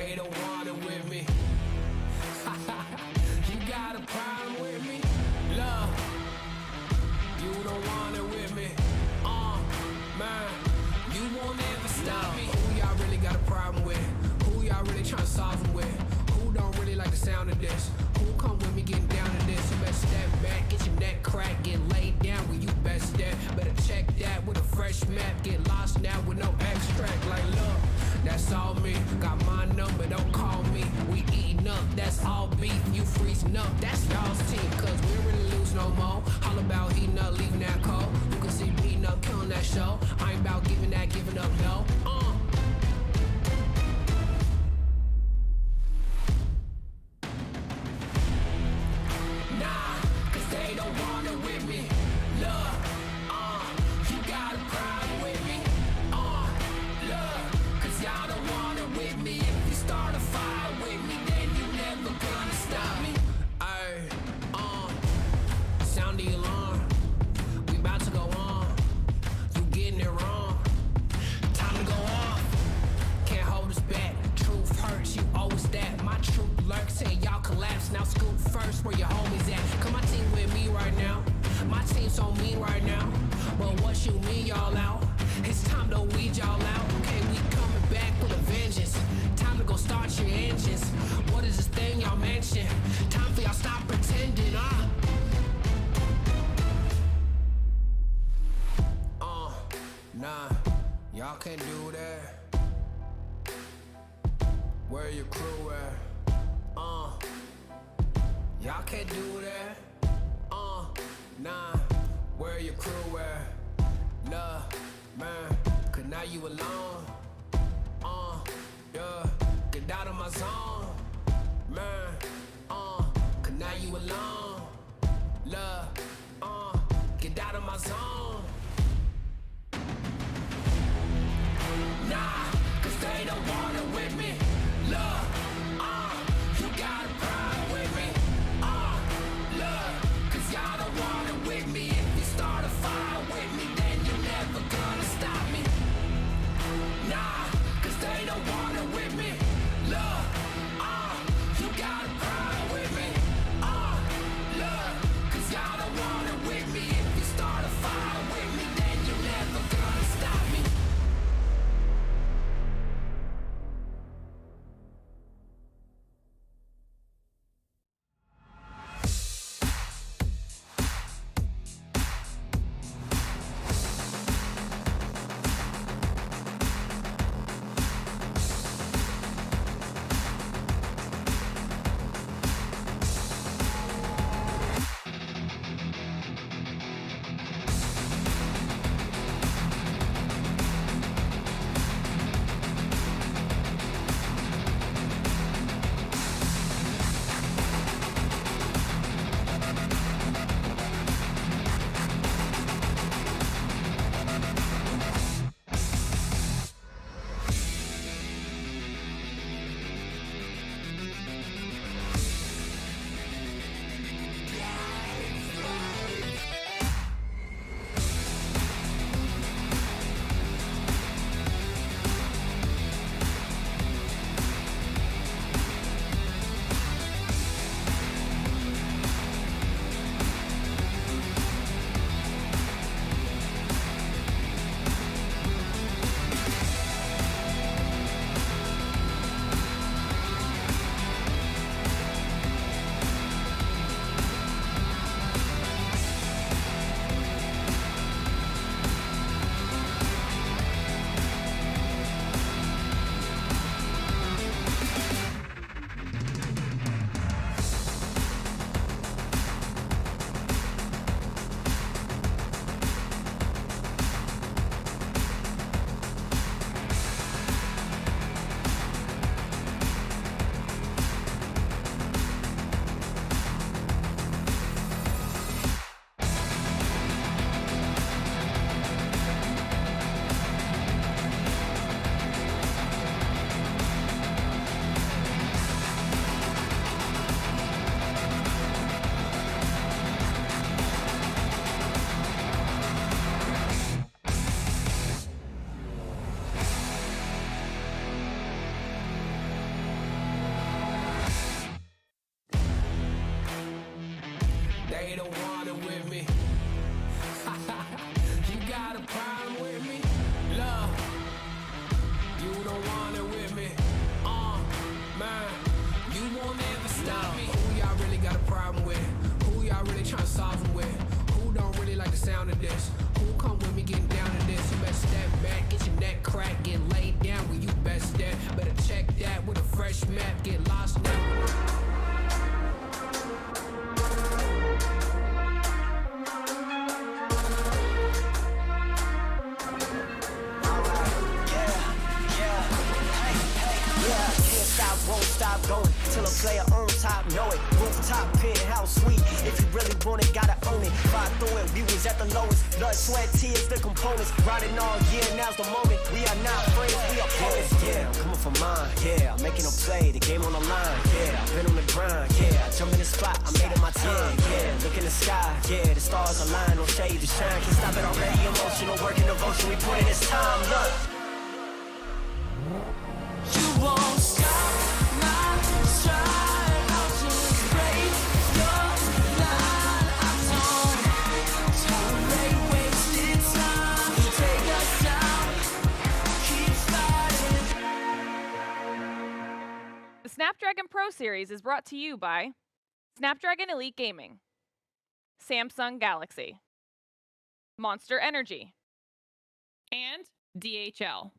they don't want it with me. You got a problem with me? Love, you don't want it with me. Man, you won't ever stop me. Who y'all really got a problem with? Who y'all really trying to solve it with? Who don't really like the sound of this? Who come with me getting down to this? You better step back, get your neck cracked, get laid down where you best step. Better check that with a fresh map, get lost now with no extract. Like look, that's all me, got my number, don't call me. We eating up, that's all beef, you freezing up, that's y'all's team. Cause we don't really lose no more, all about heating up, leaving that cold. You can see me heating up, killing that show. I ain't about giving up, no. Nah, cause they don't want it with me. Look, you got a problem with me. Look, cause y'all don't want it with me. If you start a fire with me, then you never gonna stop me. Ayy, sound the alarm. We about to go on. You getting it wrong. Time to go off. Can't hold us back. Truth hurts, you owe us that. My truth lurks, say y'all collapse. Now scoop first where your homies at. Cause my team with me right now. My team so mean right now. But what you mean y'all out? It's time to weed y'all out. Okay, we coming back with a vengeance. Time to go start your engines. What is this thing y'all mention? Time for y'all stop pretending, Nah, y'all can't do that. Where your crew at? Y'all can't do that. Nah, where your crew at? Love, man, cause now you alone. Yeah, get out of my zone, man. Cause now you alone. Love, get out of my zone. Nah, cause they don't want it with me. Look, you got a problem with me. Look, cause y'all don't want it with me. If you start a fire with me, then you're never gonna stop me. Nah, cause they don't want it with me. Look, you got a problem with me. Look, cause y'all don't want it with me. If you start a fire fresh map, get lost now. Won't stop going till a player on top know it. Rooftop, penthouse suite. If you really want it, gotta own it. Ride through it, we was at the lowest. Blood, sweat, tears, the components. Riding all year, now's the moment. We are not friends, we are opponents. Yeah, I'm coming for mine. Yeah, I'm making a play, the game on the line. Yeah, I've been on the grind. Yeah, I jump in the spot, I made it my time. Yeah, look in the sky. Yeah, the stars align, no shade to shine. Can't stop it already. Emotional work and devotion. We put in this time. Look. You won't stop. The Snapdragon Pro Series is brought to you by Snapdragon Elite Gaming, Samsung Galaxy, Monster Energy, and DHL.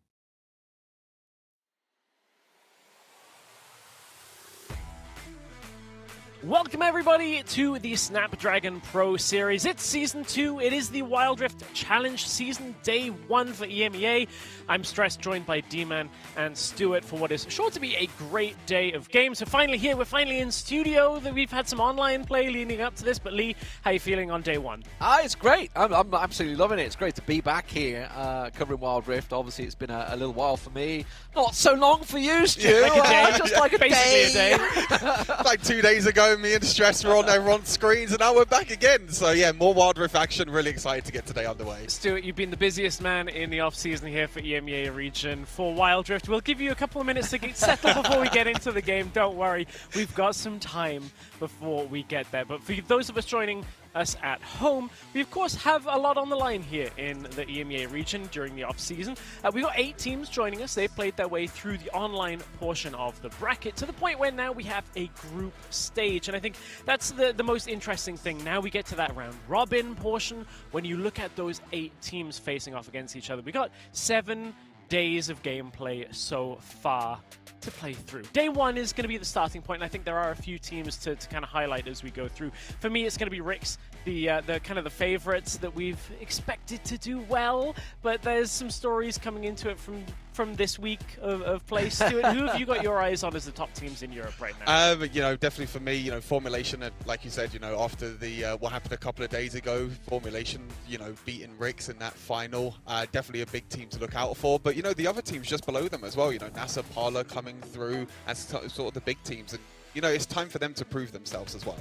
Welcome everybody to the Snapdragon Pro Series. It's Season 2, it is the Wild Rift Challenge Season Day 1 for EMEA. I'm Stress, joined by D-Man and Stuart for what is sure to be a great day of games. So finally here, we're finally in studio. We've had some online play leading up to this, but Lee, how are you feeling on day 1? It's great. I'm absolutely loving it. It's great to be back here covering Wild Rift. Obviously, it's been a little while for me. Not so long for you, Stu. Like a day. Just like a Basically day. a day. Like 2 days ago, me and Stress were on screens, and now we're back again. So yeah, more Wild Rift action. Really excited to get today underway. Stuart, you've been the busiest man in the off-season here for EMEA region for Wild Rift. We'll give you a couple of minutes to get settled before we get into the game. Don't worry, we've got some time before we get there. But for those of us joining us at home, we of course have a lot on the line here in the EMEA region during the off-season. We've got 8 teams joining us. They've played their way through the online portion of the bracket to the point where now we have a group stage, and I think that's the most interesting thing. Now we get to that round robin portion. When you look at those 8 teams facing off against each other, we got 7 days of gameplay so far to play through. Day 1 is going to be the starting point, and I think there are a few teams to kind of highlight as we go through. For me, it's going to be Rix, the kind of the favorites that we've expected to do well, but there's some stories coming into it from this week of play. Stuart, who have you got your eyes on as the top teams in Europe right now? Definitely for me, Formulation, like you said, after the what happened a couple of days ago, Formulation, beating Rix in that final, definitely a big team to look out for. But the other teams just below them as well, NASA, Parla coming through as sort of the big teams, and it's time for them to prove themselves as well.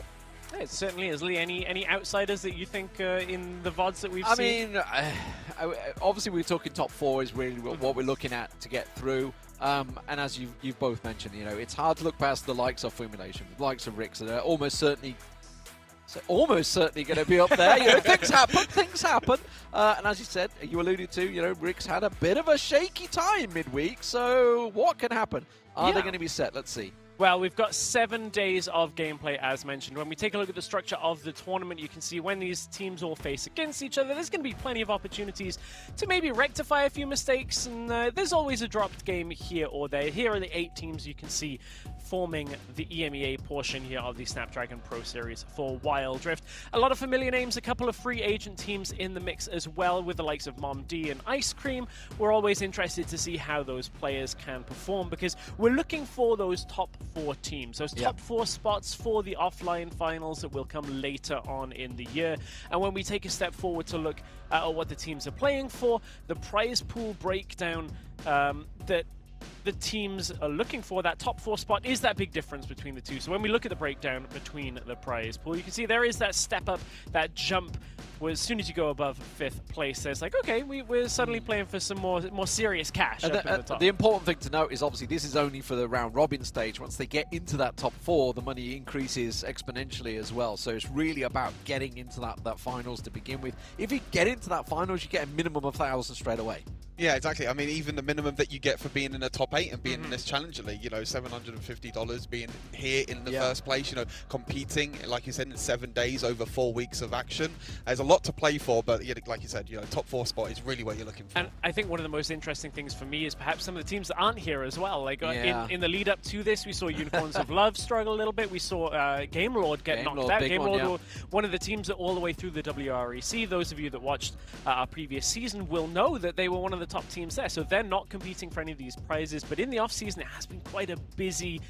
Yeah, it certainly is. Lee, any outsiders that you think in the VODs that we've seen? I mean, obviously we're talking top 4 is really what we're looking at to get through. And as you've both mentioned, it's hard to look past the likes of Formulation, the likes of Rix, that are almost certainly going to be up there. Things happen. And as you said, you alluded to, Rix had a bit of a shaky time midweek. So what can happen? Are they going to be set? Let's see. Well, we've got 7 days of gameplay, as mentioned. When we take a look at the structure of the tournament, you can see when these teams all face against each other, there's going to be plenty of opportunities to maybe rectify a few mistakes, and there's always a dropped game here or there. Here are the 8 teams you can see forming the EMEA portion here of the Snapdragon Pro Series for Wild Rift. A lot of familiar names, a couple of free agent teams in the mix as well, with the likes of Mom D and Ice Cream. We're always interested to see how those players can perform, because we're looking for those top 4 teams, those top 4 spots for the offline finals that will come later on in the year. And when we take a step forward to look at what the teams are playing for, the prize pool breakdown that the teams are looking for, that top 4 spot, is that big difference between the two. So when we look at the breakdown between the prize pool, you can see there is that step up, that jump, where as soon as you go above 5th place, there's like, okay, we're suddenly playing for some more serious cash up at the top. The important thing to note is obviously this is only for the round robin stage. Once they get into that top 4, the money increases exponentially as well. So it's really about getting into that finals to begin with. If you get into that finals, you get a minimum of 1,000 straight away. Yeah, exactly. I mean, even the minimum that you get for being in the top 8 and being in this Challenger League, you know, $750 being here in the first place, you know, competing, like you said, in 7 days over 4 weeks of action. There's a lot to play for, but like you said, you know, top 4 spot is really what you're looking for. And I think one of the most interesting things for me is perhaps some of the teams that aren't here as well. Like in the lead up to this, we saw Unicorns of Love struggle a little bit. We saw Game Lord get knocked out. Game Lord were one of the teams that all the way through the WREC. Those of you that watched our previous season will know that they were one of the top teams there. So they're not competing for any of these prizes, but in the off season it has been quite a busy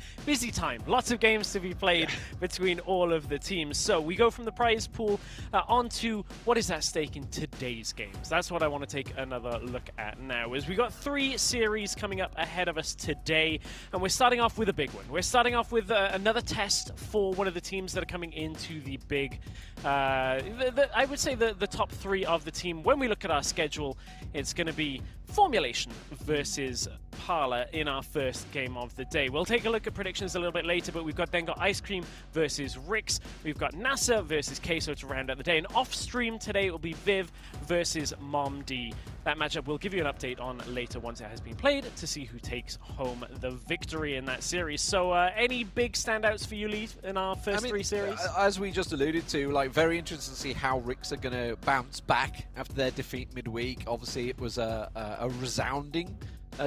time. Lots of games to be played between all of the teams. So we go from the prize pool on to what is at stake in today's games. That's what I want to take another look at now. Is we got 3 series coming up ahead of us today, and we're starting off with a big one. We're starting off with another test for one of the teams that are coming into the big I would say the top 3 of the team. When we look at our schedule, it's going to be Formulation versus Parlor in our first game of the day. We'll take a look at predictions a little bit later, but we've got Ice Cream versus Rix. We've got NASA versus Queso to round out the day. And off stream today it will be Viv versus Mom D. That matchup we'll give you an update on later once it has been played to see who takes home the victory in that series. So any big standouts for you, Lee, in our first 3 series? As we just alluded to, like, very interested to see how Rix are going to bounce back after their defeat midweek. Obviously, it was a resounding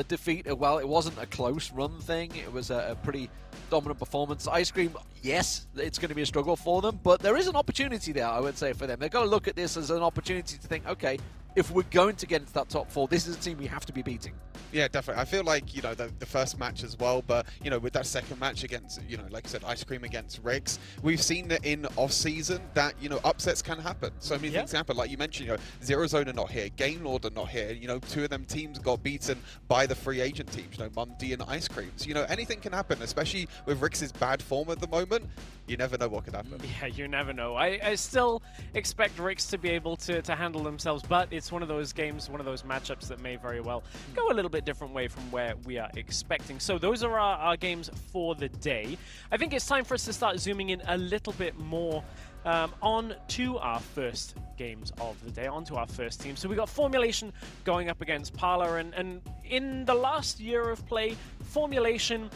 defeat. Well, it wasn't a close run thing. It was a pretty dominant performance. Ice Cream, yes, it's going to be a struggle for them, but there is an opportunity there, I would say, for them. They've got to look at this as an opportunity to think, okay, if we're going to get into that top 4, this is a team we have to be beating. Yeah, definitely. I feel like, you know, the first match as well, but, you know, with that second match against, you know, like I said, Ice Cream against Riggs, we've seen that in off-season that, you know, upsets can happen. So many things happen. Like you mentioned, you know, Zero Zone are not here, Game Lord are not here. You know, 2 of them teams got beaten by the free agent teams, you know, Mum D and Ice Cream. So, you know, anything can happen, especially with Riggs' bad form at the moment. You never know what could happen. Yeah, you never know. I still expect Riggs to be able to handle themselves, but it's one of those games, one of those matchups that may very well go a little bit different way from where we are expecting. So those are our games for the day. I think it's time for us to start zooming in a little bit more on to our first games of the day, on to our first team. So we got Formulation going up against Parlor, and in the last year of play, Formulation,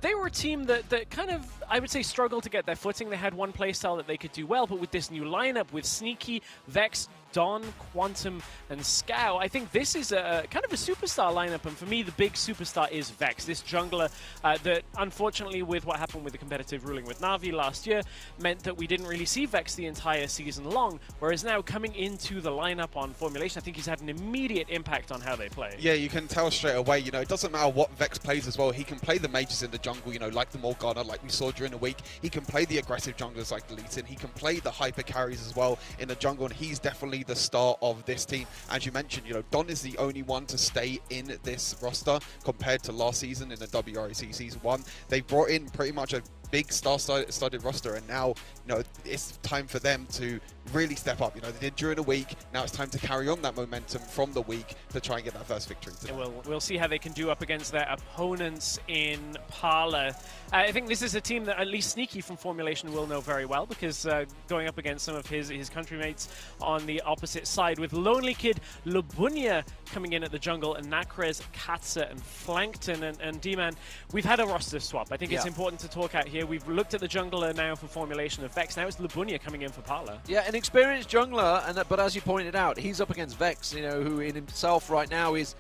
they were a team that kind of, I would say, struggled to get their footing. They had one playstyle that they could do well, but with this new lineup, with Sneaky, Vex, Don, Quantum, and Scow, I think this is a kind of a superstar lineup, and for me, the big superstar is Vex, this jungler that, unfortunately, with what happened with the competitive ruling with Na'Vi last year, meant that we didn't really see Vex the entire season long, whereas now, coming into the lineup on Formulation, I think he's had an immediate impact on how they play. Yeah, you can tell straight away, you know, it doesn't matter what Vex plays as well. He can play the mages in the jungle, you know, like the Morgana, like we saw during the week. He can play the aggressive junglers like the Leeton. He can play the hyper carries as well in the jungle, and he's definitely the star of this team. As you mentioned, you know, Don is the only one to stay in this roster compared to last season in the WREC Season 1. They brought in pretty much a big star-studded roster, and now, you know, it's time for them to really step up. You know, they did during the week. Now it's time to carry on that momentum from the week to try and get that first victory today. We'll see how they can do up against their opponents in Parlor. I think this is a team that at least Sneaky from Formulation will know very well, because going up against some of his countrymates on the opposite side, with Lonely Kid, Lubunia coming in at the jungle, and Nakrez, Katsa, and Flankton, and D-Man, we've had a roster swap. I think it's important to talk out here. We've looked at the jungler now for Formulation of Vex. Now it's Lubunia coming in for Parlor. Yeah, an experienced jungler, but as you pointed out, he's up against Vex, you know, who in himself right now is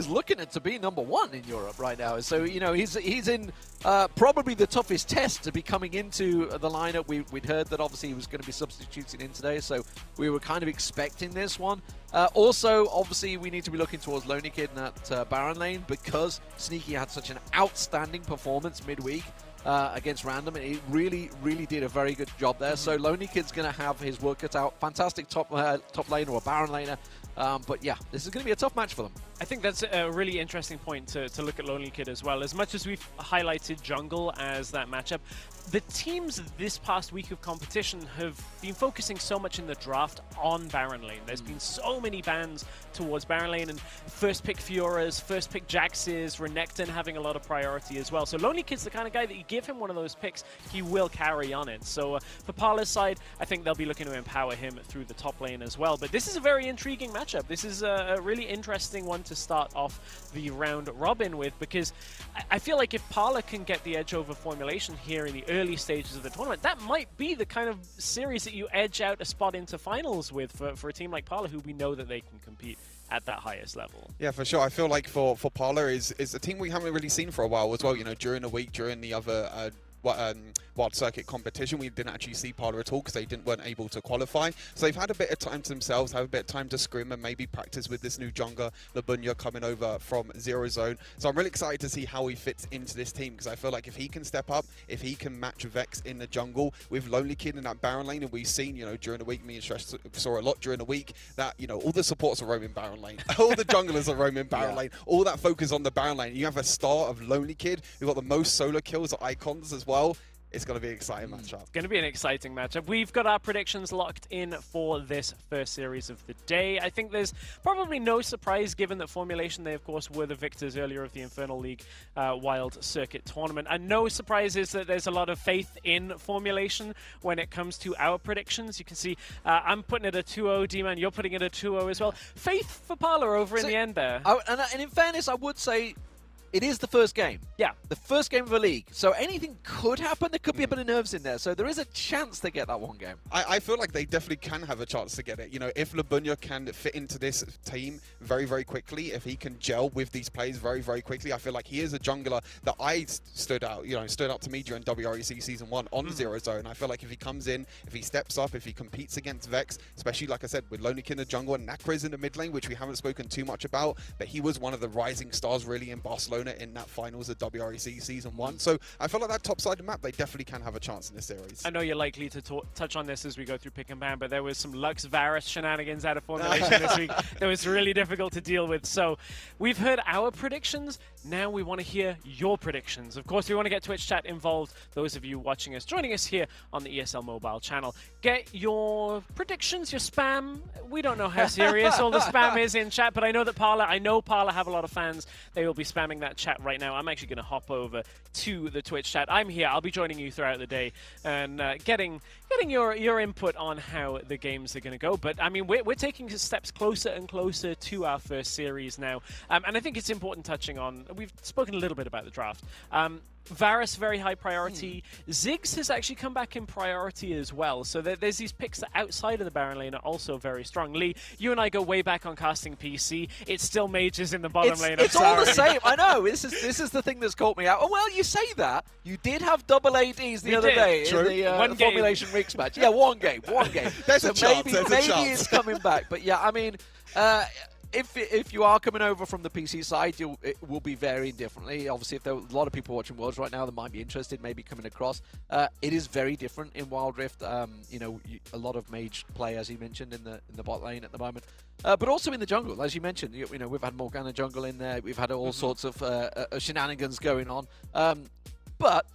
looking to be #1 in Europe right now. So, you know, he's in probably the toughest test to be coming into the lineup. We'd heard that obviously he was going to be substituting in today, so we were kind of expecting this one. Also, obviously, we need to be looking towards Lonely Kid in that Baron lane, because Sneaky had such an outstanding performance midweek against Random, and he really did a very good job there. So Lonely Kid's going to have his work cut out. Fantastic top laner or Baron laner. But yeah, this is going to be a tough match for them. I think that's a really interesting point to look at Lonely Kid as well. As much as we've highlighted jungle as that matchup, the teams this past week of competition have been focusing so much in the draft on Baron lane. There's been so many bans towards Baron lane, and first pick Fioras, first pick Jaxes, Renekton having a lot of priority as well. So Lonely Kid's the kind of guy that you give him one of those picks, he will carry on it. So for Parler's side, I think they'll be looking to empower him through the top lane as well. But this is a very intriguing matchup. matchup. This is a really interesting one to start off the round robin with, because I feel like if Parla can get the edge over Formulation here in the early stages of the tournament, that might be the kind of series that you edge out a spot into finals with for a team like Parla, who we know that they can compete at that highest level. Yeah, for sure. I feel like for Parla is a team we haven't really seen for a while as well. You know, during the week, during the other Wild Circuit competition, we didn't actually see Parla at all because they weren't able to qualify. So they've had a bit of time to themselves, have a bit of time to scrim and maybe practice with this new jungler, Labunya, coming over from Zero Zone. So I'm really excited to see how he fits into this team, because I feel like if he can step up, if he can match Vex in the jungle with Lonely Kid in that Baron lane, and we've seen, you know, during the week, me and Shresh saw a lot during the week, that, you know, all the supports are roaming Baron lane, all the junglers are roaming Baron lane, all that focus on the Baron lane. You have a star of Lonely Kid who got the most solo kills at Icons as well. It's going to be an exciting matchup. It's going to be an exciting matchup. We've got our predictions locked in for this first series of the day. I think there's probably no surprise, given that Formulation, they of course were the victors earlier of the Infernal League Wild Circuit tournament. And no surprise is that there's a lot of faith in Formulation when it comes to our predictions. You can see I'm putting it a 2-0, D-Man, you're putting it a 2-0 as well. Faith for Parla over in the end there. And in fairness, I would say it is the first game. Yeah. The first game of a league. So anything could happen. There could be a bit of nerves in there. So there is a chance to get that one game. I feel like they definitely can have a chance to get it. You know, if Labunya can fit into this team very, very quickly, if he can gel with these players very, very quickly, I feel like he is a jungler that stood out to me during WREC Season 1 on Zero Zone. I feel like if he comes in, if he steps up, if he competes against Vex, especially, like I said, with Lonely Kid in the jungle and Nakriz in the mid lane, which we haven't spoken too much about, but he was one of the rising stars really in Barcelona in that finals of WREC Season 1. So I feel like that top side of the map, they definitely can have a chance in this series. I know you're likely to touch on this as we go through pick and ban, but there was some Lux Varus shenanigans out of Formulation this week that was really difficult to deal with. So we've heard our predictions. Now we want to hear your predictions. Of course, we want to get Twitch chat involved. Those of you watching us, joining us here on the ESL Mobile channel, get your predictions, your spam. We don't know how serious all the spam is in chat, but I know that Parla have a lot of fans. They will be spamming that chat right now. I'm actually going to hop over to the Twitch chat. I'm here. I'll be joining you throughout the day and getting your input on how the games are going to go. But I mean, we're taking steps closer and closer to our first series now, and I think it's important touching on. We've spoken a little bit about the draft. Varus, very high priority. Ziggs has actually come back in priority as well. So there's these picks that outside of the Baron lane are also very strong. Lee, you and I go way back on casting PC. It's still mages in the bottom lane. It's all the same. I know. This is the thing that's caught me out. Oh, well, you say that. You did have double ADs the other day in the Formulation Rigs match. Yeah, one game. There's a chance. Maybe it's coming back. But yeah, I mean, if you are coming over from the PC side, it will be varying differently. Obviously, if there are a lot of people watching Worlds right now that might be interested, maybe coming across, it is very different in Wild Rift. You know, a lot of mage play, as you mentioned, in the bot lane at the moment, but also in the jungle, as you mentioned. You know, we've had Morgana jungle in there. We've had all sorts of shenanigans going on, but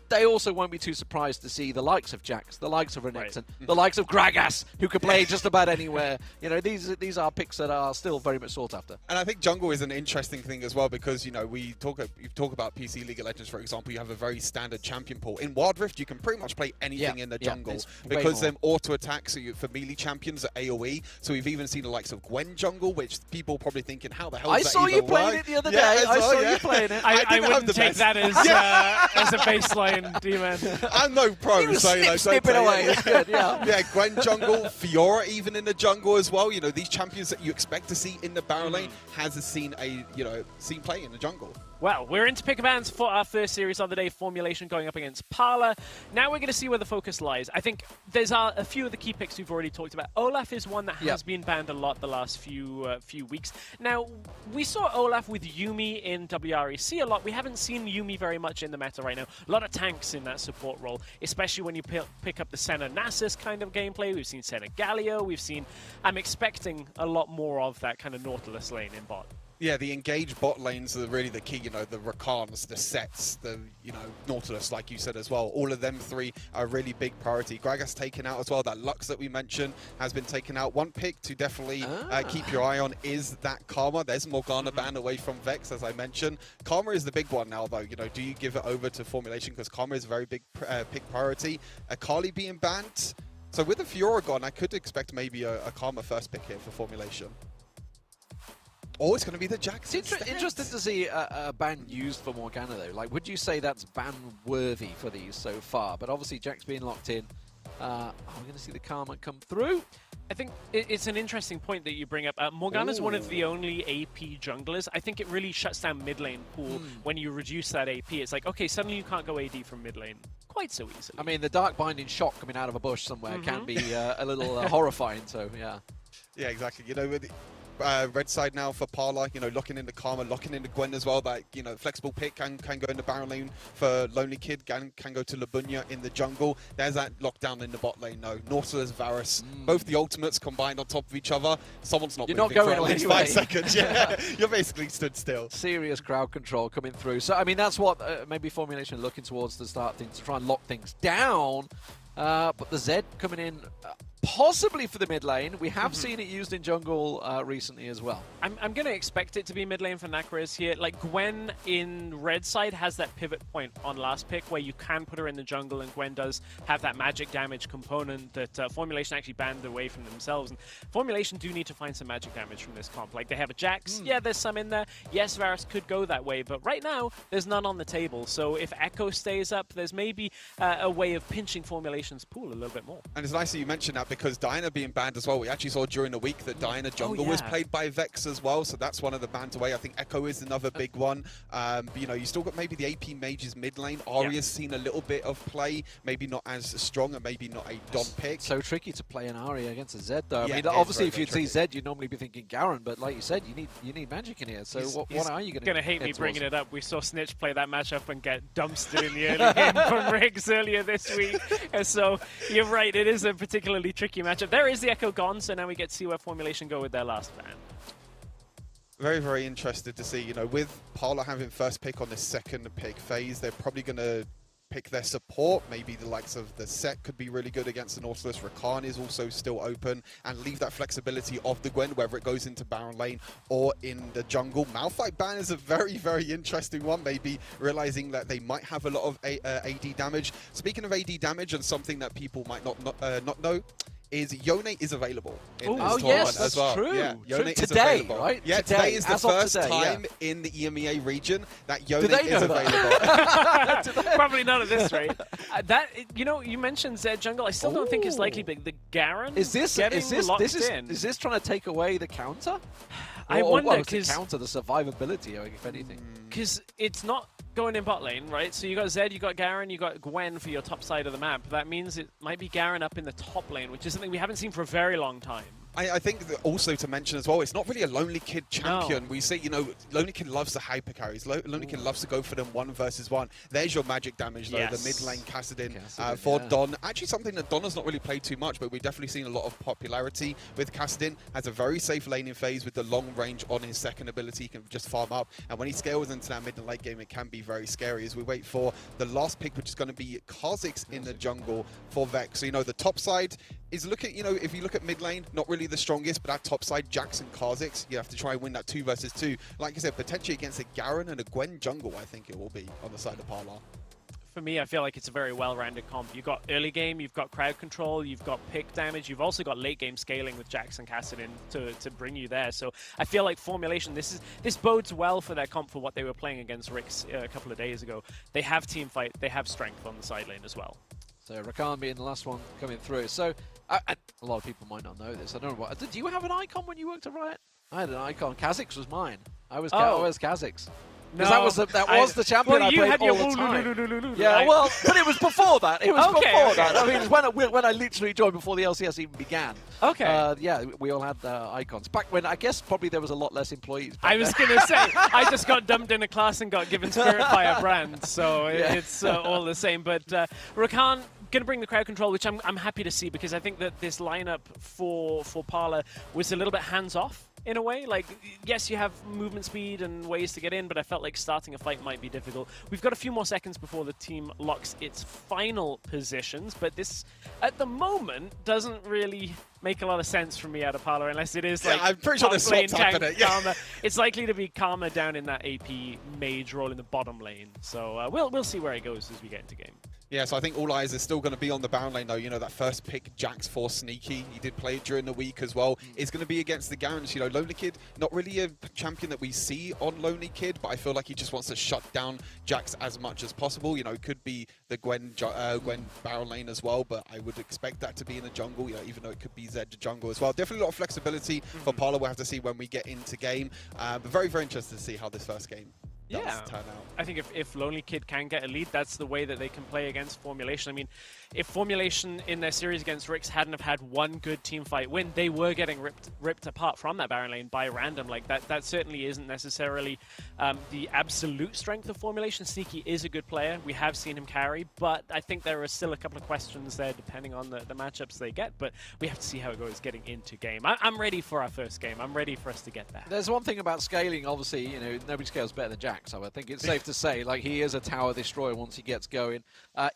they also won't be too surprised to see the likes of Jax, the likes of Renekton, the likes of Gragas, who could play just about anywhere. You know, these are picks that are still very much sought after. And I think jungle is an interesting thing as well, because, you know, you talk about PC League of Legends, for example. You have a very standard champion pool. In Wild Rift, you can pretty much play anything in the jungle, because them auto attacks for melee champions are AoE. So we've even seen the likes of Gwen jungle, which people probably thinking, how the hell does that I saw you playing work? it the other day. I saw you playing it. I wouldn't take that as a baseline. D-Man. I'm no pro, so snipping away. It's good, yeah. Yeah, Gwen jungle, Fiora even in the jungle as well. You know, these champions that you expect to see in the Baron lane has seen play in the jungle. Well, we're into pick and bans for our first series of the day. Formulation going up against Parla. Now we're going to see where the focus lies. I think there's a few of the key picks we've already talked about. Olaf is one that has been banned a lot the last few weeks. Now, we saw Olaf with Yuumi in WREC a lot. We haven't seen Yuumi very much in the meta right now. A lot of tanks in that support role, especially when you pick up the Senna Nasus kind of gameplay. We've seen Senna Galio. I'm expecting a lot more of that kind of Nautilus lane in bot. Yeah, the engaged bot lanes are really the key, you know, the Rakans, the Sets, the, you know, Nautilus, like you said as well. All of them three are a really big priority. Gragas taken out as well. That Lux that we mentioned has been taken out. One pick to definitely keep your eye on is that Karma. There's Morgana ban away from Vex, as I mentioned. Karma is the big one now, though. You know, do you give it over to Formulation? Because Karma is a very big pick priority. Akali being banned, So with the Fiora gone, I could expect maybe a Karma first pick here for Formulation. Or it's going to be the Jax. It's interesting to see a ban used for Morgana, though. Like, would you say that's ban-worthy for these so far? But obviously, Jax being locked in. Are we going to see the Karma come through? I think it's an interesting point that you bring up. Morgana's one of the only AP junglers. I think it really shuts down mid lane pool when you reduce that AP. It's like, okay, suddenly you can't go AD from mid lane quite so easily. I mean, the Dark Binding shot coming out of a bush somewhere can be a little horrifying, so yeah. Yeah, exactly. You know, with red side now for Parla, you know, locking into Karma, locking into Gwen as well. That, you know, flexible pick can go in the Baron lane for Lonely Kid, can go to Labunya in the jungle. There's that lockdown in the bot lane, no. Nautilus, Varus, both the ultimates combined on top of each other. Someone's not moving for at least 5 seconds. Yeah, you're basically stood still. Serious crowd control coming through. So, I mean, that's what maybe Formulation are looking towards to start things, to try and lock things down. But the Zed coming in possibly for the mid lane. We have seen it used in jungle recently as well. I'm going to expect it to be mid lane for Nacris here. Like, Gwen in red side has that pivot point on last pick where you can put her in the jungle, and Gwen does have that magic damage component that Formulation actually banned away from themselves. And Formulation do need to find some magic damage from this comp. Like, they have a Jax. Yeah, there's some in there. Yes, Varus could go that way, but right now, there's none on the table. So if Echo stays up, there's maybe a way of pinching Formulation's pool a little bit more. And it's nice that you mentioned that, because Diana being banned as well. We actually saw during the week that Diana jungle was played by Vex as well, so that's one of the bans away. I think Echo is another big one. But, you know, you still got maybe the AP mages mid lane. Arya's seen a little bit of play, maybe not as strong, and maybe not a Dom pick. So tricky to play an Arya against a Zed, though. Yeah, I mean, obviously, if you'd see Zed, you'd normally be thinking Garen, but like you said, you need magic in here. So what are you going to hate me bringing it up? We saw Snitch play that matchup and get dumpstered in the early game from Riggs earlier this week. And so you're right, it is a particularly tricky matchup. There is the Echo gone, so now we get to see where Formulation go with their last ban. Very, very interested to see, you know, with Parla having first pick on this second pick phase, they're probably going to pick their support. Maybe the likes of the Set could be really good against the Nautilus. Rakan is also still open, and leave that flexibility of the Gwen, whether it goes into Baron lane or in the jungle. Malphite ban is a very, very interesting one, maybe realizing that they might have a lot of AD damage. Speaking of AD damage, and something that people might not know, is Yone is available in this tournament that's as well. True. Yeah, Yone is today, available. right? Yeah, today is the first time in the EMEA region that Yone is available. Probably not at this rate. You know, you mentioned Zed jungle. I still don't think it's likely, but the Garen is this trying to take away the counter? I wonder, because counter the survivability, if anything. Because it's not going in bot lane, right? So you got Zed, you got Garen, you got Gwen for your top side of the map. That means it might be Garen up in the top lane, which is something we haven't seen for a very long time. I think that also to mention as well, it's not really a Lonely Kid champion. No. We see, you know, Lonely Kid loves the hyper carries. Lonely Kid loves to go for them 1 versus 1. There's your magic damage, though. Yes. The mid lane Kassadin for Don. Actually, something that Don has not really played too much, but we've definitely seen a lot of popularity with Kassadin. Has a very safe laning phase with the long range on his second ability. He can just farm up. And when he scales into that mid and late game, it can be very scary as we wait for the last pick, which is going to be Kha'Zix in the jungle for Vex. So, you know, the top side is looking, you know, if you look at mid lane, not really the strongest, but at top side, Jax and Kha'Zix, you have to try and win that 2 versus 2. Like I said, potentially against a Garen and a Gwen jungle, I think it will be on the side of Parla. For me, I feel like it's a very well-rounded comp. You've got early game, you've got crowd control, you've got pick damage, you've also got late game scaling with Jax and Kassadin to bring you there. So I feel like Formulation, this bodes well for their comp for what they were playing against Rix a couple of days ago. They have team fight, they have strength on the side lane as well. So Rakan being the last one coming through. So a lot of people might not know this. I don't know what. Did you have an icon when you worked at Riot? I had an icon. Kha'Zix was mine. I was Kha'Zix. Because that was the champion I played all the time. Yeah, well, but it was before that. It was before that. I mean, it was when I literally joined before the LCS even began. Okay. Yeah, we all had icons. Back when, I guess, probably there was a lot less employees. I was going to say, I just got dumped in a class and got given Spirit Fire brand, so it's all the same. But Rakan going to bring the crowd control, which I'm happy to see, because I think that this lineup for Parla was a little bit hands-off in a way. Like, yes, you have movement speed and ways to get in, but I felt like starting a fight might be difficult. We've got a few more seconds before the team locks its final positions, but this, at the moment, doesn't really make a lot of sense for me out of Parla, unless it is like I'm pretty sure there's swaps happening. Karma. It's likely to be Karma down in that AP mage role in the bottom lane. So we'll see where it goes as we get into game. Yeah, so I think all eyes is still going to be on the Baron lane, though. You know, that first pick, Jax for Sneaky, he did play it during the week as well, is going to be against the Garens. You know, Lonely Kid, not really a champion that we see on Lonely Kid, but I feel like he just wants to shut down Jax as much as possible. You know, it could be the Gwen Baron lane as well, but I would expect that to be in the jungle, you know, even though it could be Zed jungle as well. Definitely a lot of flexibility for Parler. We'll have to see when we get into game. But very, very interested to see how this first game does turn out. I think if Lonely Kid can get a lead, that's the way that they can play against Formulation. I mean, if Formulation in their series against Rix hadn't have had one good team fight win, they were getting ripped apart from that Baron lane by random. Like that certainly isn't necessarily the absolute strength of Formulation. Sneaky is a good player. We have seen him carry, but I think there are still a couple of questions there depending on the matchups they get. But we have to see how it goes getting into game. I'm ready for our first game. I'm ready for us to get there. There's one thing about scaling, obviously, you know, nobody scales better than Jack, so I think it's safe to say, like, he is a tower destroyer once he gets going,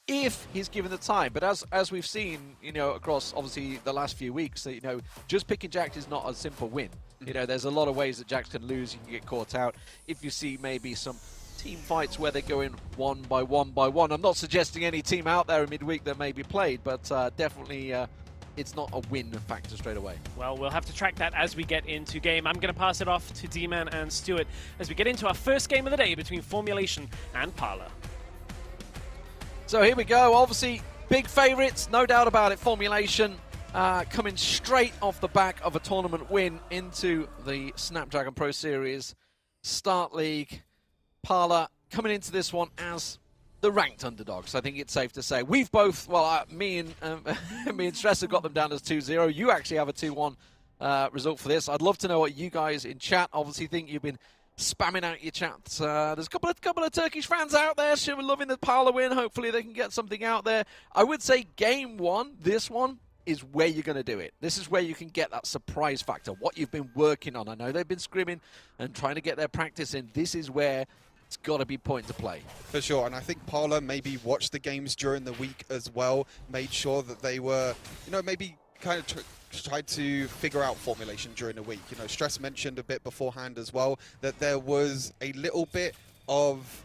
if he's given the time. But as we've seen, you know, across, obviously, the last few weeks, that, you know, just picking Jack is not a simple win. You know, there's a lot of ways that Jax can lose. You can get caught out. If you see maybe some team fights where they're going one by one by one, I'm not suggesting any team out there in midweek that may be played, but definitely it's not a win factor straight away. Well, we'll have to track that as we get into game. I'm going to pass it off to D-Man and Stuart as we get into our first game of the day between Formulation and Parler. So here we go. Obviously, big favourites, no doubt about it. Formulation coming straight off the back of a tournament win into the Snapdragon Pro Series Start League. Parler coming into this one as the ranked underdogs. I think it's safe to say. We've both, well, me and Stress have got them down as 2-0. You actually have a 2-1 result for this. I'd love to know what you guys in chat obviously think. You've been spamming out your chats. There's a couple of Turkish fans out there who are loving the Parler win. Hopefully they can get something out there. I would say game one, this one, is where you're going to do it. This is where you can get that surprise factor, what you've been working on. I know they've been scrimming and trying to get their practice in. This is where it's got to be point to play. For sure, and I think Parler maybe watched the games during the week as well, made sure that they were, you know, maybe kind of tried to figure out Formulation during the week. You know, Stress mentioned a bit beforehand as well that there was a little bit of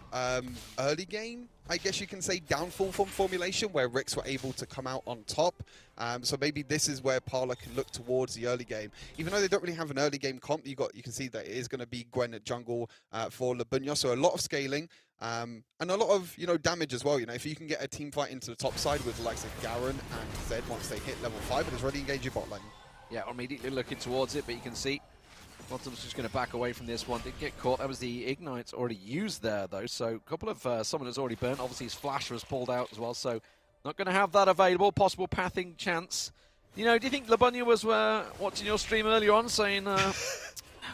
early game, I guess you can say, downfall from Formulation, where Rix were able to come out on top. So maybe this is where Parler can look towards the early game. Even though they don't really have an early game comp, you can see that it is going to be Gwen at jungle for Labunya. So a lot of scaling and a lot of, you know, damage as well. You know, if you can get a team fight into the top side with the likes of Garen and Zed once they hit level 5, it is already engaged your bot lane. Yeah, immediately looking towards it, but you can see Bottom's just going to back away from this one. Didn't get caught. That was the Ignite's already used there, though. So a couple of summoners already burnt. Obviously, his flash was pulled out as well. So not going to have that available. Possible pathing chance. You know, do you think Labunya was watching your stream earlier on saying,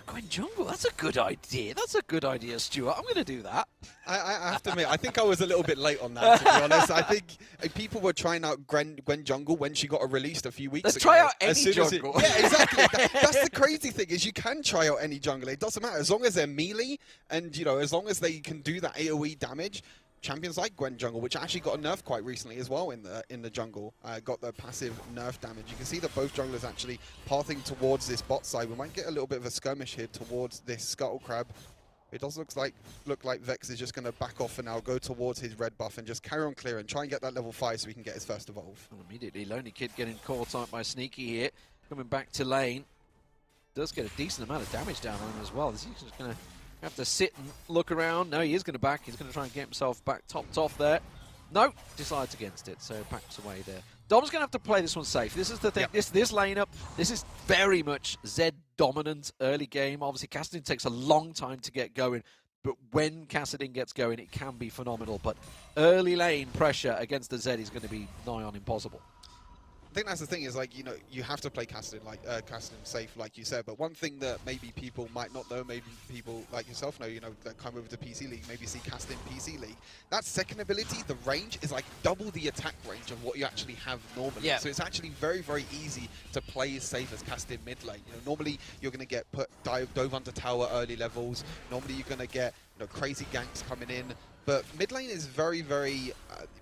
Gwen jungle, that's a good idea. That's a good idea, Stuart. I'm going to do that. I have to admit, I think I was a little bit late on that, to be honest. I think people were trying out Gwen jungle when she got released a few weeks ago. Let's try out any jungle. Yeah, exactly. That's the crazy thing, is you can try out any jungle. It doesn't matter. As long as they're melee and, you know, as long as they can do that AoE damage, champions like Gwen jungle, which actually got a nerf quite recently as well in the jungle, got the passive nerf damage. You can see that both junglers actually pathing towards this bot side. We might get a little bit of a skirmish here towards this Scuttle Crab. It does look like Vex is just going to back off for now, go towards his red buff and just carry on clearing, try and get that level 5 so we can get his first evolve. And immediately, Lonely Kid getting caught up by Sneaky here, coming back to lane. Does get a decent amount of damage down on him as well. He's just going to have to sit and look around. No, he is going to back. He's going to try and get himself back topped off there. No, decides against it, so backs away there. Dom's going to have to play this one safe. This is the thing. Yep. This lineup, this is very much Zed dominant early game. Obviously, Kassadin takes a long time to get going, but when Kassadin gets going, it can be phenomenal. But early lane pressure against the Zed is going to be nigh on impossible. I think that's the thing, is like, you know, you have to play Kassadin safe, like you said. But one thing that maybe people might not know, maybe people like yourself know, you know, that come over to PC League, maybe see Kassadin PC League. That second ability, the range is like double the attack range of what you actually have normally. Yeah. So it's actually very, very easy to play as safe as Kassadin mid lane. You know, normally you're going to get dove under tower early levels. Normally you're going to get, you know, crazy ganks coming in. But mid lane is very, very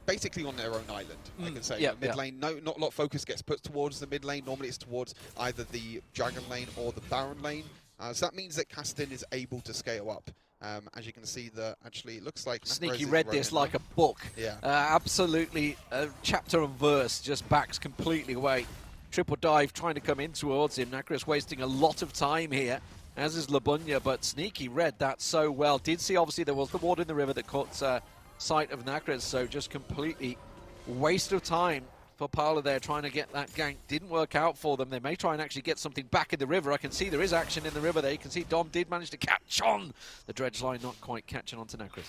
basically on their own island, I can say. Yeah, mid lane, not a lot of focus gets put towards the mid lane. Normally it's towards either the Dragon lane or the Baron lane. So that means that Kassadin is able to scale up. As you can see, actually it looks like Sneaky Nacros read is this roaming like a book. Yeah. Absolutely, chapter and verse, just backs completely away. Triple dive trying to come in towards him. Nacros wasting a lot of time here, as is Labunya, but Sneaky read that so well. Did see, obviously, there was the ward in the river that caught sight of Nacros, so just completely waste of time for Parla there trying to get that gank. Didn't work out for them. They may try and actually get something back in the river. I can see there is action in the river there. You can see Dom did manage to catch on. The dredge line not quite catching on to Nacros.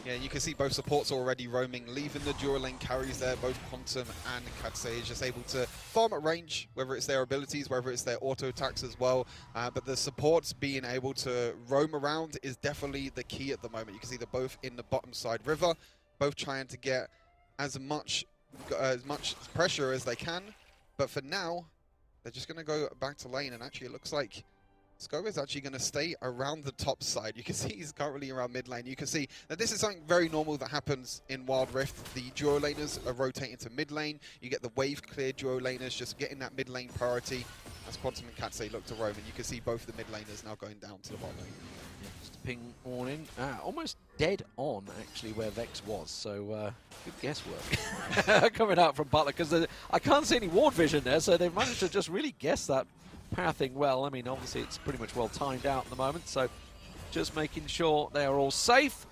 Yeah, you can see both supports already roaming, leaving the dual lane carries there. Both Quantum and Katsei is just able to farm at range, whether it's their abilities, whether it's their auto attacks as well. But the supports being able to roam around is definitely the key at the moment. You can see they're both in the bottom side river, both trying to get as much pressure as they can. But for now, they're just going to go back to lane, and actually it looks like Sko is actually going to stay around the top side. You can see he's currently around mid lane. You can see that this is something very normal that happens in Wild Rift. The duo laners are rotating to mid lane. You get the wave clear duo laners just getting that mid lane priority as Quantum and Katsei look to roam. And you can see both the mid laners now going down to the bot lane. Just a ping warning. Almost dead on, actually, where Vex was. So good guesswork coming out from Butler, because I can't see any ward vision there. So they've managed to just really guess that pathing well. I mean, obviously it's pretty much well timed out at the moment, so just making sure they are all safe.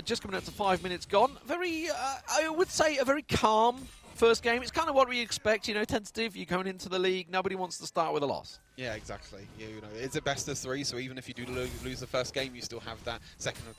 Just coming up to 5 minutes gone. Very, I would say, a very calm first game. It's kind of what we expect, you know, tentative. You're going into the league. Nobody wants to start with a loss. Yeah, exactly. You know, it's a best of three, so even if you do lose the first game, you still have that second and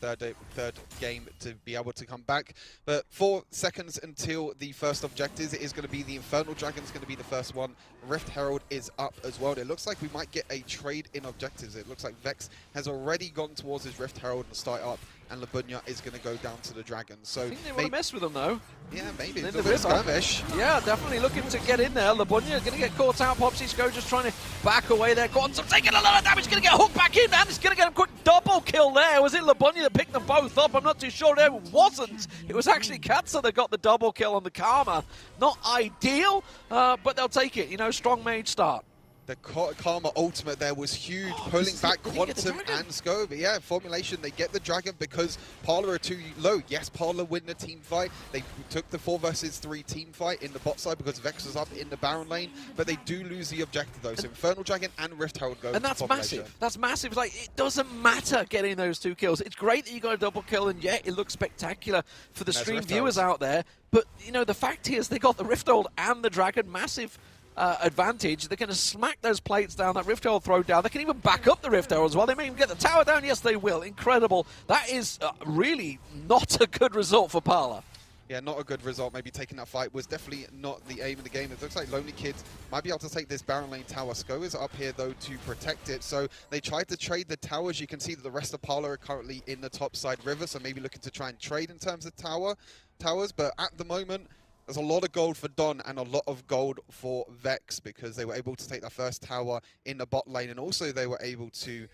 third game to be able to come back. But 4 seconds until the first objectives, it is going to be the Infernal Dragon is going to be the first one. Rift Herald is up as well. It looks like we might get a trade in objectives. It looks like Vex has already gone towards his Rift Herald and start up, and Labunya is going to go down to the Dragon. So I think they want to mess with them, though. Yeah, maybe. In It's the a bit river. skirmish. Yeah, definitely looking to get in there. Labunya going to get caught out. Popsy Sko just trying to back away there. Quantum taking a lot of damage. Going to get hooked back in, and it's going to get a quick double kill there. Was it Labunya that picked them both up? I'm not too sure. It wasn't. It was actually Katsa that got the double kill on the Karma. Not ideal, but they'll take it. You know, strong mage start. The Karma ultimate there was huge, pulling back Quantum and Sko. But yeah, formulation, they get the Dragon because Parla are too low. Yes, Parla win the team fight. They took the 4 versus 3 team fight in the bot side because Vex was up in the Baron lane. But they do lose the objective though. So Infernal Dragon and Rift Herald go. And that's massive. That's massive. Like, it doesn't matter getting those 2 kills. It's great that you got a double kill, and yeah, it looks spectacular for the stream viewers out there. But, you know, the fact is they got the Rift Herald and the Dragon. Massive advantage. They're going to smack those plates down, that Rift Herald throw down. They can even back up the Rift Herald as well. They may even get the tower down. Yes, they will. Incredible. That is really not a good result for Parla. Yeah, not a good result. Maybe taking that fight was definitely not the aim of the game. It looks like Lonely Kids might be able to take this Baron Lane tower. Sko is up here, though, to protect it. So they tried to trade the towers. You can see that the rest of Parla are currently in the top side river, so maybe looking to try and trade in terms of towers. But at the moment, there's a lot of gold for Don and a lot of gold for Vex because they were able to take that first tower in the bot lane, and also they were able to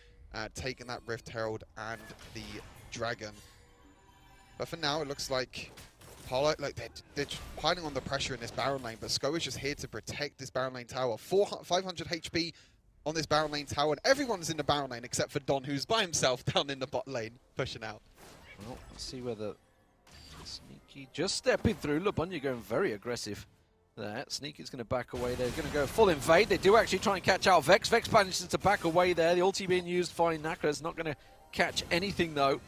take in that Rift Herald and the Dragon. But for now, it looks like Parla, like they're piling on the pressure in this Baron lane, but Sko is just here to protect this Baron lane tower. 500 HP on this Baron lane tower, and everyone's in the Baron lane except for Don, who's by himself down in the bot lane, pushing out. Well, let's see whether Sneaky just stepping through. Labunya going very aggressive there. Sneaky's going to back away. They're going to go full invade. They do actually try and catch out Vex. Vex manages to back away there. The ulti being used by Nacros. Not going to catch anything, though.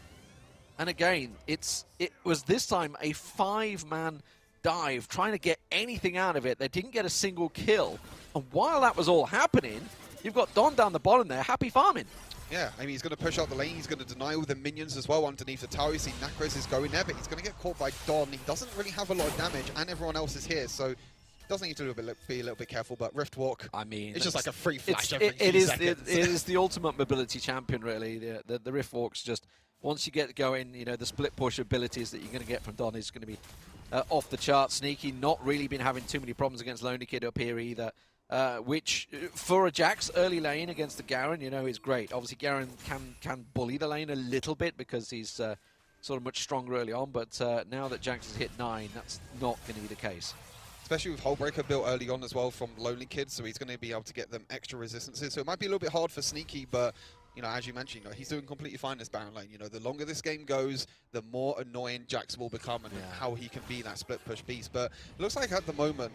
And again, it was this time a 5-man dive, trying to get anything out of it. They didn't get a single kill. And while that was all happening, you've got Don down the bottom there, happy farming. Yeah, I mean, he's going to push out the lane. He's going to deny all the minions as well underneath the tower. You see Nacros is going there, but he's going to get caught by Don. He doesn't really have a lot of damage, and everyone else is here, so does need to be a little bit careful. But Rift Walk, I mean, it's just like a free flash it is the ultimate mobility champion, really. The Rift Walk's just, once you get going, you know, the split push abilities that you're going to get from Don is going to be off the chart. Sneaky not really been having too many problems against Lonely Kid up here either. Which, for a Jax early lane against the Garen, you know, is great. Obviously, Garen can bully the lane a little bit because he's sort of much stronger early on, but now that Jax has hit 9, that's not going to be the case. Especially with Hullbreaker built early on as well from Lonely Kid, so he's going to be able to get them extra resistances. So it might be a little bit hard for Sneaky, but you know, as you mentioned, you know, he's doing completely fine in this Baron lane. You know, the longer this game goes, the more annoying Jax will become, and how he can be that split push beast. But it looks like at the moment,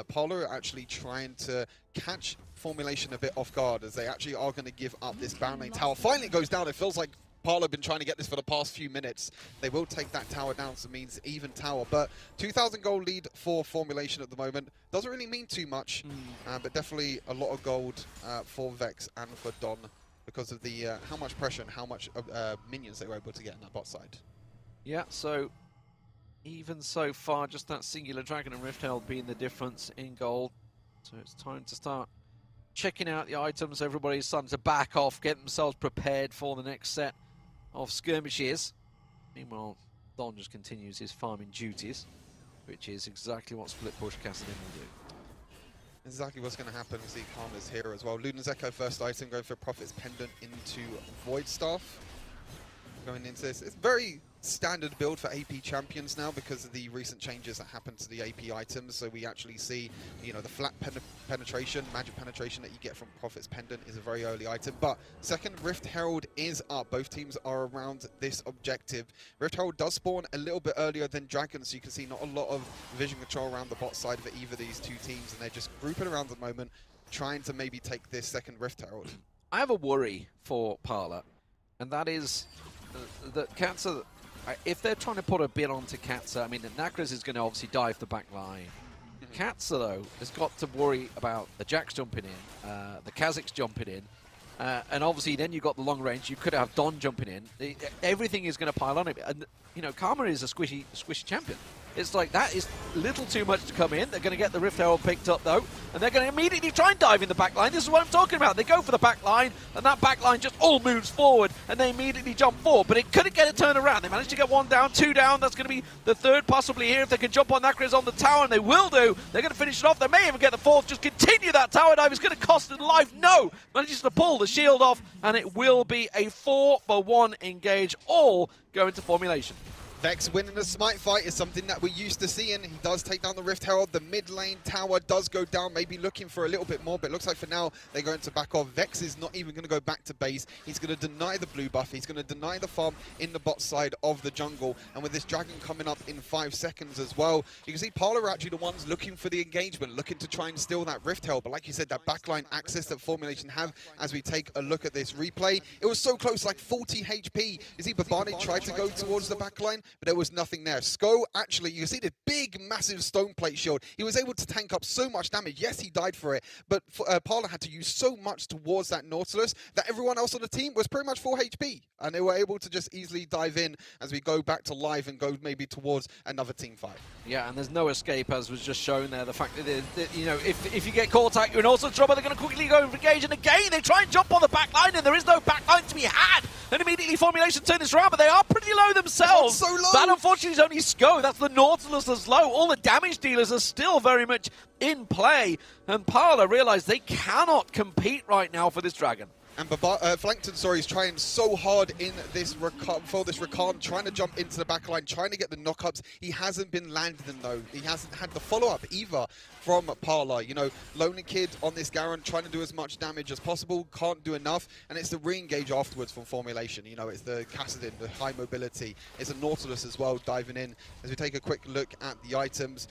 Parla are actually trying to catch Formulation a bit off guard, as they actually are going to give up this Baron lane tower. Finally goes down. It feels like Parla have been trying to get this for the past few minutes. They will take that tower down, so it means even tower. But 2,000 gold lead for Formulation at the moment. Doesn't really mean too much, but definitely a lot of gold for Vex and for Don, because of the how much pressure and how much minions they were able to get on that bot side. Yeah, so even so far, just that singular Dragon and Rift Herald being the difference in gold. So it's time to start checking out the items. Everybody's starting to back off, get themselves prepared for the next set of skirmishes. Meanwhile, Don just continues his farming duties, which is exactly what Split Push Cassidy will do. Exactly what's going to happen. We see Karma's here as well. Luna's Echo first item, going for Prophet's Pendant into Void Staff. Going into this, it's very standard build for AP champions now because of the recent changes that happened to the AP items. So we actually see, you know, the flat penetration, magic penetration that you get from Prophet's Pendant is a very early item. But second, Rift Herald is up. Both teams are around this objective. Rift Herald does spawn a little bit earlier than Dragon, so you can see not a lot of vision control around the bot side for either of these two teams, and they're just grouping around at the moment, trying to maybe take this second Rift Herald. I have a worry for Parla, and that is that Katsa, if they're trying to put a bit onto Katsa, I mean, Nakras is going to obviously dive the back line. Katsa, though, has got to worry about the Jax jumping in, the Kazakhs jumping in, and obviously then you've got the long range. You could have Don jumping in. Everything is going to pile on it. And, you know, Karma is a squishy champion. It's like, that is little too much to come in. They're going to get the Rift Herald picked up, though, and they're going to immediately try and dive in the back line. This is what I'm talking about. They go for the back line, and that back line just all moves forward, and they immediately jump forward. But it couldn't get a turn around. They managed to get one down, two down. That's going to be the third possibly here. If they can jump on Nakras on the tower, and they will do, they're going to finish it off. They may even get the fourth. Just continue that tower dive. It's going to cost them life. No! Manages to pull the shield off, and it will be a 4-for-1 engage, all going to Formulation. Vex winning a smite fight is something that we're used to seeing. He does take down the Rift Herald. The mid lane tower does go down, maybe looking for a little bit more, but it looks like for now they're going to back off. Vex is not even going to go back to base. He's going to deny the blue buff. He's going to deny the farm in the bot side of the jungle. And with this dragon coming up in 5 seconds as well, you can see Parla are actually the ones looking for the engagement, looking to try and steal that Rift Herald. But like you said, that backline access that Formulation have, as we take a look at this replay, it was so close, like 40 HP. You see Babani tried to go towards the backline, but there was nothing there. Sko, actually, you can see the big, massive stone plate shield. He was able to tank up so much damage. Yes, he died for it, but Parla had to use so much towards that Nautilus that everyone else on the team was pretty much 4 HP, and they were able to just easily dive in as we go back to live and go maybe towards another team fight. Yeah, and there's no escape, as was just shown there. The fact that you know, if you get caught out, you're in all sorts of trouble. They're going to quickly go and engage, and again, they try and jump on the back line, and there is no back line to be had. And immediately Formulation turn this around, but they are pretty low themselves. So low. That, unfortunately, is only Sko. That's the Nautilus that's low. All the damage dealers are still very much in play, and Parla realize they cannot compete right now for this dragon. And Flankton, sorry, is trying so hard in this Rakan, trying to jump into the backline, trying to get the knockups. He hasn't been landing them, though. He hasn't had the follow-up either from Parla. You know, Lonely Kid on this Garen, trying to do as much damage as possible, can't do enough, and it's the re-engage afterwards from Formulation. You know, it's the Kassadin, the high mobility. It's a Nautilus as well, diving in. As we take a quick look at the items,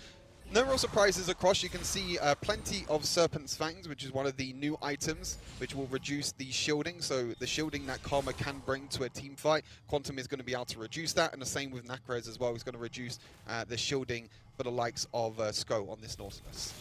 no real surprises across. You can see plenty of Serpent's Fangs, which is one of the new items, which will reduce the shielding. So the shielding that Karma can bring to a team fight, Quantum is going to be able to reduce that, and the same with Nakras as well. He's going to reduce the shielding for the likes of Sko on this Nautilus.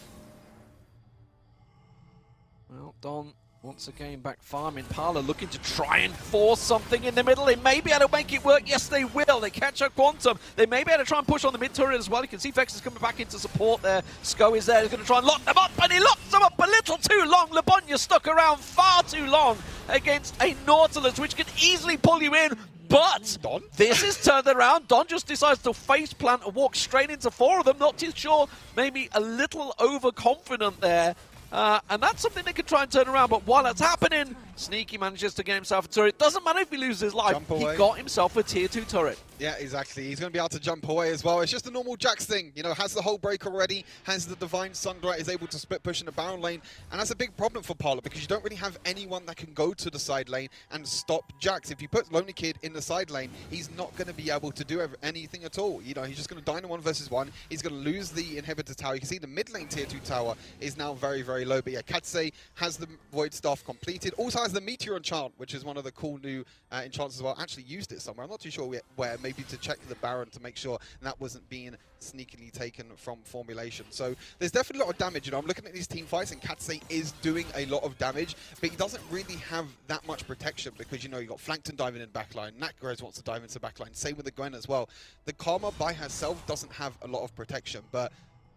Well, Don once again back farming. Parla looking to try and force something in the middle. They may be able to make it work. Yes, they will. They catch up Quantum. They may be able to try and push on the mid turret as well. You can see Vex is coming back into support there. Sko is there. He's going to try and lock them up, and he locks them up a little too long. Labonya stuck around far too long against a Nautilus, which can easily pull you in. But Don? This is turned around. Don just decides to face plant and walk straight into 4 of them. Not too sure. Maybe a little overconfident there. And that's something they can try and turn around. But while that's happening, Sneaky manages to get himself a turret. Doesn't matter if he loses his life. He got himself a tier 2 turret. Yeah, exactly. He's going to be able to jump away as well. It's just a normal Jax thing. You know, has the whole break already, has the Divine Sunlight, is able to split push in the Baron lane. And that's a big problem for Parla because you don't really have anyone that can go to the side lane and stop Jax. If you put Lonely Kid in the side lane, he's not going to be able to do anything at all. You know, he's just going to die in a 1 versus 1. He's going to lose the inhibitor tower. You can see the mid lane tier 2 tower is now very, very low. But yeah, Katsei has the Void Staff completed. Also has the Meteor enchant, which is one of the cool new enchants as well. Actually used it somewhere. I'm not too sure where. Maybe to check the Baron to make sure that wasn't being sneakily taken from formulation. So there's definitely a lot of damage. You know, I'm looking at these team fights and Katsei is doing a lot of damage, but he doesn't really have that much protection because, you know, you got Flankton diving in the backline, Natgres wants to dive into the backline, same with the Gwen as well. The Karma by herself doesn't have a lot of protection, but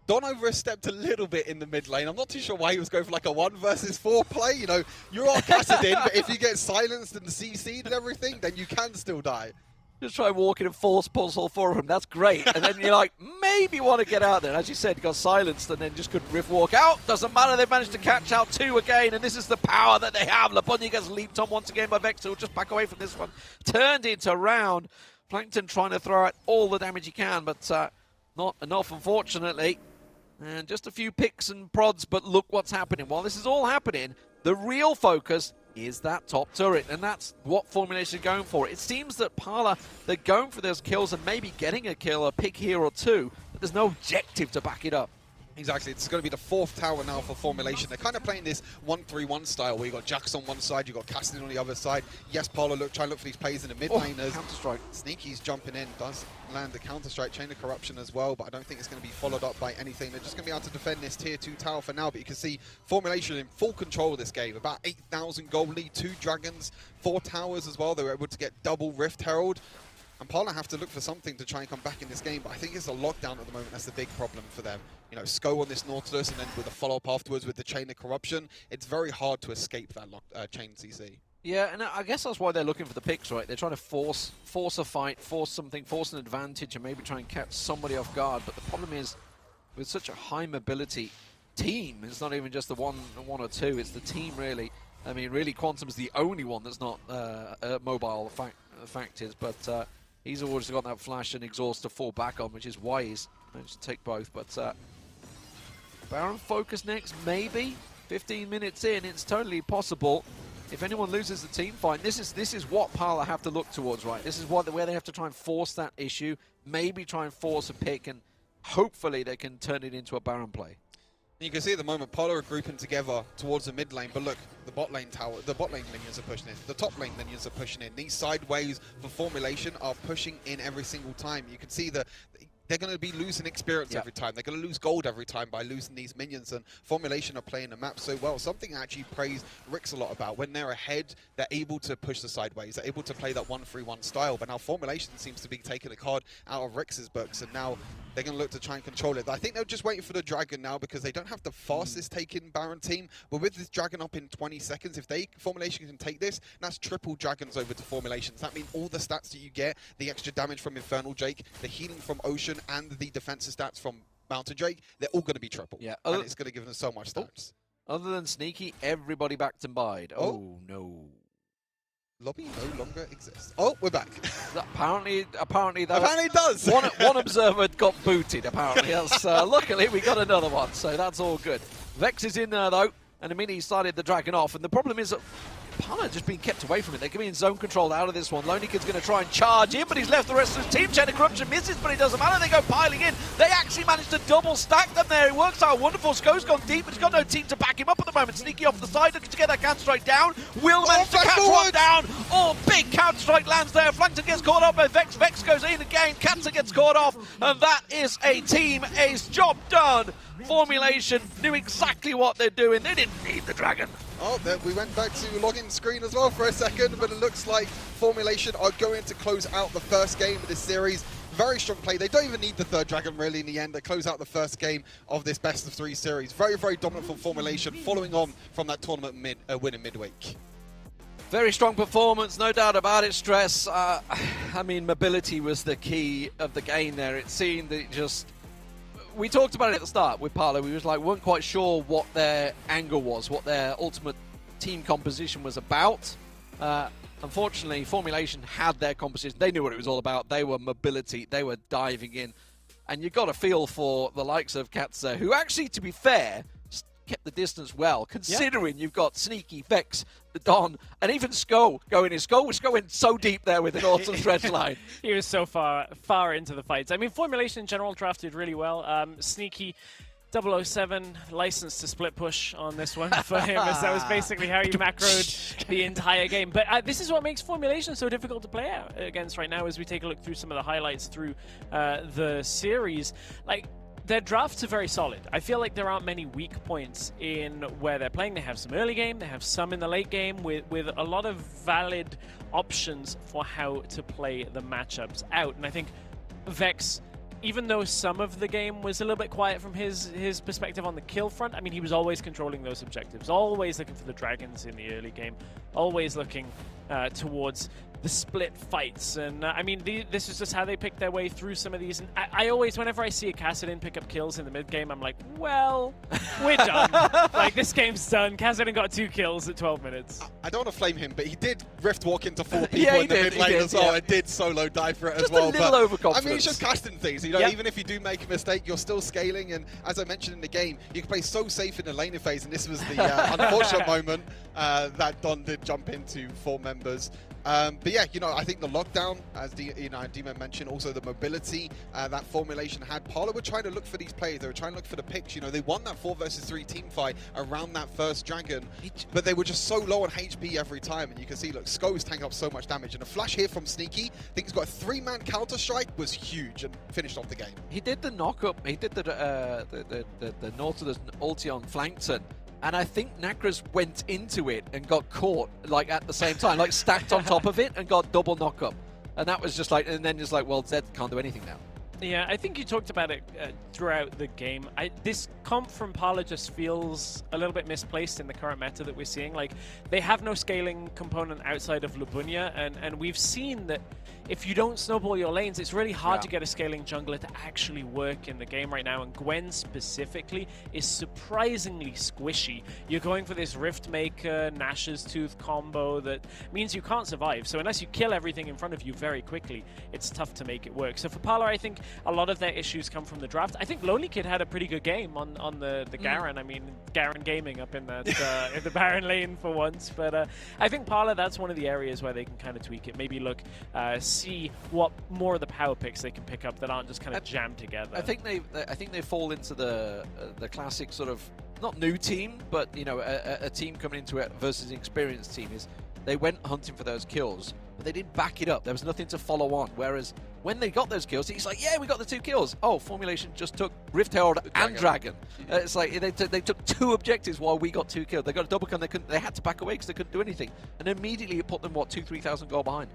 Don overstepped a little bit in the mid lane. I'm not too sure why he was going for like a 1 versus 4 play. You know, you're all casted in, but if you get silenced and CC'd and everything, then you can still die. Just try walking and force puzzle for him. That's great. And then you're like, maybe want to get out there. As you said, got silenced and then just couldn't riff walk out. Doesn't matter. They've managed to catch out 2 again. And this is the power that they have. Labunya gets leaped on once again by Vex. He'll just back away from this one. Turned it around. Plankton trying to throw out all the damage he can, but not enough, unfortunately. And just a few picks and prods, but look what's happening. While this is all happening, the real focus is that top turret, and that's what formulation is going for. It seems that Parla, they're going for those kills and maybe getting a kill, a pick here or 2, but there's no objective to back it up. Exactly, it's going to be the 4th tower now for formulation. They're kind of playing this 1-3-1 style where you got Jax on one side, you got Cassidy on the other side. Yes, Parla try and look for these plays in the mid laners. Counter-strike. Sneaky's jumping in, does land the counter-strike, Chain of Corruption as well, but I don't think it's going to be followed up by anything. They're just going to be able to defend this tier 2 tower for now, but you can see formulation in full control of this game. About 8,000 gold lead, 2 dragons, 4 towers as well. They were able to get double Rift Herald. And Parla have to look for something to try and come back in this game, but I think it's a lockdown at the moment. That's the big problem for them. You know, Sko on this Nautilus and then with a follow-up afterwards with the Chain of Corruption, it's very hard to escape that chain CC. Yeah, and I guess that's why they're looking for the picks, right? They're trying to force a fight, force something, force an advantage, and maybe try and catch somebody off guard. But the problem is, with such a high mobility team, it's not even just the one or two, it's the team, really. I mean, really, Quantum's the only one that's not mobile, fact is, but he's always got that flash and exhaust to fall back on, which is why he's managed to take both. But Baron focus next, maybe. 15 minutes in, it's totally possible. If anyone loses the team fight, this is what Parla have to look towards, right? This is where they have to try and force that issue, maybe try and force a pick, and hopefully they can turn it into a Baron play. You can see at the moment, Parla are grouping together towards the mid lane, but look, the bot lane minions are pushing in, the top lane minions are pushing in. These side waves for formulation are pushing in every single time. You can see that they're going to be losing experience every time. They're going to lose gold every time by losing these minions, and formulation are playing the map so well. Something I actually praise Rix a lot about. When they're ahead, they're able to push the sideways. They're able to play that 1-3-1 style, but now formulation seems to be taking a card out of Rix's books, and now they're going to look to try and control it. I think they're just waiting for the Dragon now because they don't have the fastest taking Baron team, but with this Dragon up in 20 seconds, if formulation can take this, that's triple Dragons over to formations. That means all the stats that you get, the extra damage from Infernal Drake, the healing from Ocean, and the defensive stats from Mountain Drake, they're all going to be triple. Yeah, and it's going to give them so much stats. Other than Sneaky, everybody backed and bide. Oh no. Lobby no longer exists. Oh, we're back. Apparently it does. one observer got booted, apparently. Luckily, we got another one, so that's all good. Vex is in there, though, and the minute he started the Dragon off, and the problem is that Parla just being kept away from it. They're going to be in zone control out of this one. Lonely Kid's going to try and charge in, but he's left the rest of his team. Chain of Corruption misses, but it doesn't matter. They go piling in. They actually managed to double stack them there. It works out wonderful. Sko's gone deep, but he's got no team to back him up at the moment. Sneaky off the side, looking to get that counter-strike down. Will manage to catch one down. Oh, big counter-strike lands there. Flankton gets caught up by Vex. Vex goes in again. Katza gets caught off, and that is a team ace. Job done. Formulation knew exactly what they're doing. They didn't need the Dragon. Oh, we went back to login screen as well for a second, but it looks like Formulation are going to close out the first game of this series. Very strong play. They don't even need the third Dragon, really, in the end. They close out the first game of this best-of-3 series. Very, very dominant for Formulation, following on from that tournament win in midweek. Very strong performance, no doubt about it. Stress. I mean, mobility was the key of the game there. It seemed that we talked about it at the start with Parla. We weren't quite sure what their angle was, what their ultimate team composition was about. Unfortunately, Formulation had their composition. They knew what it was all about. They were mobility. They were diving in. And you got a feel for the likes of Katza, who actually, to be fair, kept the distance well, considering you've got Sneaky, Vex, the Don, and even Sko going in. Sko was going so deep there with an awesome stretch line. He was so far into the fights. I mean, Formulation in general drafted really well. Sneaky 007 licensed to split push on this one for him, as that was basically how he macroed the entire game. But this is what makes Formulation so difficult to play out against right now as we take a look through some of the highlights through the series. Like, their drafts are very solid. I feel like there aren't many weak points in where they're playing. They have some early game, they have some in the late game with a lot of valid options for how to play the matchups out. And I think Vex, even though some of the game was a little bit quiet from his perspective on the kill front, I mean, he was always controlling those objectives, always looking for the dragons in the early game, always looking towards the split fights. And I mean, this is just how they pick their way through some of these. And I always, whenever I see a Kassadin pick up kills in the mid game, I'm like, well, we're done. Like, this game's done. Kassadin got 2 kills at 12 minutes. I don't want to flame him, but he did rift walk into 4 people in the mid lane as well. And did solo dive for it just as well. A little overconfidence. I mean, it's just casting things. You know, even if you do make a mistake, you're still scaling. And as I mentioned in the game, you can play so safe in the laning phase. And this was the unfortunate moment that Don did jump into 4 members. But yeah, you know, I think the lockdown, as D-Man mentioned, also the mobility that Formulation had. Parla were trying to look for these plays. They were trying to look for the picks. You know, they won that 4 versus 3 team fight around that first dragon, but they were just so low on HP every time. And you can see, look, Sko's tanking up so much damage. And a flash here from Sneaky. I think he's got a 3-man counter strike, was huge and finished off the game. He did the knock up. He did the Nautilus ulti on Flankton. And I think Nakras went into it and got caught, like, at the same time, like, stacked on top of it and got double knock up. And that was just like, and then just like, well, Zed can't do anything now. Yeah, I think you talked about it throughout the game. This comp from Parla just feels a little bit misplaced in the current meta that we're seeing. Like, they have no scaling component outside of Lubunya, and we've seen that if you don't snowball your lanes, it's really hard to get a scaling jungler to actually work in the game right now. And Gwen specifically is surprisingly squishy. You're going for this Riftmaker, Nash's Tooth combo that means you can't survive. So unless you kill everything in front of you very quickly, it's tough to make it work. So for Parla, I think a lot of their issues come from the draft. I think Lonely Kid had a pretty good game on the Garen. I mean, Garen gaming up in that in the Baron lane for once. But I think Parla, that's one of the areas where they can kind of tweak it. Maybe look, see what more of the power picks they can pick up that aren't just kind of jammed together. I think they fall into the classic sort of, not new team, but you know, a team coming into it versus an experienced team is they went hunting for those kills, but they didn't back it up. There was nothing to follow on. Whereas when they got those kills, he's like, yeah, we got the 2 kills. Oh, Formulation just took Rift Herald and Dragon. It's like they took 2 objectives while we got 2 kills. They got a double kill. They had to back away because they couldn't do anything. And immediately it put them, what, 2,000-3,000 gold behind.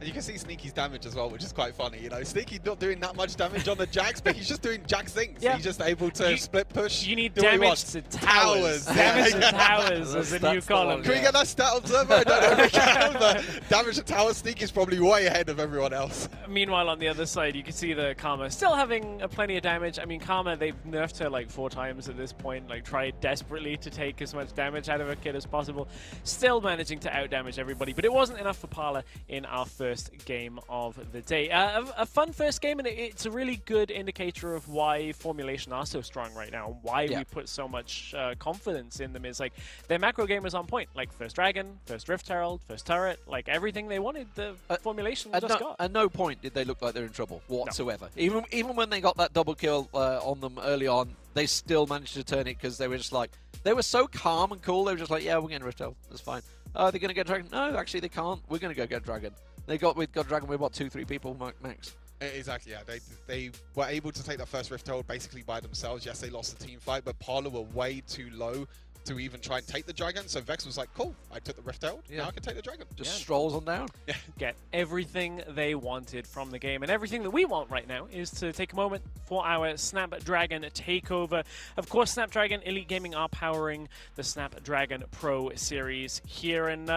And you can see Sneaky's damage as well, which is quite funny. You know, Sneaky's not doing that much damage on the Jax, but he's just doing Jax things. Yeah. He's just able to split push. You need damage to towers. Damage to towers as a new column. Can we get that stat on server? I don't know if we can, but damage to towers, Sneaky's probably way ahead of everyone else. Meanwhile, on the other side, you can see the Karma still having plenty of damage. I mean, Karma, they've nerfed her like 4 times at this point, like tried desperately to take as much damage out of a kid as possible. Still managing to out-damage everybody, but it wasn't enough for Parla in our first game of the day. A fun first game, and it's a really good indicator of why Formulation are so strong right now, why we put so much confidence in them. Is like their macro game was on point, like first Dragon, first Rift Herald, first turret, like everything they wanted, the Formulation just got. At no point did they look like they're in trouble whatsoever. No. Even when they got that double kill on them early on, they still managed to turn it because they were just like, they were so calm and cool. They were just like, yeah, we're getting Rift Herald, that's fine. Oh, they're going to get Dragon? No, actually they can't. We're going to go get Dragon. We got Dragon with what, 2-3 people max. Exactly, yeah. They were able to take that first Rift Herald basically by themselves. Yes, they lost the team fight, but Parla were way too low to even try and take the Dragon. So Vex was like, cool, I took the Rift Herald, now I can take the Dragon. Just strolls on down. Yeah. Get everything they wanted from the game. And everything that we want right now is to take a moment for our Snapdragon takeover. Of course, Snapdragon Elite Gaming are powering the Snapdragon Pro Series here. And,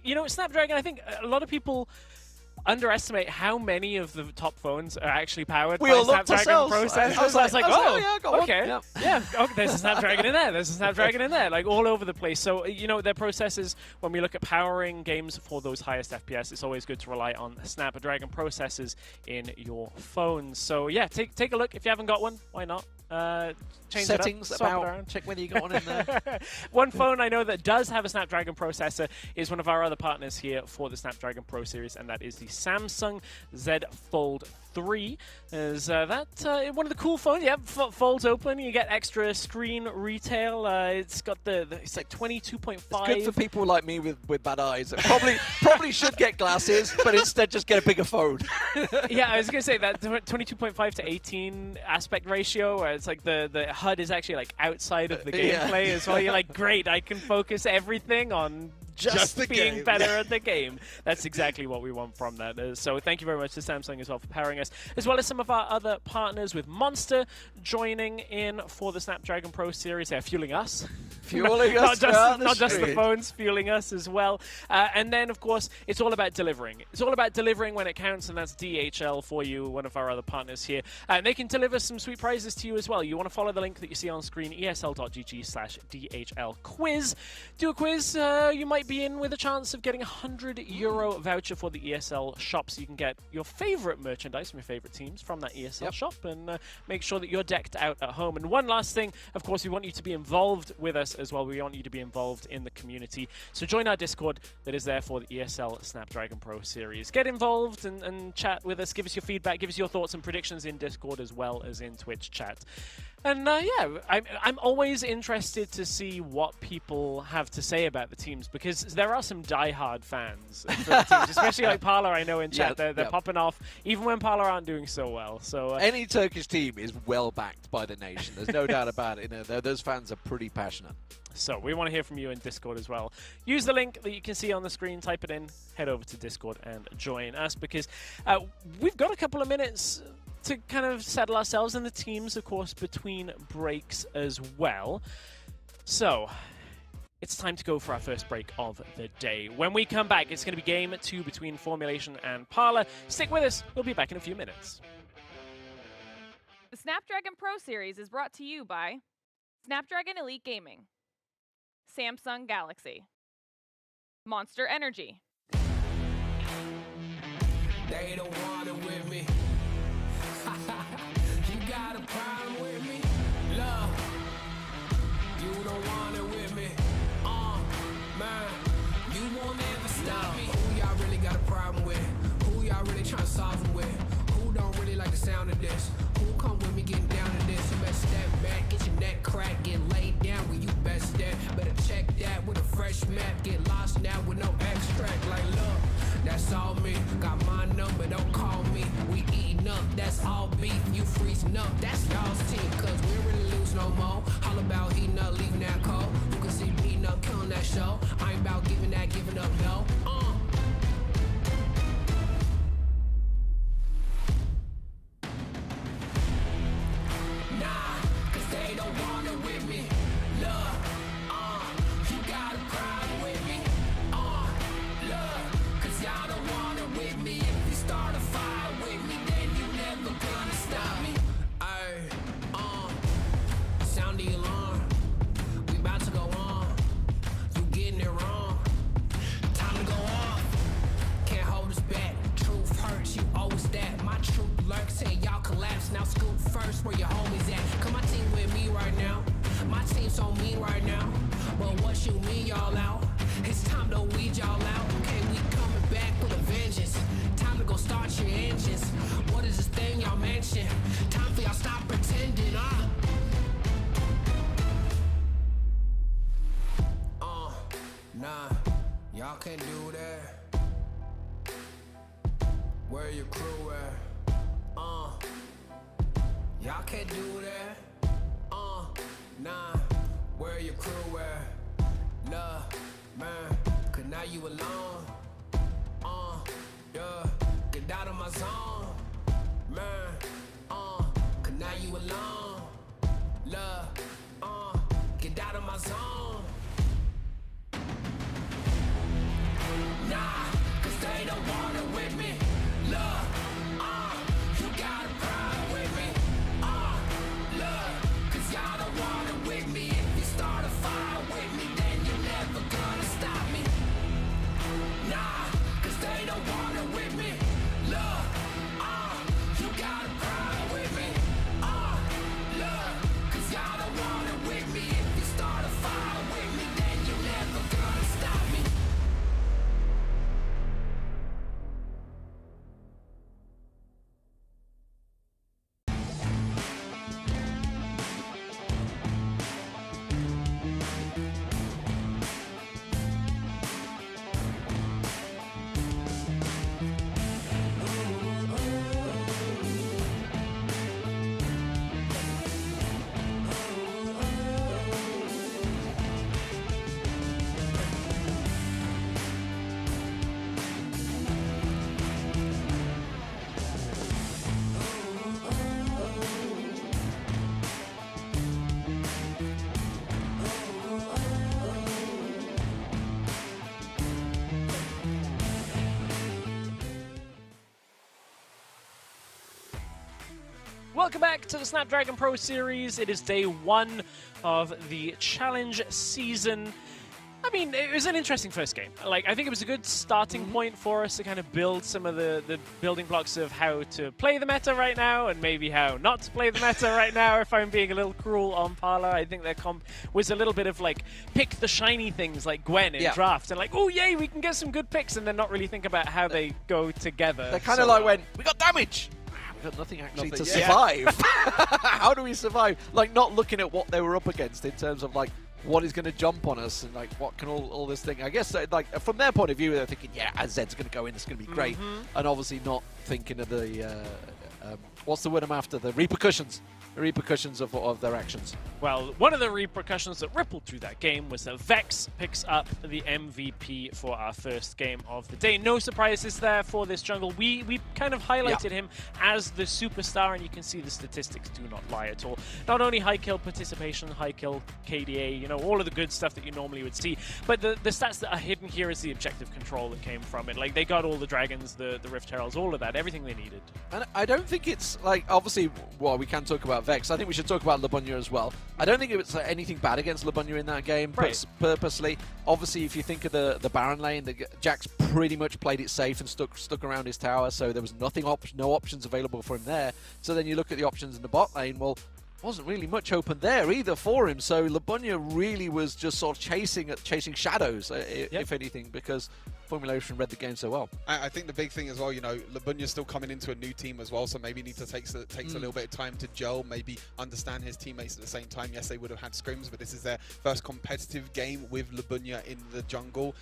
you know, Snapdragon, I think a lot of people underestimate how many of the top phones are actually powered We by all looked Snapdragon ourselves. processors. I was like, oh, yeah, got one. okay, Yep. yeah, oh, there's a Snapdragon in there. There's a Snapdragon in there, like all over the place. So their processors. When we look at powering games for those highest FPS, it's always good to rely on Snapdragon processors in your phones. So yeah, take a look. If you haven't got one, why not? Change Settings it up, swap it about, around. check whether you got one in there. One phone I know that does have a Snapdragon processor is one of our other partners here for the Snapdragon Pro Series, and that is the Samsung Z Fold 3. Is that one of the cool phones? Yeah, folds open. You get extra screen retail. It's got it's like 22.5. It's good for people like me with bad eyes. Probably should get glasses, but instead just get a bigger phone. Yeah, I was gonna say that 22.5 to 18 aspect ratio, where it's like the HUD is actually like outside of the gameplay as well. You're like, great, I can focus everything on just the being game. better at the game. That's exactly what we want from that. So thank you very much to Samsung as well for powering us, as well as some of our other partners with Monster joining in for the Snapdragon Pro Series. They're fueling us. Fueling us. Not just the phones, fueling us as well. And then, of course, it's all about delivering. It's all about delivering when it counts, and that's DHL for you, one of our other partners here. And they can deliver some sweet prizes to you as well. You want to follow the link that you see on screen, esl.gg/DHL quiz. Do a quiz. You might be in with a chance of getting a €100 voucher for the ESL shop, so you can get your favorite merchandise from your favorite teams from that ESL shop, and make sure that you're decked out at home. And one last thing, of course, we want you to be involved with us as well. We want you to be involved in the community. So join our Discord that is there for the ESL Snapdragon Pro Series. Get involved and chat with us. Give us your feedback. Give us your thoughts and predictions in Discord as well as in Twitch chat. And yeah, I'm always interested to see what people have to say about the teams, because there are some diehard fans for the teams, especially like Parla, I know in chat. They're popping off, even when Parla aren't doing so well. So any Turkish team is well backed by the nation. There's no doubt about it. Those fans are pretty passionate. So we want to hear from you in Discord as well. Use the link that you can see on the screen, type it in, head over to Discord and join us, because we've got a couple of minutes to kind of settle ourselves in the teams, of course, between breaks as well. So it's time to go for our first break of the day. When we come back, it's going to be game 2 between Formulation and Parla. Stick with us. We'll be back in a few minutes. The Snapdragon Pro Series is brought to you by Snapdragon Elite Gaming, Samsung Galaxy, Monster Energy. They don't want it with me. You got a problem with me? Love, you don't want it with me. Man, you won't ever stop me. Who y'all really got a problem with? Who y'all really trying to solve it with? Who don't really like the sound of this? Who come with me getting down to this? You better step back, get your neck cracked, get laid down where you best step. Better check that with a fresh map. Get lost now with no extract. Like, look, that's all me. Got my number, don't call me. We eating up, that's all beef. You freezing up, that's y'all's team. Cause we ain't really lose no more. All about heating up, leaving that cold. You can see me heating up, killing that show. I ain't about giving up, no. Nah, cause they don't want it with me. Look, you got a problem with me. Look, cause y'all don't want it with me. If you start a fire with me, then you never gonna stop me. Ay, sound the alarm. We about to go on. You getting it wrong. Time to go off. Can't hold us back. Truth hurts, you owe us that. My truth lurks, say y'all collapse. Now scoop first where your homies at. Come my team with me right now. My team so mean right now. But what you mean y'all out? It's time to weed y'all out. Okay, we coming back with a vengeance. Time to go start your engines. What is this thing y'all mention? Time for y'all stop pretending, Nah, y'all can't do that. Where your crew at? Y'all can't do that. Nah, where your crew at? Love, man, cause now you alone. Yeah, get out of my zone. Man, cause now you alone. Love, get out of my zone. Nah, cause they don't want it with me. Welcome back to the Snapdragon Pro Series. It is day 1 of the challenge season. I mean, it was an interesting first game. Like, I think it was a good starting point for us to kind of build some of the building blocks of how to play the meta right now and maybe how not to play the meta right now, if I'm being a little cruel on Parla. I think their comp was a little bit of, like, pick the shiny things like Gwen in draft and like, oh, yay, we can get some good picks, and then not really think about how they go together. They're kind of like when, we got damage! We've got nothing actually to survive. How do we survive? Like, not looking at what they were up against in terms of, like, what is going to jump on us and like what can all this thing. I guess like from their point of view, they're thinking, yeah, Zed's going to go in, it's going to be great, and obviously not thinking of the what's the word I'm after? The repercussions of their actions. Well, one of the repercussions that rippled through that game was that Vex picks up the MVP for our first game of the day. No surprises there for this jungle. We kind of highlighted him as the superstar, and you can see the statistics do not lie at all. Not only high kill participation, high kill KDA, you know, all of the good stuff that you normally would see, but the stats that are hidden here is the objective control that came from it. Like, they got all the dragons, the Rift Heralds, all of that, everything they needed. And I don't think it's like, obviously, well, we can talk about Vex. I think we should talk about Labunya as well. I don't think it was anything bad against Labunya in that game, purposely. Obviously, if you think of the Baron lane, Jax pretty much played it safe and stuck around his tower, so there was no options available for him there. So then you look at the options in the bot lane, well, wasn't really much open there either for him. So Labunya really was just sort of chasing shadows, if anything, because Formulation read the game so well. I think the big thing as well, you know, Labunya's still coming into a new team as well, so maybe need to takes a little bit of time to gel, maybe understand his teammates at the same time. Yes, they would have had scrims, but this is their first competitive game with Labunya in the jungle.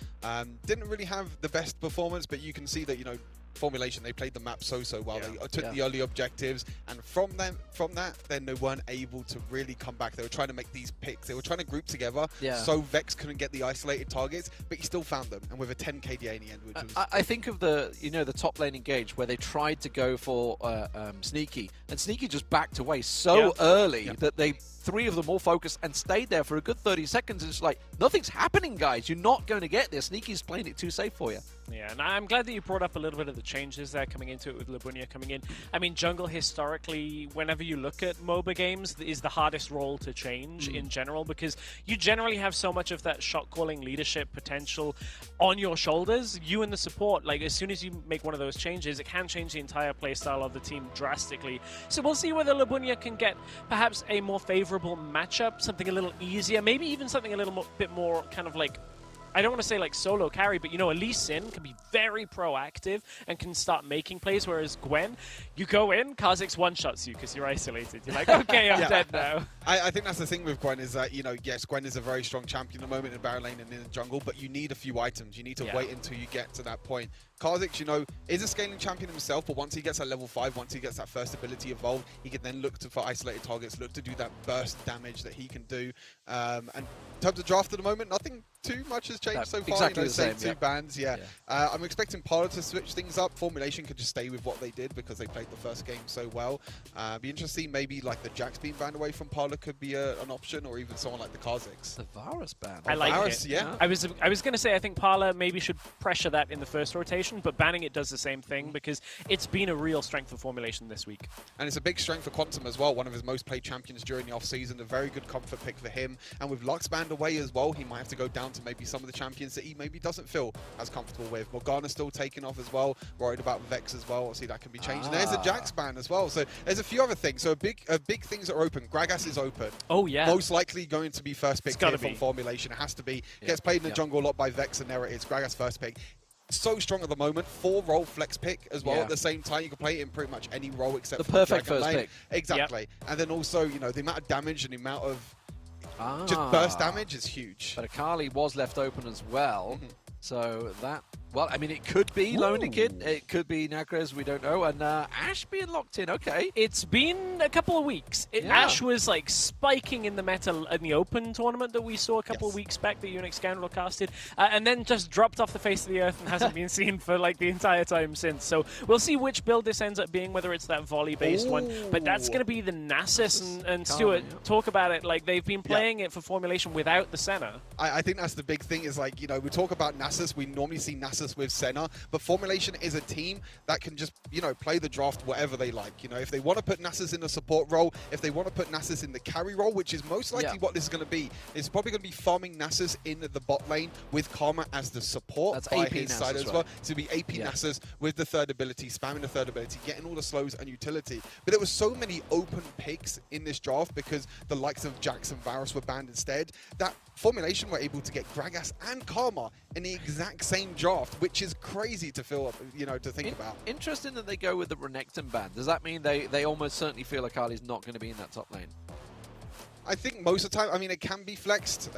Didn't really have the best performance, but you can see that, you know, Formulation, they played the map so well. They took the early objectives, and from that, then they weren't able to really come back. They were trying to make these picks. They were trying to group together, so Vex couldn't get the isolated targets, but he still found them, and with a 10 KDA in the end, which was... I think of the top lane engage where they tried to go for Sneaky, and Sneaky just backed away so early that they... 3 of them all focused and stayed there for a good 30 seconds. It's like, nothing's happening, guys. You're not going to get this. Sneaky's playing it too safe for you. Yeah, and I'm glad that you brought up a little bit of the changes there coming into it with Labunya coming in. I mean, jungle historically, whenever you look at MOBA games, is the hardest role to change in general, because you generally have so much of that shot calling leadership potential on your shoulders. You and the support, like, as soon as you make one of those changes, it can change the entire playstyle of the team drastically. So we'll see whether Labunya can get perhaps a more favorable matchup, something a little easier, maybe even something a little bit more kind of like, I don't want to say like solo carry, but you know, Lee Sin can be very proactive and can start making plays, whereas Gwen, you go in, Kha'Zix one-shots you because you're isolated. You're like, okay, I'm dead now. I think that's the thing with Gwen is that, you know, yes, Gwen is a very strong champion at the moment in Baron lane and in the jungle, but you need a few items. You need to wait until you get to that point. Kha'Zix, you know, is a scaling champion himself, but once he gets at level 5, once he gets that first ability evolved, he can then look for isolated targets, look to do that burst damage that he can do. And in terms of draft at the moment, nothing too much has changed so far. Exactly, you know, the same, two bans, I'm expecting Parla to switch things up. Formulation could just stay with what they did because they played the first game so well. Be interesting, maybe like the Jax being banned away from Parla could be an option, or even someone like the Kha'Zix. The Varus ban. I like Varus, it. yeah. I was going to say I think Parla maybe should pressure that in the first rotation, but banning it does the same thing because it's been a real strength for Formulation this week. And it's a big strength for Quantum as well, one of his most played champions during the off-season, a very good comfort pick for him. And with Lux banned away as well, he might have to go down to maybe some of the champions that he maybe doesn't feel as comfortable with. Morgana's still taking off as well, worried about Vex as well, obviously that can be changed. And there's a Jax ban as well, so there's a few other things. So big things that are open. Gragas is open. Oh yeah. Most likely going to be first pick here from Formulation. It has to be. Gets played in the jungle a lot by Vex, and there it is. Gragas first pick. So strong at the moment, 4-role flex pick as well at the same time. You can play it in pretty much any role except the for perfect Dragon first lane. pick. Exactly. And then also, you know, the amount of damage and the amount of just burst damage is huge. But Akali was left open as well. So that, well, I mean, it could be Lonely Kid, it could be Nagres, we don't know, and Ashe being locked in, okay. It's been a couple of weeks. Ashe was like spiking in the meta in the Open tournament that we saw a couple of weeks back that Unix Scoundrel casted, and then just dropped off the face of the earth and hasn't been seen for like the entire time since. So we'll see which build this ends up being, whether it's that volley-based one, but that's going to be the Nasus, and Stuart, talk about it, like they've been playing it for Formulation without the Senna. I think that's the big thing is like, you know, we talk about Nasus, we normally see Nasus Nasus with Senna, but Formulation is a team that can just, you know, play the draft whatever they like. You know, if they want to put Nasus in the support role, if they want to put Nasus in the carry role, which is most likely what this is going to be, it's probably going to be farming Nasus in the bot lane with Karma as the support. That's by AP his Nasus, side as right? well. So it'll be AP Nasus with the third ability, spamming the third ability, getting all the slows and utility. But there were so many open picks in this draft because the likes of Jax and Varus were banned instead, that Formulation were able to get Gragas and Karma in the exact same draft, which is crazy to feel, you know, to think about. Interesting that they go with the Renekton ban. Does that mean they almost certainly feel like Akali's not going to be in that top lane? I think most of the time, I mean, it can be flexed,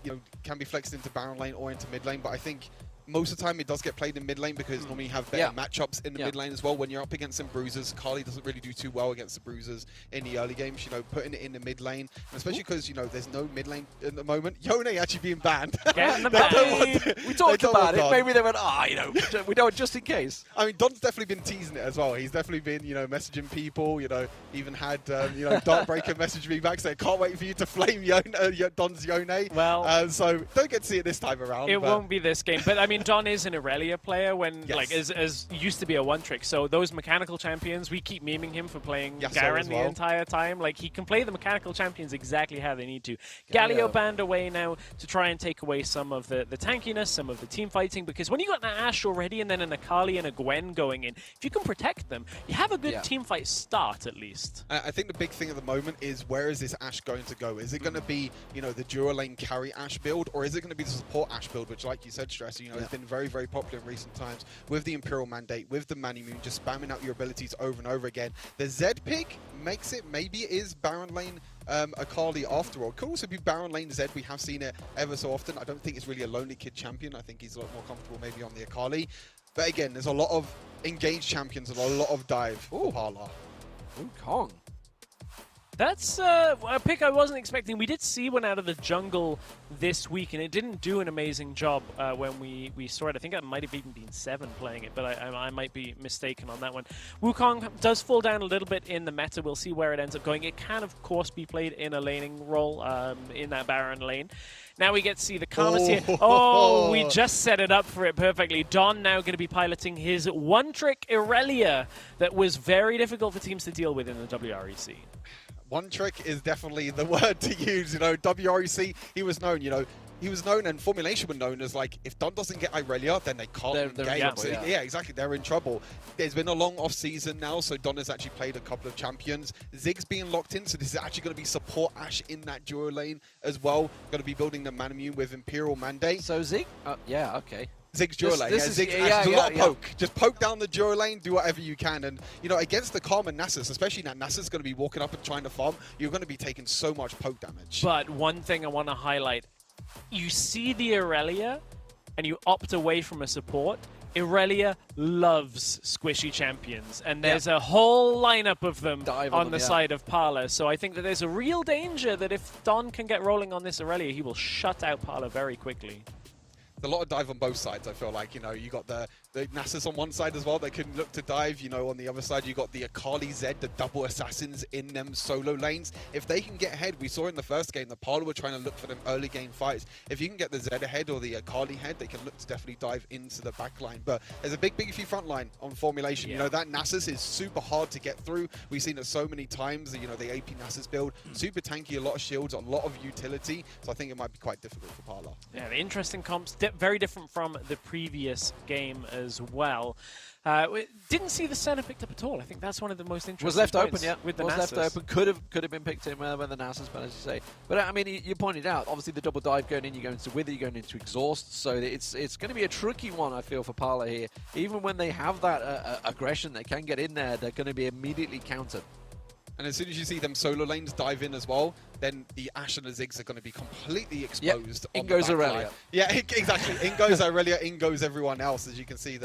you know, can be flexed into Baron lane or into mid lane, but I think most of the time it does get played in mid lane because normally you have better matchups in the mid lane as well. When you're up against some bruisers, Kali doesn't really do too well against the bruisers in the early games. You know, putting it in the mid lane, and especially because, you know, there's no mid lane at the moment. Yone actually being banned. We talked about it. Maybe they went, you know, we don't, just in case. I mean, Don's definitely been teasing it as well. He's definitely been, you know, messaging people. You know, even had, you know, Darkbreaker message me back saying, "Can't wait for you to flame Don's Yone." Well, so don't get to see it this time around. It won't be this game, but I mean, Don is an Irelia player when like as used to be a one trick. So those mechanical champions, we keep memeing him for playing Garen the entire time. Like he can play the mechanical champions exactly how they need to. Galio banned away now to try and take away some of the tankiness, some of the team fighting, because when you got an Ashe already and then an Akali and a Gwen going in, if you can protect them, you have a good team fight start at least. I think the big thing at the moment is where is this Ashe going to go? Is it going to be, you know, the dual lane carry Ashe build, or is it going to be the support Ashe build, which, like you said, Stress, you know, has been very, very popular in recent times with the Imperial Mandate, with the Manimune, just spamming out your abilities over and over again. The Zed pick makes it, maybe it is Baron lane Akali after all. Could also be Baron lane Zed. We have seen it ever so often. I don't think it's really a lonely kid champion. I think he's a lot more comfortable maybe on the Akali. But again, there's a lot of engaged champions and a lot of dive for Parla. Wukong. That's a pick I wasn't expecting. We did see one out of the jungle this week, and it didn't do an amazing job when we saw it. I think it might have even been 7 playing it, but I might be mistaken on that one. Wukong does fall down a little bit in the meta. We'll see where it ends up going. It can, of course, be played in a laning role in that Baron lane. Now we get to see the Karmas here. Oh, we just set it up for it perfectly. Don now going to be piloting his one-trick Irelia that was very difficult for teams to deal with in the WREC. One trick is definitely the word to use. You know, WREC, he was known, you know, he was known and Formulation were known as like, if Don doesn't get Irelia, then they can't win games. Yeah, exactly. They're in trouble. There's been a long off season now, so Don has actually played a couple of champions. Zig's being locked in, so this is actually going to be support Ashe in that duo lane as well. Going to be building the Manimune with Imperial Mandate. So Zig? Yeah, okay. Zig's duo lane. Zig's a lot of poke. Just poke down the duo lane, do whatever you can. And, you know, against the Karma Nasus, especially now Nasus going to be walking up and trying to farm, you're going to be taking so much poke damage. But one thing I want to highlight, you see the Irelia and you opt away from a support. Irelia loves squishy champions, and there's a whole lineup of them on the side of Parla. So I think that there's a real danger that if Don can get rolling on this Irelia, he will shut out Parla very quickly. A lot of dive on both sides, I feel like. You know, you got the Nasus on one side as well. They can look to dive. You know, on the other side, you got the Akali Zed, the double assassins in them solo lanes. If they can get ahead, we saw in the first game, the Parla were trying to look for them early game fights. If you can get the Zed ahead or the Akali head, they can look to definitely dive into the back line. But there's a big beefy front line on Formulation. You know, that Nasus is super hard to get through. We've seen it so many times. You know, the AP Nasus build, super tanky, a lot of shields, a lot of utility. So I think it might be quite difficult for Parla. Yeah, the interesting comps, very different from the previous game as well. Didn't see the center picked up at all. I think that's one of the most interesting. Was left points open, with the was Nasus. left open. Could have been picked in with the Nasus, but as you say. But I mean, you pointed out obviously the double dive going in. You're going to Wither. You're going into Exhaust. So it's going to be a tricky one, I feel, for Parla here. Even when they have that aggression, they can get in there. They're going to be immediately countered. And as soon as you see them solo lanes dive in as well, then the Ashe and the Ziggs are going to be completely exposed. Yep. In goes Irelia. Yeah, exactly. In goes Irelia, in goes everyone else. As you can see,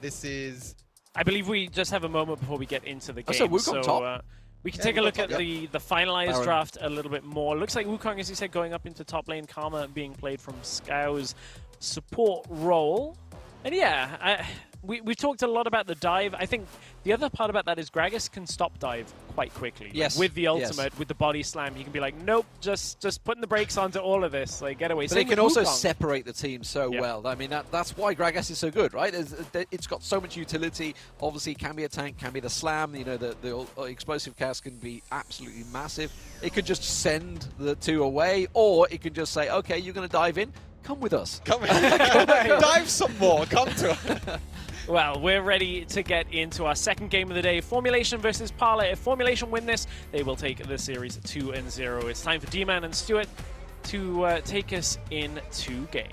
this is... I believe we just have a moment before we get into the game. So Wukong top. We can take a look at the finalized draft a little bit more. Looks like Wukong, as you said, going up into top lane. Karma being played from Skow's support role. And yeah, we've talked a lot about the dive. I think the other part about that is Gragas can stop dive quite quickly. Yes. With the ultimate, yes. with the body slam, he can be like, nope, just putting the brakes onto all of this. Like, get away. But it Same can with also Wukong. separate the team so well. I mean, that's why Gragas is so good, right? It's got so much utility. Obviously, it can be a tank, can be the slam. You know, the explosive cast can be absolutely massive. It could just send the two away, or it can just say, okay, you're going to dive in. Come with us. Come dive some more. Come to us. Well, we're ready to get into our second game of the day. Formulation versus Parla. If Formulation win this, they will take the series 2-0. It's time for D-Man and Stuart to take us into game.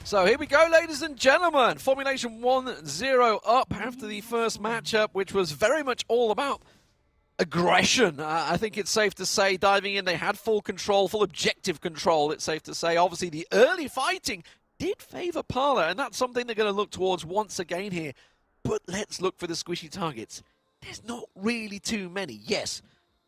So here we go, ladies and gentlemen. Formulation 1-0 up after the first matchup, which was very much all about aggression. I think it's safe to say, diving in, they had full control, full objective control, it's safe to say. Obviously, the early fighting did favour Parla, and that's something they're going to look towards once again here. But let's look for the squishy targets. There's not really too many. Yes,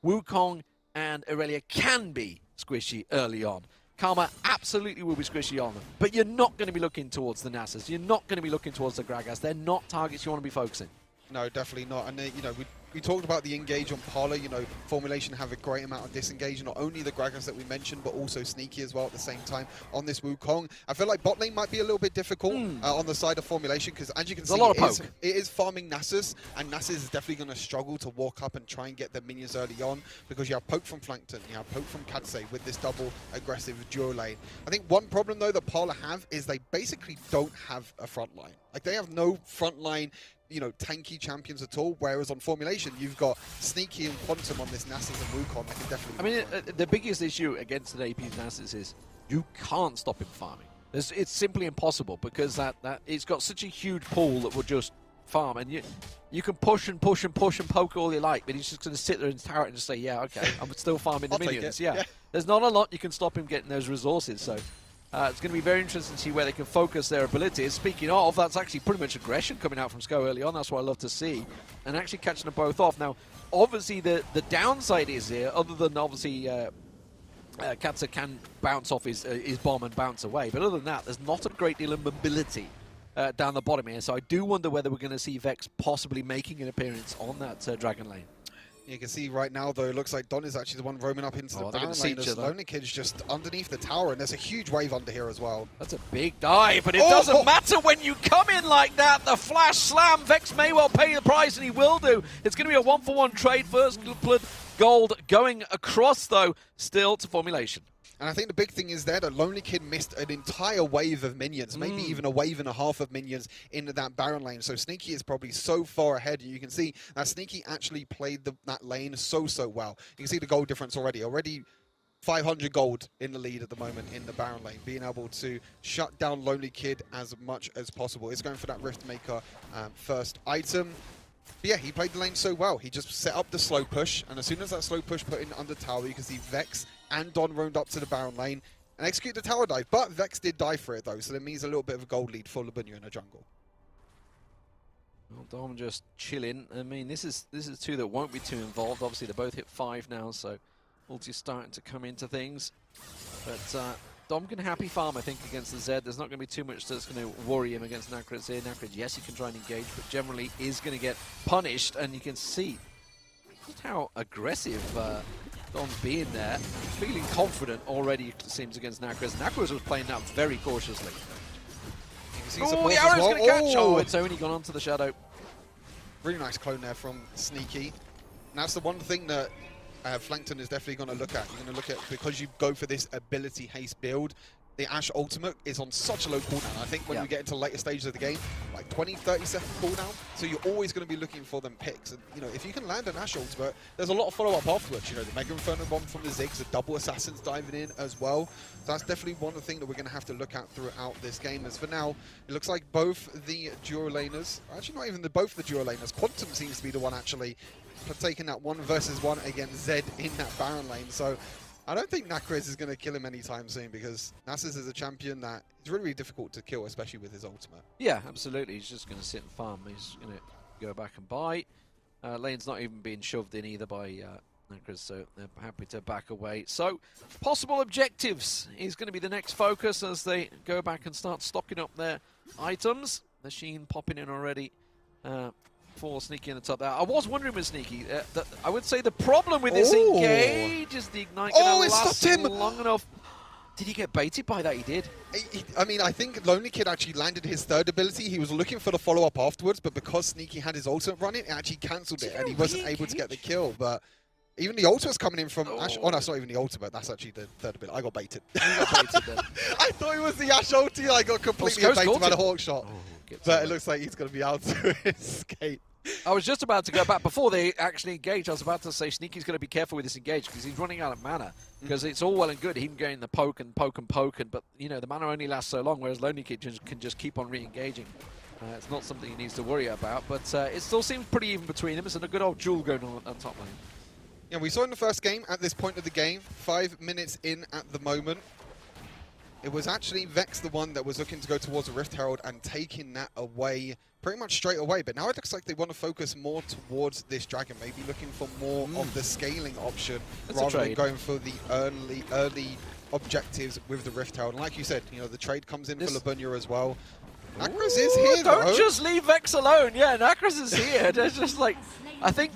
Wukong and Aurelia can be squishy early on. Karma absolutely will be squishy on them. But you're not going to be looking towards the Nasus. You're not going to be looking towards the Gragas. They're not targets you want to be focusing. No, definitely not. And, you know, we talked about the engage on Parla. You know, Formulation have a great amount of disengage. Not only the Gragas that we mentioned, but also Sneaky as well at the same time on this Wukong. I feel like bot lane might be a little bit difficult on the side of Formulation, because as you can see, it is farming Nasus, and Nasus is definitely going to struggle to walk up and try and get the minions early on, because you have poke from Flankton, you have poke from Katsei with this double aggressive duo lane. I think one problem, though, that Parla have is they basically don't have a front line. Like, they have no front line, you know, tanky champions at all, whereas on Formulation, you've got Sneaky and Quantum on this Nasus and Wukong that can definitely... I mean, the biggest issue against an AP's Nasus is you can't stop him farming. It's simply impossible, because that it's got such a huge pool that will just farm, and you can push and push and push and poke all you like, but he's just going to sit there and tower it and just say, yeah, okay, I'm still farming the minions. Yeah. There's not a lot you can stop him getting those resources, so... it's going to be very interesting to see where they can focus their abilities. Speaking of, that's actually pretty much aggression coming out from Sko early on. That's what I love to see. And actually catching them both off. Now, obviously, the downside is here, other than obviously Katsa can bounce off his bomb and bounce away. But other than that, there's not a great deal of mobility down the bottom here. So I do wonder whether we're going to see Vex possibly making an appearance on that Dragon lane. You can see right now, though, it looks like Don is actually the one roaming up into the Baron lane. As Lonely Kid's just underneath the tower, and there's a huge wave under here as well. That's a big dive, but it doesn't matter when you come in like that. The flash slam, Vex may well pay the price, and he will do. It's going to be a 1-for-1 trade. First blood gold going across, though, still to Formulation. And I think the big thing is there that Lonely Kid missed an entire wave of minions, maybe even a wave and a half of minions into that Baron lane. So Sneaky is probably so far ahead. You can see that Sneaky actually played that lane so well. You can see the gold difference already. Already 500 gold in the lead at the moment in the Baron lane, being able to shut down Lonely Kid as much as possible. It's going for that Rift Maker first item. But yeah, he played the lane so well. He just set up the slow push, and as soon as that slow push put in under tower, you can see Vex and Don roamed up to the Baron lane and execute the tower dive. But Vex did die for it, though, so that means a little bit of a gold lead for Labunya in the jungle. Well, Dom just chilling. I mean, this is two that won't be too involved. Obviously, they both hit 5 now, so ulti's starting to come into things. But Dom can happy farm, I think, against the Zed. There's not going to be too much that's going to worry him against Nakrid here. Nakrid, yes, he can try and engage, but generally is going to get punished, and you can see just how aggressive Dom's being there. Feeling confident already, it seems, against Nakrid. Nakrid was playing that very cautiously. Oh, the arrow's going to catch! Oh, it's only gone onto the Shadow. Really nice clone there from Sneaky. And that's the one thing that Flankton is definitely going to look at. You're going to look at, because you go for this ability haste build, the Ashe ultimate is on such a low cooldown. I think when we get into later stages of the game, like 20, 30 second cooldown, so you're always going to be looking for them picks. And, you know, if you can land an Ashe ultimate, there's a lot of follow-up afterwards. You know, the Mega Inferno Bomb from the Ziggs, the double Assassins diving in as well. So that's definitely one of the things that we're going to have to look at throughout this game. As for now, it looks like both the duo laners, actually not even both the duo laners, Quantum seems to be the one actually taking that 1-versus-1 against Zed in that Baron lane. So I don't think Nakriz is going to kill him anytime soon, because Nasus is a champion that is really, really difficult to kill, especially with his ultimate. Yeah, absolutely. He's just going to sit and farm. He's going to go back and buy. Lane's not even being shoved in either by So they're happy to back away. So possible objectives is going to be the next focus as they go back and start stocking up their items. The Sheen popping in already for Sneaky in the top there. I was wondering with Sneaky, I would say the problem with this engage is the Ignite going to last long enough. Did he get baited by that? He did. I mean, I think Lonely Kid actually landed his third ability. He was looking for the follow-up afterwards, but because Sneaky had his ultimate running, it actually cancelled it, and he wasn't able to get the kill. But even the ultimate's coming in from Ash. Oh, no, that's not even the ultimate. That's actually the third ability. I got baited. You got baited then. I thought it was the Ash ulti. I got completely baited by the Hawk shot. But it looks like he's going to be able to escape. I was just about to go back. Before they actually engage, I was about to say Sneaky's going to be careful with this engage because he's running out of mana. Because it's all well and good him getting the poke, but, you know, the mana only lasts so long, whereas Lonely Kid can just keep on re-engaging. It's not something he needs to worry about, but it still seems pretty even between them. It's a good old duel going on top lane. Yeah, we saw in the first game, at this point of the game, 5 minutes in at the moment, it was actually Vex the one that was looking to go towards the Rift Herald and taking that away pretty much straight away. But now it looks like they want to focus more towards this Dragon, maybe looking for more of the scaling option rather than going for the early objectives with the Rift Herald. And like you said, you know, the trade comes in for Labunya as well. Nacros is here, though. Don't just leave Vex alone. Yeah, Nacros is here. They're just like, I think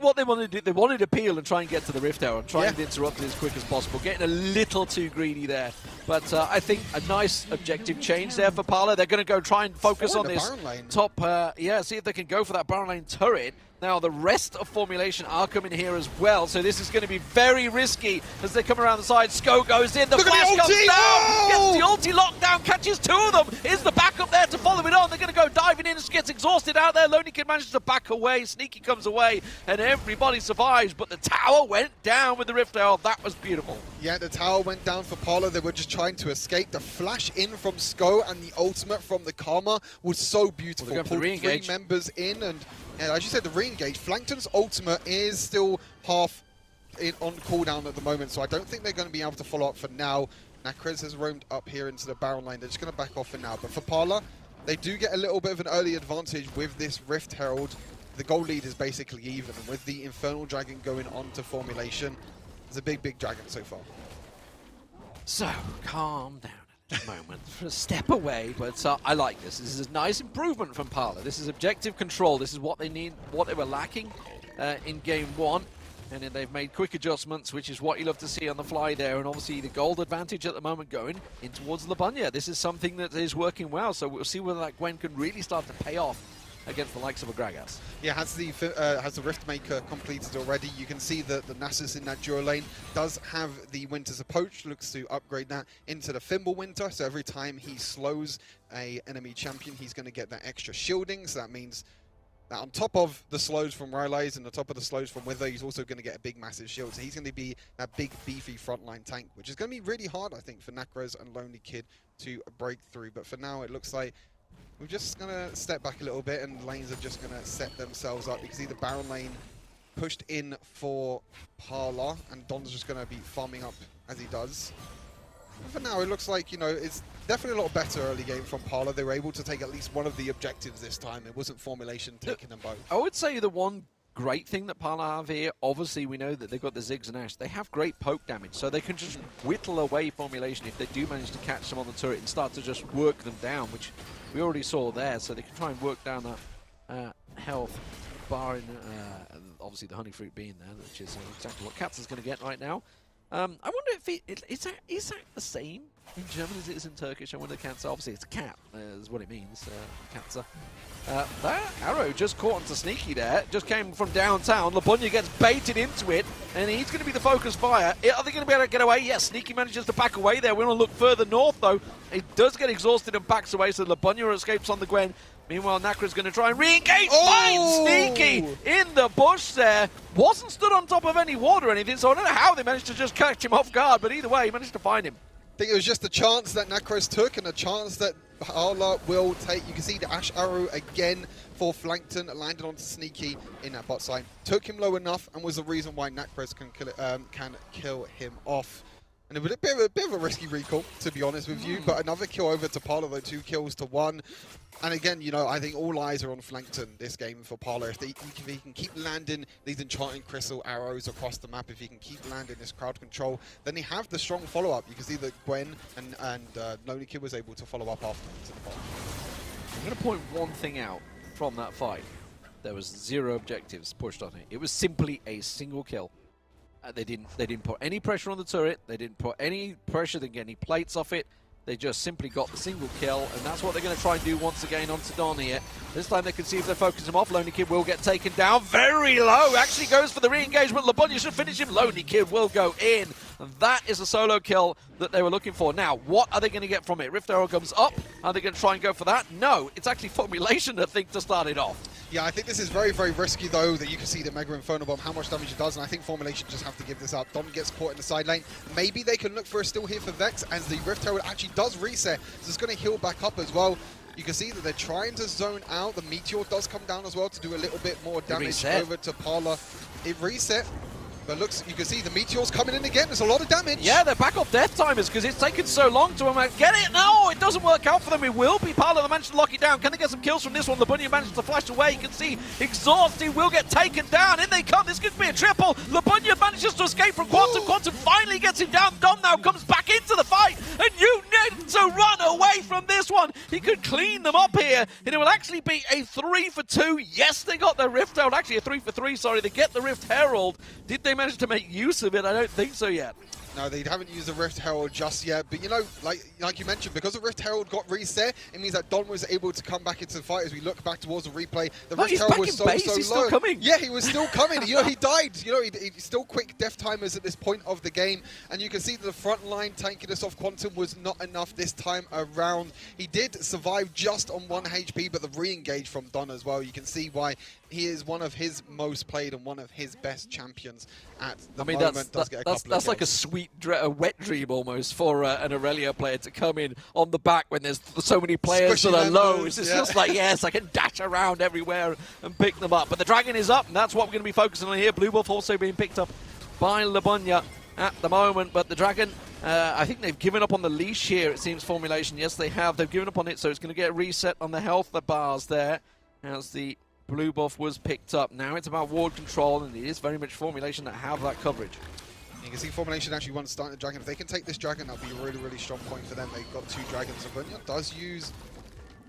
what they wanted to do, they wanted to peel and try and get to the Rift Herald and try and interrupt it as quick as possible. Getting a little too greedy there. But I think a nice objective change there for Parla. They're going to go try and focus on this top, see if they can go for that Baron lane turret. Now, the rest of Formulation are coming here as well, so this is going to be very risky as they come around the side. Sko goes in, the flash comes down, gets the ulti locked down, catches 2 of them. Is the backup there to follow it on? They're going to go diving in and gets exhausted out there. Lonely Kid manages to back away, Sneaky comes away, and everybody survives, but the tower went down with the Rift Herald. That was beautiful. Yeah, the tower went down for Parla. They were just trying to escape. The flash in from Sko and the ultimate from the Karma was so beautiful. Well, pulled 3 members in, and as you said, the re-engage. Flankton's ultimate is still half on cooldown at the moment, so I don't think they're going to be able to follow up for now. Nacrez has roamed up here into the Baron lane. They're just going to back off for now. But for Parla, they do get a little bit of an early advantage with this Rift Herald. The goal lead is basically even, and with the Infernal Dragon going on to Formulation, it's a big, big dragon so far. So, calm down at the moment. For a step away, but I like this. This is a nice improvement from Parla. This is objective control. This is what they need, what they were lacking in game 1. And then they've made quick adjustments, which is what you love to see on the fly there. And obviously the gold advantage at the moment going in towards Labunya. This is something that is working well, so we'll see whether that Gwen can really start to pay off against the likes of a Gragas. Yeah, has the Riftmaker completed already. You can see that the Nasus in that dual lane does have the Winter's Approach, looks to upgrade that into the Thimble Winter, so every time he slows a enemy champion, he's going to get that extra shielding, so that means that on top of the slows from Rylai's and on top of the slows from Wither, he's also going to get a big massive shield, so he's going to be that big beefy frontline tank, which is going to be really hard, I think, for Nacrez and Lonely Kid to break through, but for now it looks like we're just going to step back a little bit and lanes are just going to set themselves up. You can see the Baron lane pushed in for Parla, and Don's just going to be farming up as he does. And for now, it looks like, you know, it's definitely a lot better early game from Parla. They were able to take at least one of the objectives this time. It wasn't Formulation taking them both. I would say the one great thing that Parla have here, obviously we know that they've got the Ziggs and Ash. They have great poke damage, so they can just whittle away Formulation if they do manage to catch them on the turret and start to just work them down, which we already saw there, so they can try and work down that health bar in, obviously the honey fruit being there, which is exactly what Katz is going to get right now. I wonder if is that the same in German as it is in Turkish? I wonder if Katza, obviously it's a cat, is what it means, Katza. That arrow just caught onto Sneaky there, just came from downtown. Labunya gets baited into it, and he's going to be the focus fire. Are they going to be able to get away? Yes, Sneaky manages to back away there. We want to look further north, though. He does get exhausted and backs away, so Labunya escapes on the Gwen. Meanwhile, Nacra's going to try and re-engage. Finds Sneaky in the bush there. Wasn't stood on top of any water or anything, so I don't know how they managed to just catch him off guard, but either way, he managed to find him. I think it was just a chance that Nacros took and a chance that Parla will take. You can see the Ash Arrow again for Flankton, landed onto Sneaky in that bot side. Took him low enough and was the reason why Nacros can kill him off. And a bit of a risky recall, to be honest with you. But another kill over to Parla, though, 2 kills to 1. And again, you know, I think all eyes are on Flankton this game for Parla. If he can keep landing these enchanting crystal arrows across the map, if he can keep landing this crowd control, then they have the strong follow-up. You can see that Gwen and Lonely Kid was able to follow up after to the bottom. I'm going to point one thing out from that fight. There was 0 objectives pushed on it. It was simply a single kill. They didn't put any pressure on the turret. They didn't put any pressure. They didn't get any plates off it. They just simply got the single kill, and that's what they're going to try and do once again onto Don here. This time they can see if they focus him off. Lonely Kid will get taken down very low. Actually goes for the re-engagement. LeBunya should finish him. Lonely Kid will go in. And that is a solo kill that they were looking for. Now, what are they going to get from it? Rift Arrow comes up. Are they going to try and go for that? No, it's actually Formulation, I think, to start it off. Yeah, I think this is very, very risky, though, that you can see the Mega Inferno Bomb, how much damage it does, and I think Formulation just have to give this up. Dom gets caught in the side lane. Maybe they can look for a steal here for Vex, as the Rift Herald actually does reset, so it's going to heal back up as well. You can see that they're trying to zone out. The Meteor does come down as well to do a little bit more damage over to Parla. It reset. But looks, you can see the Meteor's coming in again. There's a lot of damage. Yeah, they're back off death timers because it's taken so long to get it. No, it doesn't work out for them. It will be Parla that managed to lock it down. Can they get some kills from this one? LeBunya manages to flash away. You can see Exhaust. He will get taken down. In they come. This could be a triple. LeBunya manages to escape from Quantum. Quantum finally gets him down. Dom now comes back into the fight. And you need to run away from this one. He could clean them up here. And it will actually be a 3 for 2. Yes, they got the Rift Herald. Actually, a 3 for 3, sorry. They get the Rift Herald. Did they manage to make use of it? I don't think so yet. No, they haven't used the Rift Herald just yet. But, you know, like you mentioned, because the Rift Herald got reset, it means that Don was able to come back into the fight. As we look back towards the replay, the Rift Herald was so low. He's still coming. Yeah, he was still coming. You know, he died. You know, he still quick death timers at this point of the game. And you can see that the front line tankiness of Quantum was not enough this time around. He did survive just on 1 HP, but the re-engage from Don as well. You can see why he is one of his most played and one of his best champions at the moment. That's like a sweet, a wet dream almost for an Aurelia player to come in on the back when there's so many players that are low. It's just like, yes, I can dash around everywhere and pick them up. But the Dragon is up, and that's what we're going to be focusing on here. Blue Buff also being picked up by LeBunya at the moment, but the Dragon, I think they've given up on the leash here, it seems, Formulation. Yes, they have. They've given up on it, so it's going to get a reset on the health bars there as the Blue Buff was picked up. Now it's about ward control, and it is very much Formulation that have that coverage. You can see Formulation actually wants to start the Dragon. If they can take this Dragon, that'll be a really, really strong point for them. They've got 2 Dragons. LeBunya does use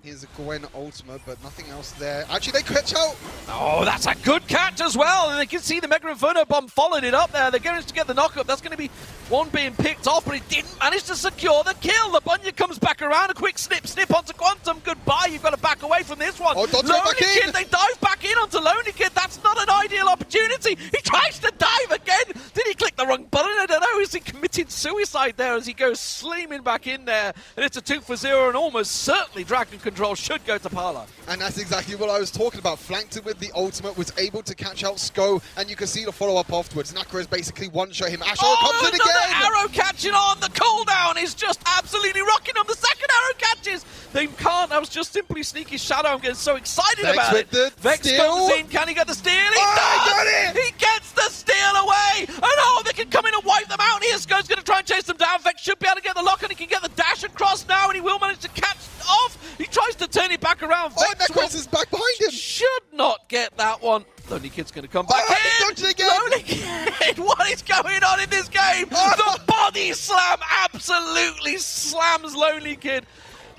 his Gwen ultimate, but nothing else there. Actually, they catch out. Oh, that's a good catch as well. And they can see the Mega Inferno Bomb followed it up there. They're going to get the knockup. That's going to be one being picked off, but it didn't manage to secure the kill. LeBunya comes back around. A quick snip onto Quantum. Goodbye. You've got to back away from this one. Oh, Lonely Kid, they dive back in onto Lonely Kid. That's not an ideal opportunity. He tries to dive again. Did he click the wrong button? I don't know. Is he committed suicide there as he goes slaming back in there? And it's a 2 for 0, and almost certainly Dragon control should go to Parla. And that's exactly what I was talking about. Flanked him with the ultimate, was able to catch out Sko, and you can see the follow-up afterwards. Nakra is basically one-shot him. Asher comes in again! Arrow catching on! The cooldown is just absolutely rocking on. The second arrow catches! They can't. That was just simply sneaky shadow. I'm getting so excited about it. Vex comes in. Can he get the steal? He does! Got it! He gets the steal away! And oh, they can come in and wipe them out here. Sko's going to try and chase them down. Vex should be able to get the lock, and he can get the dash across now, and he will manage to catch off. He tries to turn it back around. Vex is back behind him. Should not get that one. Lonely Kid's going to come back in. Lonely Kid, what is going on in this game? The body slam absolutely slams Lonely Kid.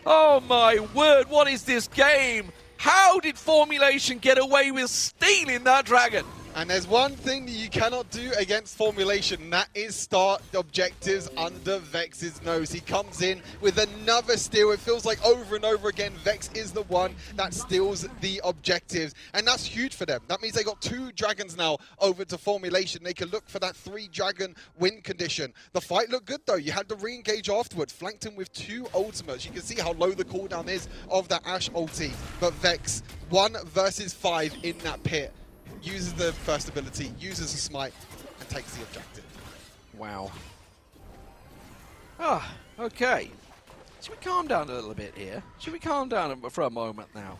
Oh my word, what is this game? How did Formulation get away with stealing that Dragon? And there's one thing that you cannot do against Formulation, and that is start objectives under Vex's nose. He comes in with another steal. It feels like over and over again, Vex is the one that steals the objectives. And that's huge for them. That means they got 2 Dragons now over to Formulation. They can look for that 3-Dragon win condition. The fight looked good, though. You had the re-engage afterwards. Flanked him with 2 ultimates. You can see how low the cooldown is of that Ashe ulti. But Vex, 1 versus 5 in that pit. Uses the first ability, uses a smite, and takes the objective. Wow. Ah, okay. Should we calm down a little bit here? Should we calm down for a moment now?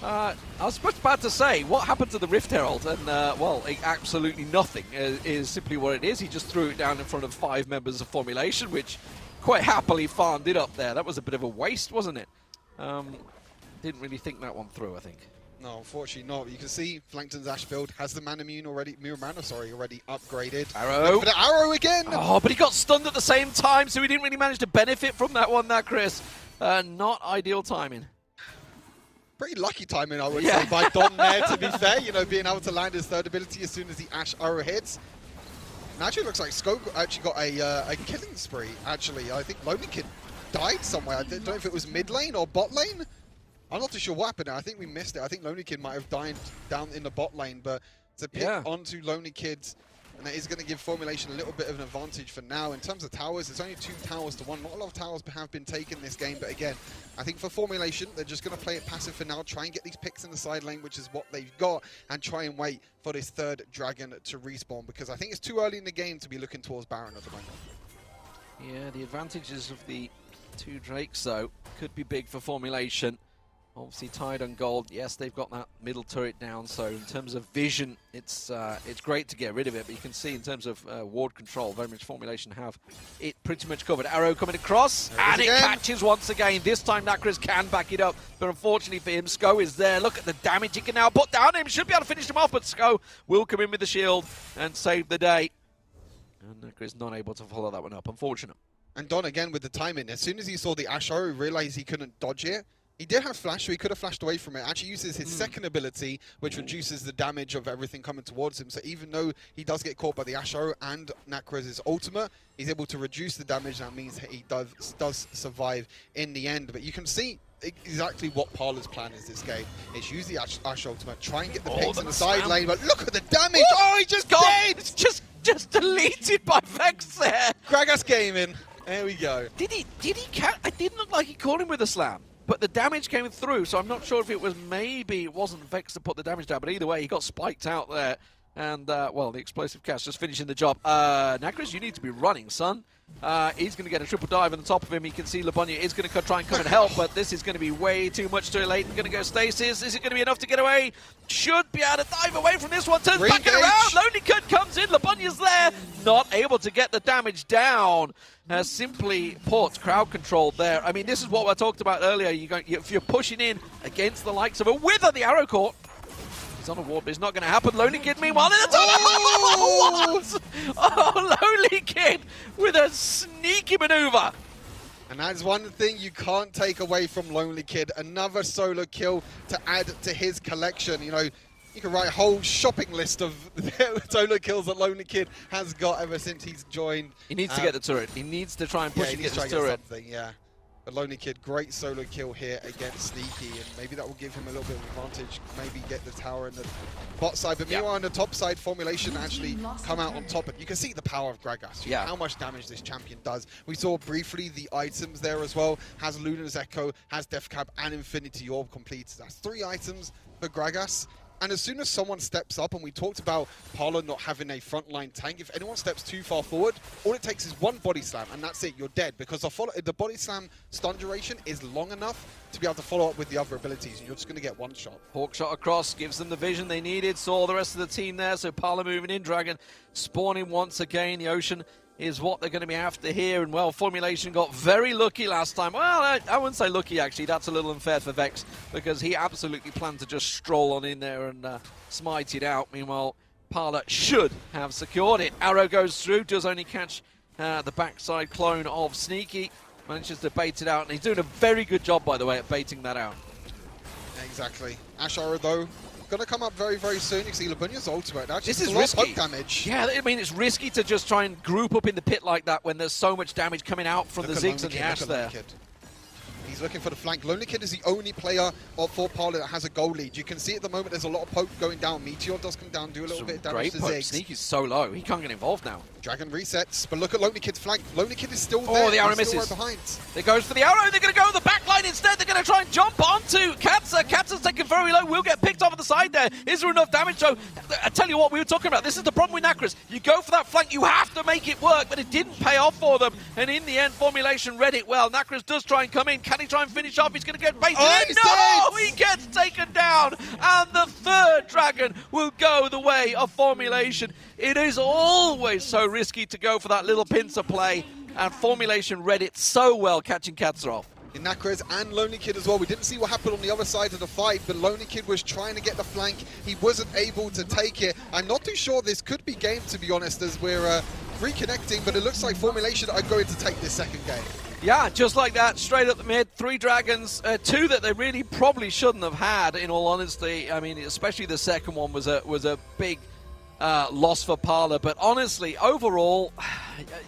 I was just about to say, what happened to the Rift Herald? And, well, absolutely nothing is simply what it is. He just threw it down in front of 5 members of Formulation, which quite happily farmed it up there. That was a bit of a waste, wasn't it? Didn't really think that one through, I think. No, unfortunately not. You can see Flankton's Ash build has the mana immune already, already upgraded. Arrow. Look for the arrow again! Oh, but he got stunned at the same time, so he didn't really manage to benefit from that one, Chris. Not ideal timing. Pretty lucky timing, I would say, by Don there, to be fair. You know, being able to land his third ability as soon as the Ash arrow hits. And actually, it looks like Sko actually got a killing spree, actually. I think Lonely Kid died somewhere. I don't know if it was mid lane or bot lane. I'm not too sure what happened there. I think we missed it. I think Lonely Kid might have died down in the bot lane, but to pick onto Lonely Kids, and that is going to give Formulation a little bit of an advantage for now. In terms of towers, it's only 2 towers to 1. Not a lot of towers have been taken this game, but again, I think for Formulation, they're just going to play it passive for now, try and get these picks in the side lane, which is what they've got, and try and wait for this 3rd dragon to respawn, because I think it's too early in the game to be looking towards Baron at the moment. Yeah, the advantages of the 2 Drakes, though, could be big for Formulation. Obviously tied on gold. Yes, they've got that middle turret down, so in terms of vision, it's great to get rid of it, but you can see in terms of ward control, very much Formulation have it pretty much covered. Arrow coming across, and it catches once again. This time Nacris can back it up, but unfortunately for him, Sko is there. Look at the damage he can now put down him. Should be able to finish him off, but Sko will come in with the shield and save the day. And Nacris not able to follow that one up, unfortunate. And Don again with the timing. As soon as he saw the Ash arrow, he realized he couldn't dodge it. He did have flash, so he could have flashed away from it. Actually uses his second ability, which reduces the damage of everything coming towards him. So even though he does get caught by the Ash arrow and Nacris' ultimate, he's able to reduce the damage. That means he does survive in the end. But you can see exactly what Parler's plan is this game. It's use the Ash ultimate, try and get the picks in the side lane, but look at the damage! Oh, he just got It's just deleted by Vex there. Gragas Gaming. There we go. Did he catch? It didn't look like he caught him with a slam. But the damage came through, so I'm not sure if it was maybe it wasn't Vex to put the damage down, but either way, he got spiked out there. And, well, the explosive cast just finishing the job. Nacris, you need to be running, son. He's going to get a triple dive on the top of him. You can see Labunya is going to try and come and help, but this is going to be way too much too late. Going to go stasis. Is it going to be enough to get away? Should be able to dive away from this one. Turns back and around. Lonely Kid comes in. Labunya's there. Not able to get the damage down. Simply put, crowd control there. I mean, this is what I talked about earlier. If you're pushing in against the likes of a Wither, the arrow caught. He's on a ward, but it's not going to happen. Lonely Kid, meanwhile, in the top. What? Oh, Lonely Kid with a sneaky maneuver. And that's one thing you can't take away from Lonely Kid. Another solo kill to add to his collection. You know, you can write a whole shopping list of solo kills that Lonely Kid has got ever since he's joined. He needs to get the turret. He needs to try and push and get the turret. But Lonely Kid, great solo kill here against Sneaky, and maybe that will give him a little bit of advantage, maybe get the tower in the bot side. But meanwhile, on the top side, Formulation actually come out on top. You can see the power of Gragas, how much damage this champion does. We saw briefly the items there as well. Has Luna's Echo, has Death Cab, and Infinity Orb completed. That's 3 items for Gragas. And as soon as someone steps up, and we talked about Parler not having a frontline tank, if anyone steps too far forward, all it takes is 1 body slam, and that's it, you're dead. Because the body slam stun duration is long enough to be able to follow up with the other abilities, and you're just going to get 1 shot. Hawk shot across, gives them the vision they needed, saw the rest of the team there, so Parler moving in, Dragon spawning once again. The Ocean is what they're going to be after here, and well, Formulation got very lucky last time. Well, I wouldn't say lucky, actually. That's a little unfair for Vex, because he absolutely planned to just stroll on in there and smite it out. Meanwhile, Parler should have secured it. Arrow goes through, does only catch the backside clone of Sneaky, manages to bait it out, and he's doing a very good job, by the way, at baiting that out. Exactly. Ash Arrow, though, going to come up very, very soon. You can see Labunya's ultimate. Actually, this is risky. Damage. Yeah, I mean, it's risky to just try and group up in the pit like that when there's so much damage coming out from the Ziggs and the Ash there. He's looking for the flank. Lonely Kid is the only player for Parler that has a goal lead. You can see at the moment there's a lot of poke going down. Meteor does come down, do a little bit of damage to Ziggs. Sneaky's so low. He can't get involved now. Dragon resets, but look at Lonely Kid's flank. Lonely Kid is still there. Oh, the arrow misses. Right behind. There goes for the arrow. They're going to go on the back line instead. They're going to try and jump onto Katza. Katza's taken very low. Will get picked off at the side there. Is there enough damage? So, I tell you what, we were talking about. This is the problem with Nacris. You go for that flank. You have to make it work, but it didn't pay off for them. And in the end, Formulation read it well. Nacris does try and come in. Can he try and finish off. He's going to get baited Oh, in. he's No! dead! He gets taken down. And the third dragon will go the way of Formulation. It is always so risky to go for that little pincer play. And Formulation read it so well, catching Katsarov. In Nakrez and Lonely Kid as well. We didn't see what happened on the other side of the fight, but Lonely Kid was trying to get the flank. He wasn't able to take it. I'm not too sure this could be game, to be honest, as we're reconnecting, but it looks like Formulation are going to take this second game. Yeah, just like that, straight up the mid, 3 dragons, 2 that they really probably shouldn't have had, in all honesty. I mean, especially the second one was a big loss for Parler, but honestly, overall,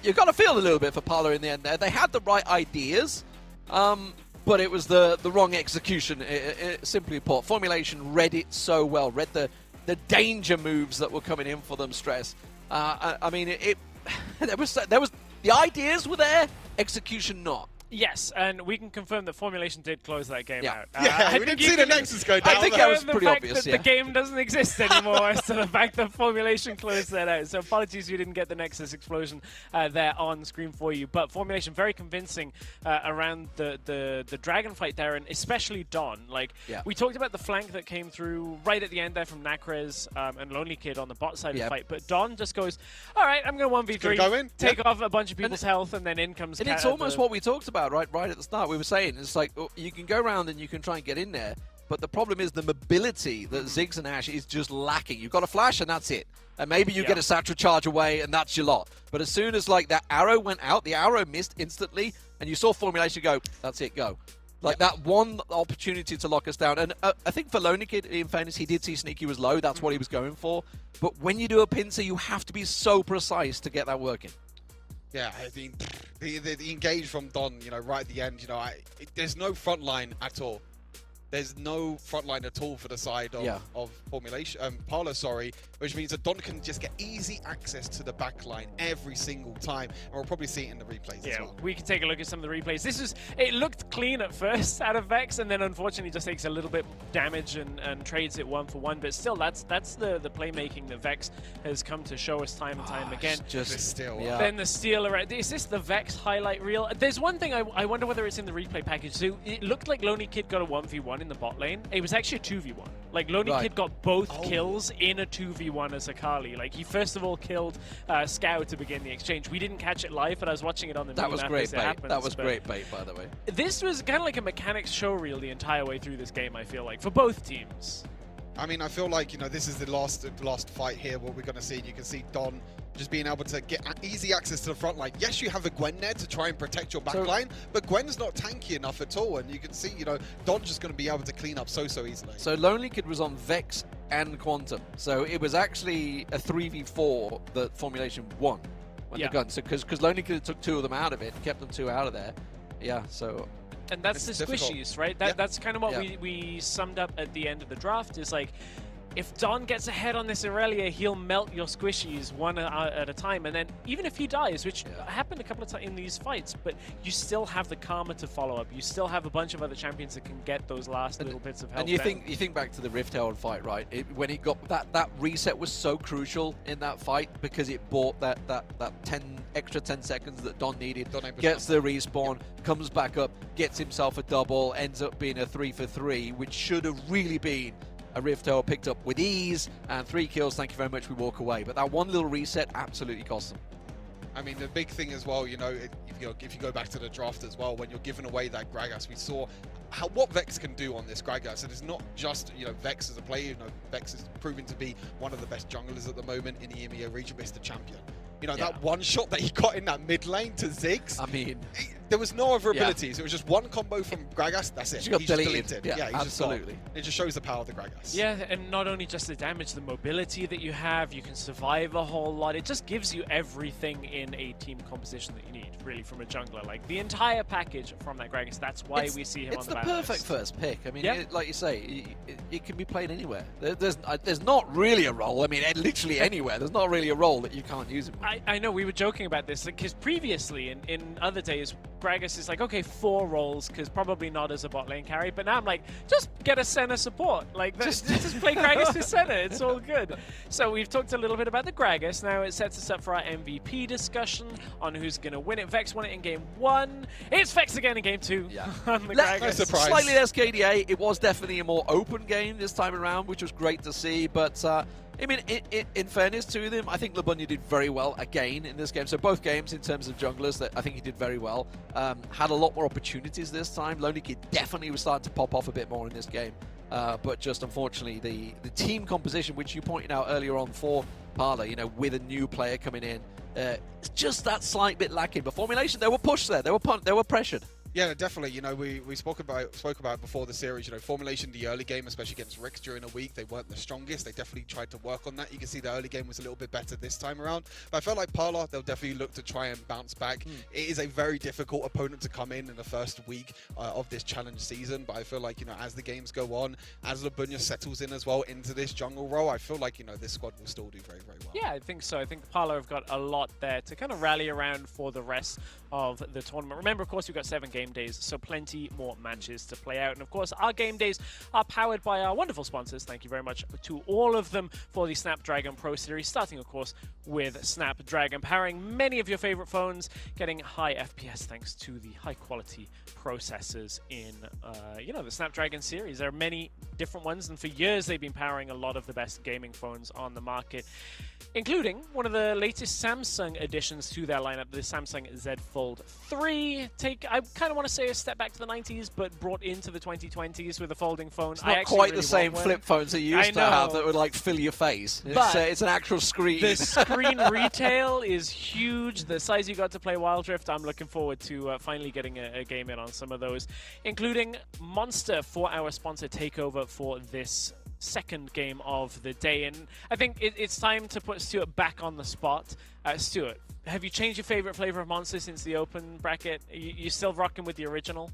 you've got to feel a little bit for Parler in the end there. They had the right ideas, but it was the wrong execution, simply put. Formulation read it so well, read the danger moves that were coming in for them, Stress. I mean, there was the ideas were there, execution not. Yes, and we can confirm that Formulation did close that game out. Yeah, we didn't see the Nexus go down. I think that was pretty fact obvious, that yeah. the game doesn't exist anymore as to the fact that Formulation closed that out. So apologies we didn't get the Nexus explosion there on screen for you. But Formulation very convincing around the dragon fight there, and especially Don. Like, we talked about the flank that came through right at the end there from Nakrez and Lonely Kid on the bot side of the fight. But Don just goes, all right, I'm going to 1v3, go in. take off a bunch of people's health, and then in comes And it's almost what we talked about right at the start. We were saying it's like you can go around and you can try and get in there, but the problem is the mobility that Ziggs and Ash is just lacking. You've got a flash and that's it, and maybe you get a Satchel charge away and that's your lot. But as soon as like that arrow went out, the arrow missed instantly, and you saw Formulation go, that's it, go. Like that one opportunity to lock us down. And I think for Lonely Kid, in fairness, he did see Sneaky was low. That's what he was going for. But when you do a pincer, you have to be so precise to get that working. Yeah, I mean, the engage from Don, right at the end, there's no front line at all. There's no front line at all for the side of Formulation, Parler, which means that Don can just get easy access to the back line every single time, and we'll probably see it in the replays as well. We can take a look at some of the replays. It looked clean at first out of Vex, and then unfortunately just takes a little bit damage and trades it 1-for-1, but still that's the playmaking that Vex has come to show us time and time again. Then the steal around. Is this the Vex highlight reel? There's one thing I wonder whether it's in the replay package. So it looked like Lonely Kid got a 1v1 in the bot lane. It was actually a 2v1. Like, Lonely Kid got both kills in a 2v1 as Akali. Like, he first of all killed Scout to begin the exchange. We didn't catch it live, but I was watching it on the That was great bait. Happens, that was great bait, by the way. This was kind of like a mechanics show reel the entire way through this game, I feel like, for both teams. I mean, I feel like, this is the last fight here, what we're going to see. You can see Don just being able to get easy access to the front line. Yes, you have a Gwen there to try and protect your back line, but Gwen's not tanky enough at all. And you can see, Don's just going to be able to clean up so easily. So Lonely Kid was on Vex and Quantum. So it was actually a 3v4 that Formulation won when the gun. So because Lonely Kid took 2 of them out of it, kept them 2 out of there. Yeah, so... And that's the squishies, right? That's kind of what we summed up at the end of the draft, is like, if Don gets ahead on this Aurelia, he'll melt your squishies one at a time, and then even if he dies, which happened a couple of times in these fights, but you still have the karma to follow up. You still have a bunch of other champions that can get those last little bits of health. And you think back to the Rift Herald fight, right? When it got that reset was so crucial in that fight because it bought that extra 10 seconds that Don needed. Gets the respawn, comes back up, gets himself a double, ends up being a 3-for-3, which should have really been a Rift Herald picked up with ease, and 3 kills, thank you very much, we walk away. But that one little reset absolutely cost them. I mean, the big thing as well, if you go back to the draft as well, when you're giving away that Gragas, we saw what Vex can do on this Gragas. And it's not just, Vex as a player. Vex is proving to be one of the best junglers at the moment in the EMEA region, but it's the champion. That one shot that he got in that mid lane to Ziggs. I mean, there was no other abilities. It was just one combo from Gragas. That's it. He got deleted. Just Yeah, absolutely. It just shows the power of the Gragas. Yeah, and not only just the damage, the mobility that you have, you can survive a whole lot. It just gives you everything in a team composition that you need, really, from a jungler. Like, the entire package from that Gragas. That's why we see him on the ban list. It's the perfect first pick. I mean, like you say, it can be played anywhere. There's not really a role. I mean, literally anywhere. There's not really a role that you can't use him with. I know, we were joking about this, because previously, in other days, Gragas is like, okay, 4 roles, because probably not as a bot lane carry. But now I'm like, just get a center support. Like, just play Gragas for center. It's all good. So we've talked a little bit about the Gragas. Now it sets us up for our MVP discussion on who's going to win it. Vex won it in game 1. It's Vex again in game 2. Yeah. On the Gragas. surprise. Slightly less KDA. It was definitely a more open game this time around, which was great to see. But I mean, in fairness to them, I think Labunya did very well again in this game. So both games, in terms of junglers, that I think he did very well. Had a lot more opportunities this time. Lonely Kid definitely was starting to pop off a bit more in this game. But just unfortunately, the team composition, which you pointed out earlier on for Parla, you know, with a new player coming in, it's just that slight bit lacking. But formulation, they were pushed there. They were pressured. Yeah, definitely. You know, we spoke about before the series. You know, formulation, the early game, especially against Ricks during a week, they weren't the strongest. They definitely tried to work on that. You can see the early game was a little bit better this time around. But I felt like Parla, they'll definitely look to try and bounce back. It is a very difficult opponent to come in the first week of this challenge season. But I feel like, you know, as the games go on, as Labunya settles in as well into this jungle role, I feel like, you know, this squad will still do very, very well. Yeah, I think so. I think Parla have got a lot there to kind of rally around for the rest of the tournament. Remember, of course, we've got 7 game days, so plenty more matches to play out. And of course, our game days are powered by our wonderful sponsors. Thank you very much to all of them for the Snapdragon Pro Series, starting, of course, with Snapdragon, powering many of your favorite phones, getting high FPS thanks to the high-quality processors in, you know, the Snapdragon series. There are many different ones, and for years they've been powering a lot of the best gaming phones on the market, including one of the latest Samsung additions to their lineup, the Samsung Z Fold 3. I kind of want to say a step back to the 90s, but brought into the 2020s with a folding phone. It's not quite the same flip phones that you used to have that would like fill your face. It's an actual screen. The screen retail is huge. The size you got to play Wild Rift, I'm looking forward to finally getting a game in on some of those, including Monster for our sponsor takeover for this second game of the day. And I think it's time to put Stuart back on the spot. Stuart, have you changed your favorite flavor of Monster since the open bracket? You still rocking with the original?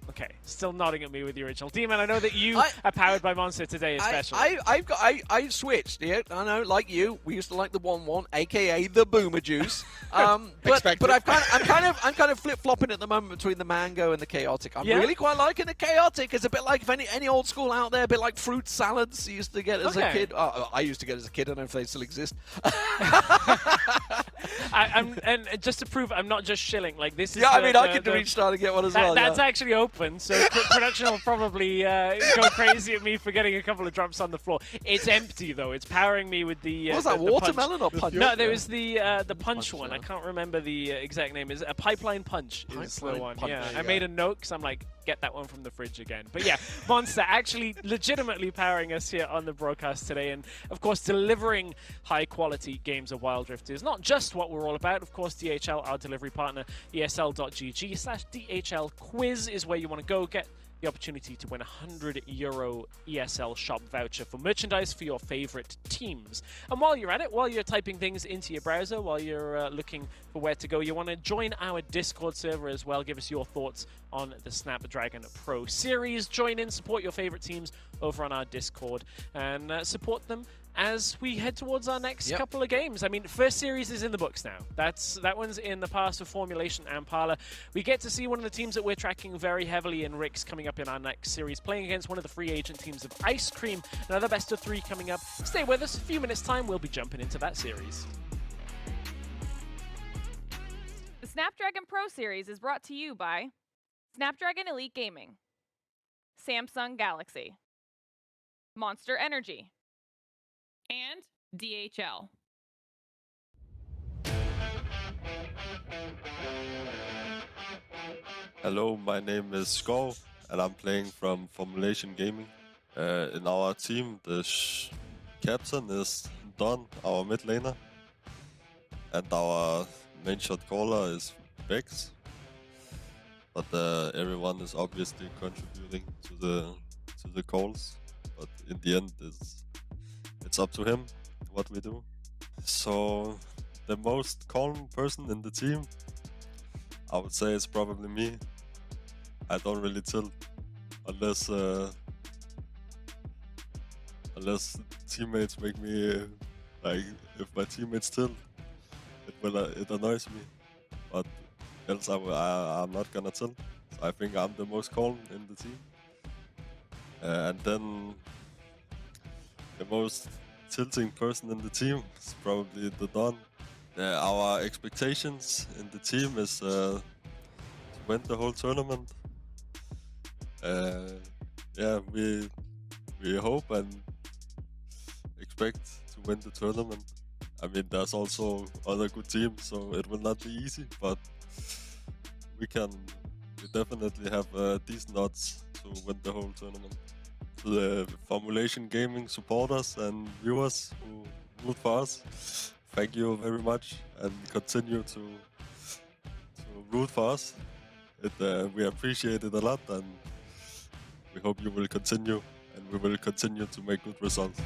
Okay, still nodding at me with the original. D-Man, I know that you are powered by Monster today especially. I switched, yeah, I know, like you. We used to like the 1-1, aka the Boomer Juice. But I'm kind of flip-flopping at the moment between the Mango and the Chaotic. I'm really quite liking the Chaotic. It's a bit like, if any old school out there, a bit like fruit salads you used to get as a kid. I used to get as a kid. I don't know if they still exist. And just to prove I'm not just shilling, like this is I could reach down and get one as well. That's actually open, so production will probably go crazy at me for getting a couple of drops on the floor. It's empty though. It's powering me with the. What was that, watermelon or punch? No, there was the punch one. I can't remember the exact name. Is a pipeline punch? Is the one? Punch. Yeah, I made a note because I'm like, get that one from the fridge again. But yeah, Monster actually legitimately powering us here on the broadcast today, and of course delivering high quality games of Wild Rift is not just what we're all about. Of course, DHL, our delivery partner, esl.gg/DHL quiz is where you want to go get the opportunity to win a €100 ESL shop voucher for merchandise for your favorite teams. And while you're at it, while you're typing things into your browser, while you're looking for where to go, you want to join our Discord server as well. Give us your thoughts on the Snapdragon Pro Series. Join in, support your favorite teams over on our Discord, and support them as we head towards our next couple of games. I mean, first series is in the books now. That one's in the past for Formulation and Parla. We get to see one of the teams that we're tracking very heavily in Ricks coming up in our next series, playing against one of the free agent teams of Ice Cream. Another best of 3 coming up. Stay with us. A few minutes time, we'll be jumping into that series. The Snapdragon Pro Series is brought to you by Snapdragon Elite Gaming, Samsung Galaxy, Monster Energy, and DHL. Hello, my name is Skov, and I'm playing from Formulation Gaming. In our team, the captain is Don, our mid laner, and our main shot caller is Vex. But everyone is obviously contributing to the calls. But in the end, it's up to him what we do. So the most calm person in the team, I would say, is probably me. I don't really tilt unless teammates make me like, if my teammates tilt, it annoys me. But else I'm not gonna tell. So I think I'm the most calm in the team. And then the most tilting person in the team is probably the Don. Our expectations in the team is to win the whole tournament. Yeah, we hope and expect to win the tournament. I mean, there's also other good teams, so it will not be easy, but we definitely have decent odds to win the whole tournament. To the Formulation Gaming supporters and viewers who root for us, thank you very much, and continue to root for us. We appreciate it a lot, and we hope you will continue, and we will continue to make good results.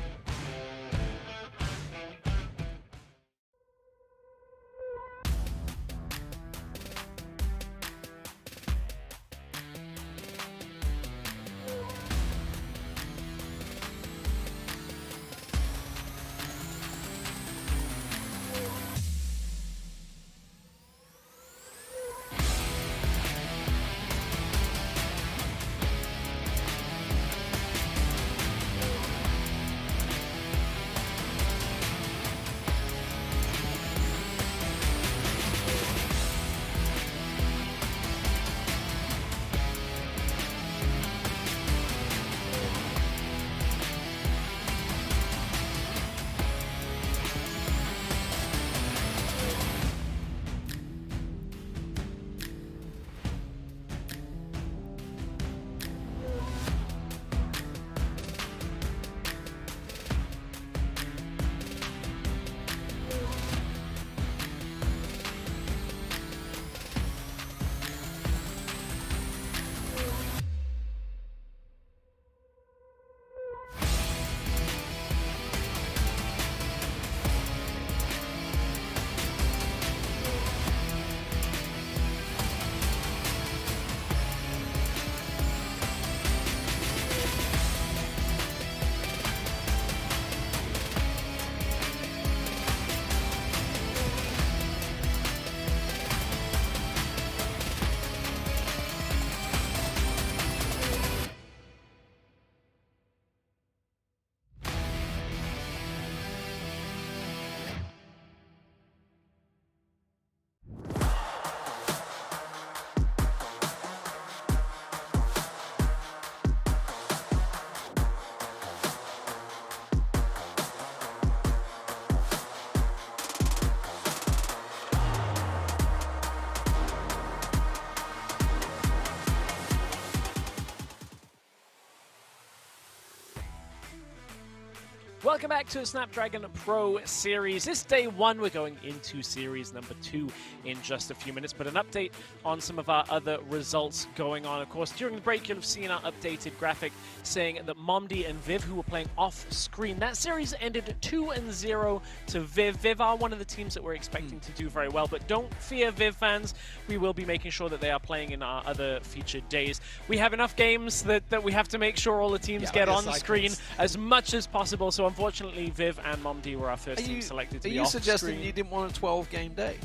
Welcome back to the Snapdragon Pro Series. This day one, we're going into series number 2 in just a few minutes, but an update on some of our other results going on. Of course, during the break, you'll have seen our updated graphic saying that Momdi and Viv, who were playing off screen, that series ended 2-0 to Viv. Viv are one of the teams that we're expecting to do very well, but don't fear, Viv fans. We will be making sure that they are playing in our other featured days. We have enough games that we have to make sure all the teams get on screen as much as possible, so unfortunately, Viv and Momdi were our first team selected to be off screen. Are you suggesting you didn't want a 12-game day?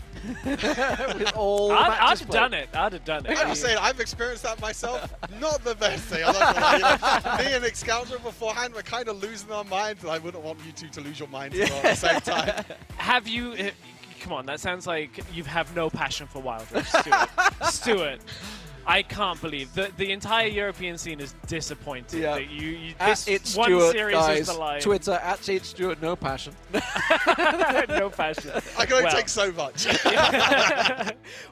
With all I'd have done it. I'd have done it. I'm saying I've experienced that myself. Not the best thing. I'm not gonna lie. Me and Excalibur beforehand were kind of losing our minds, and I wouldn't want you two to lose your minds as well at the same time. Have you... Come on, that sounds like you have no passion for Wild Rift, Stuart. Stuart. I can't believe the entire European scene is disappointed that this one Stuart, series guys, is the line. Twitter at It's Stuart, no passion. No passion. I can only take so much.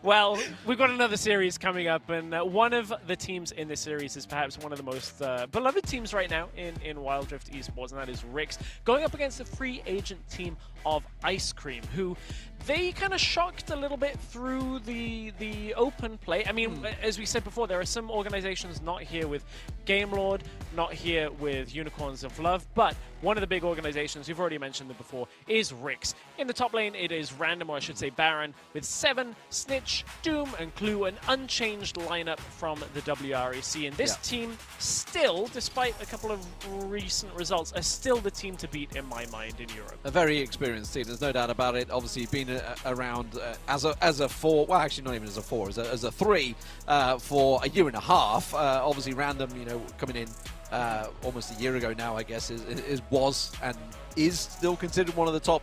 Well, we've got another series coming up, and one of the teams in this series is perhaps one of the most beloved teams right now in Wild Rift Esports, and that is Rix, going up against the free agent team of Ice Cream, who they kind of shocked a little bit through the open play. I mean, as we said before, there are some organizations not here with Gamelord, not here with Unicorns of Love, but one of the big organizations, we've already mentioned them before, is Rix. In the top lane, it is random, or I should say Baron, with 7, Snitch, Doom, and Clue, an unchanged lineup from the WREC. And this team still, despite a couple of recent results, are still the team to beat in my mind in Europe. A very experienced experienced team. There's no doubt about it. Obviously, been around as a 4. Well, actually, not even as a 4, as a 3 for a year and a half. Obviously, Random, coming in almost a year ago now, I guess, was and is still considered one of the top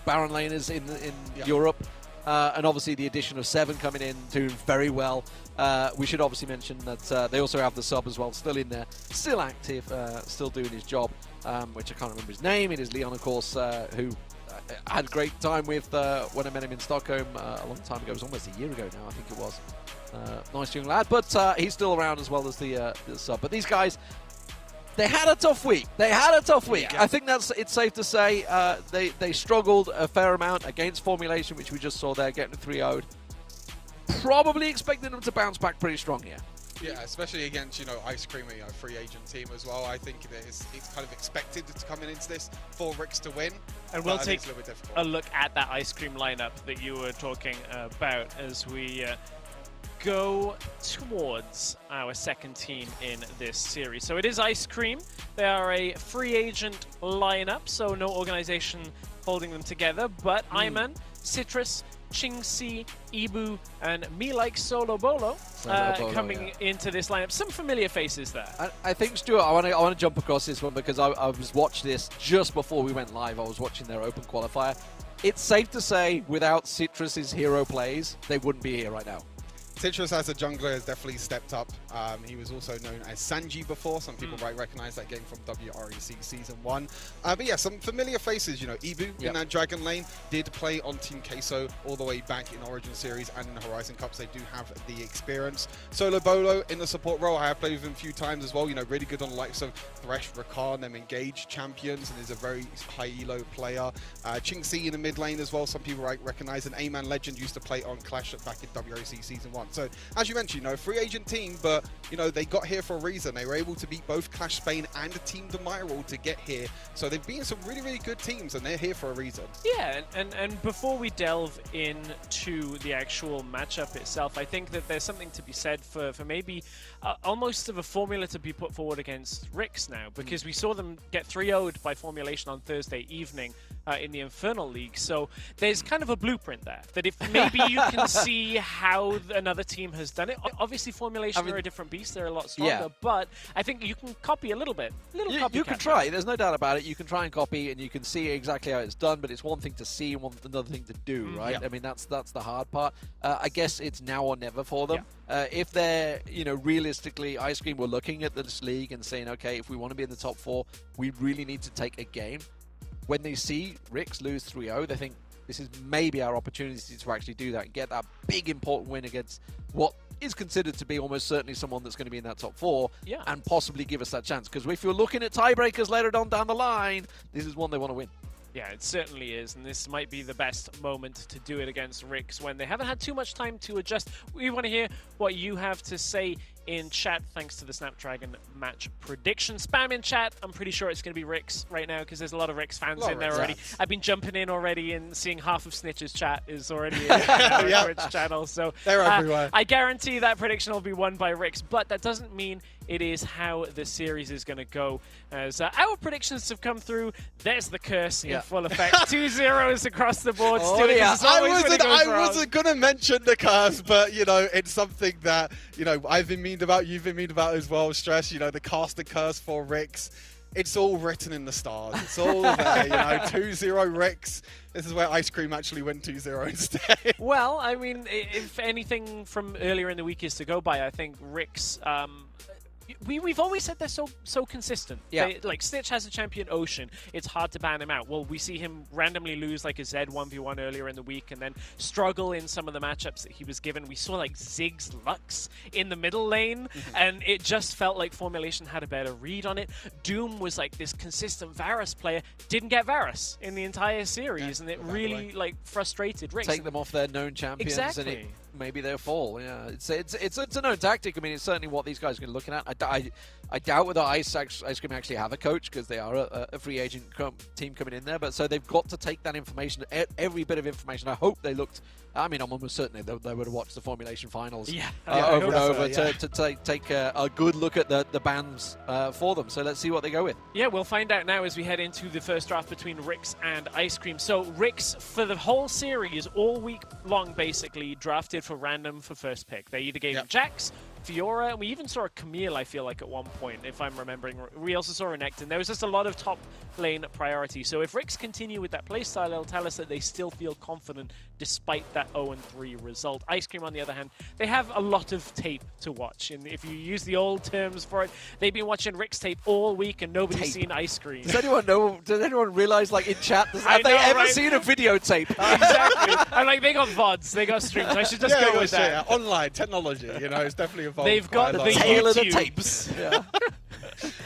Baron laners in Europe. And obviously the addition of 7 coming in, doing very well. We should obviously mention that they also have the sub as well, still in there, still active, still doing his job, which I can't remember his name. It is Leon, of course, who I had a great time with when I met him in Stockholm a long time ago. It was almost a year ago now, I think it was. Nice young lad, but he's still around as well as the sub. But these guys, they had a tough week. I think it's safe to say they struggled a fair amount against Formulation, which we just saw there, getting 3-0'd. Probably expecting them to bounce back pretty strong here. Yeah, especially against, Ice Cream, a free agent team as well. I think it's kind of expected to come into this for Ricks to win. And we'll take a look at that Ice Cream lineup that you were talking about as we go towards our second team in this series. So it is Ice Cream. They are a free agent lineup, so no organization holding them together, but Iman, Citrus, Chingsi, Ibu, and me like Solo Bolo coming into this lineup. Some familiar faces there. I think, Stuart, I want to jump across this one because I was watching this just before we went live. I was watching their open qualifier. It's safe to say without Citrus's hero plays, they wouldn't be here right now. Citrus as a jungler has definitely stepped up. He was also known as Sanji before. Some people might recognize that game from WREC Season 1. But yeah, some familiar faces. Ibu in that Dragon lane did play on Team Queso all the way back in Origin Series and in the Horizon Cups. They do have the experience. Solo Bolo in the support role. I have played with him a few times as well. Really good on the likes of Thresh, Rakan, them engaged champions, and is a very high elo player. Chingsi in the mid lane as well. Some people recognize. And A-Man Legend used to play on Clash back in WREC Season 1. So, as you mentioned, free agent team, but, they got here for a reason. They were able to beat both Clash Spain and Team Demiral to get here. So they've been some really, really good teams, and they're here for a reason. Yeah, and before we delve into the actual matchup itself, I think that there's something to be said for maybe almost of a formula to be put forward against Ricks now, because we saw them get 3-0'd by Formulation on Thursday evening in the Infernal League. So there's kind of a blueprint there, that if maybe you can see how another team has done it. Obviously, Formulation are a different beast. They're a lot stronger, but I think you can copy a little bit. You can try. There's no doubt about it. You can try and copy, and you can see exactly how it's done, but it's one thing to see and another thing to do, right? I mean, that's the hard part. I guess it's now or never for them. If they're, realistically, Ice Cream were looking at this league and saying, okay, if we want to be in the top 4, we really need to take a game. When they see Ricks lose 3-0, they think, this is maybe our opportunity to actually do that and get that big important win against what is considered to be almost certainly someone that's going to be in that top 4 and possibly give us that chance. Because if you're looking at tiebreakers later on down the line, this is one they want to win. Yeah, it certainly is, and this might be the best moment to do it against Ricks when they haven't had too much time to adjust. We want to hear what you have to say in chat, thanks to the Snapdragon match prediction. Spam in chat. I'm pretty sure it's going to be Ricks right now because there's a lot of Ricks fans in there already. I've been jumping in already and seeing half of Snitch's chat is already in our Twitch channel. So they're everywhere. I guarantee that prediction will be won by Ricks, but that doesn't mean it is how the series is going to go. As our predictions have come through, there's the curse in full effect. 2 0s across the board. I wasn't going to mention the curse, but, it's something that, I've been meaned about, you've been meaned about as well, Stress, the caster curse for Ricks. It's all written in the stars. It's all there, 2-0 Ricks. This is where Ice Cream actually went 2-0 instead. Well, I mean, if anything from earlier in the week is to go by, I think Ricks... We've always said they're so consistent. Yeah. Like, Stitch has a champion, Ocean. It's hard to ban him out. Well, we see him randomly lose like a Zed 1v1 earlier in the week and then struggle in some of the matchups that he was given. We saw like Ziggs Lux in the middle lane, and it just felt like Formulation had a better read on it. Doom was like this consistent Varus player, didn't get Varus in the entire series, and it really like frustrated Ricks. Take them off their known champions. Exactly. And maybe they'll fall. Yeah, it's a known tactic. I mean, it's certainly what these guys are looking at. I doubt whether Ice Cream actually have a coach because they are a free agent team coming in there. But so they've got to take that information, every bit of information. I hope they looked. I mean, I'm almost certain they would have watched the Formulation Finals over and over to take a good look at the bans for them. So let's see what they go with. Yeah, we'll find out now as we head into the first draft between Rix and Ice Cream. So Rix, for the whole series, all week long, basically, drafted for random for first pick. They either gave Jax, Fiora, and we even saw a Camille, I feel like, at one point, if I'm remembering. We also saw a Nectin. There was just a lot of top lane priority. So if Rix continue with that playstyle, it'll tell us that they still feel confident despite that 0-3 result. Ice Cream, on the other hand, they have a lot of tape to watch. And if you use the old terms for it, they've been watching Rix tape all week and nobody's seen Ice Cream. Does anyone know? Does anyone realize, like, in chat, have they ever seen a videotape? Exactly. I'm like, they got VODs, they got streams. I should just go with that. Yeah. Online technology, you know, it's definitely evolved. They've got the tail of the YouTube tapes. Yeah.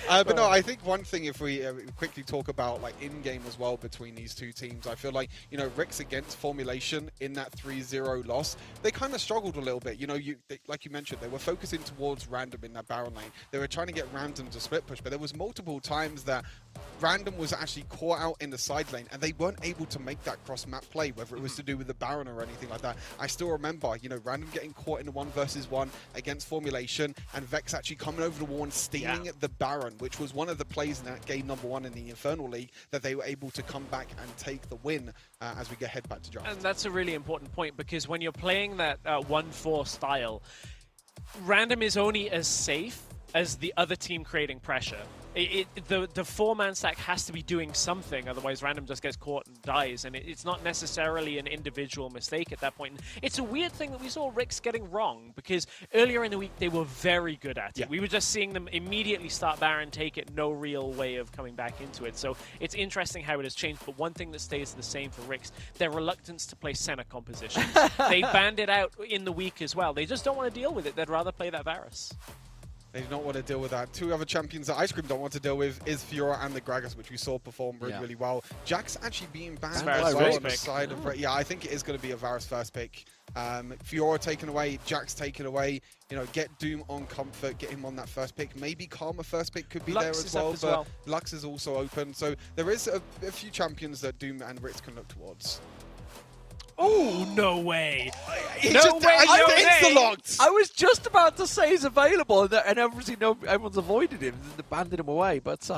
But no, I think one thing, if we quickly talk about like in-game as well between these two teams, I feel like, you know, Rix against Formulation in that 3-0 loss, they kind of struggled a little bit. You know, like you mentioned, they were focusing towards Random in that Baron lane. They were trying to get Random to split push, but there was multiple times that Random was actually caught out in the side lane and they weren't able to make that cross-map play, whether it was to do with the Baron or anything like that. I still remember, you know, Random getting caught in a 1v1 against Formulation and Vex actually coming over the wall and stealing the Baron, which was one of the plays in that game #1 in the Infernal League that they were able to come back and take the win as we head back to draft. And that's a really important point, because when you're playing that 1-4 style, Random is only as safe as the other team creating pressure. The four-man stack has to be doing something, otherwise Random just gets caught and dies, and it's not necessarily an individual mistake at that point. And it's a weird thing that we saw Rix getting wrong, because earlier in the week they were very good at it. We were just seeing them immediately start Baron, take it, no real way of coming back into it. So it's interesting how it has changed, but one thing that stays the same for Rix, their reluctance to play Senna compositions. They banned it out in the week as well. They just don't want to deal with it. They'd rather play that Varus. They do not want to deal with that. Two other champions that Ice Cream don't want to deal with is Fiora and the Gragas, which we saw perform really well. Jax actually being banned as well on the side of... Yeah, I think it is going to be a Varus first pick. Fiora taken away, Jax taken away. You know, get Doom on Comfort, get him on that first pick. Maybe Karma first pick could be Lux there as well, but Lux is also open. So there is a few champions that Doom and Rix can look towards. Oh, no way. Insta-locked. I was just about to say he's available, and everyone's avoided him and banded him away, but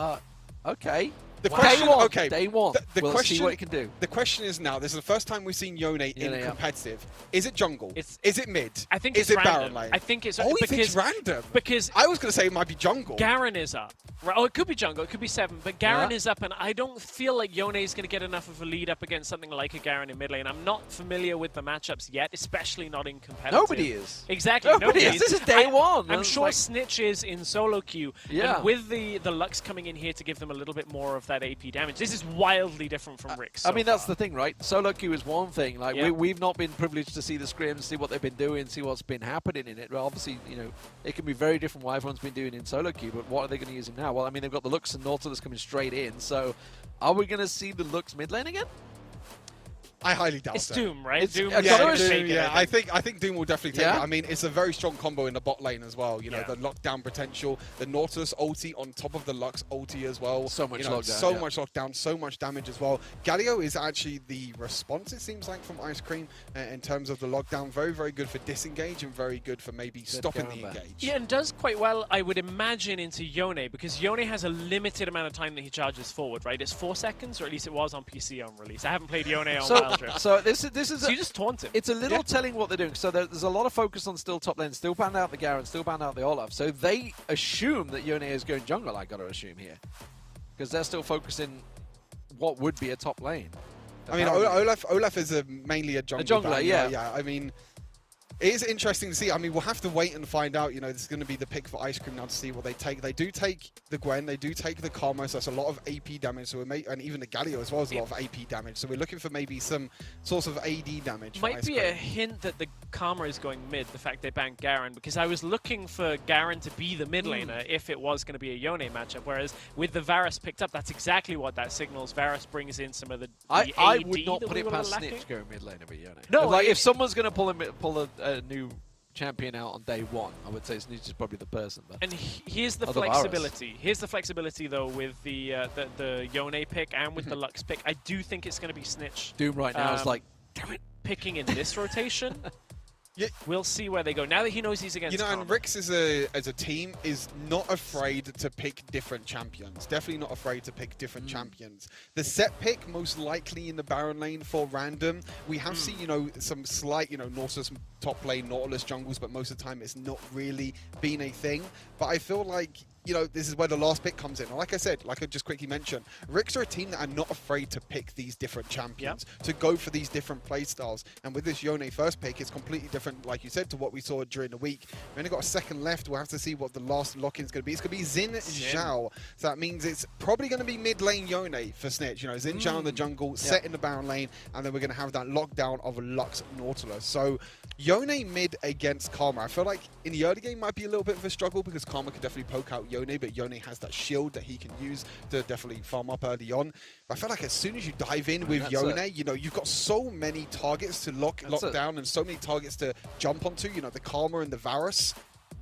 okay. The question, day one. We'll see what he can do. The question is now, this is the first time we've seen Yone in competitive. Is it jungle? Is it mid? I think it's random. Baron lane? I think it's because random. Because I was going to say it might be jungle. Garen is up. Oh, it could be jungle. It could be 7. But Garen is up, and I don't feel like Yone is going to get enough of a lead up against something like a Garen in mid lane. I'm not familiar with the matchups yet, especially not in competitive. Nobody is. Exactly. Nobody is. This is day one. I'm sure Snitch is in solo queue. Yeah. And with the Lux coming in here to give them a little bit more of that AP damage, this is wildly different from Rix. I mean, that's the thing, right? Solo queue is one thing. Like we've not been privileged to see the scrims, see what they've been doing, see what's been happening in it. But obviously, you know, it can be very different what everyone's been doing in solo queue. But what are they going to use him now? Well, I mean, they've got the Lux and Nautilus coming straight in. So, are we going to see the Lux mid lane again? I highly doubt it's it. Doom, right? It's Doom. Yeah, I think Doom will definitely take it. I mean, it's a very strong combo in the bot lane as well. You know, the lockdown potential, the Nautilus ulti on top of the Lux ulti as well. So much lockdown. So much lockdown, so much damage as well. Galio is actually the response, it seems like, from Ice Cream in terms of the lockdown. Very, very good for disengage and very good for maybe stopping the engage. Yeah, and does quite well, I would imagine, into Yone, because Yone has a limited amount of time that he charges forward, right? It's 4 seconds, or at least it was on PC on release. I haven't played Yone on Wild Rift. So So you just taunt him. It's a little telling what they're doing. So there's a lot of focus on still top lane, still banned out the Garen, still banned out the Olaf. So they assume that Yone is going jungle, I got to assume here. Because they're still focusing what would be a top lane. I mean, Olaf is mainly a jungler. Yeah. I mean, it is interesting to see. I mean, we'll have to wait and find out. You know, this is going to be the pick for Ice Cream now to see what they take. They do take the Gwen. They do take the Karma. So that's a lot of AP damage. So and even the Galio as well is a lot of AP damage. So we're looking for maybe some source of AD damage. Might be a hint that the Karma is going mid, the fact they banned Garen, because I was looking for Garen to be the mid laner if it was going to be a Yone matchup, whereas with the Varus picked up, that's exactly what that signals. Varus brings in some of the I AD would not that put we it were past lacking. Snitch going mid lane over Yone. No, like if someone's going to pull a a new champion out on day one. I would say Snitch is probably the person. But And here's the Other flexibility. Here's the flexibility, though, with the Yone pick and with the Lux pick. I do think it's going to be Snitch. Doom right now is like, damn it. Picking in this rotation. Yeah. We'll see where they go. Now that he knows he's against and Karma. Rix as a team is not afraid to pick different champions. Definitely not afraid to pick different champions. The set pick, most likely in the Baron lane for random. We have seen, some slight, Nautilus top lane, Nautilus jungles, but most of the time it's not really been a thing. But I feel like, this is where the last pick comes in. And like I said, like I just quickly mentioned, Rix are a team that are not afraid to pick these different champions, to go for these different playstyles. And with this Yone first pick, it's completely different, like you said, to what we saw during the week. We only got a second left. We'll have to see what the last lock-in is going to be. It's going to be Xin Zhao. So that means it's probably going to be mid-lane Yone for Snitch. Xin Zhao in the jungle, set in the Baron lane, and then we're going to have that lockdown of a Lux Nautilus. So Yone mid against Karma. I feel like in the early game might be a little bit of a struggle because Karma could definitely poke out Yone, but Yone has that shield that he can use to definitely farm up early on. But I feel like as soon as you dive in with Yone, you've got so many targets to lock down and so many targets to jump onto, the Karma and the Varus.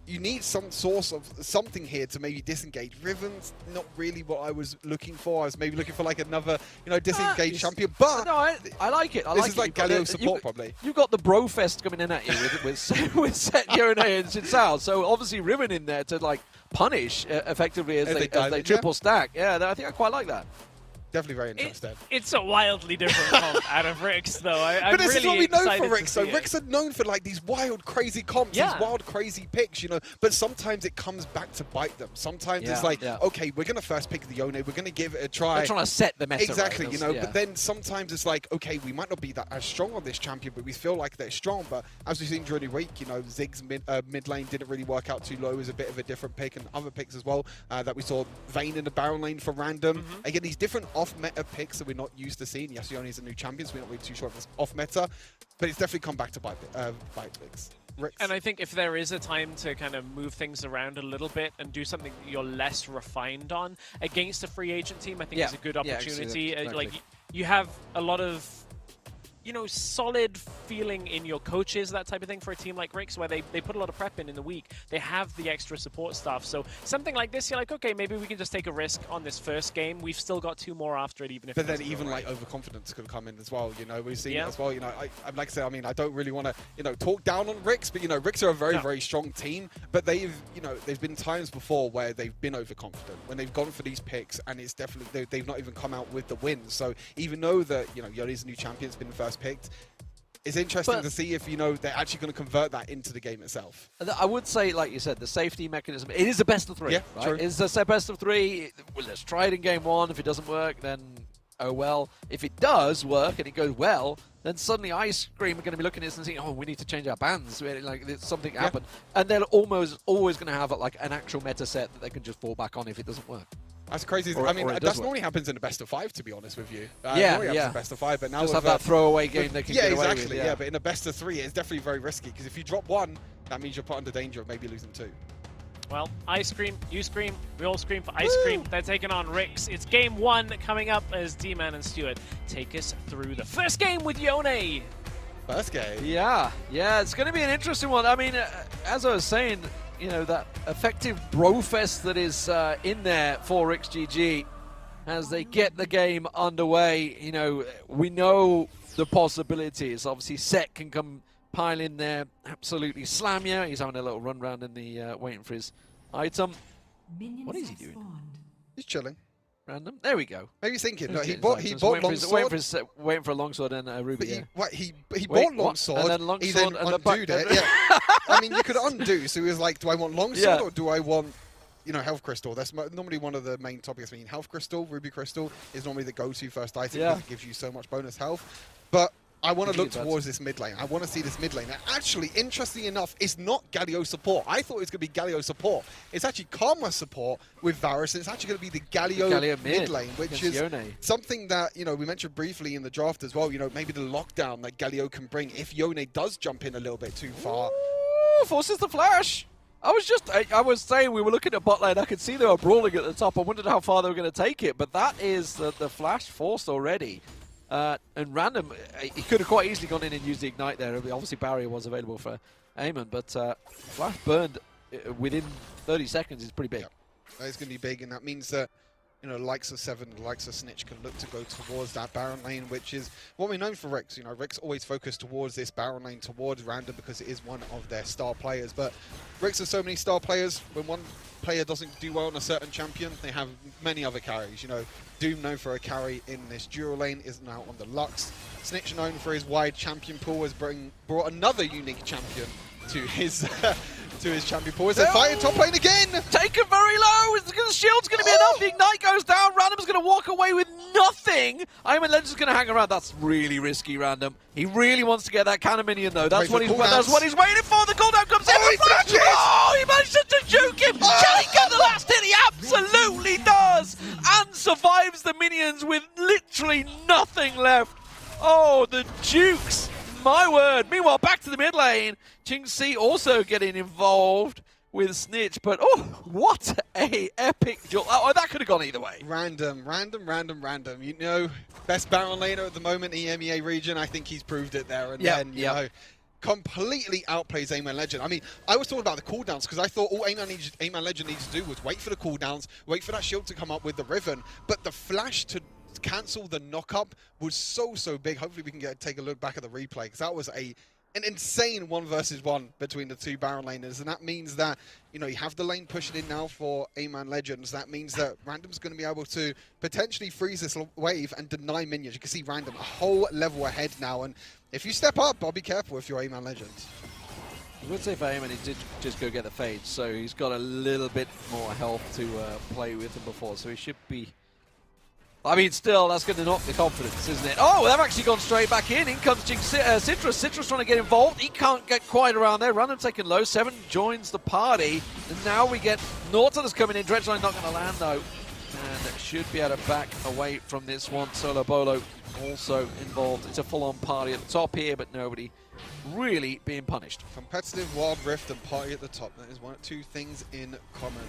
You need some source of something here to maybe disengage. Riven's not really what I was looking for. I was maybe looking for like another, disengage champion. But no, I like it. This is like Galio support probably. You've got the Brofest coming in at you with Set Yone and Xin Zhao. So obviously Riven in there to like punish effectively as they triple stack. Yeah, I think I quite like that. Definitely very interested. It's a wildly different comp out of Rix, though. I'm but this really is what we know for excited Rix. So Rix are known for like these wild, crazy comps, these wild, crazy picks, But sometimes it comes back to bite them. Sometimes it's like, okay, we're going to first pick the Yone. We're going to give it a try. They're trying to set the meta. Exactly, But then sometimes it's like, okay, we might not be that as strong on this champion, but we feel like they're strong. But as we've seen during the week, Zig's mid lane didn't really work out too low. It was a bit of a different pick, and other picks as well that we saw. Vayne in the Baron lane for random. Again, these different off-meta picks that we're not used to seeing. Yes, Yone is a new champion, so we're not really too sure if it's off meta, but it's definitely come back to bite Rix. And I think if there is a time to kind of move things around a little bit and do something that you're less refined on against a free agent team, I think it's a good opportunity. Exactly. Like you have a lot of solid feeling in your coaches, that type of thing for a team like Rix, where they put a lot of prep in the week. They have the extra support staff. So something like this, you're like, okay, maybe we can just take a risk on this first game. We've still got 2 more after it, even if. But then even like overconfidence could come in as well. We've seen it as well. I'd like to say, I don't really want to talk down on Rix, but Rix are a very very strong team. But they've been times before where they've been overconfident when they've gone for these picks, and it's definitely they've not even come out with the wins. So even though that Yone's a new champion, has been first picked. It's interesting to see if, they're actually going to convert that into the game itself. I would say, like you said, the safety mechanism, it is a best of 3. Yeah, right? true. It's a best of 3. Well, let's try it in game 1. If it doesn't work, then oh well. If it does work and it goes well, then suddenly Ice Cream are going to be looking at this and saying, oh, we need to change our bans. Like, something happened. And they're always always going to have like an actual meta set that they can just fall back on if it doesn't work. That's crazy. That normally happens in the best of 5, to be honest with you. Happens in best of 5, but now just have that throwaway game they can get away with. Yeah, but in a best of 3, it's definitely very risky because if you drop 1, that means you're put under danger of maybe losing 2. Well, I scream, you scream, we all scream for Ice Cream. They're taking on Rix. It's game 1 coming up as D-Man and Stuart take us through the first game with Yone. First game? Yeah, it's going to be an interesting one. I mean, as I was saying, that effective brofest that is in there for XGG as they get the game underway. We know the possibilities. Obviously, Set can come pile in there, absolutely slam you. He's having a little run around in the waiting for his item. What is he doing? He's chilling. Random. There we go. Maybe he's thinking. No, he bought longsword. Waiting for a longsword and a ruby. But he bought longsword. And then longsword he then undid it. Yeah. I mean, you could undo. So he was like, do I want longsword or do I want, health crystal? That's normally one of the main topics. I mean, health crystal, ruby crystal is normally the go-to first item because it gives you so much bonus health. But I want to look towards this mid lane. I want to see this mid lane. Actually, interestingly enough, it's not Galio support. I thought it was going to be Galio support. It's actually Karma support with Varus, and it's actually going to be the Galio mid lane, which is something that, we mentioned briefly in the draft as well. Maybe the lockdown that Galio can bring if Yone does jump in a little bit too far. Ooh, forces the flash. I was saying we were looking at bot lane. I could see they were brawling at the top. I wondered how far they were going to take it, but that is the flash forced already. And Random, he could have quite easily gone in and used the Ignite there. Obviously, Barrier was available for Eamon, but Flash burned within 30 seconds is pretty big. Yep. That is going to be big, and that means that, you know, likes of Seven, likes of Snitch can look to go towards that Baron lane, which is what we're known for Rex. You know, Rex always focused towards this Baron lane, towards Random, because it is one of their star players. But Rex has so many star players. When one player doesn't do well on a certain champion, they have many other carries. You know, Doom, known for a carry in this duo lane, is now on the Lux. Snitch, known for his wide champion pool, has brought another unique champion to his champion pool. Is fighting top lane again? Taken very low. The shield's going to be enough. The Ignite goes down. Random's going to walk away with nothing. Iron Legend's going to hang around. That's really risky, Random. He really wants to get that cannon minion, though. That's what he's waiting for. The cooldown comes in. He flashes! Oh, he manages to juke him. Can he get the last hit? He absolutely does. And survives the minions with literally nothing left. Oh, the jukes. My word. Meanwhile, back to the mid lane. Ching-Si also getting involved with Snitch, but oh, what a epic duel. Oh, that could have gone either way. Random. You know, best Baron laner at the moment, EMEA region. I think he's proved it there. And then, you know, completely outplays Aman Legend. I mean, I was talking about the cooldowns because I thought all Aman Legend needs to do was wait for the cooldowns, wait for that shield to come up with the Riven, but the flash to cancel the knock-up was so big. Hopefully we can take a look back at the replay, because that was an insane 1 versus 1 between the two Baron laners, and that means that, you know, you have the lane pushing in now for Aman Legends. That means that Random's going to be able to potentially freeze this wave and deny minions. You can see Random a whole level ahead now, and if you step up, I'll be careful if you're Aman Legends. I would say for Eamon, he did just go get the fade, so he's got a little bit more health to play with than before, so he should be... I mean, still, that's going to knock the confidence, isn't it? Oh, they've actually gone straight back in. In comes Citrus. Citrus trying to get involved. He can't get quite around there. Random taking low. Seven joins the party. And now we get Nautilus coming in. Dredgeline not going to land, though. And should be able to back away from this one. Solo Bolo also involved. It's a full-on party at the top here, but nobody really being punished. Competitive Wild Rift and party at the top. That is two things in common.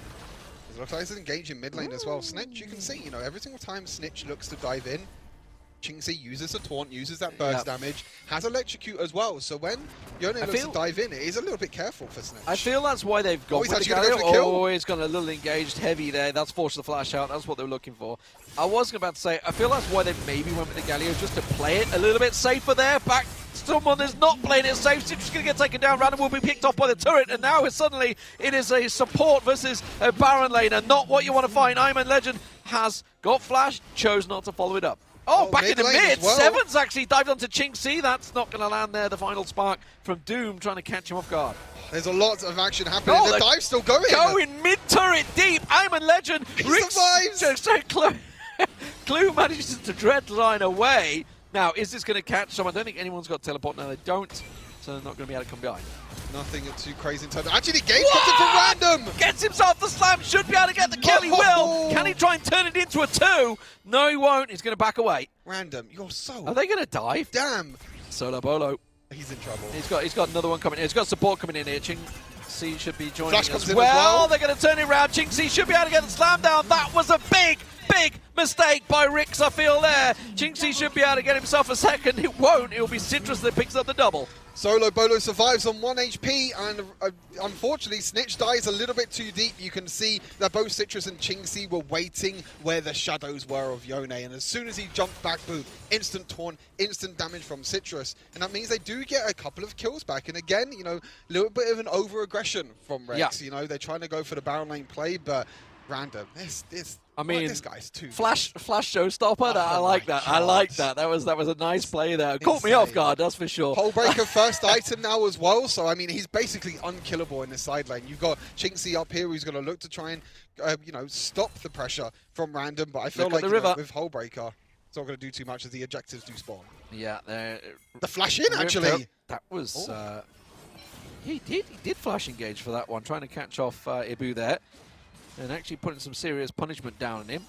It looks like he's engaging mid lane as well. Snitch, you can see, you know, every single time Snitch looks to dive in, Ching-Si uses a taunt, uses that burst damage, has electrocute as well. So when Yone looks to dive in, it is a little bit careful for Snitch. I feel that's why they've gone with the Galio. Oh, he's got a little engaged heavy there. That's forced the flash out. That's what they were looking for. I was about to say, I feel that's why they maybe went with the Galio, just to play it a little bit safer there. Back someone is not playing it safe. Citrus going to get taken down. Random will be picked off by the turret, and now suddenly it is a support versus a Baron laner. Not what you want to find. Iron Legend has got flash, chose not to follow it up. Oh, back in the mid. Well. Seven's actually dived onto Ching-Si. That's not going to land there. The final spark from Doom trying to catch him off guard. There's a lot of action happening. The dive's still going. Going mid-turret deep. Iron Legend. He survives. Clue manages to Dreadline away. Now, is this going to catch someone? I don't think anyone's got teleport now. They don't, so they're not going to be able to come behind. Nothing too crazy in terms of... Actually, the game comes in from Random! Gets himself the slam, should be able to get the kill, he will! Can he try and turn it into a 2? No, he won't. He's going to back away. Random, you're so... Are they going to dive? Damn! Solo Bolo. He's in trouble. He's got another one coming in. He's got support coming in here. Ching-Si should be joining Flash comes as well. In as well. They're going to turn it around. Ching-Si should be able to get the slam down. That was a big mistake by Rix, I feel there. Ching-Si should be able to get himself a second. It won't. It will be Citrus that picks up the double. Solo Bolo survives on 1 HP, and unfortunately, Snitch dies a little bit too deep. You can see that both Citrus and Ching-Si were waiting where the shadows were of Yone, and as soon as he jumped back, boom, instant taunt, instant damage from Citrus, and that means they do get a couple of kills back. And again, you know, a little bit of an over-aggression from Rex. You know, they're trying to go for the Baron lane play, but Random, I mean, this guy's too flash showstopper. I like that. God. I like that. That was a nice play there. Insane. Caught me off guard, that's for sure. Hullbreaker first item now as well. So I mean, he's basically unkillable in this side lane. You've got Ching-Si up here, who's going to look to try and you know, stop the pressure from Random. But I feel like with Hullbreaker, it's not going to do too much as the objectives do spawn. Yeah, the flash in actually. That was he did flash engage for that one, trying to catch off Ibu there. And actually putting some serious punishment down on him.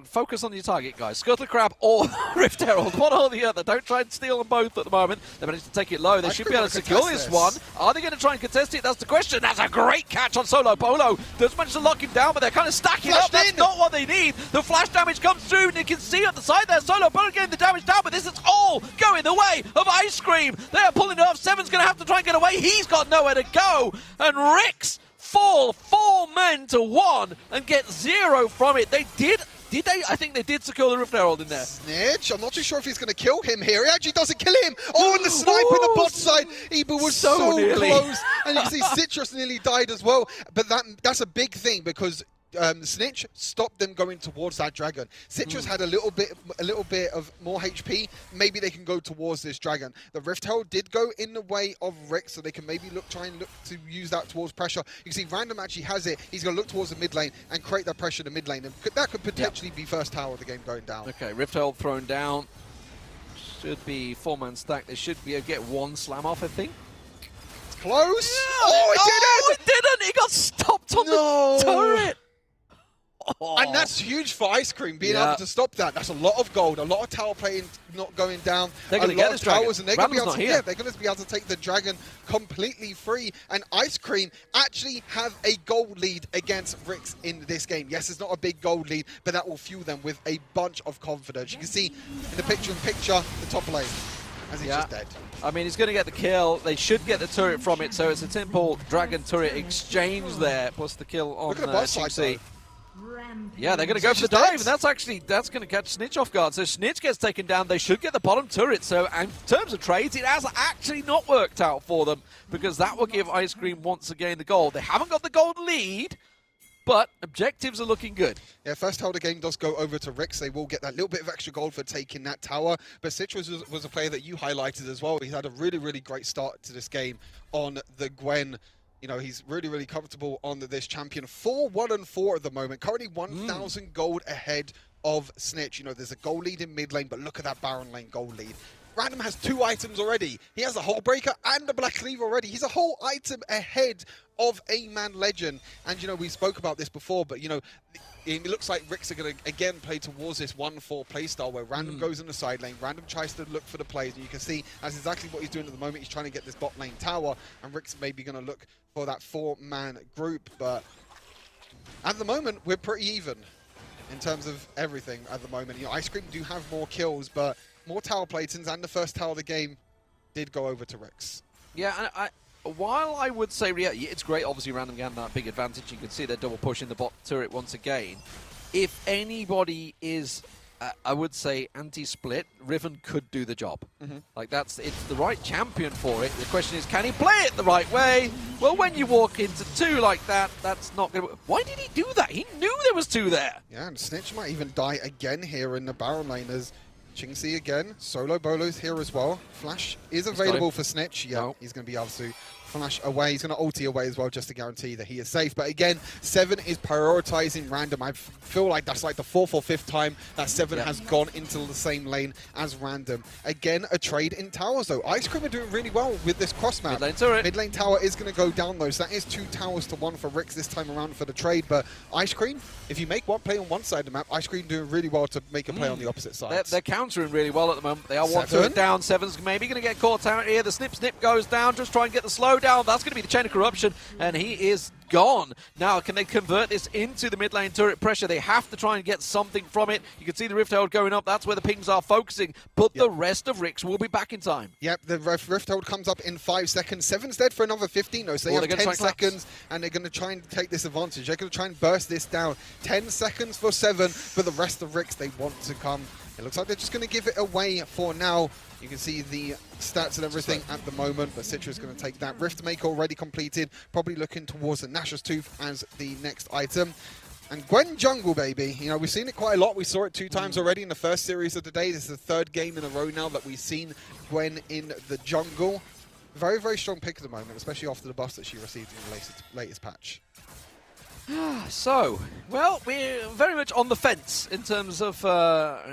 Focus on your target, guys. Scuttle Crab or Rift Herald, one or the other. Don't try and steal them both at the moment. They managed to take it low. They should be able to secure this one. Are they going to try and contest it? That's the question. That's a great catch on Solo Bolo. Does manage to lock him down, but they're kind of stacking up. That's not what they need. The flash damage comes through, and you can see at the side there, Solo Bolo getting the damage down, but this is all going the way of Ice Cream. They are pulling it off. Seven's going to have to try and get away. He's got nowhere to go. And Rix fall 4 men to 1 and get 0 from it. They did they? I think they did secure the Rift Herald in there. Snitch, I'm not too sure if he's going to kill him here. He actually doesn't kill him. Oh, and the snipe in the bot side. Eba was so close. And you can see Citrus nearly died as well. But that's a big thing because Snitch stopped them going towards that dragon. Citrus had a little bit of more HP. Maybe they can go towards this dragon. The Rift Herald did go in the way of Rick, so they can maybe try and look to use that towards pressure. You can see Random actually has it. He's going to look towards the mid lane and create that pressure in the mid lane. And that could potentially be first tower of the game going down. Okay, Rift Herald thrown down. Should be 4-man stack. They should be able to get one slam off, I think. It's close. Yeah. Oh, it didn't! It got stopped on the turret. And that's huge for Ice Cream, being able to stop that. That's a lot of gold, a lot of tower playing not going down. They're going to get this dragon. And they're going to be able to take the dragon completely free. And Ice Cream actually have a gold lead against Rix in this game. Yes, it's not a big gold lead, but that will fuel them with a bunch of confidence. You can see in the picture-in-picture, the top lane, as he's just dead. I mean, he's going to get the kill. They should get the turret from it, so it's a simple dragon turret exchange there, plus the kill on Look at the bot side, though. Yeah, they're going to go for the dive, and that's going to catch Snitch off guard. So Snitch gets taken down. They should get the bottom turret. So in terms of trades, it has actually not worked out for them because that will give Ice Cream once again the gold. They haven't got the gold lead, but objectives are looking good. Yeah, first tower of the game does go over to Rix. They will get that little bit of extra gold for taking that tower. But Citrus was a player that you highlighted as well. He's had a really, really great start to this game on the Gwen. You know, he's really, really comfortable on this champion. 4-1-4 at the moment. Currently 1,000 gold ahead of Snitch. You know, there's a gold lead in mid lane, but look at that Baron lane gold lead. Random has 2 items already. He has a Hull Breaker and the Black Cleaver already. He's a whole item ahead of a man legend. And, you know, we spoke about this before, but, you know, it looks like Rix are going to, again, play towards this 1-4 playstyle where Random goes in the side lane, Random tries to look for the plays, and you can see that's exactly what he's doing at the moment. He's trying to get this bot lane tower, and Rix may be going to look for that 4-man group. But at the moment, we're pretty even in terms of everything at the moment. You know, Ice Cream do have more kills, but more tower platings, and the first tower of the game did go over to Rix. Yeah, and while I would say, yeah, it's great, obviously, Random getting that big advantage. You can see they're double pushing the bot turret once again. If anybody is, I would say, anti-split, Riven could do the job. Like, it's the right champion for it. The question is, can he play it the right way? Well, when you walk into 2 like that, that's not going to... Why did he do that? He knew there was 2 there. Yeah, and Snitch might even die again here in the Baron lane as Chingsi again. Solo Bolo's here as well. Flash is available for Snitch. Yeah, he's going to be able to flash away. He's going to ulti away as well just to guarantee that he is safe. But again, Seven is prioritizing Random. I feel like that's like the 4th or 5th time that Seven has gone into the same lane as Random. Again, a trade in towers though. Ice Cream are doing really well with this cross map. Mid lane turret. Mid lane tower is going to go down though. So that is 2 towers to 1 for Rix this time around for the trade. But Ice Cream, if you make one play on one side of the map, Ice Cream doing really well to make a play on the opposite side. They're countering really well at the moment. They are 1 turret down. Seven's maybe going to get caught out here. The snip goes down. Just try and get the slow down. That's going to be the chain of corruption, and he is gone. Now, can they convert this into the mid lane turret pressure? They have to try and get something from it. You can see the Rift Herald going up. That's where the pings are focusing, but the rest of Rix will be back in time. Yep, the Rift Herald comes up in 5 seconds. Seven's dead for another 15, though, so they have 10 seconds, and they're going to try and take this advantage. They're going to try and burst this down. 10 seconds for Seven, but the rest of Rix, they want to come. It looks like they're just going to give it away for now. You can see the stats and everything at the moment, but Citra is going to take that. Rift Maker already completed, probably looking towards the Nashor's Tooth as the next item. And Gwen jungle, baby. You know, we've seen it quite a lot. We saw it 2 times already in the first series of the day. This is the 3rd game in a row now that we've seen Gwen in the jungle. Very, very strong pick at the moment, especially after the buff that she received in the latest patch. So, well, we're very much on the fence in terms of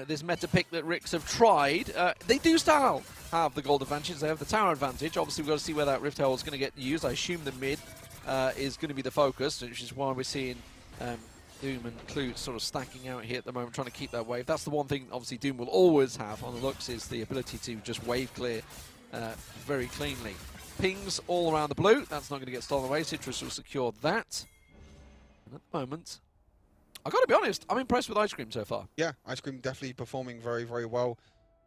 this meta pick that Rix have tried. They do still have the gold advantage. They have the tower advantage. Obviously, we've got to see where that Rift Herald is going to get used. I assume the mid is going to be the focus, which is why we're seeing Doom and Clue sort of stacking out here at the moment, trying to keep that wave. That's the one thing, obviously, Doom will always have on the looks, is the ability to just wave clear very cleanly. Pings all around the blue. That's not going to get stolen away. Citrus will secure that. And at the moment, I've got to be honest, I'm impressed with Ice Cream so far. Yeah, Ice Cream definitely performing very, very well.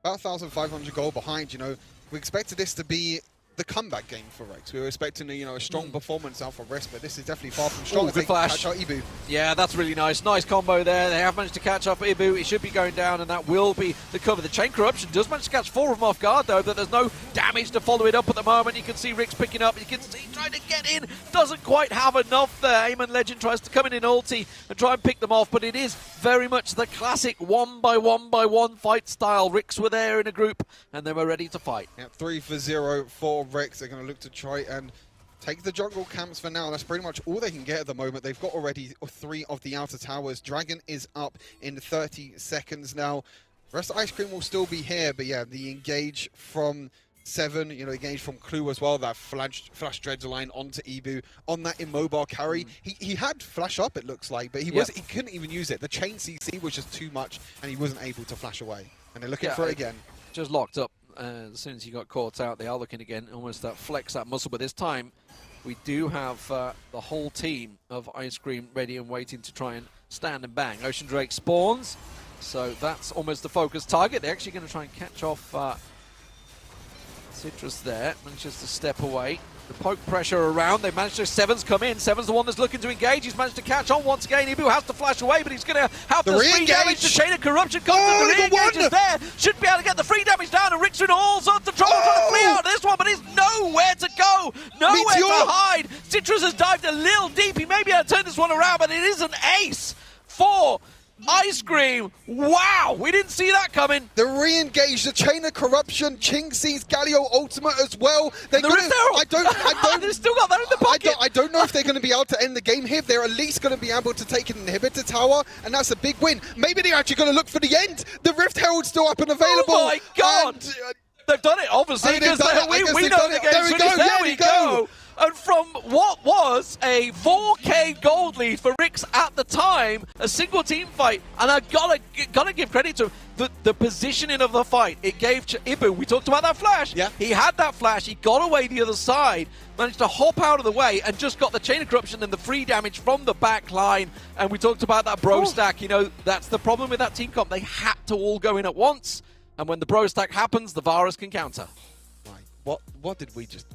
About 1,500 gold behind, you know. We expected this to be the comeback game for Rex. We were expecting a strong performance out for Risk, but this is definitely far from strong. Ooh, good flash. Catch out Ibu. Yeah, that's really nice. Nice combo there. They have managed to catch up Ibu. It should be going down, and that will be the cover. The Chain Corruption does manage to catch 4 of them off guard, though, but there's no damage to follow it up at the moment. You can see Rick's picking up. You can see trying to get in. Doesn't quite have enough there. Aemon Legend tries to come in ulti and try and pick them off, but it is very much the classic 1-by-1-by-1 fight style. Ricks were there in a group, and they were ready to fight. Yeah, 3 for 0 for Rex. They're going to look to try and take the jungle camps for now. That's pretty much all they can get at the moment. They've got already 3 of the outer towers. Dragon is up in 30 seconds now. The rest of Ice Cream will still be here, but yeah, the engage from 7, engage from Clue as well. That flash Dreads line onto Ibu on that immobile carry. He had flash up, it looks like, but he couldn't even use it. The chain CC was just too much, and he wasn't able to flash away. And they're looking for it again. Just locked up. As soon as he got caught out, they are looking again, almost that flex that muscle. But this time, we do have the whole team of Ice Cream ready and waiting to try and stand and bang. Ocean Drake spawns, so that's almost the focus target. They're actually going to try and catch off Citrus there. Manages to step away. The poke pressure around. They managed to. Seven's come in. Seven's the one that's looking to engage. He's managed to catch on once again. Ibu has to flash away, but he's going to have the free damage. The Chain of Corruption comes in. The re-engage is there. Should be able to get the free damage down. And Rick's in all sorts of trouble trying to flee out of this one, but he's nowhere to go. Nowhere to hide. Citrus has dived a little deep. He may be able to turn this one around, but it is an ace for Ice Cream. Wow, we didn't see that coming. The re-engage, the Chain of Corruption, Ching sees Galio ultimate as well. They're They've still got that in the pocket. I don't know if they're going to be able to end the game here. They're at least going to be able to take an inhibitor tower, and that's a big win. Maybe they're actually going to look for the end. The Rift Herald's still up and available. Oh my God. And, they've done it, obviously, because we know the game's finished. There we go. And from what was a 4K gold lead for Ricks at the time, a single team fight, and I gotta give credit to the positioning of the fight. It gave Ibu, we talked about that flash. Yeah. He had that flash, he got away the other side, managed to hop out of the way, and just got the Chain of Corruption and the free damage from the back line. And we talked about that bro stack. That's the problem with that team comp. They had to all go in at once. And when the bro stack happens, the Varus can counter. Right. What did we just...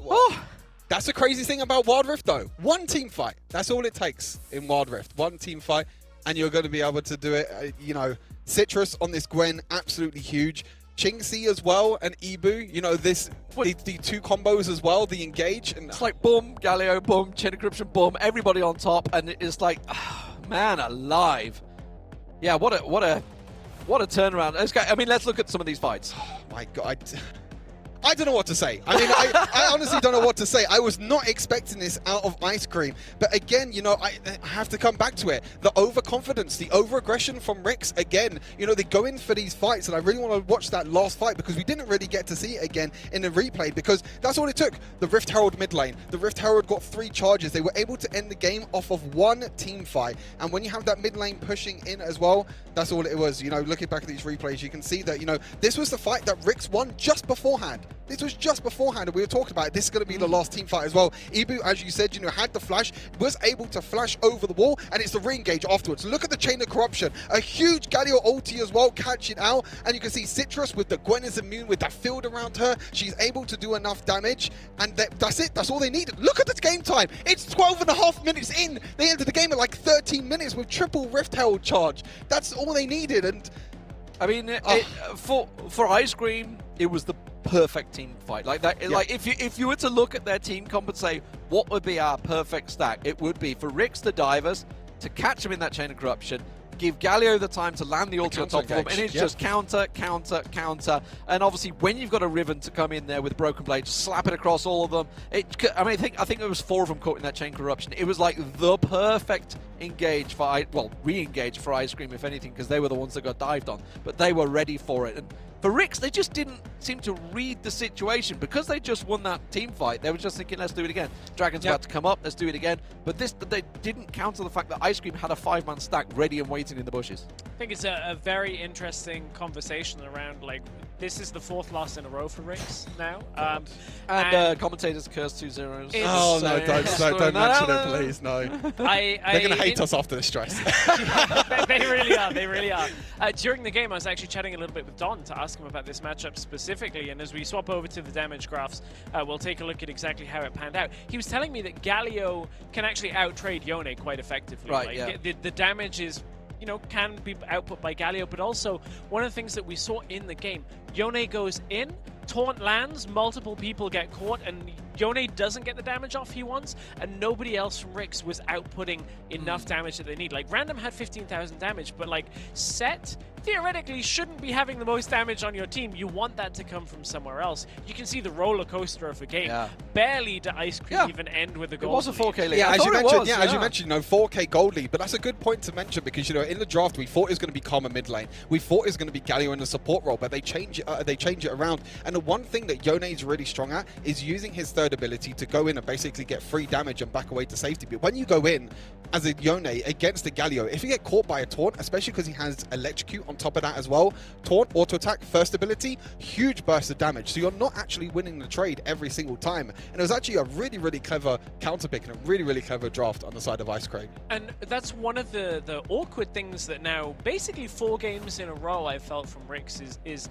That's the crazy thing about Wild Rift, though. One team fight. That's all it takes in Wild Rift. One team fight, and you're going to be able to do it. Citrus on this Gwen, absolutely huge. Chingsi as well, and Ibu. The 2 combos as well, the engage. And it's like boom, Galio, boom, Chain of Corruption, boom, everybody on top, and it's like, man alive. Yeah, what a turnaround. I mean, let's look at some of these fights. Oh my God. I don't know what to say. I mean, I honestly don't know what to say. I was not expecting this out of Ice Cream. But again, I have to come back to it. The overconfidence, the over-aggression from Ricks, again, they go in for these fights, and I really want to watch that last fight because we didn't really get to see it again in the replay because that's all it took. The Rift Herald mid lane. The Rift Herald got 3 charges. They were able to end the game off of 1 team fight. And when you have that mid lane pushing in as well, that's all it was. Looking back at these replays, you can see that, this was the fight that Ricks won just beforehand. This was just beforehand, and we were talking about it. This is going to be the last team fight as well. Ibu, as you said, had the flash, was able to flash over the wall, and it's the re-engage afterwards. Look at the Chain of Corruption. A huge Galio ulti as well, catching out, and you can see Citrus with the Gwen is immune with that field around her. She's able to do enough damage, and that's it. That's all they needed. Look at the game time. It's 12.5 minutes in. They entered the game at like 13 minutes with triple Rift Herald charge. That's all they needed, and I mean, for Ice Cream, it was the perfect team fight. Like that. Yeah. Like if you were to look at their team comp and say what would be our perfect stack, it would be for Ricks the divers to catch him in that Chain of Corruption, give Galio the time to land the ulti on top of him, and it's just counter. And obviously, when you've got a Riven to come in there with Broken Blade, just slap it across all of them. I think there was 4 of them caught in that Chain Corruption. It was like the perfect engage for re-engage for Ice Cream, if anything, because they were the ones that got dived on, but they were ready for it. And For Rix, they just didn't seem to read the situation. Because they just won that team fight, they were just thinking, let's do it again. Dragon's about to come up, let's do it again. But they didn't counter the fact that Ice Cream had a 5-man stack ready and waiting in the bushes. I think it's a very interesting conversation around, like, this is the 4th loss in a row for Rix now. And commentators curse 2 zeros. Oh, no, don't mention it, please, no. They're going to hate us after the stress. They really are, they really are. During the game, I was actually chatting a little bit with Don to ask him about this matchup specifically, and as we swap over to the damage graphs, we'll take a look at exactly how it panned out. He was telling me that Galio can actually out-trade Yone quite effectively. Right, like, the damage is, you know, can be output by Galio, but also one of the things that we saw in the game, Yone goes in, taunt lands, multiple people get caught, and Yone doesn't get the damage off he wants, and nobody else from Rix was outputting enough damage that they need. Like, Random had 15,000 damage, but like, Set theoretically shouldn't be having the most damage on your team. You want that to come from somewhere else. You can see the roller coaster of a game. Barely did Ice Cream even end with a gold. It was a 4K lead. Yeah, as you mentioned, as you mentioned, you know, 4K gold lead. But that's a good point to mention because, you know, in the draft we thought it was going to be Karma mid lane. We thought it was going to be Galio in the support role, but they change it around. And the one thing that Yone is really strong at is using his third ability to go in and basically get free damage and back away to safety. But when you go in as a Yone against a Galio, if you get caught by a taunt, especially because he has Electrocute on top of that as well, taunt, auto attack, first ability, huge burst of damage. So you're not actually winning the trade every single time. And it was actually a really, really clever counter pick and a really, really clever draft on the side of Ice Cream. And that's one of the awkward things that now, basically 4 games in a row I've felt from Rix is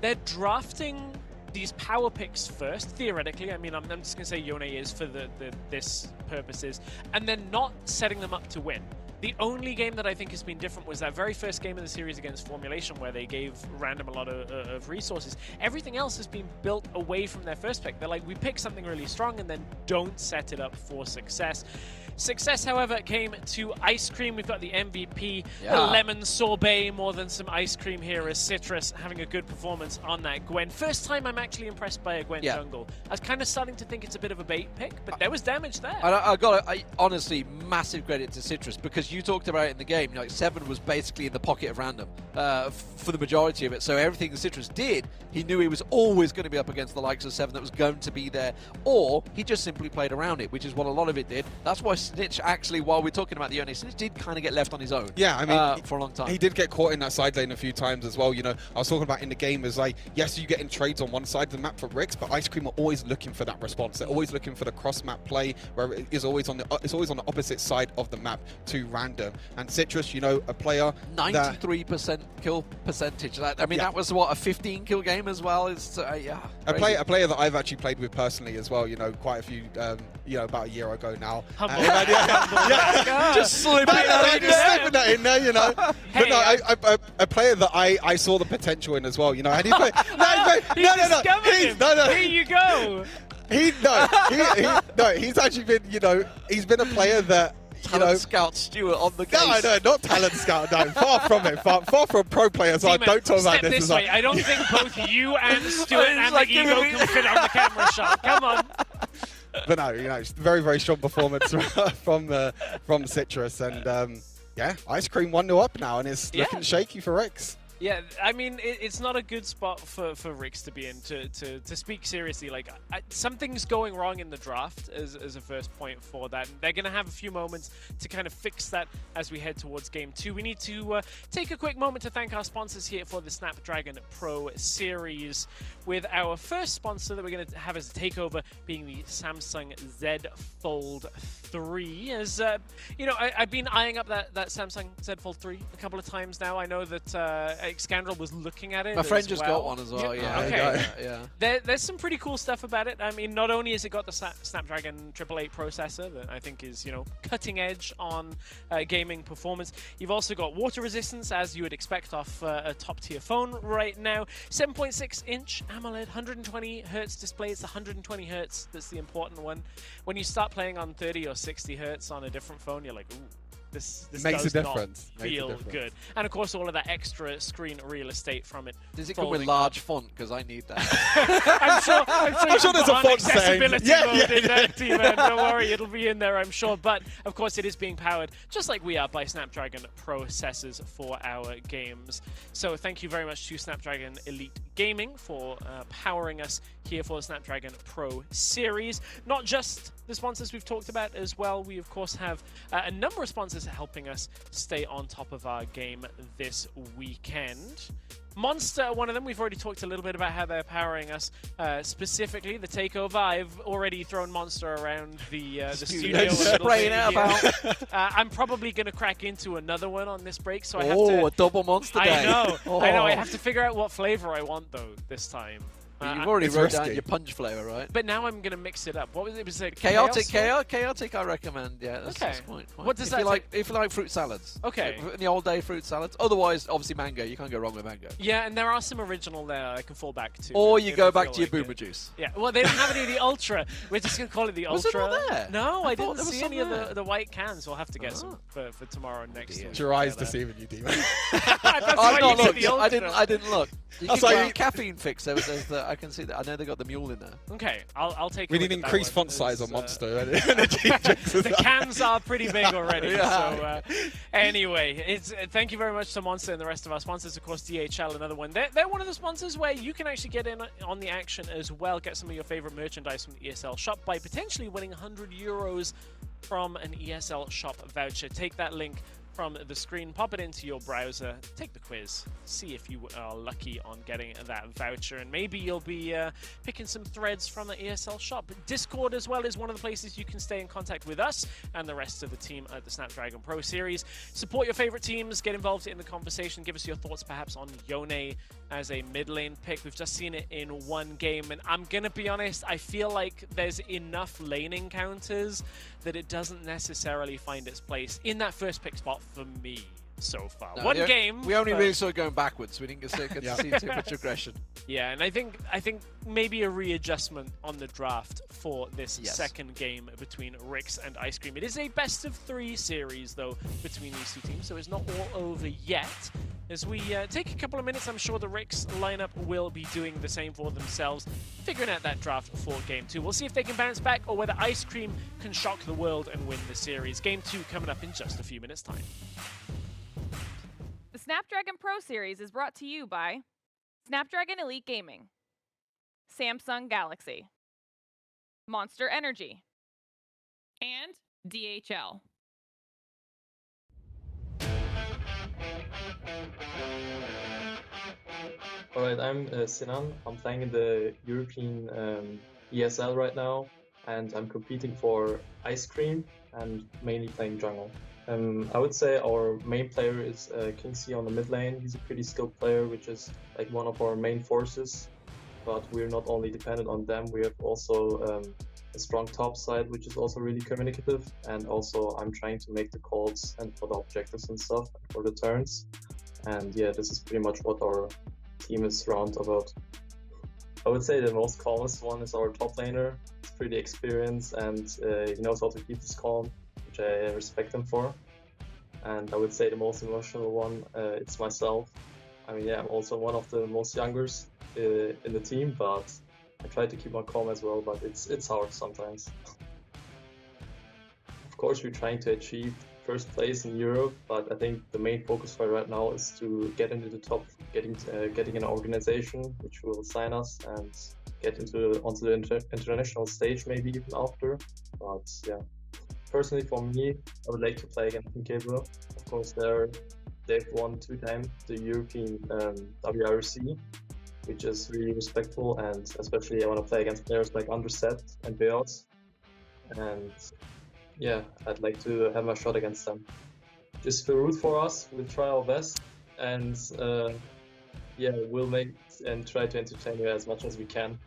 they're drafting these power picks first, theoretically. I mean, I'm just going to say Yone is for this purposes, and then not setting them up to win. The only game that I think has been different was that very first game of the series against Formulation, where they gave Random a lot of resources. Everything else has been built away from their first pick. They're like, we pick something really strong and then don't set it up for success. Success, however, came to Ice Cream. We've got the MVP, the lemon sorbet, more than some ice cream here as Citrus having a good performance on that Gwen. First time I'm actually impressed by a Gwen jungle. I was kind of starting to think it's a bit of a bait pick, but there was damage there. I honestly, massive credit to Citrus, because you talked about it in the game, like 7 was basically in the pocket of Random for the majority of it. So everything that Citrus did, he knew he was always going to be up against the likes of 7 that was going to be there, or he just simply played around it, which is what a lot of it did. That's why Snitch, actually, while we're talking about the Yone, Snitch did kind of get left on his own. Yeah, I mean, for a long time. He did get caught in that side lane a few times as well. You know, I was talking about in the game is like, yes, you get in trades on one side of the map for Rix, but Ice Cream are always looking for that response. They're always looking for the cross-map play, where it is always on the opposite side of the map to Random. And Citrus, you know, a player 93% kill percentage. I mean, that was what, a 15 kill game as well. It's a player that I've actually played with personally as well. You know, quite a few. You know, about a year ago now. Just slipping that in there, you know. But no, a player that I saw the potential in as well, you know. And he played, Here you go. He's actually been, you know, he's been a player that, you know, Scout Stewart on the case. No, not talent scout. No, far from it. Far from pro players. Don't talk about this. Way. I don't think both you and Stuart and the Ego can fit on the camera shot. Come on. But no, you know, it's very, very strong performance from Citrus, and yeah, Ice Cream 1-0 up now, and it's looking shaky for Rix. Yeah, I mean, it's not a good spot for Rix to be in, to speak seriously. Like, something's going wrong in the draft as a first point for that. And they're going to have a few moments to kind of fix that as we head towards Game 2. We need to take a quick moment to thank our sponsors here for the Snapdragon Pro Series, with our first sponsor that we're going to have as a takeover being the Samsung Z Fold 3. As, you know, I've been eyeing up that Samsung Z Fold 3 a couple of times now. I know that Xcandral was looking at it. My friend just got one as well. There's some pretty cool stuff about it. I mean, not only has it got the Snapdragon 888 processor that I think is, you know, cutting edge on gaming performance. You've also got water resistance, as you would expect off a top tier phone right now. 7.6 inch AMOLED, 120 hertz display. It's 120 hertz that's the important one. When you start playing on 30 or 60 hertz on a different phone, you're like, ooh. This makes does a difference. Not feel good. And of course, all of that extra screen real estate from it. Does it come with large font? Because I need that. I'm sure there's a font accessibility mode in that, T-Man. Don't worry, it'll be in there, I'm sure. But of course, it is being powered, just like we are, by Snapdragon processors for our games. So thank you very much to Snapdragon Elite Gaming for powering us here for the Snapdragon Pro Series. Not just the sponsors we've talked about as well. We, of course, have a number of sponsors helping us stay on top of our game this weekend. Monster, one of them. We've already talked a little bit about how they're powering us. Specifically, the takeover. I've already thrown Monster around the studio a little bit here. I'm probably going to crack into another one on this break, so I have to... a double Monster day. I know. Oh. I know. I have to figure out what flavor I want, though, this time. You've already It's wrote risky. down your punch flavor, right? But now I'm going to mix it up. What was it? Was it Chaotic, chaos? chaotic. I recommend. Yeah, that's Okay. quite. What does if that you like? take? If you like fruit salads. Okay. In the old day, fruit salads. Otherwise, obviously mango. You can't go wrong with mango. Yeah, and there are some original there I can fall back to. Or you if go I back feel to your like boomer it. juice. Yeah, well, they don't have any of the Ultra. We're just going to call it the Was it Ultra. not there? No, I I thought didn't there was see some any of there. the white cans. We'll have to get Oh. some for tomorrow and next week. It's your eyes Yeah, deceiving you, Demon. That's I've why not you did looked. the Ultra. I didn't look. You That's can why get you- a caffeine fix. There's the, I can see that. I know they got the mule in there. Okay, I'll take. We a need look at that increased one. font size It's, on Monster. Energy drinks as The well. cans are pretty big already. Yeah. So anyway, it's thank you very much to Monster and the rest of our sponsors. Of course, DHL, another one. They're one of the sponsors where you can actually get in on the action as well. Get some of your favorite merchandise from the ESL shop by potentially winning €100 from an ESL shop voucher. Take that link from the screen, pop it into your browser, take the quiz, see if you are lucky on getting that voucher, and maybe you'll be picking some threads from the ESL shop. Discord as well is one of the places you can stay in contact with us and the rest of the team at the Snapdragon Pro Series. Support your favorite teams, get involved in the conversation, give us your thoughts perhaps on Yone as a mid lane pick. We've just seen it in one game, and I'm gonna be honest, I feel like there's enough lane encounters that it doesn't necessarily find its place in that first pick spot for me so far. No, One game. We only but- really saw it going backwards. We didn't get to Yeah. see too much aggression. Yeah, and I think maybe a readjustment on the draft for this Yes. second game between Ricks and Ice Cream. It is a best of 3 series though between these two teams, so it's not all over yet. As we take a couple of minutes, I'm sure the Ricks lineup will be doing the same for themselves, figuring out that draft for Game 2. We'll see if they can bounce back or whether Ice Cream can shock the world and win the series. Game 2 coming up in just a few minutes' time. The Snapdragon Pro Series is brought to you by Snapdragon Elite Gaming, Samsung Galaxy, Monster Energy, and DHL. Alright, I'm Sinan. I'm playing in the European ESL right now, and I'm competing for Ice Cream and mainly playing jungle. I would say our main player is Kingsley on the mid lane. He's a pretty skilled player, which is like one of our main forces. But we're not only dependent on them, we have also a strong top side, which is also really communicative. And also I'm trying to make the calls and for the objectives and stuff for the turns. And yeah, this is pretty much what our team is round about. I would say the most calmest one is our top laner. He's pretty experienced and he knows how to keep his calm, which I respect him for. And I would say the most emotional one, it's myself. I mean, yeah, I'm also one of the most youngers in the team, but I try to keep my calm as well, but it's hard sometimes. Of course, we're trying to achieve first place in Europe, but I think the main focus for right now is to get into the top, getting an organization which will sign us and get onto the international stage maybe even after. But yeah, personally for me, I would like to play against Gabriel. Of course, they've won 2 times the European WRC, which is really respectful, and especially I want to play against players like Underset and Beos. And yeah, I'd like to have my shot against them. Just root for us, we'll try our best, and yeah, we'll make and try to entertain you as much as we can.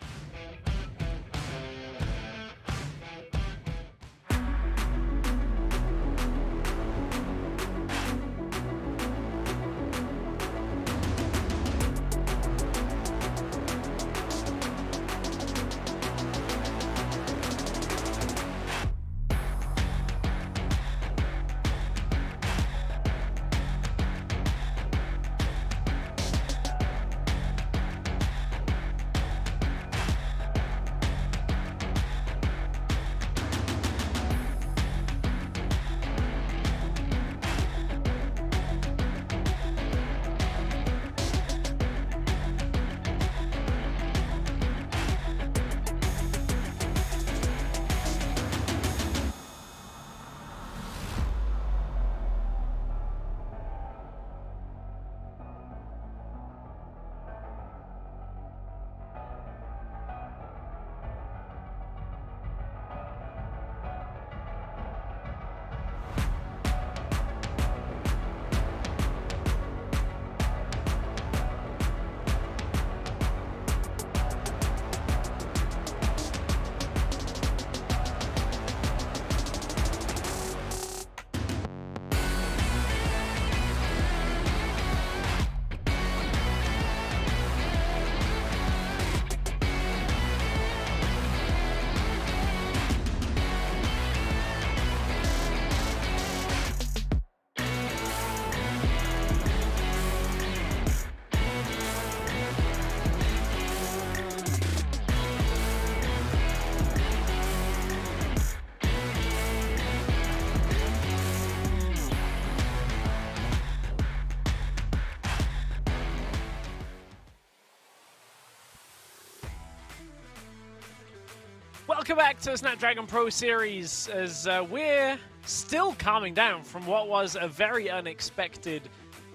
welcome back to the Snapdragon Pro Series as we're still calming down from what was a very unexpected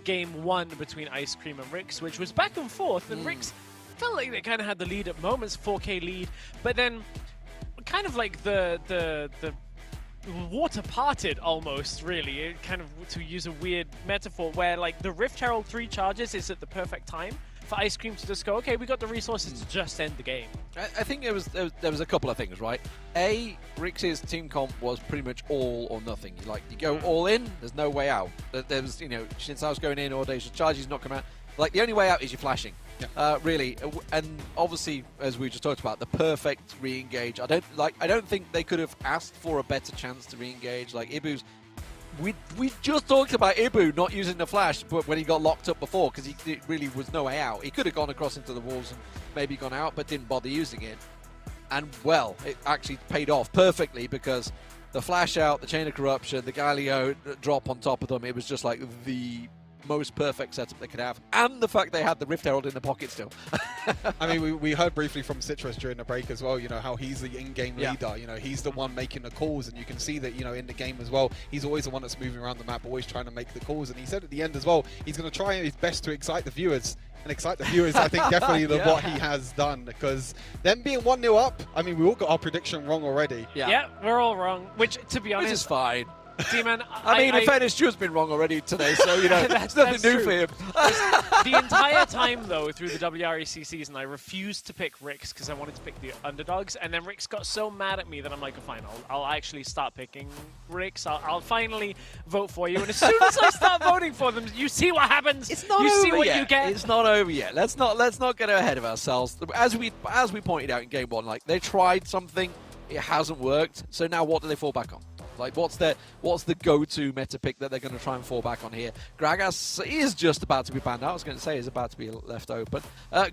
Game 1 between Ice Cream and Rix, which was back and forth, and Rix felt like they kind of had the lead at moments, 4K lead, but then kind of like the water parted almost, really. It kind of, to use a weird metaphor, where like the Rift Herald 3 charges is at the perfect time for Ice Cream to just go, okay, we got the resources to just end the game. I think there was a couple of things, right? A, Rix's team comp was pretty much all or nothing. You go all in, there's no way out. There was, Shinsao's going in, Audacious Charge's not coming out. Like, the only way out is you flashing. Yeah. Really, and obviously, as we just talked about, the perfect re-engage. I don't think they could have asked for a better chance to re-engage. Like Ibu's, we just talked about Ibu not using the flash, but when he got locked up before, because it really was no way out. He could have gone across into the walls and maybe gone out, but didn't bother using it. And well, it actually paid off perfectly, because the flash out, the Chain of Corruption, the Galio drop on top of them, it was just like the most perfect setup they could have, and the fact they had the Rift Herald in the pocket still. I mean, we heard briefly from Citrus during the break as well, how he's the in-game leader, he's the one making the calls, and you can see that, in the game as well, he's always the one that's moving around the map, always trying to make the calls, and he said at the end as well, he's going to try his best to excite the viewers. And excite the viewers, I think, definitely what he has done, because them being 1-0 up, I mean, we all got our prediction wrong already. Yeah, we're all wrong, which, to be honest, which is fine. D-Man, I mean, in fairness, Stuart's been wrong already today, so, that's nothing new for him. The entire time, though, through the WREC season, I refused to pick Rix because I wanted to pick the underdogs, and then Rix got so mad at me that I'm like, fine, I'll actually start picking Rix. I'll finally vote for you, and as soon as I start voting for them, you see what happens. It's not you over see what yet. You get. It's not over yet. Let's not get ahead of ourselves. As we pointed out in Game 1, like, they tried something, it hasn't worked, so now what do they fall back on? Like, what's the go-to meta pick that they're going to try and fall back on here? Gragas is just about to be banned out. I was going to say is about to be left open.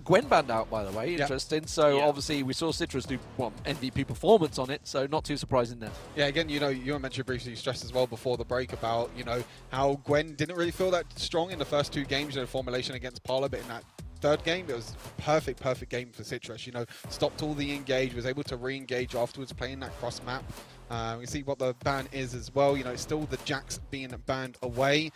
Gwen banned out, by the way. Interesting. So obviously we saw Citrus do MVP performance on it. So not too surprising there. Yeah. Again, you mentioned briefly, stressed as well before the break about how Gwen didn't really feel that strong in the first 2 games. Formulation against Parla, but in that third game, it was a perfect game for Citrus. Stopped all the engage, was able to re-engage afterwards, playing that cross map. We see what the ban is as well. It's still the Jax being banned away.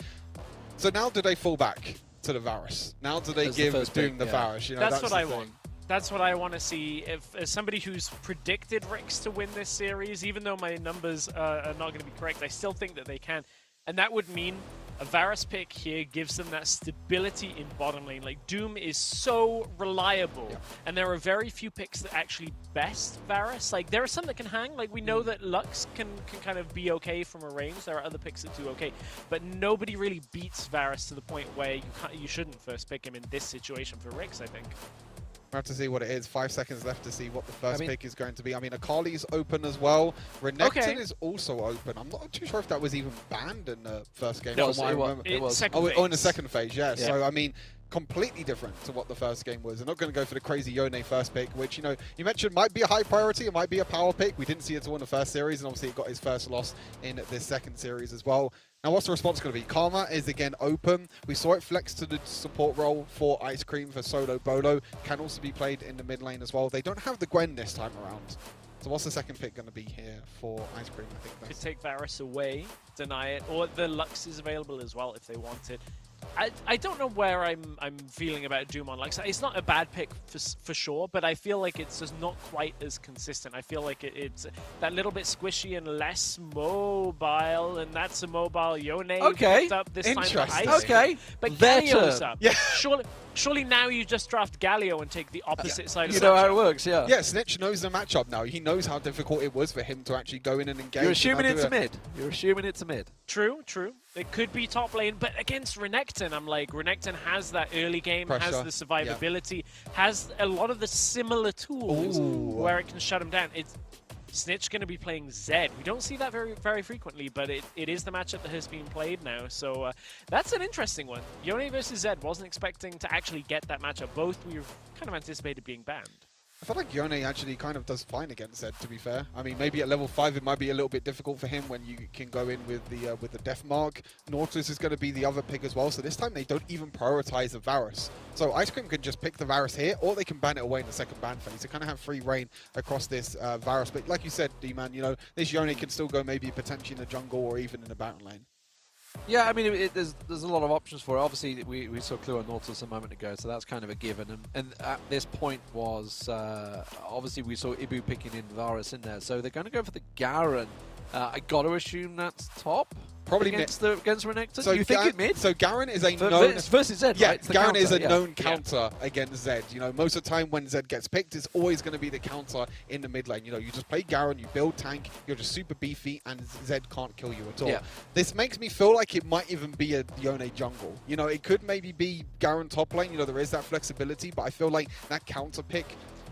So now do they fall back to the Varus? Now do they give Doom the Varus? That's what I want. That's what I want to see. As somebody who's predicted Rix to win this series, even though my numbers are not going to be correct, I still think that they can. And that would mean a Varus pick here gives them that stability in bottom lane. Like, Doom is so reliable, and there are very few picks that actually best Varus. Like, there are some that can hang. Like, we know that Lux can kind of be okay from a range. There are other picks that do okay, but nobody really beats Varus to the point where you shouldn't first pick him in this situation for Rix, I think. We'll have to see what it is. 5 seconds left to see what the first pick is going to be. I mean, Akali's open as well. Renekton is also open. I'm not too sure if that was even banned in the first game. No, it was. In the second phase, yeah. So, I mean, completely different to what the first game was. They're not going to go for the crazy Yone first pick, which, you mentioned might be a high priority. It might be a power pick. We didn't see it at all in the first series, and obviously it got his first loss in this second series as well. Now, what's the response going to be? Karma is again open. We saw it flex to the support role for Ice Cream for Solo Bolo. Can also be played in the mid lane as well. They don't have the Gwen this time around. So what's the second pick going to be here for Ice Cream? I think could take Varus away, deny it, or the Lux is available as well if they want it. I don't know where I'm feeling about Doom on Lux. It's not a bad pick for sure, but I feel like it's just not quite as consistent. I feel like it's that little bit squishy and less mobile, and that's a mobile Yone picked up this time for Ice. But Galio's up. Yeah. Surely now you just draft Galio and take the opposite side of the You know how it works, yeah. Yeah, Snitch knows the matchup now. He knows how difficult it was for him to actually go in and engage. You're assuming it's a mid. You're assuming it's a mid. True. It could be top lane, but against Renekton, I'm like, Renekton has that early game, has the survivability, has a lot of the similar tools where it can shut him down. Snitch going to be playing Zed. We don't see that very frequently, but it is the matchup that has been played now. So that's an interesting one. Yone versus Zed. Wasn't expecting to actually get that matchup. Both we kind of anticipated being banned. I feel like Yone actually kind of does fine against Zed, to be fair. I mean, maybe at level 5 it might be a little bit difficult for him when you can go in with the Death Mark. Nautilus is going to be the other pick as well, so this time they don't even prioritize the Varus. So Ice Cream can just pick the Varus here, or they can ban it away in the second ban phase. They kind of have free reign across this Varus. But like you said, D-Man, you know, this Yone can still go maybe potentially in the jungle or even in the Baron lane. Yeah, I mean, there's a lot of options for it. Obviously, we saw Clue on Nautilus a moment ago, so that's kind of a given. And at this point was, obviously, we saw Ibu picking in Varus in there. So they're going to go for the Garen. I got to assume that's top. Probably against Renekton. So you think it mid? So Garen is a known versus Zed. Yeah, right? Garen is a known counter against Zed. You know, most of the time when Zed gets picked, it's always going to be the counter in the mid lane. You know, you just play Garen, you build tank, you're just super beefy, and Zed can't kill you at all. Yeah. This makes me feel like it might even be a Yone jungle. You know, it could maybe be Garen top lane. You know, there is that flexibility, but I feel like that counter pick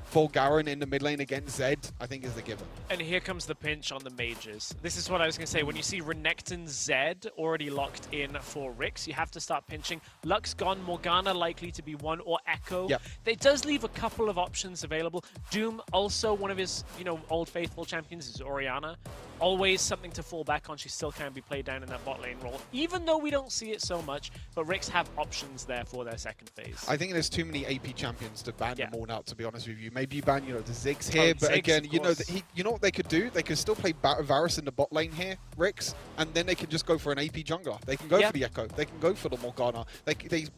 for Garen in the mid lane against Zed, I think is the given. And here comes the pinch on the mages. This is what I was going to say. When you see Renekton Zed already locked in for Rix, you have to start pinching. Lux gone, Morgana likely to be one, or Echo. Yep. It does leave a couple of options available. Doom, also one of his, you know, old faithful champions is Orianna. Always something to fall back on. She still can be played down in that bot lane role, even though we don't see it so much. But Rix have options there for their second phase. I think there's too many AP champions to ban them all out, to be honest with you. Maybe you ban, you know, the Ziggs Oh, here, but Ziggs, again, you know, course. you know what they could do? They could still play Varus in the bot lane here, Rix, and then they can just go for an AP jungler. They can go for the Echo. They can go for the Morgana.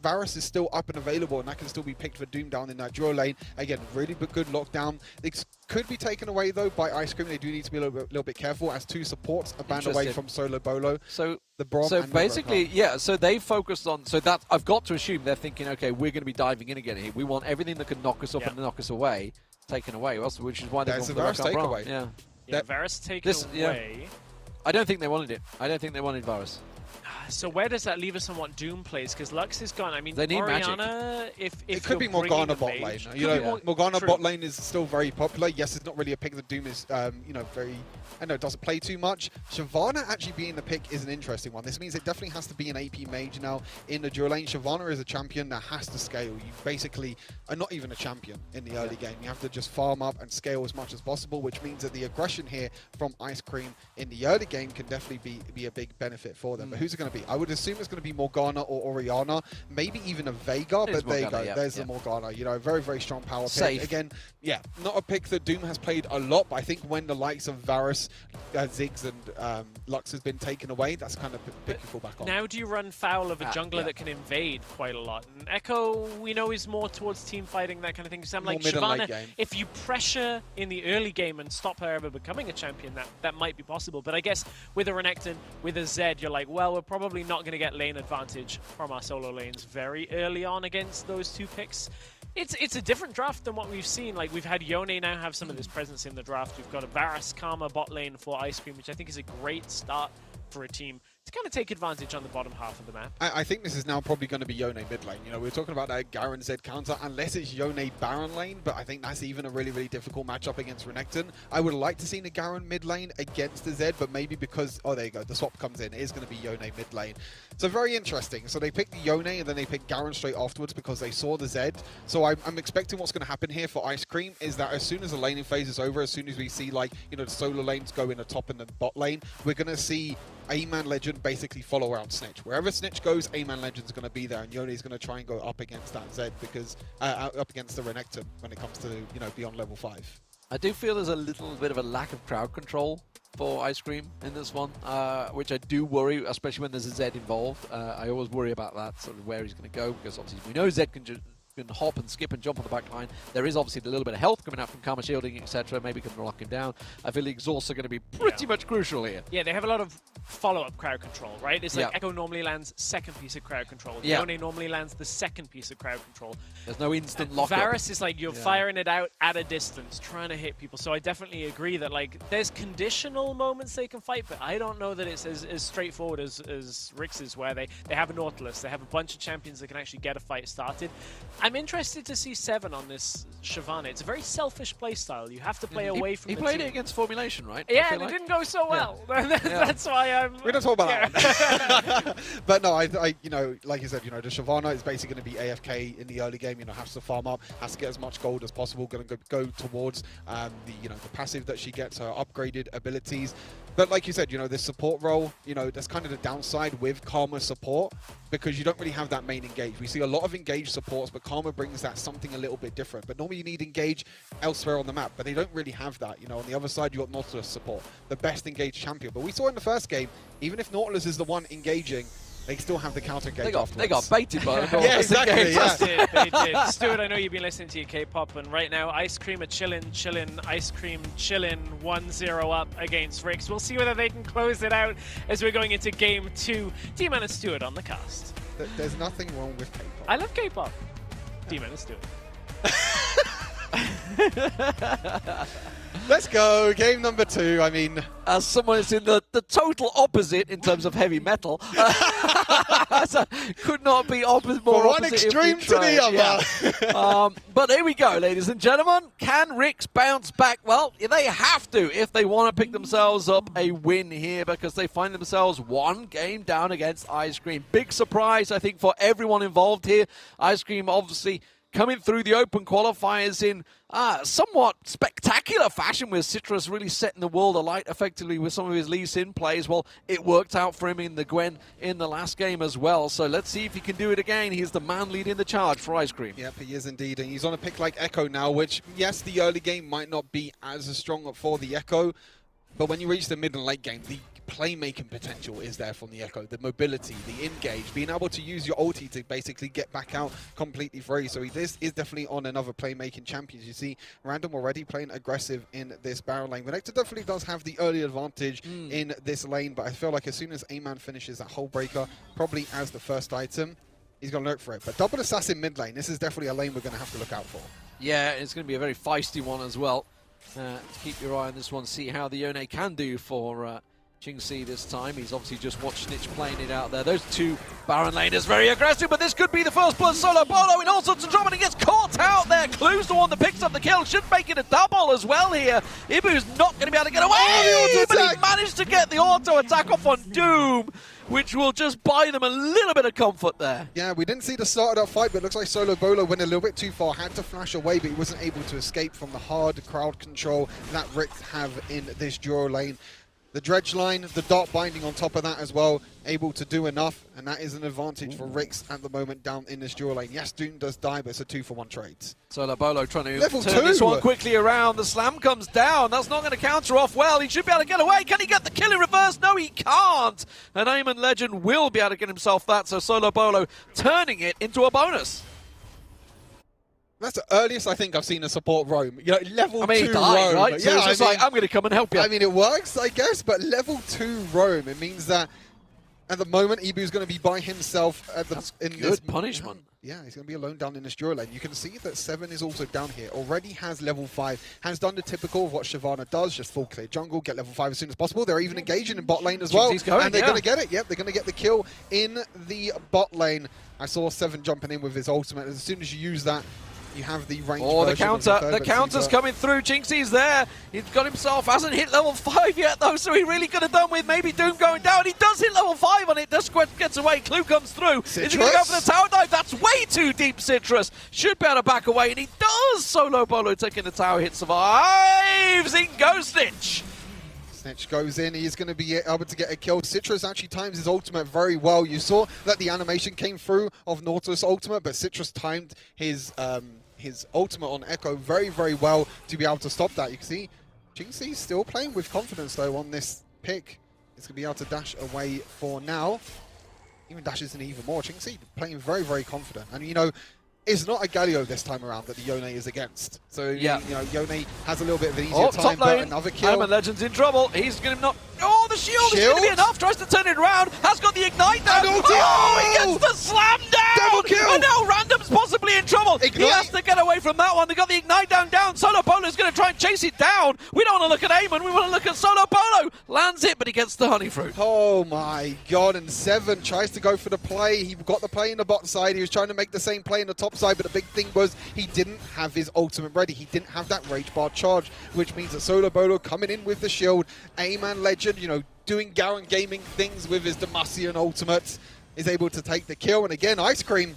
Varus is still up and available, and that can still be picked for Doom down in that duo lane. Again, really good lockdown. It could be taken away, though, by Ice Cream. They do need to be a little bit careful, as two supports are banned away from Solo Bolo. So the Braum so and basically, yeah, so they focused on, so that I've got to assume they're thinking, okay, we're going to be diving in again here. We want everything that can knock us up and knock us away taken away, which is why they're going for the Varus takeaway. Yeah. Yeah, Varus taken away. I don't think they wanted it. I don't think they wanted Varus. So where does that leave us on what Doom plays? Because Lux is gone. I mean, they need Orianna, if it could be Morgana bot lane. You know, Morgana bot lane is still very popular. Yes, it's not really a pick that Doom is, you know, very. I know it doesn't play too much. Shyvana actually being the pick is an interesting one. This means it definitely has to be an AP mage now in the dual lane. Shyvana is a champion that has to scale. You basically are not even a champion in the early game. You have to just farm up and scale as much as possible, which means that the aggression here from Ice Cream in the early game can definitely be a big benefit for them. But who's it going to be? I would assume it's going to be Morgana or Orianna, maybe even a Veigar, but there you go. There's the Morgana. You know, very, very strong power pick. Again, yeah, not a pick that Doom has played a lot, but I think when the likes of Varus, Ziggs, and Lux has been taken away, that's kind of pick you fall back on. Now do you run foul of a jungler that can invade quite a lot? And Echo, we know, is more towards team fighting, that kind of thing. So I'm like, Shyvana, if you pressure in the early game and stop her ever becoming a champion, that might be possible. But I guess with a Renekton, with a Zed, you're like, well, we're probably not going to get lane advantage from our solo lanes very early on against those two picks. It's a different draft than what we've seen. Like, we've had Yone now have some of this presence in the draft. We've got a Varus Karma bot lane for Ice Cream, which I think is a great start for a team to kind of take advantage on the bottom half of the map. I think this is now probably going to be Yone mid lane. You know, we're talking about that Garen Zed counter, unless it's Yone Baron lane, but I think that's even a really, really difficult matchup against Renekton. I would like to see the Garen mid lane against the Zed, but maybe because, oh, there you go, the swap comes in. It is going to be Yone mid lane. So very interesting. So they picked the Yone and then they picked Garen straight afterwards because they saw the Zed. So I'm expecting what's going to happen here for Ice Cream is that as soon as the laning phase is over, as soon as we see, like, you know, the solo lanes go in the top and the bot lane, we're going to see A-Man Legend basically follow around Snitch. Wherever Snitch goes, A-Man Legend's going to be there, and Yone is going to try and go up against that Zed because up against the Renekton when it comes to, you know, beyond level 5. I do feel there's a little bit of a lack of crowd control for Ice Cream in this one, which I do worry, especially when there's a Zed involved. I always worry about that, sort of where he's going to go, because obviously we know Zed can hop and skip and jump on the back line. There is obviously a little bit of health coming out from Karma shielding, etc. Maybe can lock him down. I feel the exhausts are going to be pretty much crucial here. Yeah, they have a lot of follow-up crowd control, right? It's like Echo normally lands second piece of crowd control. Yone normally lands the second piece of crowd control. There's no instant lockup. Varus is like, you're firing it out at a distance, trying to hit people. So I definitely agree that, like, there's conditional moments they can fight, but I don't know that it's as straightforward as Rix's, where they have a Nautilus, they have a bunch of champions that can actually get a fight started. I'm interested to see Seven on this Shyvana. It's a very selfish playstyle. You have to play away from He the played team. it against Formulation, right? Yeah, and it didn't go so well. That's why I'm... We don't talk about that. But no, I, you know, like you said, you know, the Shyvana is basically going to be AFK in the early game. You know, has to farm up, has to get as much gold as possible. Going to go towards the, you know, the passive that she gets, her upgraded abilities. But like you said, you know, this support role, you know, that's kind of the downside with Karma support, because you don't really have that main engage. We see a lot of engaged supports, but Karma brings that something a little bit different. But normally you need engage elsewhere on the map, but they don't really have that. You know, on the other side, you got Nautilus support, the best engaged champion. But we saw in the first game, even if Nautilus is the one engaging, they still have the counter engage afterwards. They got baited by the Yeah, exactly. Yeah. They did. Stuart, I know you've been listening to your K-pop, and right now, Ice Cream are chilling, Ice Cream chilling, 1-0 up against Rix. We'll see whether they can close it out as we're going into Game 2. D-Man and Stuart on the cast. There's nothing wrong with K-pop. I love K-pop. D-Man and Stuart. Let's go, game number 2. I mean, as someone is in the total opposite in terms of heavy metal, so could not be more from opposite one extreme to the other. Yeah. But here we go, ladies and gentlemen. Can Rix bounce back? Well, they have to if they want to pick themselves up a win here, because they find themselves one game down against Ice Cream. Big surprise, I think, for everyone involved here. Ice Cream obviously coming through the open qualifiers in somewhat spectacular fashion, with Citrus really setting the world alight effectively with some of his Lee Sin plays. Well, it worked out for him in the Gwen in the last game as well. So let's see if he can do it again. He's the man leading the charge for Ice Cream. Yep, he is indeed. And he's on a pick like Echo now, which, yes, the early game might not be as strong for the Echo, but when you reach the mid and late game, the playmaking potential is there from the Echo, the mobility, the engage, being able to use your ulti to basically get back out completely free. So this is definitely on another playmaking champion. You see Random already playing aggressive in this barrel lane. Renekton definitely does have the early advantage in this lane, but I feel like as soon as A-Man finishes that whole breaker, probably as the first item, he's going to look for it. But double assassin mid lane, this is definitely a lane we're going to have to look out for. Yeah, it's going to be a very feisty one as well. Keep your eye on this one, see how the Yone can do for Jingxi this time. He's obviously just watched Snitch playing it out there. Those two Baron laners very aggressive, but this could be the first blood. Solo Bolo in all sorts of trouble, and he gets caught out there. Clue's the one that picks up the kill. Should make it a double as well here. Ibu's not going to be able to get away, but he managed to get the auto attack off on Doom, which will just buy them a little bit of comfort there. Yeah, we didn't see the start of that fight, but it looks like Solo Bolo went a little bit too far, had to flash away, but he wasn't able to escape from the hard crowd control that Rix have in this duo lane. The dredge line, the dart binding on top of that as well, able to do enough, and that is an advantage for Rix at the moment down in this duo lane. Yes, Doom does die, but it's a 2-for-1 trade. Solo Bolo trying to Level turn 2. this one quickly around. The slam comes down. That's not going to counter off well. He should be able to get away. Can he get the kill in reverse? No, he can't. And Eamon Legend will be able to get himself that, so Solo Bolo turning it into a bonus. That's the earliest I think I've seen a support roam. You know, level 2 he died, roam. right? So Yeah, it's just like, I'm going to come and help you. I mean, it works, I guess, but level 2 roam, it means that at the moment, Ibu's going to be by himself at the, That's in good this punishment. Yeah, he's going to be alone down in this duo lane. You can see that Seven is also down here. Already has level 5. Has done the typical of what Shyvana does, just full clear jungle, get level 5 as soon as possible. They're even engaging in bot lane as well. Going, and they're going to get it. Yep, they're going to get the kill in the bot lane. I saw Seven jumping in with his ultimate. As soon as you use that, you have the range. Oh, the counter. The counter's coming through. Jingxi's there. He's got himself, hasn't hit level 5 yet, though, so he really could have done with maybe Doom going down. He does hit level 5 on it. Dusquet gets away. Clue comes through. Citrus. Is he going to go for the tower dive? That's way too deep, Citrus. Should be able to back away, and he does. Solo Bolo taking the tower hit, survives. In goes Snitch. Snitch goes in, he's going to be able to get a kill. Citrus actually times his ultimate very well. You saw that the animation came through of Nautilus ultimate, but Citrus timed his ultimate on Echo very, very well to be able to stop that. You can see Jingxi's still playing with confidence, though, on this pick. He's going to be able to dash away for now. Even dashes in even more. Jingxi playing very, very confident. And, you know, it's not a Galio this time around that the Yone is against. So, yeah, you know, Yone has a little bit of an easier time, but another kill. Eamon Legend's in trouble. He's going to not... Oh, the shield is going to be enough. Tries to turn it around. Has got the ignite down. Oh, he gets the slam down. Double kill. And now Random's possibly in trouble. Ignite. He has to get away from that one. They got the ignite down. Solo Polo's going to try and chase it down. We don't want to look at Eamon. We want to look at Solo Polo. Lands it, but he gets the honey fruit. Oh my god, and Seven tries to go for the play. He got the play in the bot side. He was trying to make the same play in the top side, but the big thing was he didn't have his ultimate ready. He didn't have that rage bar charge, which means that Solo Bolo coming in with the shield, A-Man Legend, you know, doing Garen Gaming things with his Demacian ultimate, is able to take the kill. And again, Ice Cream,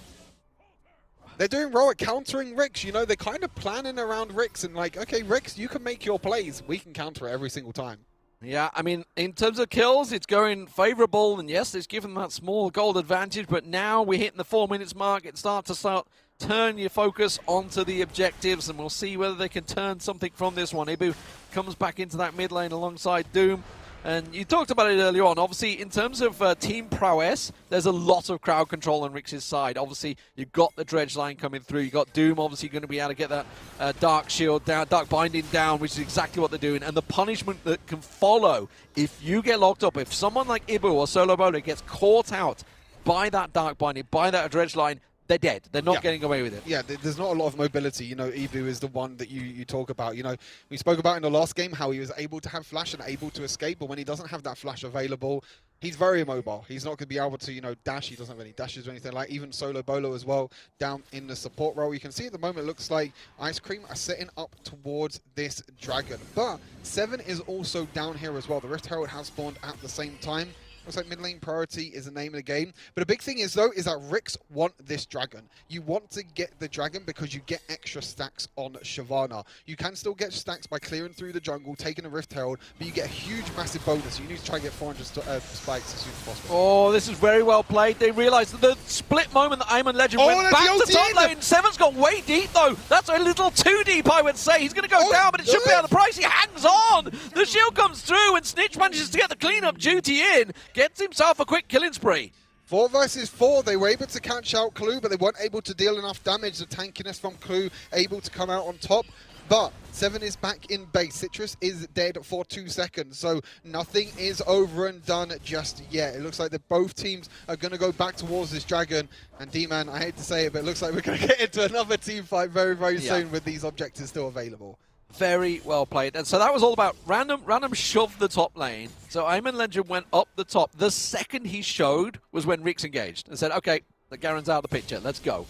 they're doing well at countering Rix. You know, they're kind of planning around Rix and like, okay, Rix, you can make your plays. We can counter it every single time. Yeah, I mean, in terms of kills, it's going favorable, and yes, it's given that small gold advantage, but now we're hitting the 4 minutes mark. It starts to turn your focus onto the objectives, and we'll see whether they can turn something from this one. Ibu comes back into that mid lane alongside Doom. And you talked about it earlier on. Obviously, in terms of team prowess, there's a lot of crowd control on Rix's side. Obviously, you've got the dredge line coming through. You've got Doom obviously going to be able to get that dark shield down, dark binding down, which is exactly what they're doing. And the punishment that can follow if you get locked up, if someone like Ibu or Solo Bolo gets caught out by that dark binding, by that dredge line, they're dead. They're not getting away with it. Yeah, there's not a lot of mobility. You know, Ibu is the one that you talk about. You know, we spoke about in the last game how he was able to have flash and able to escape, but when he doesn't have that flash available, he's very immobile. He's not going to be able to, you know, dash. He doesn't have any dashes or anything like. Even Solo Bolo as well down in the support role. You can see at the moment it looks like Ice Cream are setting up towards this dragon. But Seven is also down here as well. The Rift Herald has spawned at the same time. Looks like mid lane priority is the name of the game. But a big thing is, though, is that Rix want this dragon. You want to get the dragon because you get extra stacks on Shyvana. You can still get stacks by clearing through the jungle, taking a Rift Herald, but you get a huge, massive bonus. You need to try and get 400 spikes as soon as possible. Oh, this is very well played. They realised that the split moment that Eamon Legend went back to top lane. Seven's got way deep, though. That's a little too deep, I would say. He's going to go down, but it should be on the price. He hangs on. The shield comes through, and Snitch manages to get the cleanup duty in. Gets himself a quick killing spree. 4 versus 4, they were able to catch out Clue, but they weren't able to deal enough damage. The tankiness from Clue able to come out on top. But Seven is back in base. Citrus is dead for 2 seconds, so nothing is over and done just yet. It looks like that both teams are going to go back towards this dragon. And D-Man, I hate to say it, but it looks like we're going to get into another team fight very, very soon with these objectives still available. Very well played. And so that was all about Random shoved the top lane. So Eamon Legend went up the top. The second he showed was when Rix engaged and said, okay, the Garen's out of the picture. Let's go.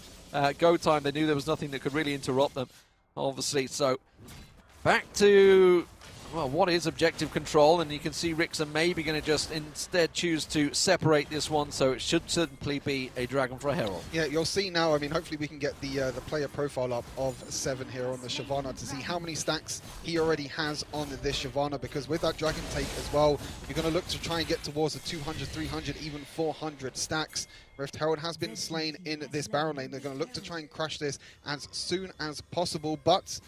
Go time. They knew there was nothing that could really interrupt them, obviously. So back to, well, what is objective control? And you can see Rix are maybe going to just instead choose to separate this one. So it should simply be a dragon for a herald. Yeah, you'll see now. I mean, hopefully we can get the player profile up of Seven here on the Shyvana to see how many stacks he already has on this Shyvana, because with that dragon take as well, you're going to look to try and get towards the 200, 300, even 400 stacks. Rift Herald has been slain in this Baron lane. They're going to look to try and crush this as soon as possible, but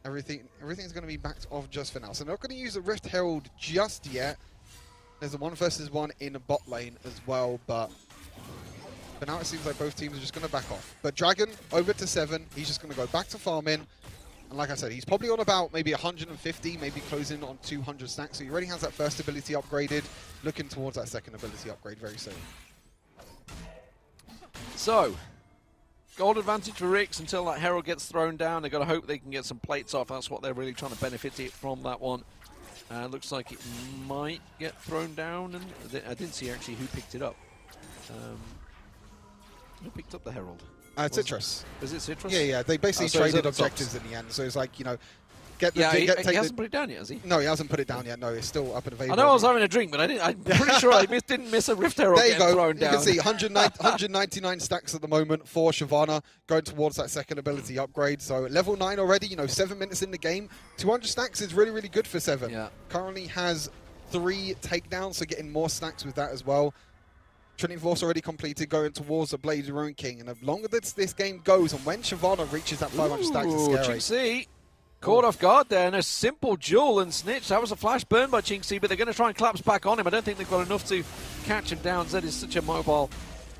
everything's going to be backed off just for now. So they're not going to use the Rift Herald just yet. There's a 1 versus 1 in the bot lane as well, but for now it seems like both teams are just going to back off. But Dragon over to 7. He's just going to go back to farming. And like I said, he's probably on about maybe 150, maybe closing on 200 stacks. So he already has that first ability upgraded. Looking towards that second ability upgrade very soon. So, gold advantage for Rix until that Herald gets thrown down. They've got to hope they can get some plates off. That's what they're really trying to benefit from that one. Looks like it might get thrown down. And I didn't see actually who picked it up. Who picked up the Herald? Citrus. Is it Citrus? Yeah. They basically traded objectives in the end. So it's like, you know, he hasn't put it down yet, has he? No, he hasn't put it down yet. No, it's still up and available. I know I was having a drink, but I'm pretty sure I didn't miss a Rift Herald getting thrown down. You can see 199 stacks at the moment for Shyvana, going towards that second ability upgrade. So level 9 already, you know, 7 minutes in the game. 200 stacks is really, really good for 7. Yeah. Currently has 3 takedowns, so getting more stacks with that as well. Trinity Force already completed, going towards the Blade Ruin King. And the longer this game goes, and when Shyvana reaches that 500 stacks, it's scary. Chinxi caught off guard there, and a simple duel and snitch. That was a flash burn by Chinxi, but they're going to try and collapse back on him. I don't think they've got enough to catch him down. Zed is such a mobile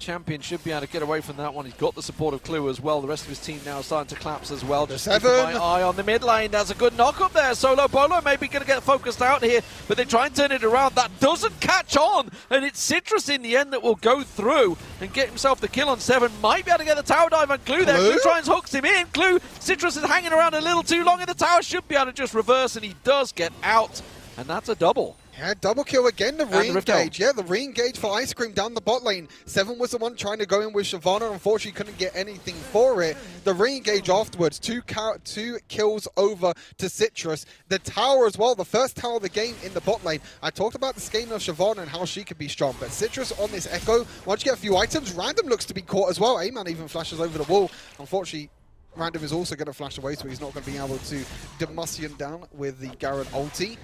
champion should be able to get away from that one. He's got the support of Clue as well. The rest of his team now starting to collapse as well. Just keeping my eye on the mid lane. That's a good knock up there. Solo Bolo maybe going to get focused out here, but they try and turn it around. That doesn't catch on, and it's Citrus in the end that will go through and get himself the kill on 7. Might be able to get the tower dive on Clue there. Clue tries and hooks him in. Clue, Citrus is hanging around a little too long, and the tower should be able to just reverse, and he does get out, and that's a double. Yeah, double kill again, the re-engage. Yeah, the re-engage for Ice Cream down the bot lane. 7 was the one trying to go in with Shyvana. Unfortunately, couldn't get anything for it. The re-engage afterwards, two kills over to Citrus. The tower as well, the first tower of the game in the bot lane. I talked about the scaling of Shyvana and how she could be strong, but Citrus on this Echo, once you get a few items, Random looks to be caught as well. A-Man even flashes over the wall. Unfortunately, Random is also going to flash away, so he's not going to be able to Demacian down with the Garen ulti.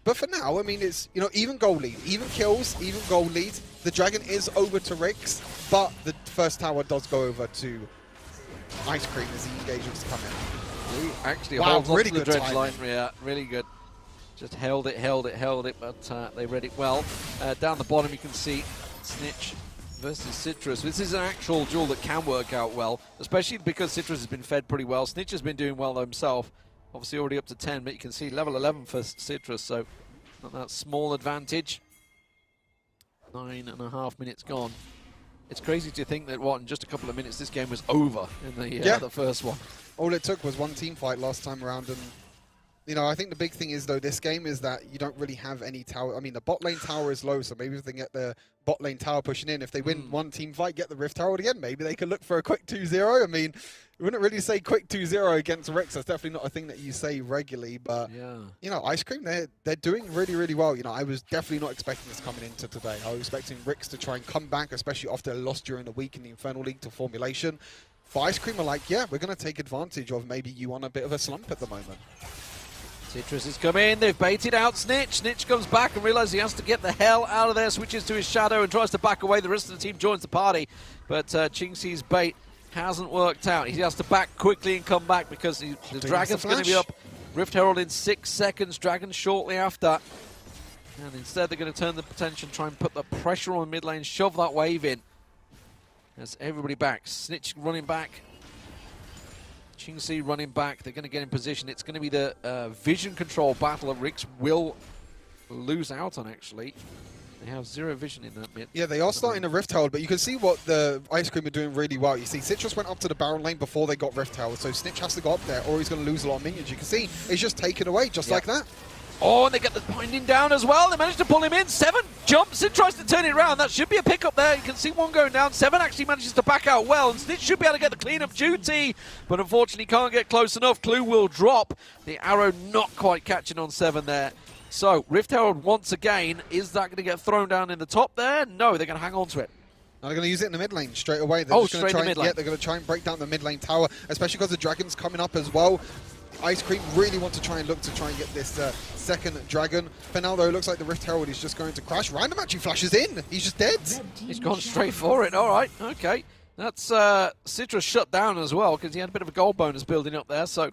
But for now, I mean, it's, you know, even goal lead, even kills, even goal lead. The Dragon is over to Rix, but the first tower does go over to Ice Cream as the engagements come in. He actually wow, holds really on to the good dredge line. Yeah, really good. Just held it, but they read it well. Down the bottom, you can see Snitch versus Citrus. This is an actual duel that can work out well, especially because Citrus has been fed pretty well. Snitch has been doing well himself, obviously already up to 10, but you can see level 11 for Citrus, so not that small advantage. 9.5 minutes gone. It's crazy to think that, in just a couple of minutes this game was over in the first one. All it took was one team fight last time around, and you know, I think the big thing is, though, this game is that you don't really have any tower. I mean, the bot lane tower is low, so maybe if they get the bot lane tower pushing in, if they win one team fight, get the Rift Tower again, maybe they could look for a quick 2-0. I mean, you wouldn't really say quick 2-0 against Rix. That's definitely not a thing that you say regularly, but, you know, Ice Cream, they're doing really, really well. You know, I was definitely not expecting this coming into today. I was expecting Rix to try and come back, especially after a loss during the week in the Infernal League to Formulation. But Ice Cream are like, yeah, we're going to take advantage of maybe you on a bit of a slump at the moment. Citrus has come in, they've baited out Snitch. Snitch comes back and realizes he has to get the hell out of there, switches to his shadow and tries to back away. The rest of the team joins the party, but Chingsi's bait hasn't worked out. He has to back quickly and come back because the Dragon's going to be up. Rift Herald in 6 seconds, Dragon shortly after. And instead they're going to turn the attention, try and put the pressure on mid lane, shove that wave in. There's everybody back. Snitch running back. Chingsi running back. They're going to get in position. It's going to be the vision control battle that Rix will lose out on, actually. They have 0 vision in that mid. Yeah, they are starting a Rift Herald, but you can see what the Ice Cream are doing really well. You see, Citrus went up to the Baron lane before they got Rift Herald, so Snitch has to go up there or he's going to lose a lot of minions. You can see it's just taken away just like that. Oh, and they get the binding down as well. They managed to pull him in. 7 jumps and tries to turn it around. That should be a pickup there. You can see one going down. 7 actually manages to back out well, and Snitch should be able to get the cleanup duty, but unfortunately can't get close enough. Clue will drop. The arrow not quite catching on 7 there. So, Rift Herald once again. Is that going to get thrown down in the top there? No, they're going to hang on to it. Now they're going to use it in the mid lane straight away. They're just going to try and, they're going to try and break down the mid lane tower, especially because the Dragon's coming up as well. Ice Cream really want to try and get this second Dragon. For now, though, it looks like the Rift Herald is just going to crash. Random actually flashes in. He's just dead. He's gone straight for it. All right. Okay. That's Citrus shut down as well because he had a bit of a gold bonus building up there. So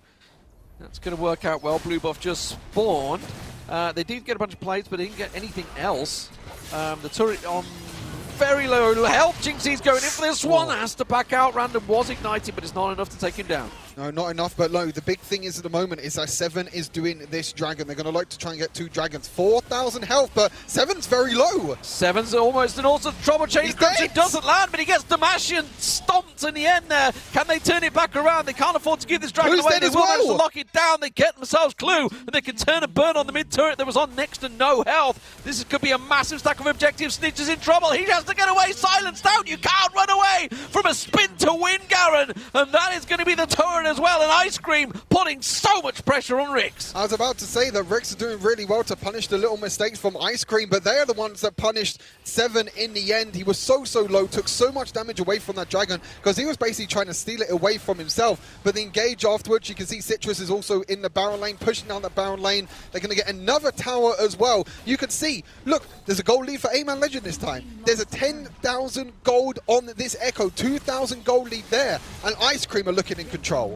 that's going to work out well. Blue buff just spawned. They did get a bunch of plates, but they didn't get anything else. The turret on very low health. Jinxie's going in for this one. Has to back out. Random was ignited, but it's not enough to take him down. No, not enough, but no, the big thing is at the moment is that 7 is doing this Dragon. They're going to like to try and get 2 Dragons. 4,000 health, but 7's very low. 7's almost an awesome trouble change. It doesn't land, but he gets Demacian stomped in the end there. Can they turn it back around? They can't afford to give this Dragon away. They will manage to lock it down. They get themselves Clue, and they can turn and burn on the mid turret that was on next to no health. This could be a massive stack of objectives. Snitch is in trouble. He has to get away. Silenced out. You can't run away from a spin to win, Garen. And that is going to be the turret as well. And Ice Cream putting so much pressure on Rix. I was about to say that Rix are doing really well to punish the little mistakes from Ice Cream, but they are the ones that punished 7 in the end. He was so low, took so much damage away from that Dragon because he was basically trying to steal it away from himself. But the engage afterwards, you can see Citrus is also in the Baron lane, pushing down that Baron lane. They're going to get another tower as well. You can see, look, there's a gold lead for A-Man Legend this time. There's a 10,000 gold on this Echo, 2,000 gold lead there, and Ice Cream are looking in control.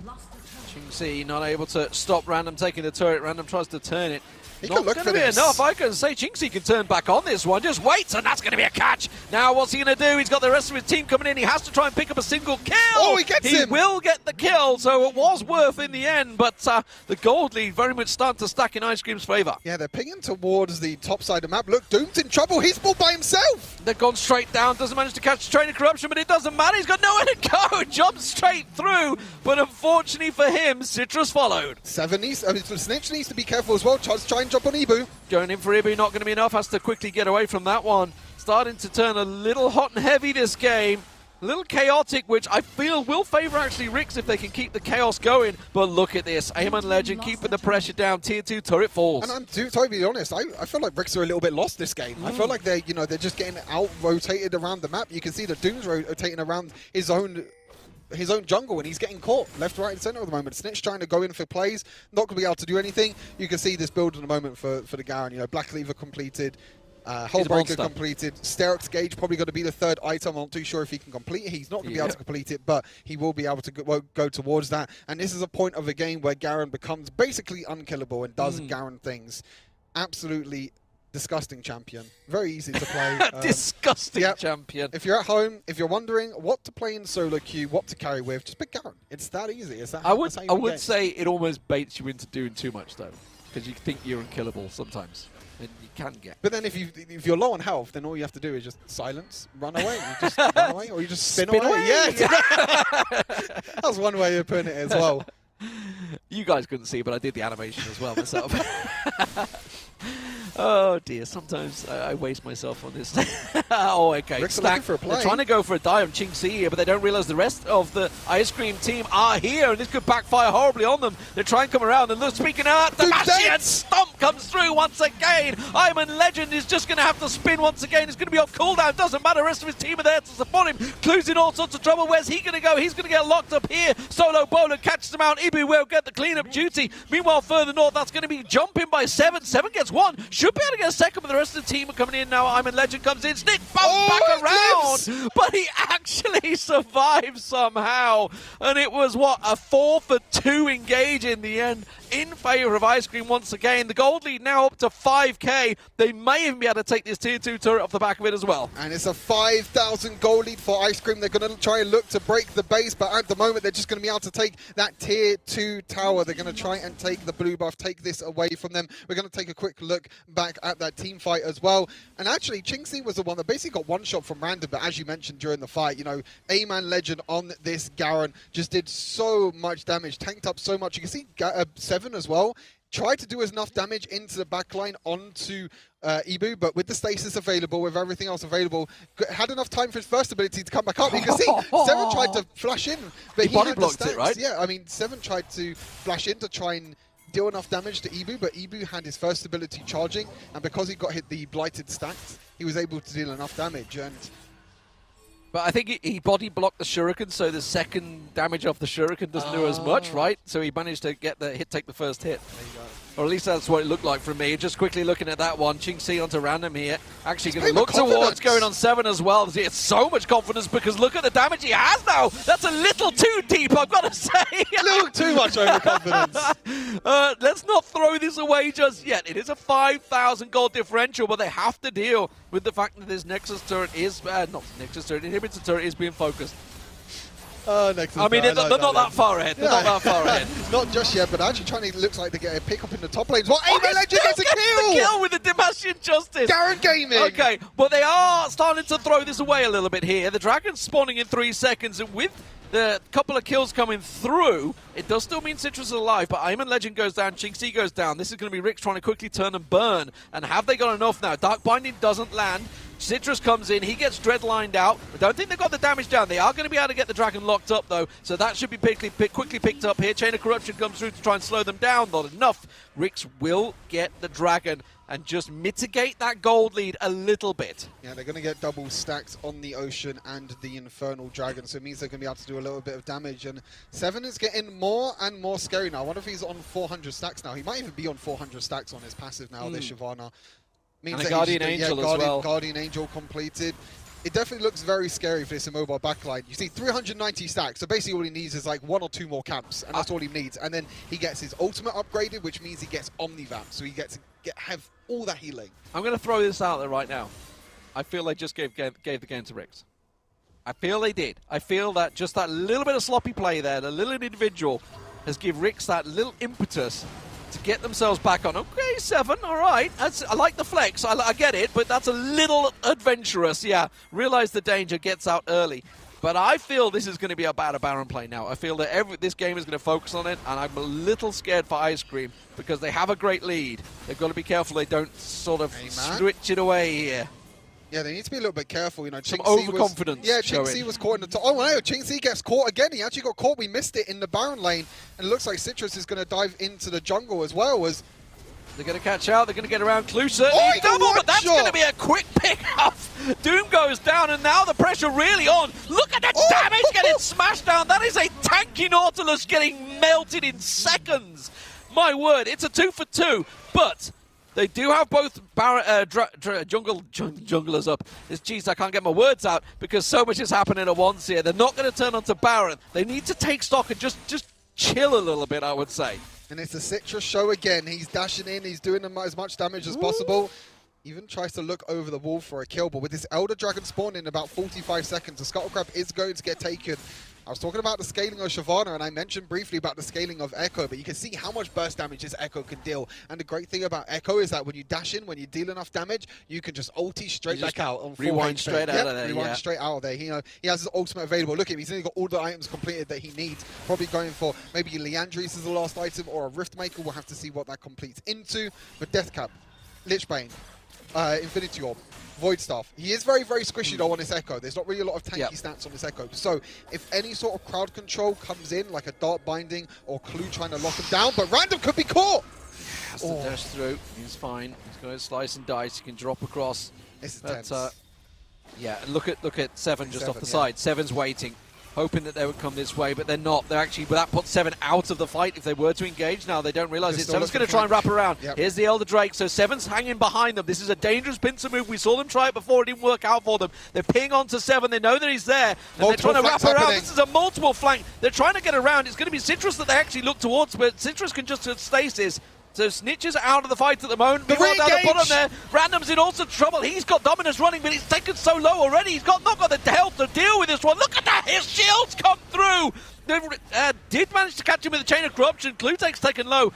Chingsi not able to stop Random taking the turret. Random tries to turn it. Not look going for to be this. enough. I can say Jinxie can turn back on this one. Just wait, and that's going to be a catch. Now, what's he going to do? He's got the rest of his team coming in. He has to try and pick up a single kill. Oh, he gets him. He will get the kill, so it was worth in the end. But the gold lead very much starting to stack in Ice Cream's favour. Yeah, they're pinging towards the top side of the map. Look, Doom's in trouble. He's all by himself. They've gone straight down. Doesn't manage to catch the train of corruption, but it doesn't matter. He's got nowhere to go. Jumps straight through. But unfortunately for him, Citrus followed. Snitch needs to be careful as well. Try and jump on Ibu. Going in for Ibu, not going to be enough. Has to quickly get away from that one. Starting to turn a little hot and heavy this game. A little chaotic, which I feel will favour actually Rix if they can keep the chaos going. But look at this. Aim and Legend keeping the pressure down. Tier 2 turret falls. And I'm totally honest, I feel like Rix are a little bit lost this game. I feel like they're just getting out-rotated around the map. You can see the Doom's rotating around his own jungle, and he's getting caught left, right, and center at the moment. Snitch trying to go in for plays, not going to be able to do anything. You can see this build in a moment for the Garen. Black Lever completed, Hullbreaker completed. Sterox Gauge probably going to be the third item. I'm not too sure if he can complete it. He's not going to be able to complete it, but he will be able to go towards that. And this is a point of a game where Garen becomes basically unkillable and does Garen things. Absolutely disgusting champion. Very easy to play. Disgusting champion. If you're at home, if you're wondering what to play in solo queue, what to carry with, just pick Garen. It's that easy. It's that. I would say it almost baits you into doing too much though, because you think you're unkillable sometimes, and you can get. But then if you're low on health, then all you have to do is just silence, run away, you just run away, or you just spin away. Yeah, that was one way of putting it as well. You guys couldn't see, but I did the animation as well myself. Oh dear, sometimes I waste myself on this. Oh, okay. Rick's looking for a play. They're trying to go for a die on Qingxi here, but they don't realize the rest of the Ice Cream team are here, and this could backfire horribly on them. They try and come around, and look, speaking out, the Bastion Stomp comes through once again. Iron Legend is just going to have to spin once again. It's going to be on cooldown. Doesn't matter. The rest of his team are there to support him. Clue's in all sorts of trouble. Where's he going to go? He's going to get locked up here. Solo Bowler catches him out. Ibu will get the cleanup duty. Meanwhile, further north, that's going to be jumping by 7. 7 gets 1. Should be able to get a second, but the rest of the team are coming in now. Iron Legend comes in. Snick bumps back around, but he actually survives somehow. And it was, what, a 4 for 2 engage in the end in favour of Ice Cream once again. The gold lead now up to 5k. They may even be able to take this tier 2 turret off the back of it as well. And it's a 5,000 gold lead for Ice Cream. They're going to try and look to break the base, but at the moment they're just going to be able to take that tier 2 tower. They're going to try and take the blue buff, take this away from them. We're going to take a quick look back at that team fight as well. And actually, Qingxi was the one that basically got one shot from random, but as you mentioned during the fight, A-Man Legend on this Garen just did so much damage, tanked up so much. You can see 7 as well. Tried to do enough damage into the backline onto Ibu, but with the stasis available, with everything else available, had enough time for his first ability to come back up. You can see 7 tried to flash in, but he body had blocked the it, right? Yeah, I mean, 7 tried to flash in to try and deal enough damage to Ibu, but Ibu had his first ability charging, and because he got hit the blighted stacks, he was able to deal enough damage. But I think he body blocked the Shuriken, so the second damage off the Shuriken doesn't do as much, right? So he managed to get the take the first hit. There you go. Or at least that's what it looked like from me. Just quickly looking at that one, Qingxi onto random here. Actually going to look towards going on 7 as well. He has so much confidence because look at the damage he has now. That's a little too deep, I've got to say. A little too much overconfidence. Let's not throw this away just yet. It is a 5,000 gold differential, but they have to deal with the fact that this Nexus turret is, not Nexus turret, inhibitor turret is being focused. Nexus I mean, they're not that far ahead. They're not that far ahead. Not just yet, but actually trying to, looks like they get a pick up in the top lanes. What? A-Man Legend gets a kill! The kill with the Demacian Justice. Garen Gaming! Okay, but they are starting to throw this away a little bit here. The Dragon's spawning in 3 seconds, and with the couple of kills coming through, it does still mean Citrus is alive, but Iron Legend goes down, Qingxi goes down. This is going to be Rick trying to quickly turn and burn. And have they got enough now? Dark Binding doesn't land. Citrus comes in, he gets dreadlined out. I don't think they've got the damage down. They are going to be able to get the Dragon locked up though, so that should be quickly picked up here. Chain of Corruption comes through to try and slow them down. Not enough. Rix will get the Dragon and just mitigate that gold lead a little bit. Yeah, they're going to get double stacks on the Ocean and the Infernal Dragon, so it means they're going to be able to do a little bit of damage. And 7 is getting more and more scary now. I wonder if he's on 400 stacks now. He might even be on 400 stacks on his passive now, this Shyvana. And a Guardian Angel as well. Guardian Angel completed. it definitely looks very scary for this immobile backline. You see 390 stacks, so basically all he needs is like 1 or 2 more camps, and that's all he needs. And then he gets his ultimate upgraded, which means he gets Omnivamp, so he gets to have all that healing. I'm going to throw this out there right now. I feel they just gave the game to Rix. I feel they did. I feel that just that little bit of sloppy play there, the little individual, has given Rix that little impetus to get themselves back on. Okay, 7, all right. I like the flex. I get it, but that's a little adventurous. Yeah, realize the danger, gets out early. But I feel this is going to be about a Baron play now. I feel that this game is going to focus on it, and I'm a little scared for Ice Cream because they have a great lead. They've got to be careful they don't sort of switch it away here. Yeah, they need to be a little bit careful, you know. Some overconfidence. Yeah, Chinxi was caught in the top. Oh, no, Chinxi gets caught again. He actually got caught. We missed it in the Baron lane. And it looks like Citrus is going to dive into the jungle as well. They're going to catch out. They're going to get around Cluser. Oh, double, but that's going to be a quick pick up. Doom goes down, and now the pressure really on. Look at the damage getting smashed down. That is a tanky Nautilus getting melted in seconds. My word, it's a 2 for 2, but they do have both junglers up. Jeez, I can't get my words out because so much is happening at once here. They're not going to turn onto Baron. They need to take stock and just chill a little bit, I would say. And it's the Citrus show again. He's dashing in. He's doing as much damage as possible. Even tries to look over the wall for a kill. But with this Elder Dragon spawn in about 45 seconds, the Scuttle Crab is going to get taken. I was talking about the scaling of Shyvana, and I mentioned briefly about the scaling of Echo, but you can see how much burst damage this Echo can deal. And the great thing about Echo is that when you dash in, when you deal enough damage, you can just ulti straight back out. On rewind straight out of there. Rewind straight out of there. He has his ultimate available. Look at him, he's only got all the items completed that he needs. Probably going for maybe Leandris as the last item, or a Riftmaker. We'll have to see what that completes into. But Deathcap, Lichbane, Infinity Orb, Void Staff. He is very, very squishy though on this Echo. There's not really a lot of tanky stats on this Echo. So if any sort of crowd control comes in, like a Dart Binding or Clue trying to lock him down, but Random could be caught. Has to dash through. He's fine. He's going to slice and dice. He can drop across. This is tense. tense. Yeah, and look at Seven just off the side. Seven's waiting, hoping that they would come this way, but they're not. They're actually, but that puts Seven out of the fight if they were to engage. Now they don't realize it. Seven's going to try and wrap around. Here's the Elder Drake, so Seven's hanging behind them. This is a dangerous pincer move. We saw them try it before. It didn't work out for them. They're peeing onto Seven. They know that he's there, and they're trying to wrap around. This is a multiple flank. They're trying to get around. It's going to be Citrus that they actually look towards, but Citrus can just stasis. So Snitch is out of the fight at the moment. Meanwhile, down the bottom there, Random's in all sorts of trouble. He's got Dominus running, but it's taken so low already. He's not got the health to deal with this one. Look at that, his shields come through. They did manage to catch him with the Chain of Corruption. Clutek's taken low.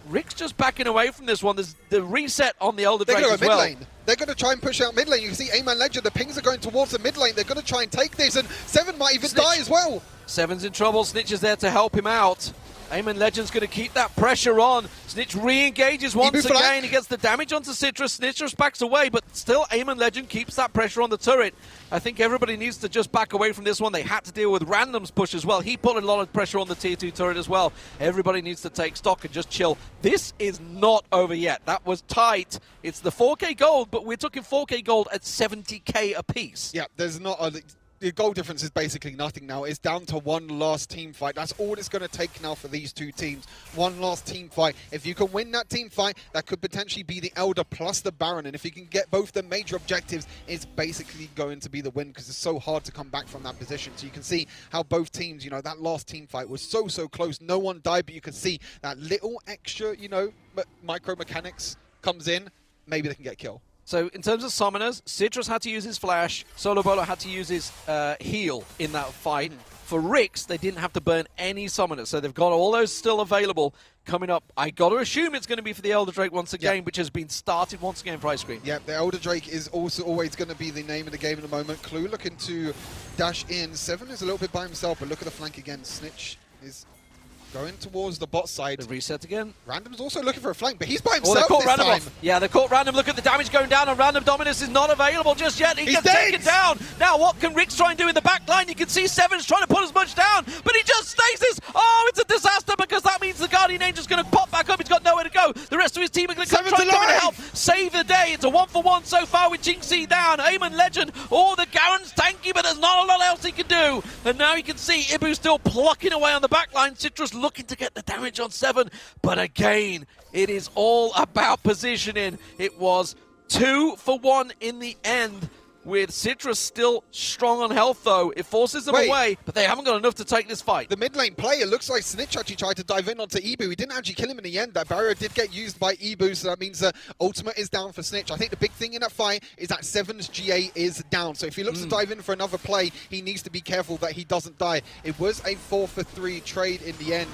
Rick's just backing away from this one. There's the reset on the Elder Drake as well. Mid lane. They're going to try and push out mid lane. You can see Aman Legend, the pings are going towards the mid lane. They're going to try and take this, and Seven might even die as well. Seven's in trouble. Snitch is there to help him out. Amen Legend's going to keep that pressure on. Snitch re-engages once again. He gets the damage onto Citrus. Citrus backs away, but still Amen Legend keeps that pressure on the turret. I think everybody needs to just back away from this one. They had to deal with Random's push as well. He put a lot of pressure on the tier 2 turret as well. Everybody needs to take stock and just chill. This is not over yet. That was tight. It's the 4K gold, but we're talking 4K gold at 70k apiece. Yeah, there's not a... The goal difference is basically nothing now. It's down to one last team fight. That's all it's going to take now for these two teams. One last team fight. If you can win that team fight, that could potentially be the Elder plus the Baron. And if you can get both the major objectives, it's basically going to be the win because it's so hard to come back from that position. So you can see how both teams, you know, that last team fight was so close. No one died, but you can see that little extra, you know, micro mechanics comes in. Maybe they can get a kill. So in terms of summoners, Citrus had to use his flash, Solo Bolo had to use his heal in that fight. For Rix, they didn't have to burn any summoners, so they've got all those still available coming up. I got to assume it's going to be for the Elder Drake once again, which has been started once again for Ice Cream. Yeah, the Elder Drake is also always going to be the name of the game in the moment. Clue looking to dash in. Seven is a little bit by himself, but look at the flank again. Snitch is going towards the bot side. The reset again. Random's also looking for a flank, but he's by himself they caught this Random time. Off. Yeah, they caught Random. Look at the damage going down on Random. Dominus is not available just yet. He gets taken down. Now, what can Rix try and do in the back line? You can see Seven's trying to put as much down, but he just stasis. Oh, it's a disaster because that means the Guardian Angel's going to pop back up. He's got nowhere to go. The rest of his team are going to try and come in and help save the day. It's a 1-for-1 so far with Jinxie down. Aemon Legend. Oh, the Garen's tanky, but there's not a lot else he can do. And now you can see Ibu still plucking away on the back line. Citrus looking to get the damage on Seven, but again, it is all about positioning. It was 2-for-1 in the end. with Citrus still strong on health, though. It forces them away, but they haven't got enough to take this fight. The mid lane play, it looks like Snitch actually tried to dive in onto Ebu. He didn't actually kill him in the end. That barrier did get used by Ebu, so that means that ultimate is down for Snitch. I think the big thing in that fight is that Seven's GA is down. So if he looks to dive in for another play, he needs to be careful that he doesn't die. It was a 4-for-3 trade in the end.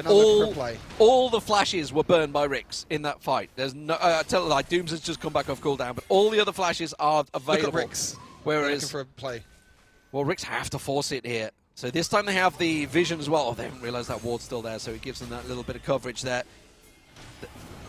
All the flashes were burned by Rix in that fight. There's no, tell a lie, Dooms has just come back off cooldown, but all the other flashes are available. Look at Rix. Whereas, for a play. Well, Rix have to force it here. So this time they have the vision as well. Oh, they haven't realized that ward's still there, so it gives them that little bit of coverage there.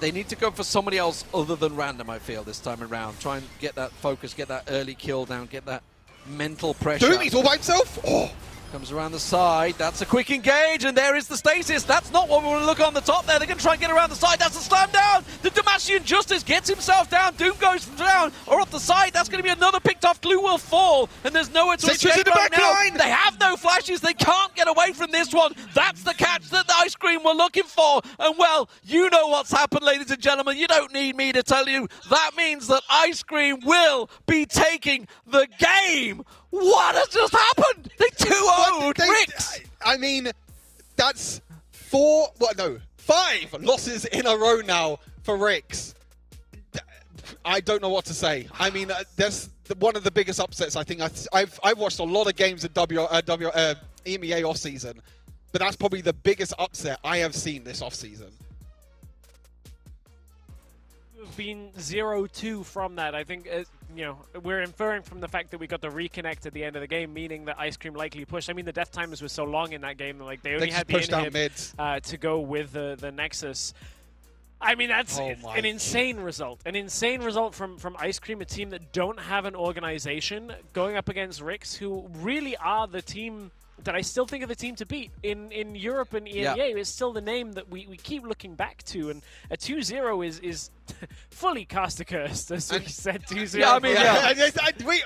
They need to go for somebody else other than random, I feel, this time around. Try and get that focus, get that early kill down, get that mental pressure. Doom, he's all by himself. Oh. Comes around the side. That's a quick engage, and there is the stasis. That's not what we want to look on the top there. They're going to try and get around the side. That's a slam down. The Damascene Justice gets himself down. Doom goes down, or off the side. That's going to be another picked off. Glue will fall, and there's nowhere to escape right now. They have no flashes. They can't get away from this one. That's the catch that the Ice Cream were looking for. And, well, you know what's happened, ladies and gentlemen. You don't need me to tell you. That means that Ice Cream will be taking the game. What has just happened? They 2-0'd Rix. I mean, that's 5 losses in a row now for Rix. I don't know what to say. I mean, that's one of the biggest upsets. I think I've watched a lot of games in EMEA off season, but that's probably the biggest upset I have seen this off season. Been 0-2 from that. I think you know, we're inferring from the fact that we got the reconnect at the end of the game, meaning that Ice Cream likely pushed. I mean, the death timers were so long in that game, like they only had the inhib to go with the Nexus. I mean, that's an insane result. An insane result from Ice Cream, a team that don't have an organization, going up against Rix, who really are the team that I still think of the team to beat. In Europe and EMEA, it's still the name that we keep looking back to, and a 2-0 is fully cast a curse, as we said. 2-0. Yeah, I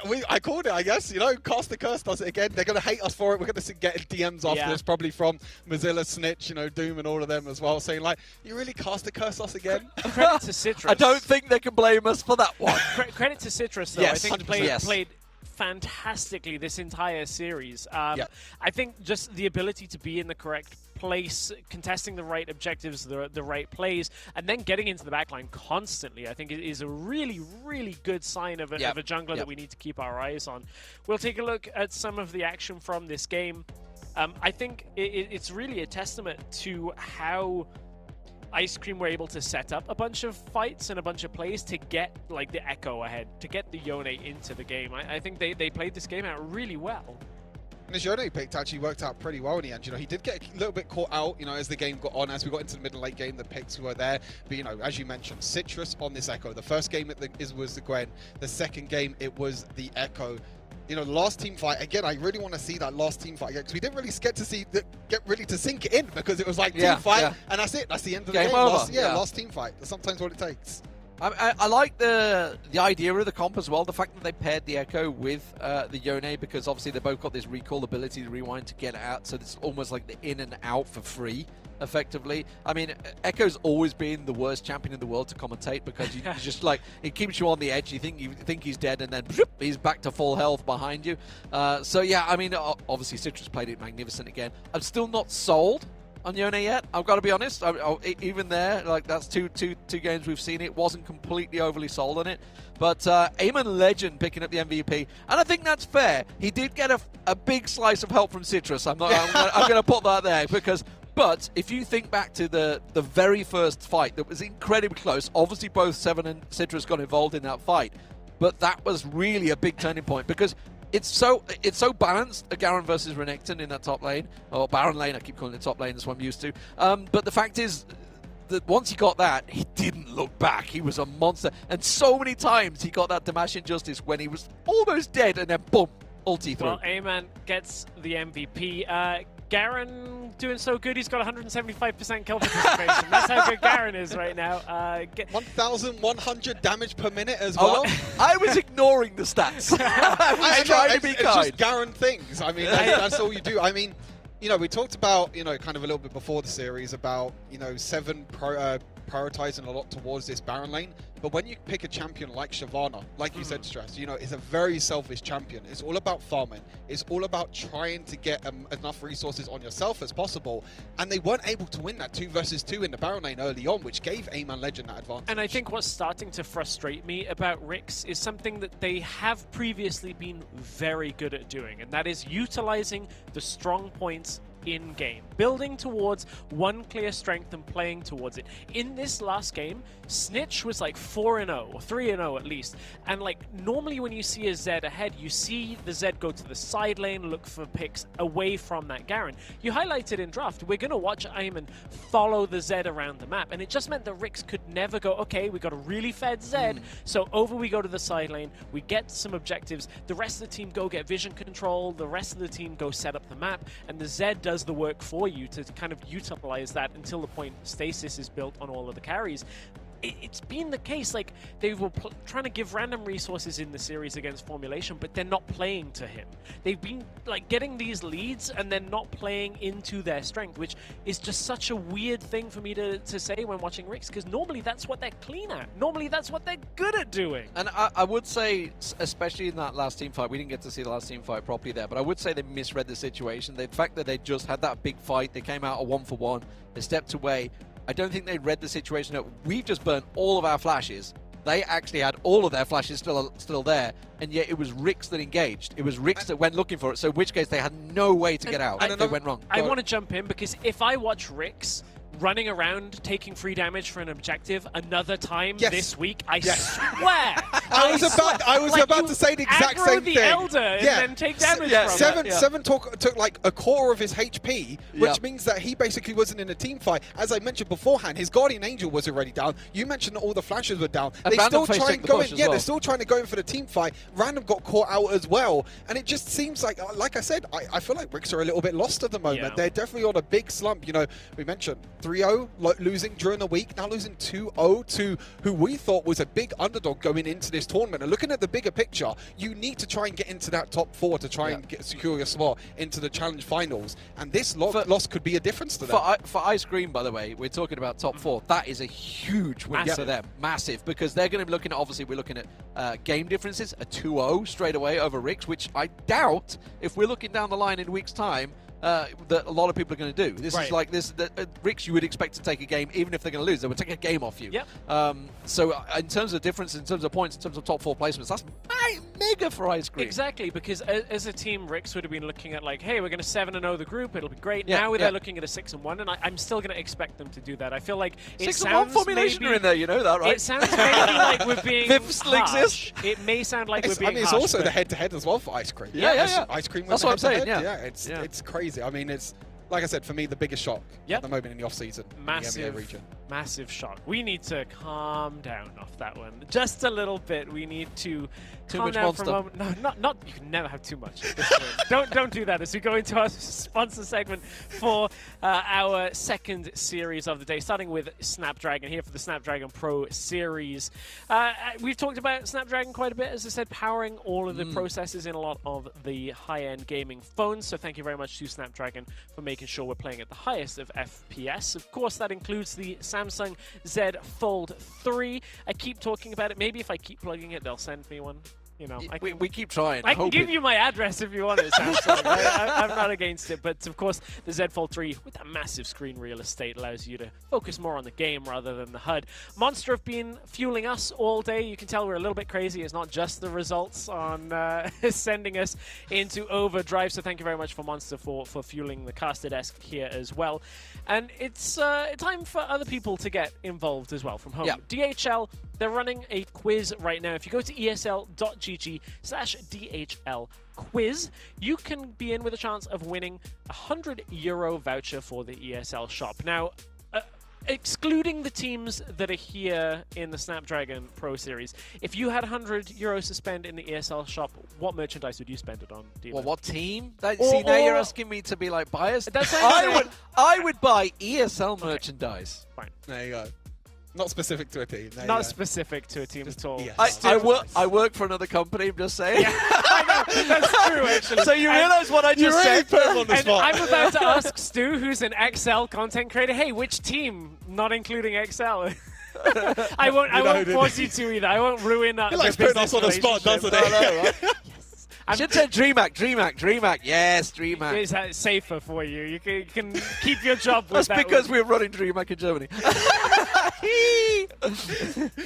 mean, I called it, I guess. You know, cast a curse does it again. They're going to hate us for it. We're going to get DMs after this, probably from Mozilla, Snitch, you know, Doom, and all of them as well, saying like, "You really cast a curse us again?" Credit to Citrus. I don't think they can blame us for that one. Credit to Citrus, though. Yes, I think played fantastically this entire series. I think just the ability to be in the correct place, contesting the right objectives, the right plays, and then getting into the backline constantly, I think is a really, really good sign of a jungler that we need to keep our eyes on. We'll take a look at some of the action from this game. I think it's really a testament to how Ice Cream were able to set up a bunch of fights and a bunch of plays to get like the Echo ahead, to get the Yone into the game. I think they played this game out really well. And his Yone pick actually worked out pretty well in the end. You know, he did get a little bit caught out, you know, as the game got on, as we got into the mid and late game, the picks were there. But, you know, as you mentioned, Citrus on this Echo. The first game was the Gwen. The second game, it was the Echo. You know, the last team fight, again, I really want to see that last team fight again, because we didn't really get really to sink it in, because it was like team fight, and that's it. That's the end of the game. Last team fight. That's sometimes what it takes. I like the idea of the comp as well, the fact that they paired the Echo with the Yone, because obviously they both got this recall ability to rewind to get out, so it's almost like the in and out for free, effectively. I mean, Echo's always been the worst champion in the world to commentate, because you just like, it keeps you on the edge. You think he's dead, and then he's back to full health behind you. So yeah, I mean, obviously Citrus played it magnificent again. I'm still not sold on Yone yet, I've got to be honest. Even there, like, that's two games we've seen it, wasn't completely overly sold on it. But Eamon Legend picking up the MVP, and I think that's fair. He did get a big slice of help from Citrus. I'm going to put that there, because. But if you think back to the very first fight that was incredibly close, obviously both Seven and Citrus got involved in that fight, but that was really a big turning point, because it's so balanced, a Garen versus Renekton in that top lane, or Baron lane, I keep calling it top lane, that's what I'm used to. But the fact is that once he got that, he didn't look back. He was a monster, and so many times he got that Damascene Justice when he was almost dead, and then boom, ulti through. Well, Aman gets the MVP. Garen doing so good, he's got 175% kill participation. That's how good Garen is right now. 1,100 damage per minute as well. I was ignoring the stats. I was trying to be kind. It's just Garen things. I mean, that's all you do. I mean, you know, we talked about, you know, kind of a little bit before the series about, you know, Seven prioritizing a lot towards this Baron lane. But when you pick a champion like Shyvana, like you said, Stress, you know, it's a very selfish champion. It's all about farming. It's all about trying to get enough resources on yourself as possible. And they weren't able to win that 2 versus 2 in the Baron lane early on, which gave A-Man Legend that advantage. And I think what's starting to frustrate me about Rix is something that they have previously been very good at doing, and that is utilizing the strong points in-game, building towards one clear strength and playing towards it. In this last game, Snitch was like 4-0 or 3-0 at least, and like normally when you see a Zed ahead, you see the Zed go to the side lane, look for picks away from that Garen. You highlighted in draft, we're gonna watch Ayman follow the Zed around the map, and it just meant that Rix could never go, okay, we got a really fed Zed, so over we go to the side lane, we get some objectives, the rest of the team go get vision control, the rest of the team go set up the map, and the Zed does the work for you to kind of utilize that until the point stasis is built on all of the carries. It's been the case, like, they were trying to give random resources in the series against Formulation, but they're not playing to him. They've been, like, getting these leads and then not playing into their strength, which is just such a weird thing for me to say when watching Rix, because normally that's what they're clean at. Normally that's what they're good at doing. And I would say, especially in that last team fight, we didn't get to see the last team fight properly there, but I would say they misread the situation. The fact that they just had that big fight, they came out a 1-for-1, they stepped away. I don't think they read the situation that we've just burnt all of our flashes. They actually had all of their flashes still there, and yet it was Rix that engaged. It was Rix that went looking for it, so in which case they had no way to get out. They went wrong. I want to jump in, because if I watch Rix running around taking free damage for an objective another time this week, I swear. I was about to say the exact same thing. The Elder and then take damage from it. Seven took like a quarter of his HP, which means that he basically wasn't in a team fight. As I mentioned beforehand, his Guardian Angel was already down. You mentioned that all the flashes were down. They still try and go in. Yeah, they're still trying to go in for the team fight. Random got caught out as well, and it just seems like I said, I feel like Rix are a little bit lost at the moment. Yeah. They're definitely on a big slump. You know, we mentioned 3-0 losing during the week, now losing 2-0 to who we thought was a big underdog going into this tournament. And looking at the bigger picture, you need to try and get into that top 4 to try and secure your spot into the challenge finals. And this loss could be a difference to them. For Ice Cream, by the way, we're talking about top 4. That is a huge win for them. Massive. Because they're going to be looking at, obviously, we're looking at game differences, a 2-0 straight away over Rix, which I doubt, if we're looking down the line in a week's time, that a lot of people are going to do. This is like this. Rix, you would expect to take a game, even if they're going to lose, they would take a game off you. Yep. So in terms of difference, in terms of points, in terms of top 4 placements, that's mega for Ice Cream. Exactly, because as a team, Rix would have been looking at like, hey, we're going to 7-0 the group, it'll be great. Now they're looking at a 6-1, and I'm still going to expect them to do that. I feel like it 6-1 Formulation are in there, you know that, right? It sounds maybe like we're being harsh. It may sound like we're being it's harsh, also the head-to-head as well for Ice Cream. Ice Cream. That's what I'm saying. It's crazy. I mean, it's like I said, for me, the biggest shock at the moment in the off-season in the EMEA region. Massive shock. We need to calm down off that one just a little bit. We need to calm down for a moment. No, not. You can never have too much. Don't do that. As we go into our sponsor segment for our second series of the day, starting with Snapdragon here for the Snapdragon Pro Series. We've talked about Snapdragon quite a bit, as I said, powering all of the processors in a lot of the high-end gaming phones. So thank you very much to Snapdragon for making sure we're playing at the highest of FPS. Of course, that includes the Samsung Z Fold 3. I keep talking about it. Maybe if I keep plugging it, they'll send me one. You know, we keep trying. I can give you my address if you want it, Samsung. I'm not against it, but of course, the Z Fold 3 with that massive screen real estate allows you to focus more on the game rather than the HUD. Monster have been fueling us all day. You can tell we're a little bit crazy. It's not just the results on sending us into overdrive. So thank you very much for Monster for fueling the caster desk here as well. And it's time for other people to get involved as well from home. DHL, they're running a quiz right now. If you go to esl.gg/DHL quiz, you can be in with a chance of winning a €100 voucher for the ESL shop. Now, excluding the teams that are here in the Snapdragon Pro Series, if you had €100 to spend in the ESL shop, what merchandise would you spend it on? Well, what team? See, now you're asking me to be like biased. That's I would buy ESL merchandise. Fine. There you go. Not specific to a team. Not specific to a team at all. Yes. I work for another company, I'm just saying. I know. That's true, actually. So you realize what I You just really said? put him on the And spot. I'm about to ask Stu, who's an XL content creator, hey, which team, not including XL? I won't force you to either. I won't ruin that. He likes putting us on the spot, doesn't he? I should say DreamHack. Yes, DreamHack. It's safer for you. You can keep your job with That's that. because we're running DreamHack in Germany.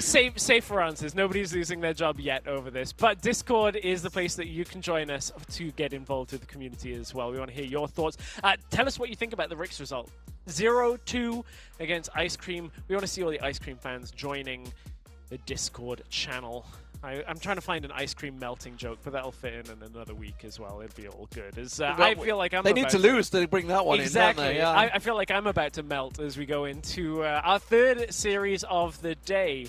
Safer answers. Nobody's losing their job yet over this. But Discord is the place that you can join us to get involved with the community as well. We want to hear your thoughts. Tell us what you think about the Ricks result. 0-2 against Ice Cream. We want to see all the Ice Cream fans joining the Discord channel. I'm trying to find an ice cream melting joke, but that'll fit in another week as well. It'll be all good. I feel like They need to lose to bring that one exactly. in, don't they? Yeah. I feel like I'm about to melt as we go into our third series of the day.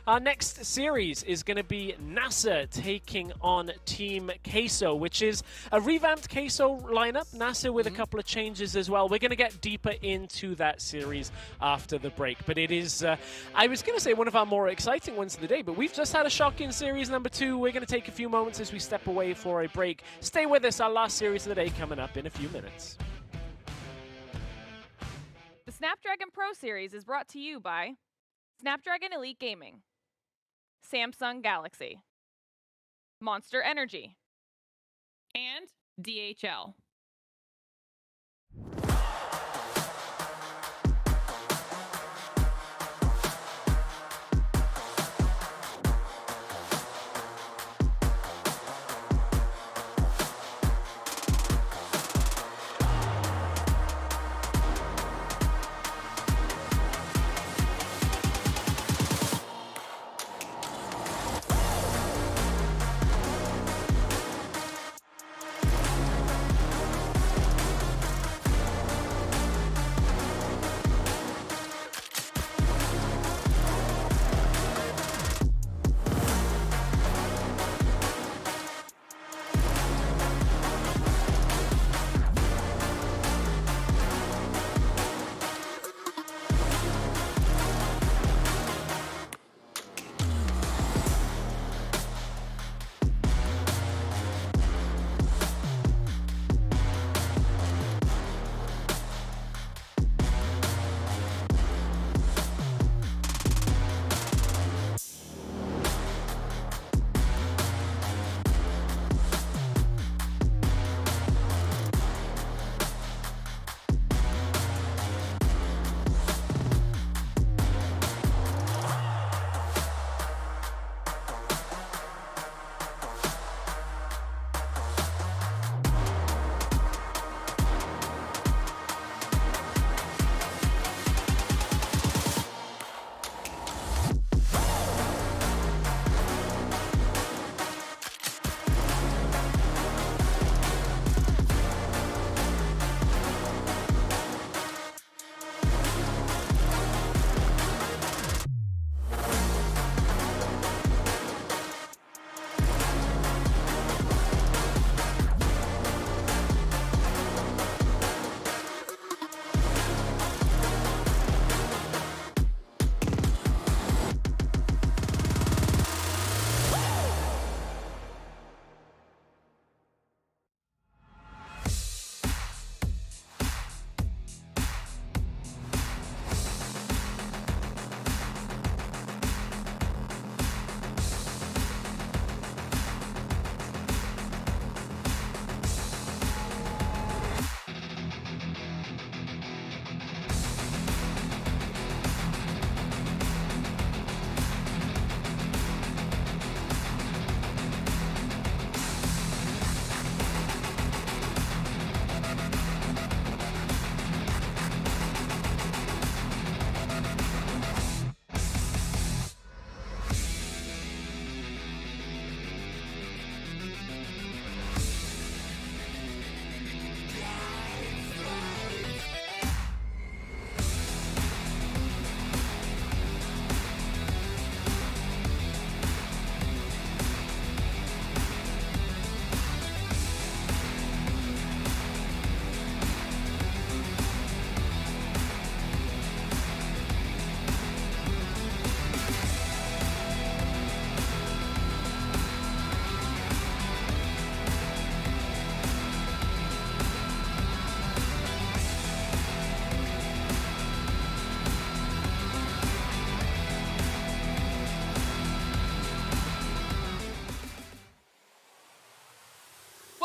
Our next series is going to be NASA taking on Team Queso, which is a revamped Queso lineup. NASA with a couple of changes as well. We're going to get deeper into that series after the break. But it is, I was going to say, one of our more exciting ones of the day. But we've just had a shocking series number 2. We're going to take a few moments as we step away for a break. Stay with us. Our last series of the day coming up in a few minutes. The Snapdragon Pro Series is brought to you by Snapdragon Elite Gaming, Samsung Galaxy, Monster Energy, and DHL.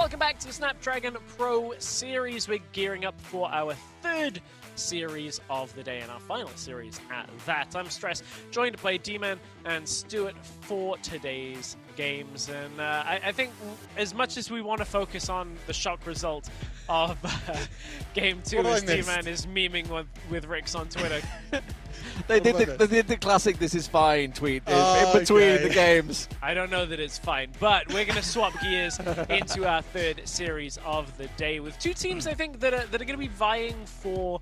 welcome back to the Snapdragon Pro Series. We're gearing up for our third series of the day and our final series at that. I'm Stress, joined by D-Man and Stuart for today's games. And I think as much as we want to focus on the shock result of Game 2, as D-Man is memeing with Ricks on Twitter. They did the classic "this is fine" tweet in between the games. I don't know that it's fine, but we're going to swap gears into our third series of the day with two teams I think that are going to be vying for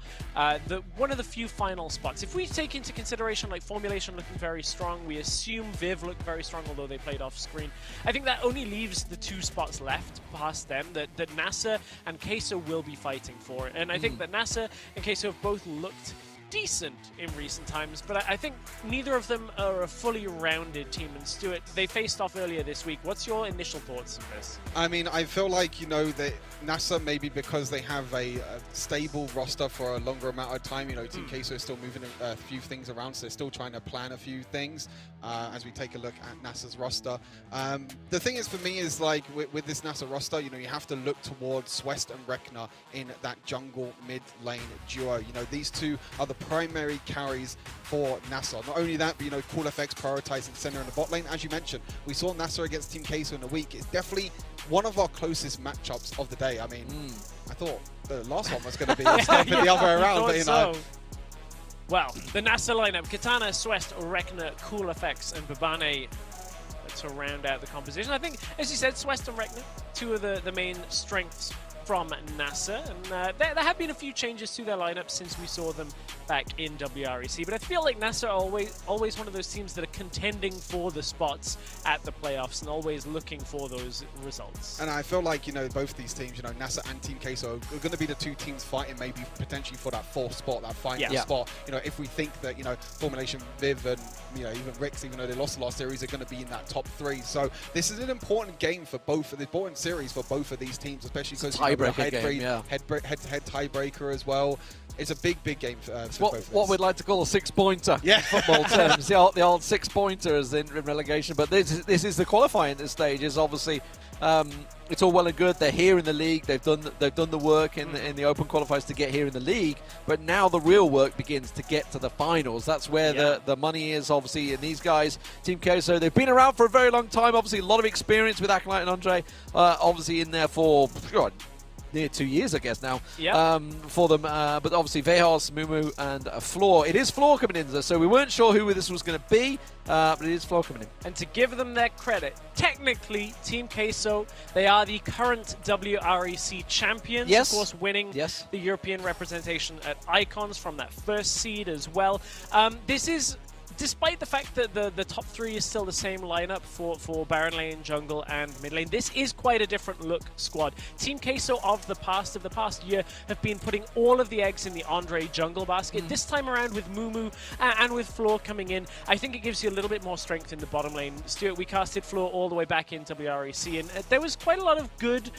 one of the few final spots. If we take into consideration like Formulation looking very strong, we assume Viv look very strong, although they played off screen. I think that only leaves the two spots left past them that NASA and Queso will be fighting for. And I think that NASA and Queso have both looked decent in recent times, but I think neither of them are a fully rounded team. And Stuart, they faced off earlier this week. What's your initial thoughts on this? I mean, I feel like, you know, that NASA, maybe because they have a stable roster for a longer amount of time, you know, Team Queso is still moving a few things around, so they're still trying to plan a few things as we take a look at NASA's roster. The thing is, for me, is like with this NASA roster, you know, you have to look towards Swest and Rekna in that jungle mid lane duo. You know, these two are the primary carries for NASA. Not only that, but, you know, Cool FX prioritizing center in the bot lane. As you mentioned, we saw NASA against Team Queso in a week. It's definitely one of our closest matchups of the day. I mean, I thought the last one was going to be the other way around, but, you know. Well, the NASA lineup: Katana, Swest, Rekna, Cool FX, and Babane to round out the composition. I think, as you said, Swest and Rekna, two of the main strengths from NASA, and there have been a few changes to their lineup since we saw them back in WREC, but I feel like NASA are always one of those teams that are contending for the spots at the playoffs and always looking for those results. And I feel like, you know, both these teams, you know, NASA and Team Queso are going to be the two teams fighting maybe potentially for that fourth spot, that final spot. You know, if we think that, you know, Formulation, Viv, and, you know, even Ricks, even though they lost the last series, are going to be in that top three. So this is an important game for both of the important series for both of these teams, especially because head tiebreaker as well. It's a big game for both of us. What we'd like to call a six-pointer in football terms, the old six-pointers in relegation. But this is the qualifying at this stage. Is obviously it's all well and good. They're here in the league. They've done the work in the open qualifiers to get here in the league. But now the real work begins to get to the finals. That's where the money is, obviously. And these guys, Team Queso, they've been around for a very long time. Obviously, a lot of experience with Acolyte and Andre. Obviously in there for near 2 years, I guess, now for them. But obviously, Vejos, Mumu, and Floor. It is Floor coming in, so we weren't sure who this was going to be, but it is Floor coming in. And to give them their credit, technically, Team Queso, they are the current WREC champions. Yes. Of course, winning the European representation at Icons from that first seed as well. This is, despite the fact that the top three is still the same lineup for Baron Lane, Jungle, and Mid Lane, this is quite a different look squad. Team Queso of the past year have been putting all of the eggs in the Andre Jungle basket. This time around with Mumu and with Floor coming in, I think it gives you a little bit more strength in the bottom lane. Stuart, we casted Floor all the way back in WREC, and there was quite a lot of good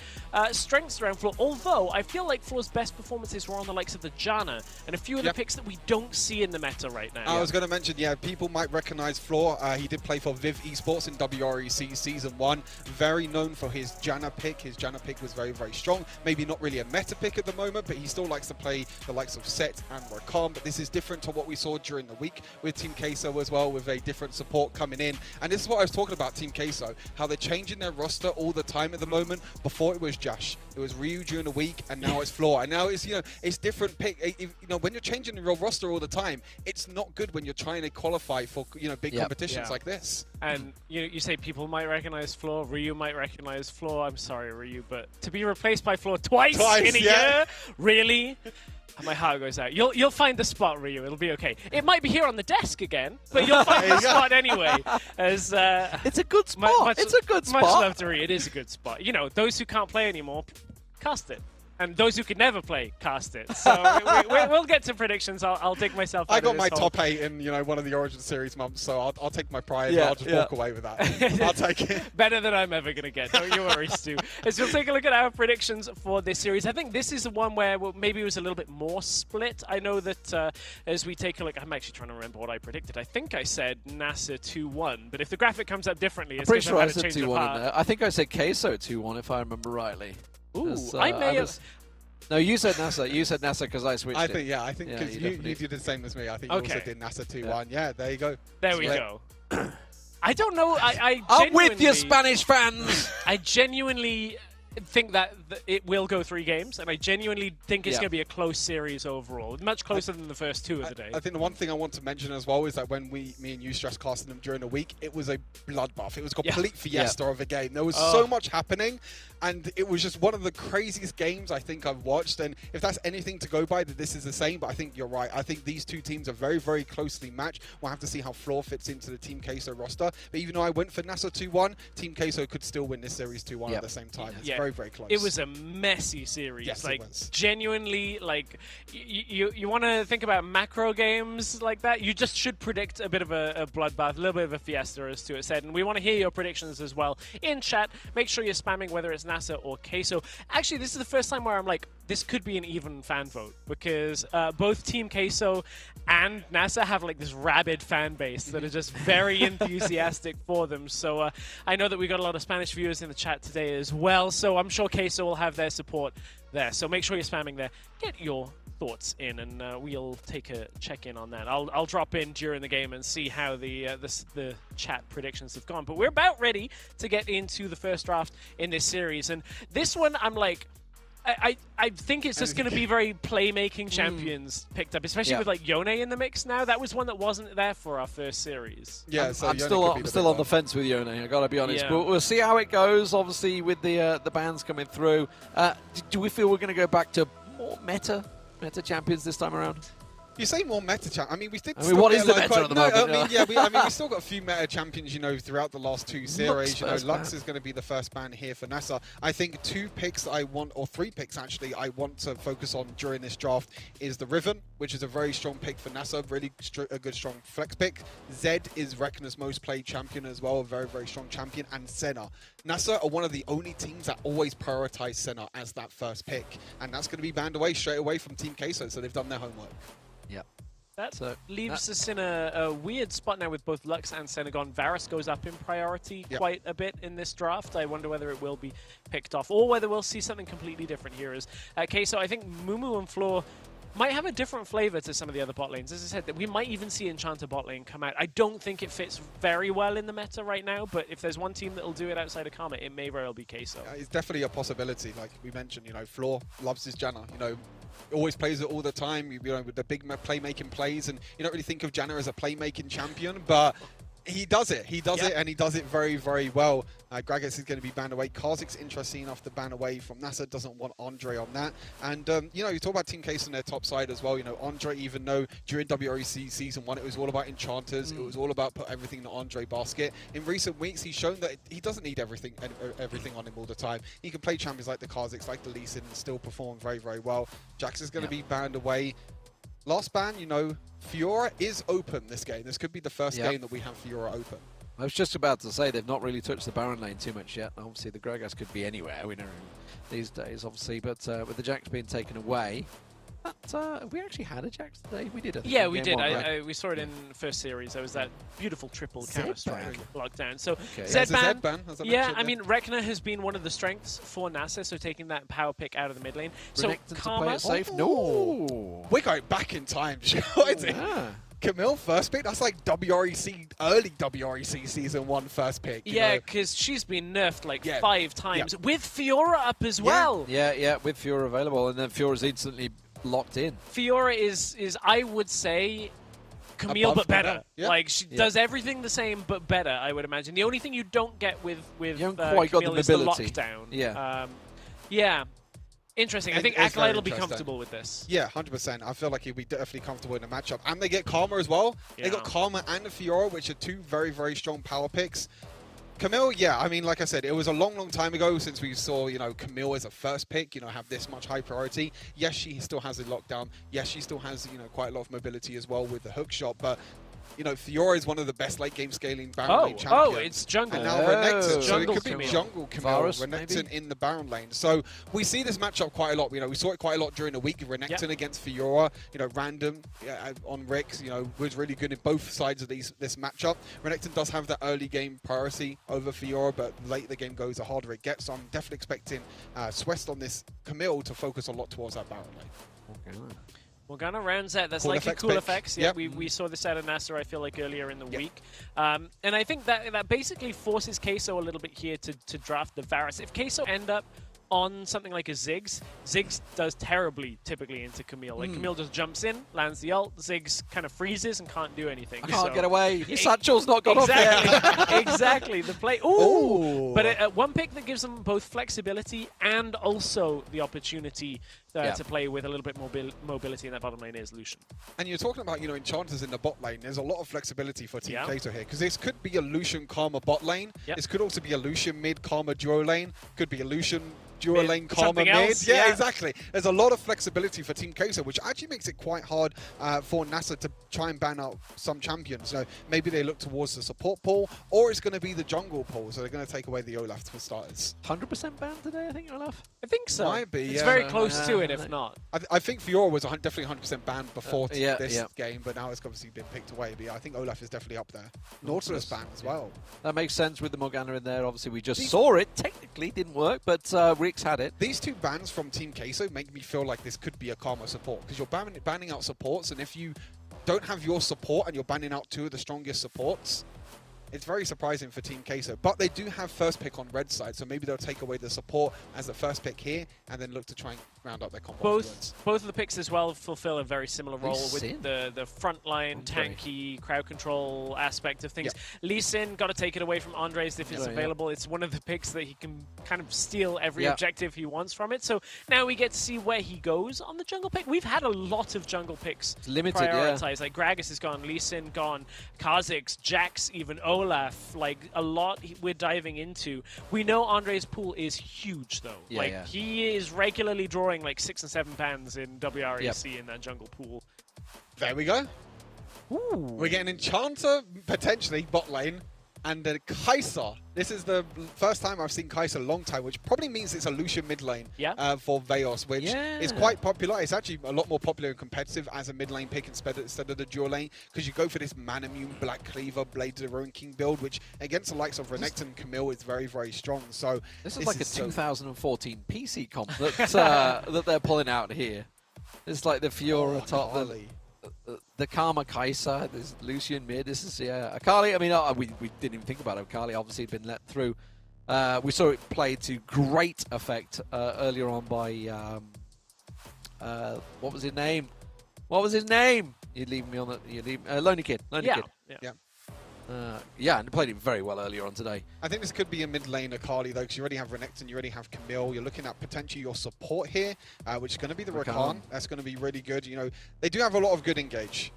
strengths around Floor, although I feel like Floor's best performances were on the likes of the Janna and a few of the picks that we don't see in the meta right now. I was going to mention, people might recognize Floor. He did play for Viv Esports in WREC Season 1. Very known for his Janna pick. His Janna pick was very, very strong. Maybe not really a meta pick at the moment, but he still likes to play the likes of Set and Rakan. But this is different to what we saw during the week with Team Queso as well, with a different support coming in. And this is what I was talking about, Team Queso, how they're changing their roster all the time at the moment. Before it was Josh, it was Ryu during the week, and now it's Floor. And now it's, you know, it's different pick. You know, when you're changing your roster all the time, it's not good when you're trying to qualify for, you know, big competitions like this. And you say people might recognize Floor, Ryu might recognize Floor. I'm sorry, Ryu, but to be replaced by Floor twice in a year, really? My heart goes out. You'll find the spot, Ryu. It'll be okay. It might be here on the desk again, but you'll find the spot anyway. As it's a good spot. It's a good spot. Much love to Ryu. It is a good spot. You know, those who can't play anymore, cast it. And those who could never play, cast it. So we'll get to predictions. I'll dig myself out I got of my this hole. top 8 in one of the Origin Series months, so I'll take my pride. Yeah, and I'll just walk away with that. I'll take it. Better than I'm ever going to get. Don't you worry, Stu. As we'll take a look at our predictions for this series, I think this is the one where maybe it was a little bit more split. I know that as we take a look, I'm actually trying to remember what I predicted. I think I said NASA 2-1, but if the graphic comes up differently, it's I'm pretty because sure I I've had a said change of 2-1 in heart. there. I think I said Queso 2-1 if I remember rightly. Ooh, I may have... No, you said NASA. You said NASA because I switched I it. think because you you did the same as me. I think you also did NASA 2-1. Yeah, there you go. There we go. I don't know. I'm with you, Spanish fans. I genuinely think that it will go 3 games, and I genuinely think it's going to be a close series overall, much closer than the first 2 of the day. I think the one thing I want to mention as well is that when me and you stress casted them during the week, it was a bloodbath. It was a complete fiesta of a game. There was so much happening, and it was just one of the craziest games I think I've watched. And if that's anything to go by, that this is the same. But I think you're right. I think these two teams are very, very closely matched. We'll have to see how Floor fits into the Team Queso roster. But even though I went for NASA 2-1, Team Queso could still win this series 2-1 at the same time. It's very, very close. It was a messy series. Yes, like it was. genuinely, like you want to think about macro games like that. You just should predict a bit of a bloodbath, a little bit of a fiesta, as Stuart said. And we want to hear your predictions as well in chat. Make sure you're spamming whether it's NASA or Queso. Actually, this is the first time where I'm like, this could be an even fan vote because both Team Queso and NASA have like this rabid fan base that are just very enthusiastic for them. So I know that we got a lot of Spanish viewers in the chat today as well. So I'm sure Queso will have their support there. So make sure you're spamming there. Get your thoughts in, and we'll take a check-in on that. I'll drop in during the game and see how the chat predictions have gone. But we're about ready to get into the first draft in this series, and this one I'm like, I think it's just going to be very playmaking champions picked up, especially with like Yone in the mix now. That was one that wasn't there for our first series. Yeah, I'm still on the fence with Yone. I gotta be honest, but we'll see how it goes. Obviously, with the bans coming through, do we feel we're going to go back to more meta champions this time around? You say more meta champ. I mean, we did. What is the meta at the moment? We still got a few meta champions, throughout the last 2 series. Lux is going to be the first ban here for NASA. I think 2 picks I want, or 3 picks actually, I want to focus on during this draft is the Riven, which is a very strong pick for NASA, really a good strong flex pick. Zed is Rekna's most played champion as well, a very, very strong champion, and Senna. NASA are one of the only teams that always prioritize Senna as that first pick, and that's going to be banned away straight away from Team Queso, so they've done their homework. Yeah. That leaves us in a weird spot now with both Lux and Senegon. Varus goes up in priority quite a bit in this draft. I wonder whether it will be picked off or whether we'll see something completely different here. So I think Mumu and Floor might have a different flavor to some of the other bot lanes. As I said, that we might even see Enchanter bot lane come out. I don't think it fits very well in the meta right now, but if there's one team that'll do it outside of Karma, it may very well be Queso. It's definitely a possibility. Like we mentioned, Floor loves his Janna. Always plays it all the time. With the big playmaking plays, and you don't really think of Janna as a playmaking champion, but he does it. He does it, and he does it very, very well. Gragas is going to be banned away. Karzik's interesting enough to ban away from NASA. Doesn't want Andre on that. And, you talk about Team Case on their top side as well. Andre, even though during WREC Season 1, it was all about Enchanters. It was all about put everything in the Andre basket. In recent weeks, he's shown that he doesn't need everything on him all the time. He can play champions like the Karziks, like the Lee Sin, and still perform very, very well. Jax is going to be banned away. Last ban, Fiora is open this game. This could be the first game that we have Fiora open. I was just about to say they've not really touched the Baron lane too much yet. Obviously, the Gragas could be anywhere. We know these days, obviously, but with the Jax being taken away, have we actually had a Jax today? We did. Yeah, we did. We saw it in first series. There was that beautiful triple counter strike lockdown. So Zed ban. Yeah, I mean, Rekna has been one of the strengths for NASA, so taking that power pick out of the mid lane. So Karma safe. No, we're going back in time. Camille first pick. That's like early WREC Season 1 first pick. Yeah, because she's been nerfed like 5 times with Fiora up as well. Yeah, with Fiora available, and then Fiora's instantly locked in. Fiora is I would say Camille, but better. Like she does everything the same, but better. I would imagine. The only thing you don't get with Camille is the lockdown. Yeah. Interesting. I think Acolyte will be comfortable with this. Yeah, 100%. I feel like he'll be definitely comfortable in the matchup. And they get Karma as well. They got Karma and Fiora, which are 2 very, very strong power picks. Camille, yeah, I mean, like I said, it was a long time ago since we saw, you know, Camille as a first pick, you know, have this much high priority. Yes, she still has a lockdown. Yes, she still has, you know, quite a lot of mobility as well with the hook shot, but you know, Fiora is one of the best late game scaling Baron lane champions. Oh, it's jungle. And now Renekton, so it Jungle could be Camille. jungle Camille, Varus, Renekton maybe? in the Baron lane. So we see this matchup quite a lot. You know, we saw it quite a lot during the week. Renekton against Fiora, you know, random on Rix, you know, was really good in both sides of this matchup. Renekton does have that early game priority over Fiora, but late the game goes, the harder it gets. So I'm definitely expecting Swest on this Camille to focus a lot towards that Baron lane. Okay. Morgana rounds out. That's Cool like effects cool pick. effects. Yeah, Yep. we saw this out of NASA, I feel like, earlier in the week. And I think that basically forces Queso a little bit here to draft the Varus. If Queso end up on something like a Ziggs, Ziggs does terribly typically into Camille. Like Camille just jumps in, lands the ult, Ziggs kind of freezes and can't do anything. I can't So- get away. Your satchel's not gone off Exactly. yet. Exactly. The play. Ooh. But one pick that gives them both flexibility and also the opportunity to play with a little bit more mobility in that bottom lane is Lucian. And you're talking about, you know, enchanters in the bot lane. There's a lot of flexibility for Team Yeah. Kato here, because this could be a Lucian Karma bot lane. Yep. This could also be a Lucian mid Karma duo lane. Could be a Lucian duo Mid lane Karma something mid. else, Yeah, yeah. exactly. There's a lot of flexibility for Team Kato, which actually makes it quite hard for NASA to try and ban out some champions. So maybe they look towards the support pool, or it's going to be the jungle pool. So they're going to take away the Olaf for starters. 100% banned today, I think, Olaf. I think so. Might be, It's yeah. very close to it, if not. I think Fiora was definitely 100% banned before yeah, this yeah. game, but now it's obviously been picked away. But yeah, I think Olaf is definitely up there. Nautilus banned as well. That makes sense with the Morgana in there. Obviously, we just saw it. Technically, didn't work, but Rix had it. These two bans from Team Queso make me feel like this could be a Karma support, because you're banning out supports, and if you don't have your support and you're banning out two of the strongest supports, it's very surprising for Team Queso. But they do have first pick on red side, so maybe they'll take away the support as the first pick here and then look to try and round up their combo afterwards. Both of the picks as well fulfill a very similar role Lee with Sin. the frontline, tanky, crowd control aspect of things. Lee Sin, got to take it away from Andres if it's available. It's one of the picks that he can kind of steal every objective he wants from it. So now we get to see where he goes on the jungle pick. We've had a lot of jungle picks limited, prioritized. Like Gragas is gone, Lee Sin gone, Kha'Zix, Jax, even Olaf. Like a lot we're diving into. We know Andres' pool is huge though. He is regularly drawing like 6 and 7 bans in WREC in that jungle pool. There we go. Ooh. We're getting Enchanter, potentially, bot lane, and then Kai'Sa. This is the first time I've seen Kai'Sa a long time, which probably means it's a Lucian mid lane for Veos, which is quite popular. It's actually a lot more popular and competitive as a mid lane pick instead of the dual lane, because you go for this Manamune, Black Cleaver, Blade of the Ruin King build, which against the likes of Renekton and Camille is very, very strong. So this is like a 2014 PC comp that, that they're pulling out here. It's like the Fiora top, the Karma Kai'Sa, this Lucian mid. This is Akali. I mean, we didn't even think about it. Akali obviously had been let through. We saw it played to great effect earlier on by what was his name? What was his name? You'd leave me on the Lonely Kid. Lonely Kid. Yeah, and played it very well earlier on today. I think this could be a mid lane Akali though, because you already have Renekton, you already have Camille. You're looking at potentially your support here, which is going to be the Rakan. That's going to be really good. You know, they do have a lot of good engage.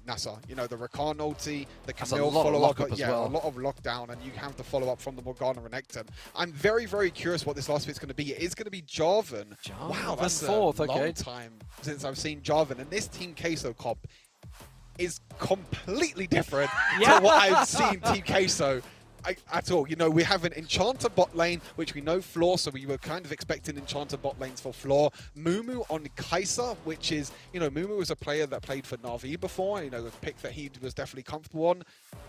NASA, you know, the Rakan ulti, the Camille follow up, a lot of lockdown, and you have the follow up from the Morgana Renekton. I'm very, very curious what this last bit's going to be. It is going to be Jarvan. Wow, that's fourth. a long time since I've seen Jarvan, and this Team Queso comp is completely different to what I've seen Team Queso at all. You know, we have an Enchanter bot lane, which we know Floor, so we were kind of expecting Enchanter bot lanes for Floor. Mumu on Kai'Sa, which is, you know, Mumu was a player that played for Na'Vi before, you know, a pick that he was definitely comfortable on.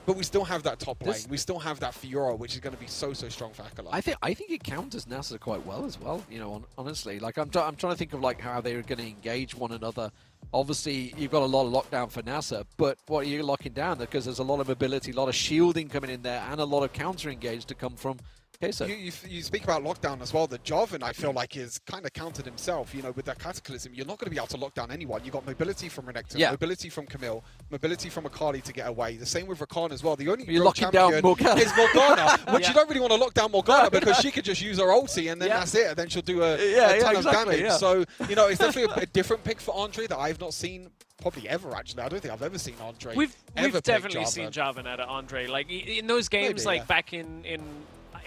But we still have that top lane. We still have that Fiora, which is going to be so strong for Akala. I think it counters NASA quite well as well, you know, honestly. Like, I'm trying to think of, like, how they're going to engage one another. Obviously, you've got a lot of lockdown for NASA, but what are you locking down? Because there's a lot of mobility, a lot of shielding coming in there, and a lot of counter engage to come from Queso. You speak about lockdown as well. The Jarvan, I feel like, is kind of countered himself. You know, with that Cataclysm, you're not going to be able to lock down anyone. You've got mobility from Renekton, mobility from Camille, mobility from Akali to get away. The same with Rakan as well. The only you're locking down Morgana. is Morgana, which you don't really want to lock down Morgana because she could just use her ulti and then that's it. And then she'll do a ton of damage. So, you know, it's definitely a different pick for Andre that I've not seen probably ever, actually. I don't think I've ever seen Andre We've ever definitely play seen Jarvan. Jarvan at Andre. Like, in those games, Maybe, like, back in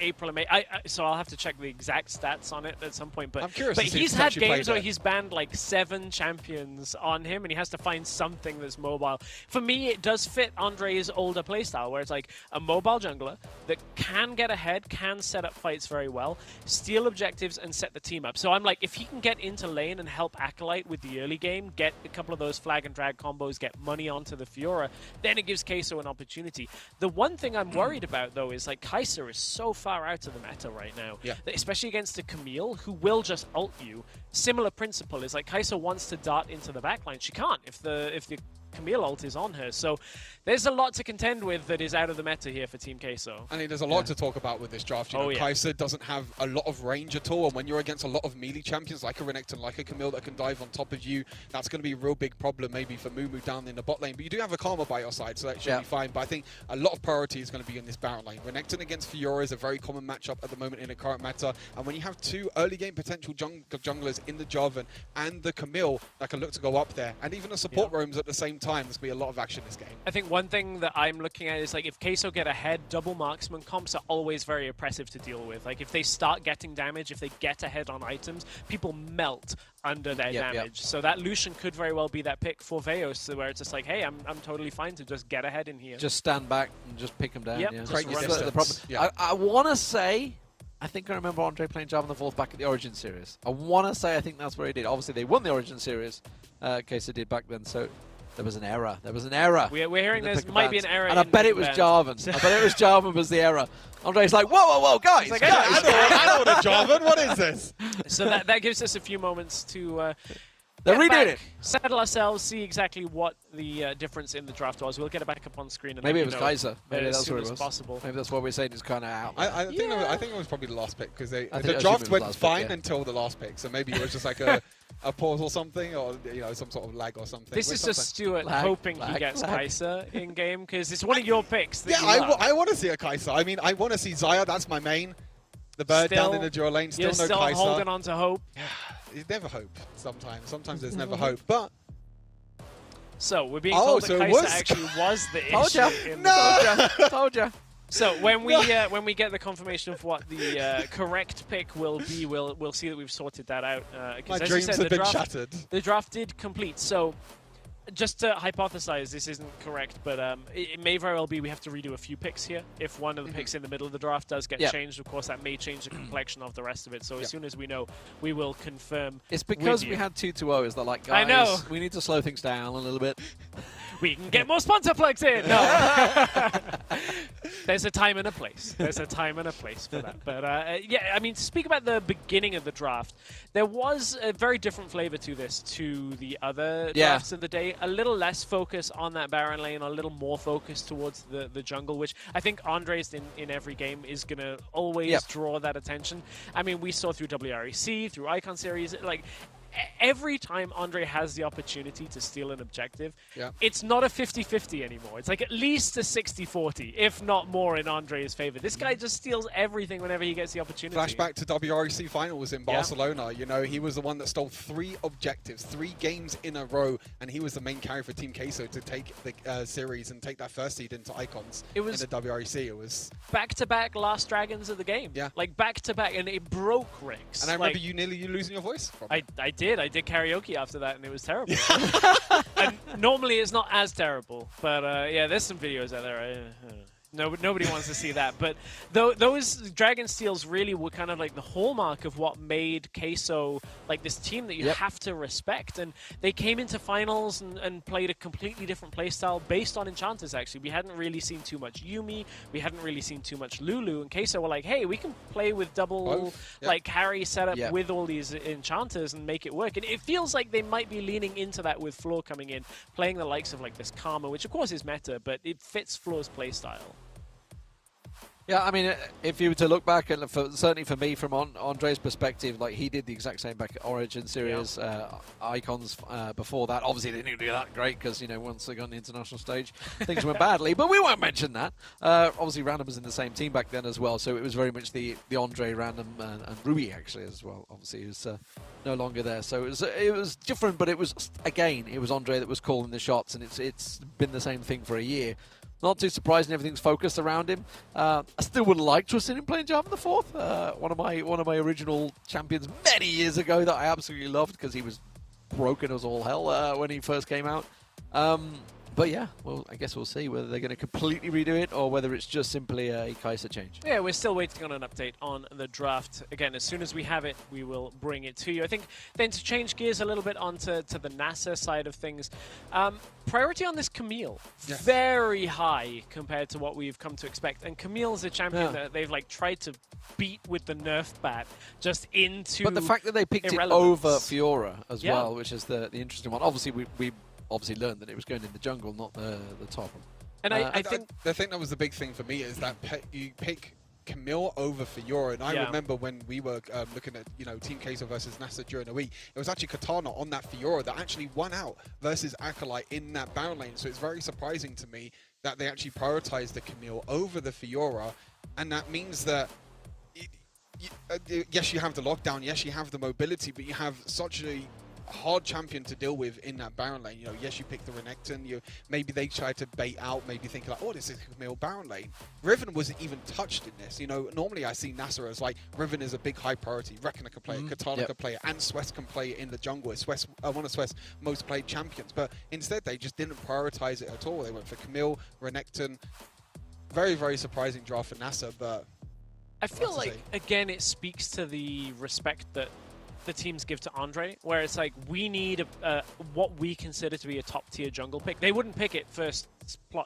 April and May. So I'll have to check the exact stats on it at some point. But I'm curious But to see if he's he's had actually played games where it. he's banned like 7 champions on him, and he has to find something that's mobile. For me, it does fit Andre's older playstyle, where it's like a mobile jungler that can get ahead, can set up fights very well, steal objectives, and set the team up. So I'm like, if he can get into lane and help Acolyte with the early game, get a couple of those flag and drag combos, get money onto the Fiora, then it gives Queso an opportunity. The one thing I'm worried about, though, is like Kai'Sa is so far out of the meta right now, that especially against a Camille who will just ult you. Similar principle is like Kai'Sa wants to dart into the backline. She can't if the Camille ult is on her. So there's a lot to contend with that is out of the meta here for Team Queso. I mean, there's a lot to talk about with this draft. You know, Kai'Sa doesn't have a lot of range at all, and when you're against a lot of melee champions like a Renekton, like a Camille that can dive on top of you, that's going to be a real big problem maybe for Mumu down in the bot lane. But you do have a Karma by your side, so that should be fine. But I think a lot of priority is going to be in this Baron lane. Renekton against Fiora is a very common matchup at the moment in the current meta, and when you have 2 early game potential junglers in the Jarvan and the Camille that can look to go up there, and even the support roams at the same time, there's going to be a lot of action in this game. I think one thing that I'm looking at is like if Queso get ahead, double marksman comps are always very oppressive to deal with. Like if they start getting damage, if they get ahead on items, people melt under their damage. So that Lucian could very well be that pick for Veos, where it's just like, hey, I'm totally fine to just get ahead in here. Just stand back and just pick them down. Yep. Yeah. Create your That's the problem. Yeah. I want to say, I think I remember Andre playing Jarvan the Fourth back at the Origin Series. I want to say I think that's where he did. Obviously, they won the Origin Series, Queso did back then, so there was an error. There was an error. We're hearing there might be an error. And I bet it was Jarvan. I bet it was Jarvan was the error. Andre's like, whoa, guys. Like, guys. I don't want a Jarvan. What is this? So that gives us a few moments to They're get redoing back, it. settle ourselves, see exactly what the difference in the draft was. We'll get it back up on screen. And Maybe let it was you know Kai'Sa. Maybe as that's soon what it as was. possible. Maybe that's what we're saying is kind of out. I think it was probably the last pick because the assume it draft was went last pick, fine yeah. until the last pick. So maybe it was just like a pause or something, or some sort of lag or something. This is just Stuart hoping he gets Kai'Sa in game because it's one of your picks. That I want to see a Kai'Sa. I mean, I want to see Xayah. That's my main. The bird down in the draw lane. Still you're no still Kai'Sa. holding on to hope. There's never hope. Sometimes there's never hope. But so we're being told that Kai'Sa actually was the issue. Told ya. So when we get the confirmation of what the correct pick will be, we'll see that we've sorted that out. my as dreams you said, have been shattered. The draft did complete. So just to hypothesize, this isn't correct, but it may very well be we have to redo a few picks here. If one of the picks in the middle of the draft does get changed, of course, that may change the complexion of the rest of it. So as soon as we know, we will confirm. It's because with we you. had 2-2-0. Is that like, guys, I know. we need to slow things down a little bit. We can get more sponsor plugs in. No. There's a time and a place. There's a time and a place for that. But yeah, I mean, to speak about the beginning of the draft, there was a very different flavor to this to the other drafts of the day. A little less focus on that Baron lane, a little more focus towards the jungle, which I think Andres in every game is going to always draw that attention. I mean, we saw through WREC, through Icon Series, like every time Andre has the opportunity to steal an objective, it's not a 50-50 anymore. It's like at least a 60-40, if not more, in Andre's favor. This guy just steals everything whenever he gets the opportunity. Flashback to WREC finals in Barcelona. You know, he was the one that stole 3 objectives, 3 games in a row, and he was the main carry for Team Queso to take the series and take that first seed into Icons. It was in the WREC. It was back-to-back last dragons of the game. Yeah, like back-to-back, and it broke ranks. And I remember you nearly losing your voice. I did karaoke after that, and it was terrible. And normally it's not as terrible, but yeah, there's some videos out there. Nobody wants to see that. But those Dragon Steals really were kind of like the hallmark of what made Queso like this team that you have to respect. And they came into finals and played a completely different playstyle based on enchanters, actually. We hadn't really seen too much Yuumi. We hadn't really seen too much Lulu. And Queso were like, hey, we can play with double like carry setup with all these enchanters and make it work. And it feels like they might be leaning into that with Floor coming in, playing the likes of like this Karma, which of course is meta, but it fits Floor's playstyle. Yeah, I mean, if you were to look back, and certainly for me, from Andre's perspective, like he did the exact same back at Origin Series, Icons before that. Obviously, they didn't do that great because, you know, once they got on the international stage, things went badly. But we won't mention that. Obviously, Random was in the same team back then as well, so it was very much the Andre, Random, and Ruby actually as well. Obviously, he was no longer there, so it was different. But it was Andre that was calling the shots, and it's been the same thing for a year. Not too surprising, everything's focused around him. I still would have liked to have seen him playing Java the Fourth. One of my original champions many years ago that I absolutely loved because he was broken as all hell when he first came out. But yeah, well, I guess we'll see whether they're going to completely redo it or whether it's just simply a Kai'Sa change. Yeah, we're still waiting on an update on the draft. Again, as soon as we have it, we will bring it to you. I think then to change gears a little bit onto the NASA side of things, priority on this Camille, very high compared to what we've come to expect. And Camille's a champion that they've like tried to beat with the nerf bat just into. But the fact that they picked it over Fiora as well, which is the interesting one. Obviously, we obviously learned that it was going in the jungle, not the top. And I think that was the big thing for me is that you pick Camille over Fiora. And I remember when we were looking at, you know, Team Queso versus NASA during the week, it was actually Katana on that Fiora that actually won out versus Acolyte in that Baron lane. So it's very surprising to me that they actually prioritized the Camille over the Fiora. And that means that yes, you have the lockdown, yes, you have the mobility, but you have such a hard champion to deal with in that Baron lane. You know, yes, you pick the Renekton. Maybe they try to bait out, maybe think like, oh, this is a Camille Baron lane. Riven wasn't even touched in this. You know, normally I see NASA as like, Riven is a big high priority. Reckoner can play it, Katana can play it, and Swess can play it in the jungle. It's Swess, one of Swess' most played champions. But instead, they just didn't prioritize it at all. They went for Camille, Renekton. Very, very surprising draft for NASA, but I feel like, again, it speaks to the respect that the teams give to Andre, where it's like, we need what we consider to be a top tier jungle pick. They wouldn't pick it first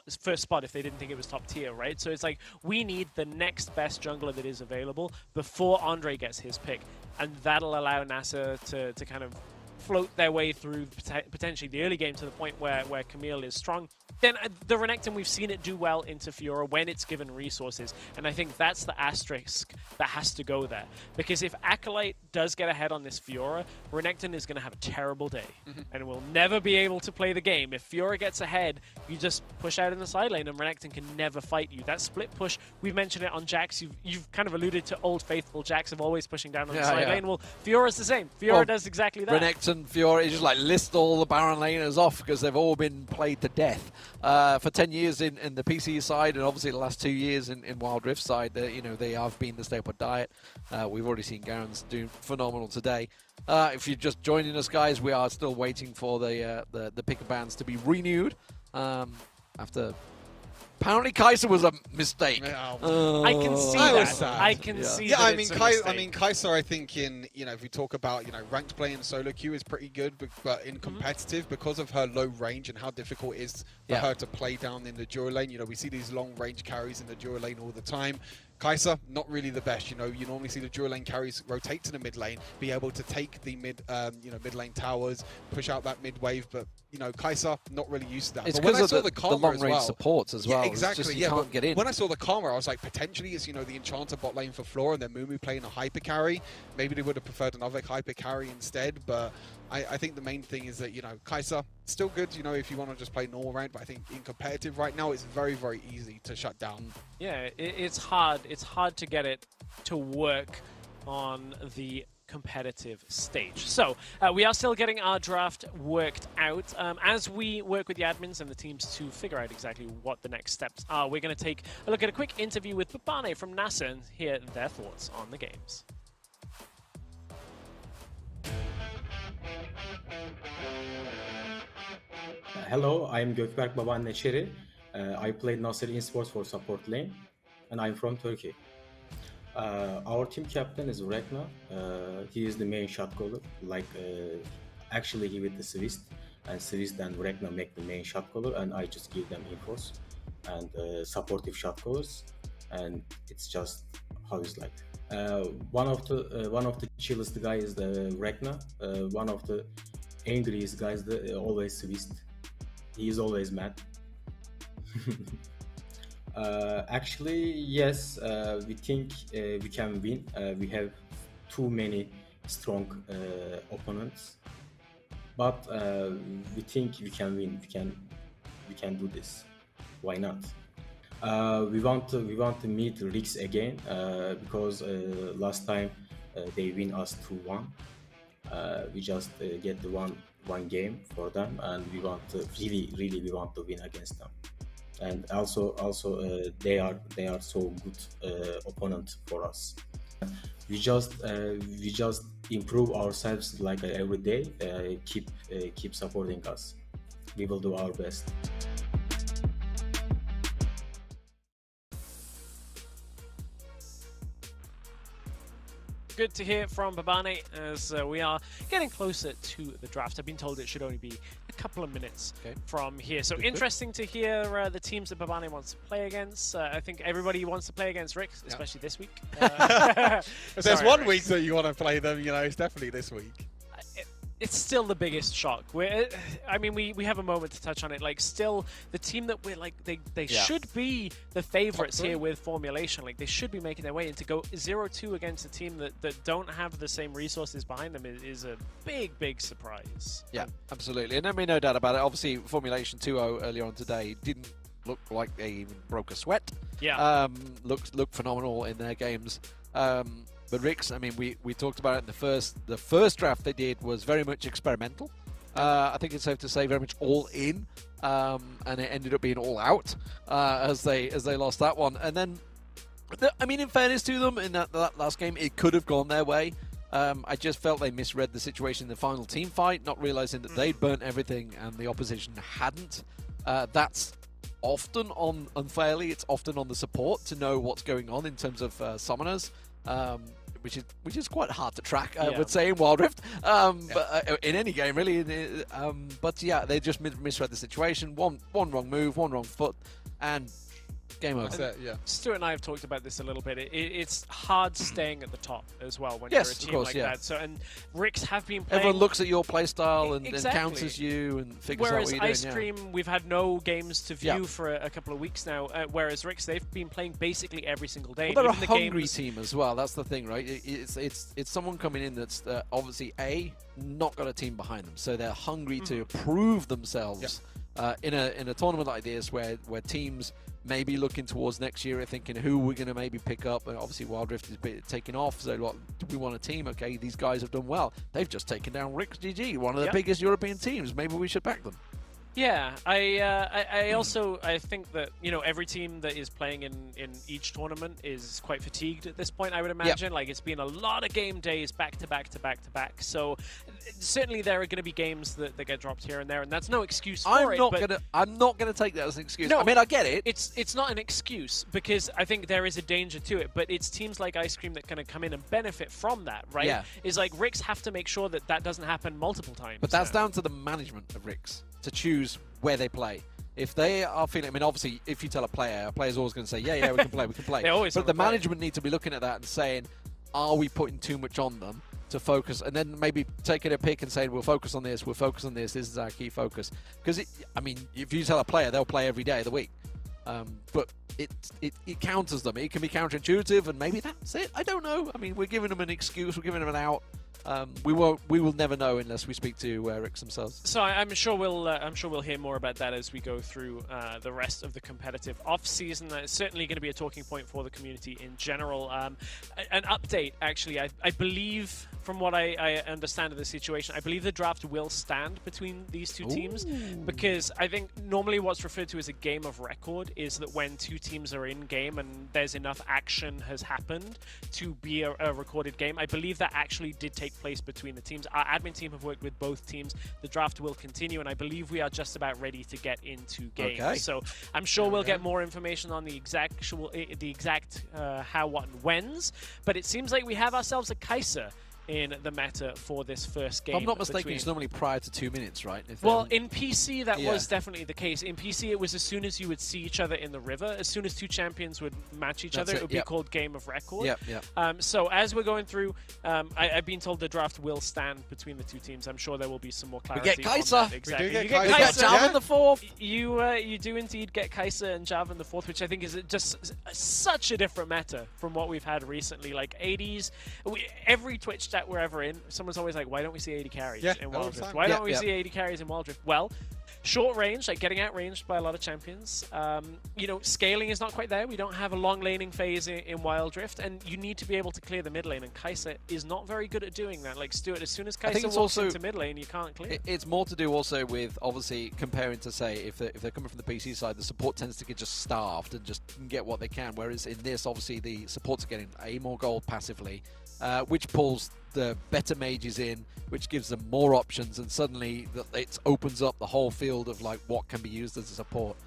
spot if they didn't think it was top tier, right? So it's like, we need the next best jungler that is available before Andre gets his pick, and that'll allow NASA to kind of float their way through potentially the early game to the point where Camille is strong. Then the Renekton, we've seen it do well into Fiora when it's given resources, and I think that's the asterisk that has to go there. Because if Acolyte does get ahead on this Fiora, Renekton is going to have a terrible day, and will never be able to play the game. If Fiora gets ahead, you just push out in the side lane, and Renekton can never fight you. That split push, we've mentioned it on Jax, you've kind of alluded to Old Faithful Jax of always pushing down on the side lane. Well, Fiora's the same. Fiora does exactly that. Renekton, Fiora, you just like list all the Baron laners off because they've all been played to death. For 10 years in the PC side, and obviously the last 2 years in Wild Rift side, you know, they have been the staple diet. We've already seen Garen's do phenomenal today. If you're just joining us, guys, we are still waiting for the picker bans to be renewed after. Apparently, Kai'Sa was a mistake. I can see that. I can see that. I mean, Kai'Sa, I think if we talk about, ranked play in solo queue is pretty good, but in competitive, because of her low range and how difficult it is for her to play down in the dual lane, we see these long range carries in the dual lane all the time. Kai'Sa, not really the best. You normally see the dual lane carries rotate to the mid lane, be able to take the mid lane towers, push out that mid wave, but Kai'Sa not really used to that. It's because of the long range supports as well. Yeah, exactly. Just, you can't get in. When I saw the Karma, I was like, potentially it's the Enchanter bot lane for Flora and then Mumu playing a hyper carry. Maybe they would have preferred another hyper carry instead, but I think the main thing is that Kai'Sa still good. If you want to just play normal rank, but I think in competitive right now it's very, very easy to shut down. Yeah, it's hard. It's hard to get it to work on the competitive stage. So we are still getting our draft worked out. As we work with the admins and the teams to figure out exactly what the next steps are, we're going to take a look at a quick interview with Babane from NASA and hear their thoughts on the games. Hello, I'm Gökberk Baban Neçeri. I played Nasser Esports for support lane, and I'm from Turkey. Our team captain is Rekna. He is the main shot caller. Actually, he with the Swiss, and Swiss and Rekna make the main shot caller, and I just give them infos and supportive shot callers, and it's just how it's like. One of the chillest guy is the Rekna. One of the angriest guys, always Swiss. He is always mad. Actually, yes, we think we can win. We have too many strong opponents, but we think we can win. We can do this. Why not? We want to meet Rix again because last time they win us 2-1. We just get the one game for them, and we want to really we want to win against them. And also they are so good opponent for us. We just improve ourselves like every day. Keep supporting us. We will do our best. Good to hear from Babane as we are getting closer to the draft. I've been told it should only be a couple of minutes from here. So interesting to hear the teams that Babane wants to play against. I think everybody wants to play against Rick, especially this week. If there's one week that you want to play them, you know, it's definitely this week. It's still the biggest shock. I mean, we have a moment to touch on it. Like, still, the team that we're like, they should be the favorites here with Formulation. Like, they should be making their way. And to go 0-2 against a team that don't have the same resources behind them is a big surprise. Yeah, absolutely. And I mean, no doubt about it. Obviously, Formulation 2-0 earlier on today didn't look like they even broke a sweat. Yeah. Looked phenomenal in their games. But Rix, I mean, we talked about it in the first draft they did was very much experimental. I think it's safe to say very much all in, and it ended up being all out as they lost that one. And then, I mean, in fairness to them, in that last game, it could have gone their way. I just felt they misread the situation in the final team fight, not realizing that they'd burnt everything and the opposition hadn't. That's often unfairly. It's often on the support to know what's going on in terms of summoners. Which is quite hard to track, I would say, in Wild Rift, but in any game really. But yeah, they just misread the situation. One wrong move, one wrong foot, and game over. That's it, yeah. Stuart and I have talked about this a little bit. It's hard staying at the top as well when you're a team like that. So, and Rix have been playing. Everyone looks at your playstyle and counters you and figures out what you're doing. Whereas Ice Cream, we've had no games to view for a couple of weeks now. Whereas Rix, they've been playing basically every single day. Well, they're a hungry team as well. That's the thing, right? It's someone coming in that's obviously not got a team behind them, so they're hungry to prove themselves in a tournament like this, where teams may be looking towards next year, thinking who we're going to maybe pick up. And obviously Wild Rift is taking off, so like, do we want a team? Okay, these guys have done well. They've just taken down Rix GG, one of the biggest European teams. Maybe we should back them. Yeah, I also think that, you know, every team that is playing in each tournament is quite fatigued at this point, I would imagine. Like, it's been a lot of game days back to back. So certainly there are going to be games that get dropped here and there, and that's no excuse for it. I'm not gonna take that as an excuse. No, I mean, I get it. It's not an excuse, because I think there is a danger to it, but it's teams like Ice Cream that kind of come in and benefit from that, right? Yeah. Is like Rix have to make sure that doesn't happen multiple times. But that's down to the management of Rix to choose where they play. If they are feeling, I mean, obviously, if you tell a player's always going to say, yeah, we can play. They always but the management need to be looking at that and saying, are we putting too much on them to focus? And then maybe taking a pick and saying, we'll focus on this, this is our key focus. Because, I mean, if you tell a player, they'll play every day of the week. But it counters them. It can be counterintuitive, and maybe that's it. I don't know. I mean, we're giving them an excuse, we're giving them an out. We will never know unless we speak to Rix themselves. So I'm sure we'll hear more about that as we go through the rest of the competitive off-season. It's certainly going to be a talking point for the community in general. An update, actually, I believe, from what I understand of the situation, I believe the draft will stand between these two teams, because I think normally what's referred to as a game of record is that when two teams are in game and there's enough action has happened to be a recorded game. I believe that actually did take place between the teams. Our admin team have worked with both teams. The draft will continue, and I believe we are just about ready to get into games. Okay. So I'm sure we'll get more information on the exact how, what, and whens. But it seems like we have ourselves a Kaiser in the meta for this first game. If I'm not mistaken, between... it's normally prior to 2 minutes, right? Well, in PC, that was definitely the case. In PC, it was as soon as you would see each other in the river, as soon as two champions would match each other, it would be called Game of Record. So as we're going through, I've been told the draft will stand between the two teams. I'm sure there will be some more clarity. We get Kai'Sa. Exactly. We do you get get Kai'Sa. Jav in the 4th. You do indeed get Kai'Sa and Jav in the 4th, which I think is just such a different meta from what we've had recently. Like 80s, every Twitch chat we're ever in, someone's always like, why don't we see 80 carries in Wild Rift? Why don't we see 80 carries in Wild Rift? Well, short range, like getting outranged by a lot of champions. You know, scaling is not quite there. We don't have a long laning phase in Wild Rift, and you need to be able to clear the mid lane, and Kai'Sa is not very good at doing that. Like Stuart, as soon as Kai'Sa walks into mid lane, you can't clear. It's more to do also with, obviously, comparing to, say, if they're coming from the PC side, the support tends to get just starved and just get what they can, whereas in this, obviously, the supports are getting more gold passively, which pulls the better mages in, which gives them more options, and suddenly it opens up the whole field of like what can be used as a support,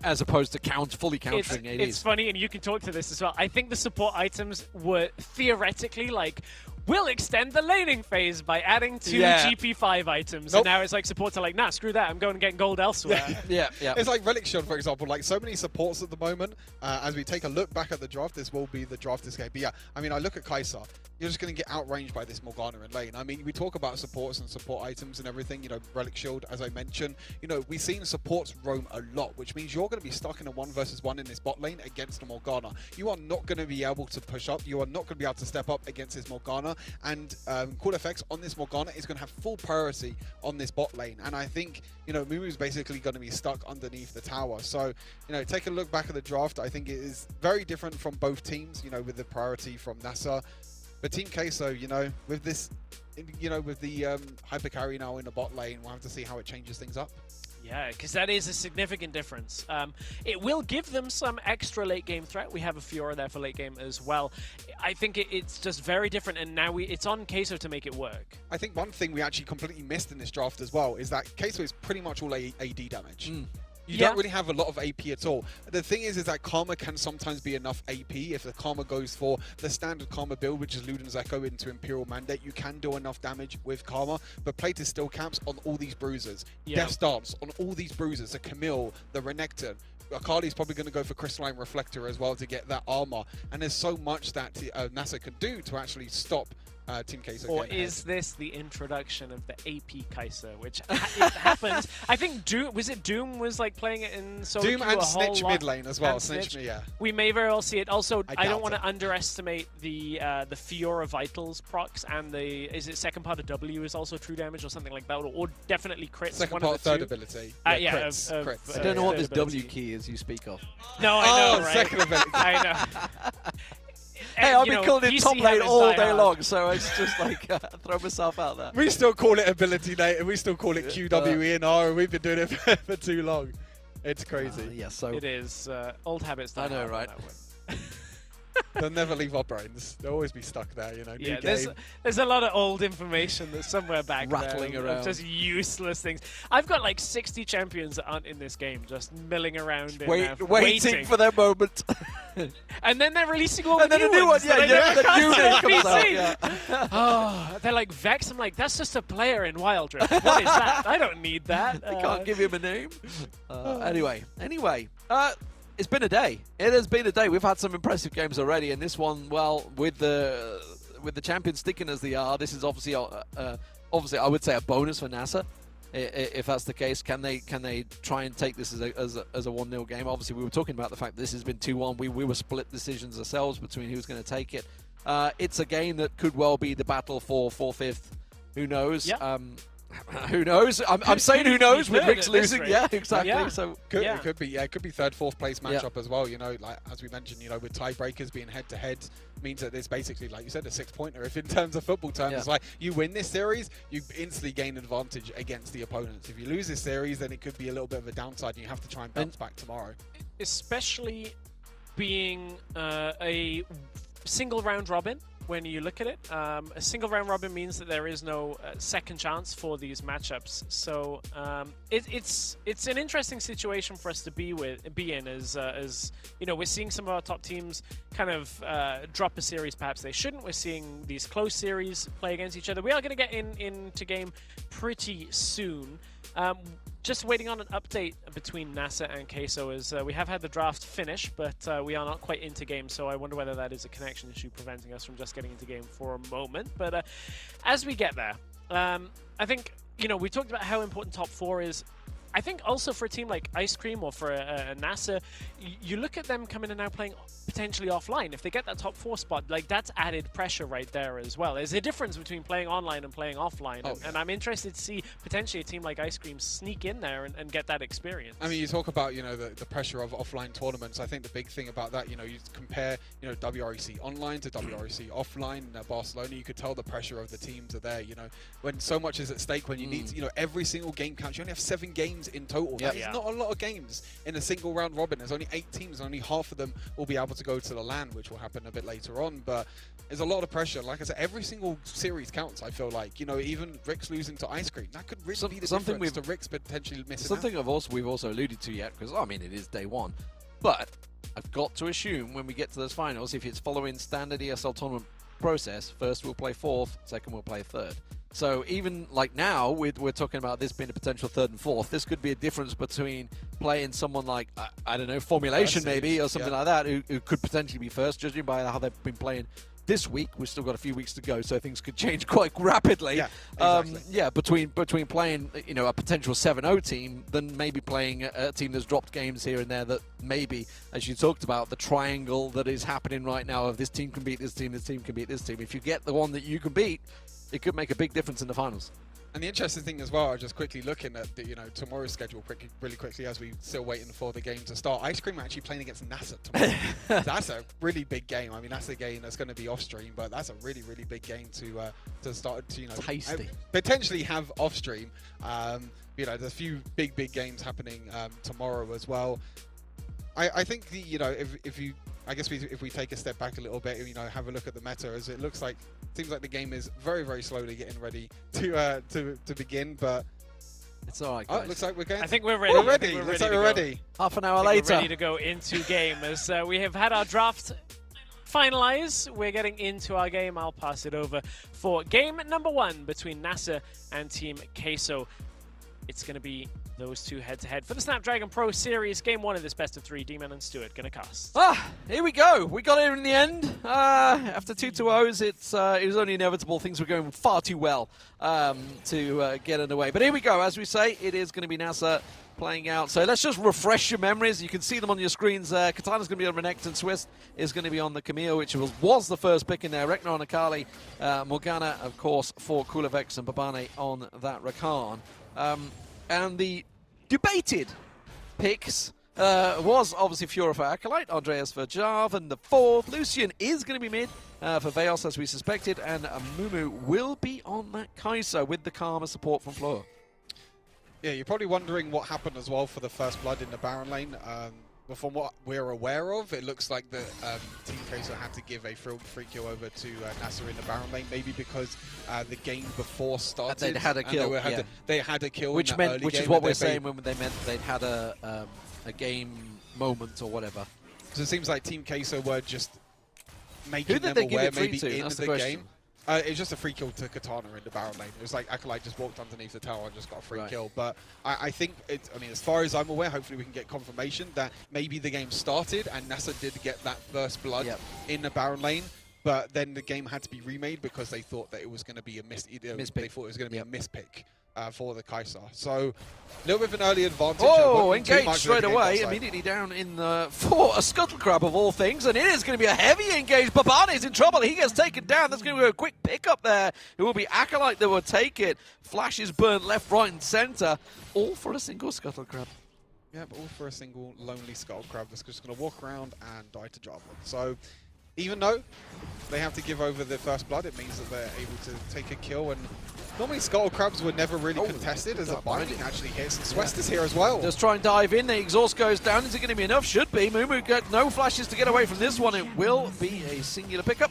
as opposed to fully countering ADs. It's funny, and you can talk to this as well. I think the support items were theoretically like, we'll extend the laning phase by adding 2 GP5 items, and now it's like supports are like, nah, screw that, I'm going and getting gold elsewhere. It's like Relic Shield, for example, like so many supports at the moment. As we take a look back at the draft, this will be the draft escape. But yeah, I mean, I look at Kai'Sa, you're just going to get outranged by this Morgana in lane. I mean, we talk about supports and support items and everything, you know, Relic Shield, as I mentioned. You know, we've seen supports roam a lot, which means you're going to be stuck in a 1 versus 1 in this bot lane against a Morgana. You are not going to be able to push up. You are not going to be able to step up against this Morgana. And Cool Effects on this Morgana is going to have full priority on this bot lane. And I think, you know, Mumu's basically going to be stuck underneath the tower. So, you know, take a look back at the draft. I think it is very different from both teams, you know, with the priority from NASA. But Team Queso, you know, with this, you know, with the hyper carry now in the bot lane, we'll have to see how it changes things up. Yeah, because that is a significant difference. It will give them some extra late game threat. We have a Fiora there for late game as well. I think it's just very different, and now it's on Queso to make it work. I think one thing we actually completely missed in this draft as well is that Queso is pretty much all AD damage. You don't really have a lot of AP at all. The thing is that Karma can sometimes be enough AP. If the Karma goes for the standard Karma build, which is Luden's Echo into Imperial Mandate, you can do enough damage with Karma, but Plated still camps on all these bruisers. Death's Dance on all these bruisers. The Camille, the Renekton. Akali's probably going to go for Crystalline Reflector as well to get that armor. And there's so much that NASA can do to actually stop Team Queso. Or is this the introduction of the AP Kai'Sa, which it happens? I think Doom was like playing it in solo Doom queue and a whole Snitch lot. mid lane as well. And Snitch, yeah. We may very well see it. Also, I don't want it. to underestimate the Fiora Vitals procs, and is it second part of W is also true damage or something like that, or definitely crits. Second one part, of the third two. ability. Crits. I don't know what this W key is you speak of. No, I know, right? Second ability. I know. Hey, I'll be calling it top lane all day long, hard. so it's just like throw myself out there. We still call it ability, Nate, and we still call it QWENR, and we've been doing it for too long. It's crazy. Yeah, so it is old habits. I know, right? They'll never leave our brains. They'll always be stuck there, you know. Yeah, there's a lot of old information that's somewhere back rattling there, around. just useless things. I've got like 60 champions that aren't in this game, just milling around, waiting for their moment. And then they're releasing all and the then new ones. The new one comes out. Yeah. Oh, they're like Vex. I'm like, that's just a player in Wild Rift. What is that? I don't need that. They can't give him a name. Anyway. It's been a day. It has been a day. We've had some impressive games already, and this one, well, with the champions sticking as they are, this is obviously I would say a bonus for NASA. If that's the case, can they try and take this as a 1-0 game? Obviously, we were talking about the fact that this has been 2-1. We were split decisions ourselves between who's going to take it. It's a game that could well be the battle for 4th. Who knows? Yeah. Who knows? I'm saying who knows with Rick's losing. Yeah, exactly. Yeah. So it could be third, fourth place matchup as well. You know, like as we mentioned, you know, with tiebreakers being head to head means that there's basically, like you said, a 6-pointer. If in terms of football terms, it's like you win this series, you instantly gain advantage against the opponents. If you lose this series, then it could be a little bit of a downside, and you have to try and bounce back tomorrow. Especially being a single round robin. when you look at it. A single round robin means that there is no second chance for these matchups. So it's an interesting situation for us to be in as you know, we're seeing some of our top teams kind of drop a series perhaps they shouldn't. We're seeing these close series play against each other. We are going to get into game pretty soon. Just waiting on an update between NASA and Queso as we have had the draft finish, but we are not quite into game, so I wonder whether that is a connection issue preventing us from just getting into game for a moment. But as we get there, I think, you know, we talked about how important top 4 is. I think also for a team like Ice Cream or for a NASA, you look at them coming in and now playing potentially offline. If they get that top 4 spot, like, that's added pressure right there as well. There's a difference between playing online and playing offline, and I'm interested to see potentially a team like Ice Cream sneak in there and get that experience. I mean, you talk about, you know, the pressure of offline tournaments. I think the big thing about that, you know, you compare, you know, WREC online to WREC offline in Barcelona. You could tell the pressure of the teams are there. You know, when so much is at stake, when you need to, you know, every single game counts. You only have 7 games in total. That is not a lot of games in a single round robin. There's only 8 teams. Only half of them will be able to go to the LAN, which will happen a bit later on. But there's a lot of pressure. Like I said, every single series counts. I feel like, you know, even Rick's losing to Ice Cream, that could really be the difference to Rick's potentially missing something out. we've also alluded to yet, because I mean, it is day 1, but I've got to assume when we get to those finals, if it's following standard ESL tournament process, first we'll play 4th, second we'll play 3rd. So even like now, we're talking about this being a potential 3rd and 4th. This could be a difference between playing someone like, I don't know, Formulation maybe, or something like that, who could potentially be first, judging by how they've been playing this week. We've still got a few weeks to go, so things could change quite rapidly. Yeah, exactly. Between playing, you know, a potential 7-0 team, than maybe playing a team that's dropped games here and there, that maybe, as you talked about, the triangle that is happening right now of this team can beat this team can beat this team. If you get the one that you can beat, it could make a big difference in the finals. And the interesting thing as well, I was just quickly looking at the, you know, tomorrow's schedule really quickly as we're still waiting for the game to start. Ice Cream are actually playing against NASA tomorrow. That's a really big game. I mean, that's a game that's going to be off stream, but that's a really, really big game to start to, you know, tasty, potentially have off stream. You know, there's a few big games happening tomorrow as well. I think the, you know, if we take a step back a little bit, you know, have a look at the meta, as it looks like, seems like the game is very, very slowly getting ready to begin, but it's all right, guys. Oh, looks like we're going. I think we're ready. We're ready. Looks like we're ready. Half an hour later, we're ready to go into game as we have had our draft finalize. We're getting into our game. I'll pass it over for game number 1 between NASA and Team Queso. It's going to be those two head-to-head for the Snapdragon Pro Series. Game 1 of this best of 3. D-Man and Stuart going to cast. Here we go. We got here in the end. After 2-2-0s, it was only inevitable. Things were going far too well to get underway. But here we go. As we say, it is going to be NASA playing out. So let's just refresh your memories. You can see them on your screens there. Katana's going to be on Renekton. Swiss is going to be on the Camille, which was the first pick in there. Rek'Na on Akali. Morgana, of course, for Kulavex, and Babane on that Rakan. And the debated picks was obviously Fiora for Acolyte, Andreas for Jarv, and the 4th. Lucian is going to be mid for Veos, as we suspected, and Mumu will be on that Kai'Sa with the Karma support from Fleur. Yeah, you're probably wondering what happened as well for the first blood in the Baron lane. But from what we're aware of, it looks like the Team Queso had to give a free kill over to NASA in the Baron lane, maybe because the game before started. They'd had a kill. They had a kill, which in meant, early which game, is what we're saying when they meant they'd had a game moment or whatever. So it seems like Team Queso were just making them they give aware it free maybe to? in That's the the question. game. It was just a free kill to Katana in the Baron lane. It was like Acolyte just walked underneath the tower and just got a free kill. But I think, I mean, as far as I'm aware, hopefully we can get confirmation that maybe the game started and NASA did get that first blood in the Baron lane. But then the game had to be remade because they thought that it was going to be a mispick. They thought it was going to be a mispick for the Kai'Sa. So a little bit of an early advantage. Oh, engaged straight away, immediately down in the for a Scuttle Crab of all things, and it is going to be a heavy engage. Babane is in trouble. He gets taken down. There's going to be a quick pickup there. It will be Acolyte that will take it. Flash is burnt left, right, and center, all for a single Scuttle Crab. Yeah, but all for a single lonely Scuttle Crab that's just going to walk around and die to Java. So even though they have to give over the first blood, it means that they're able to take a kill. And normally Scuttle Crabs were never really contested, as a binding actually hits. And Swest is here as well. Just try and dive in. The exhaust goes down. Is it going to be enough? Should be. Mumu got no flashes to get away from this one. It will be a singular pickup.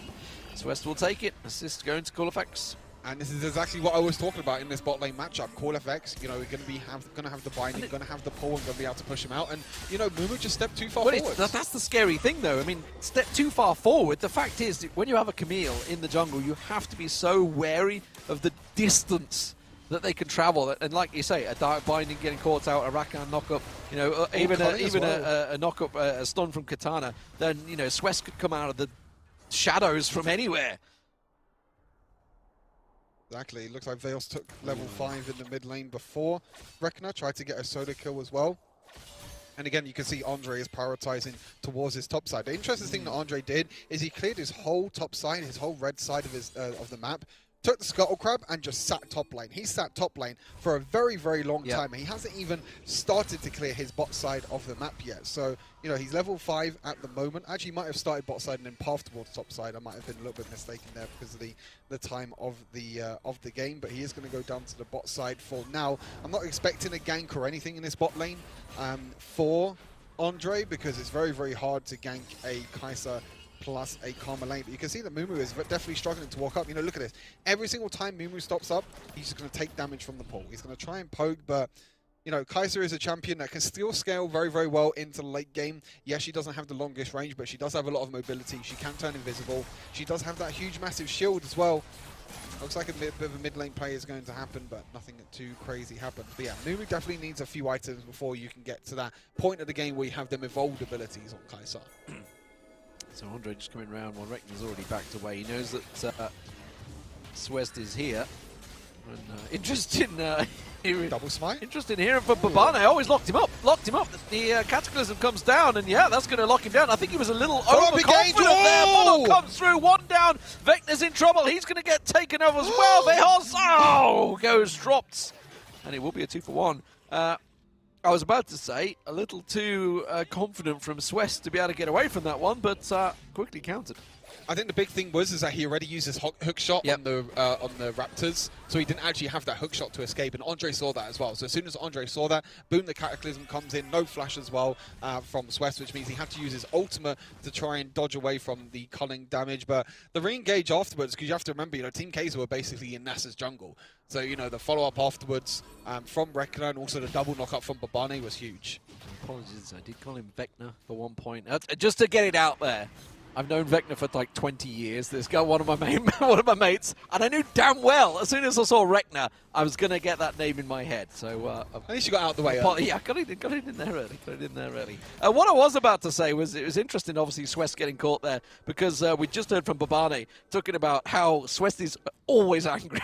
West will take it. Assist going to CoolFX. And this is exactly what I was talking about in this bot lane matchup. CoolFX, you know, we're going to have the binding, going to have the pull, and going to be able to push him out. And you know, Mumu just stepped too far forward. That's the scary thing, though. I mean, step too far forward. The fact is, when you have a Camille in the jungle, you have to be so wary of the distance that they can travel. And like you say, a dark binding getting caught out, a Rakan knock-up, you know, even a knock-up, a stun from Katana, then, you know, Swess could come out of the shadows from anywhere. Exactly. Looks like Veils took level 5 in the mid lane before. Rekna tried to get a solo kill as well. And again, you can see Andre is prioritizing towards his top side. The interesting thing that Andre did is he cleared his whole top side, his whole red side of his of the map, took the Scuttle Crab and just sat top lane. He sat top lane for a very, very long time. He hasn't even started to clear his bot side of the map yet. So, you know, he's level 5 at the moment. Actually, he might have started bot side and then path towards top side. I might have been a little bit mistaken there because of the time of the game. But he is going to go down to the bot side for now. I'm not expecting a gank or anything in this bot lane for Andre, because it's very, very hard to gank a Kai'Sa plus a Karma lane. But you can see that Mumu is definitely struggling to walk up. You know, look at this. Every single time Mumu stops up, he's just going to take damage from the pull. He's going to try and poke, but, you know, Kai'Sa is a champion that can still scale very, very well into the late game. Yes, she doesn't have the longest range, but she does have a lot of mobility. She can turn invisible. She does have that huge, massive shield as well. Looks like a bit of a mid lane play is going to happen, but nothing too crazy happens. But yeah, Mumu definitely needs a few items before you can get to that point of the game where you have them evolved abilities on Kai'Sa. So Andre just coming around while Rekna's already backed away. He knows that Swest is here. And interested in hearing, double smite. Interested in hearing from Babane. Always locked him up. The Cataclysm comes down, and yeah, that's going to lock him down. I think he was a little overconfident there. Follow comes through. One down. Vecna's in trouble. He's going to get taken over as well. Vehos goes dropped, and it will be a 2-for-1. I was about to say a little too confident from Swess to be able to get away from that one, but quickly countered. I think the big thing was that he already used his hook shot on the Raptors, so he didn't actually have that hook shot to escape, and Andre saw that as well. So as soon as Andre saw that, boom, the Cataclysm comes in, no flash as well from Swess, which means he had to use his ultimate to try and dodge away from the culling damage. But the re-engage afterwards, because you have to remember, you know, Team Kai'Sa were basically in Nasa's jungle. So, you know, the follow-up afterwards from Rekna and also the double knock-up from Babane was huge. Apologies, I did call him Vecna for one point. Just to get it out there. I've known Vecna for like 20 years. This guy, one of my mates, and I knew damn well as soon as I saw Rekna, I was gonna get that name in my head. So at least you got out the way. Yeah, got it in there early. What I was about to say was it was interesting, obviously, Swess getting caught there, because we just heard from Babane talking about how Swess is always angry,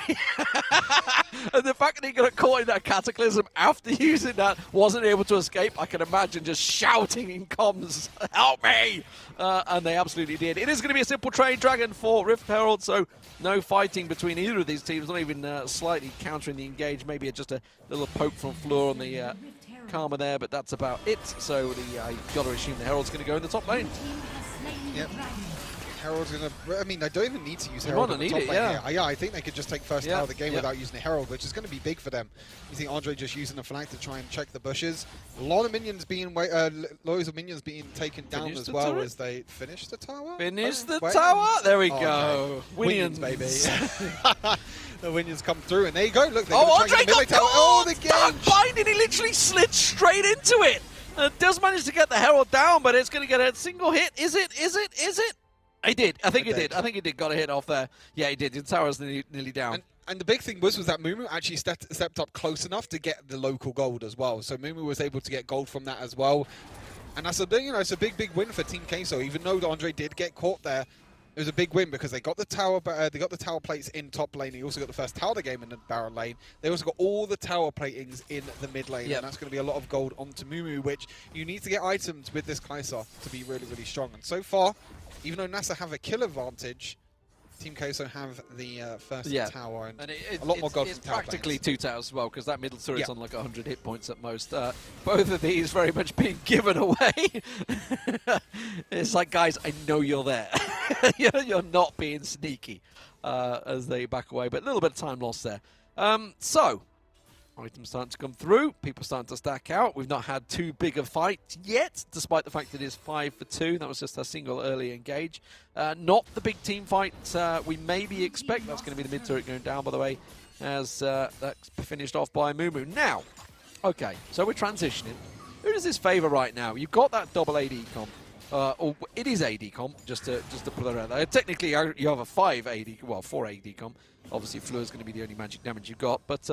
and the fact that he got caught in that Cataclysm after using that, wasn't able to escape. I can imagine just shouting in comms, "Help me!" And they absolutely did. It is going to be a simple trade dragon for Rift Herald, so no fighting between either of these teams, not even slightly countering the engage, maybe just a little poke from Floor on the Karma there, but that's about it. So you've got to assume the Herald's going to go in the top lane. Yep. Herald's going to... I mean, they don't even need to use Herald in the top lane here. Yeah, I think they could just take first tower of the game without using the Herald, which is going to be big for them. You see Andre just using the flag to try and check the bushes. A lot of minions being... loads of minions being taken down as well as they finish the tower. Finish the tower? There we go. Winions, baby. The Winions come through, and there you go. Look, Andre got tower. Oh, the game! Binding, he literally slid straight into it. Does manage to get the Herald down, but it's going to get a single hit. Is it? He did. I think he did. Got a hit off there. Yeah, he did. The tower's nearly down. And the big thing was that Mumu actually stepped up close enough to get the local gold as well. So Mumu was able to get gold from that as well. And that's a big, you know, it's a big win for Team Kai'Sa. Even though Andre did get caught there, it was a big win because they got the tower. They got the tower plates in top lane. He also got the first tower of the game in the Baron lane. They also got all the tower platings in the mid lane, and that's going to be a lot of gold onto Mumu, which you need to get items with this Kai'Sa to be really, really strong. And so far, even though NASA have a kill advantage, Team Kai'Sa have the first tower and a lot more gold. It's practically two towers as well, because that middle turret's on like 100 hit points at most. Both of these very much being given away. It's like, guys, I know you're there. You're not being sneaky as they back away, but a little bit of time lost there. So, Items starting to come through. People starting to stack out. We've not had too big a fight yet, despite the fact that it is 5 for 2. That was just a single early engage. Not the big team fight we maybe expect. That's going to be the mid turret going down, by the way, as that's finished off by Mumu. Now, okay, so we're transitioning. Who does this favour right now? You've got that double AD comp. Or it is AD comp, just to put that out there. Technically, you have a 4 AD comp. Obviously, Fleur is going to be the only magic damage you've got. But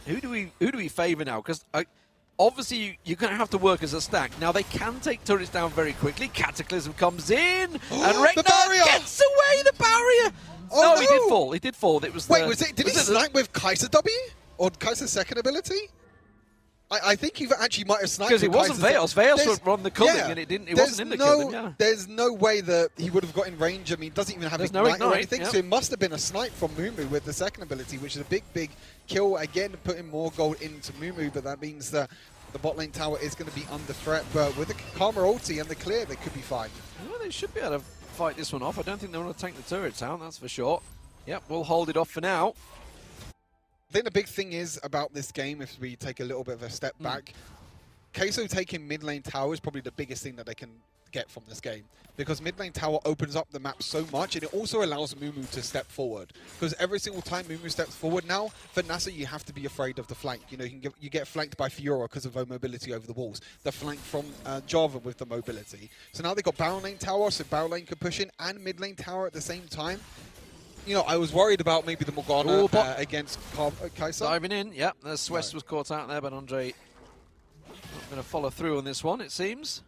who do we favour now? Because obviously, you're going to have to work as a stack. Now, they can take turrets down very quickly. Cataclysm comes in, and Rek'Na gets away the barrier. Oh, no, he did fall. He did fall. It was. Wait, did he snipe with Kai'Sa W or Kai'Sa's second ability? I think he actually might have sniped because it wasn't Veils. Veils were on the culling, and it wasn't in the culling. Yeah. There's no way that he would have got in range. I mean, he doesn't even have ignite or anything. Yep. So it must have been a snipe from Mumu with the second ability, which is a big kill. Again, putting more gold into Mumu, but that means that the bot lane tower is going to be under threat. But with the Karma ulti and the clear, they could be fine. Well, they should be able to fight this one off. I don't think they want to tank the turrets out, that's for sure. Yep, we'll hold it off for now. I think the big thing is about this game, if we take a little bit of a step back, Kai'Sa taking mid lane tower is probably the biggest thing that they can get from this game, because mid lane tower opens up the map so much, and it also allows Mumu to step forward, because every single time Mumu steps forward now, for Nasa you have to be afraid of the flank. You know, you get flanked by Fiora because of her mobility over the walls, the flank from Java with the mobility. So now they've got Baron lane tower, so Baron lane can push in, and mid lane tower at the same time. You know, I was worried about maybe the Morgana against Kai'Sa. Diving in, yep, the Swest was caught out there, but Andre not going to follow through on this one, it seems.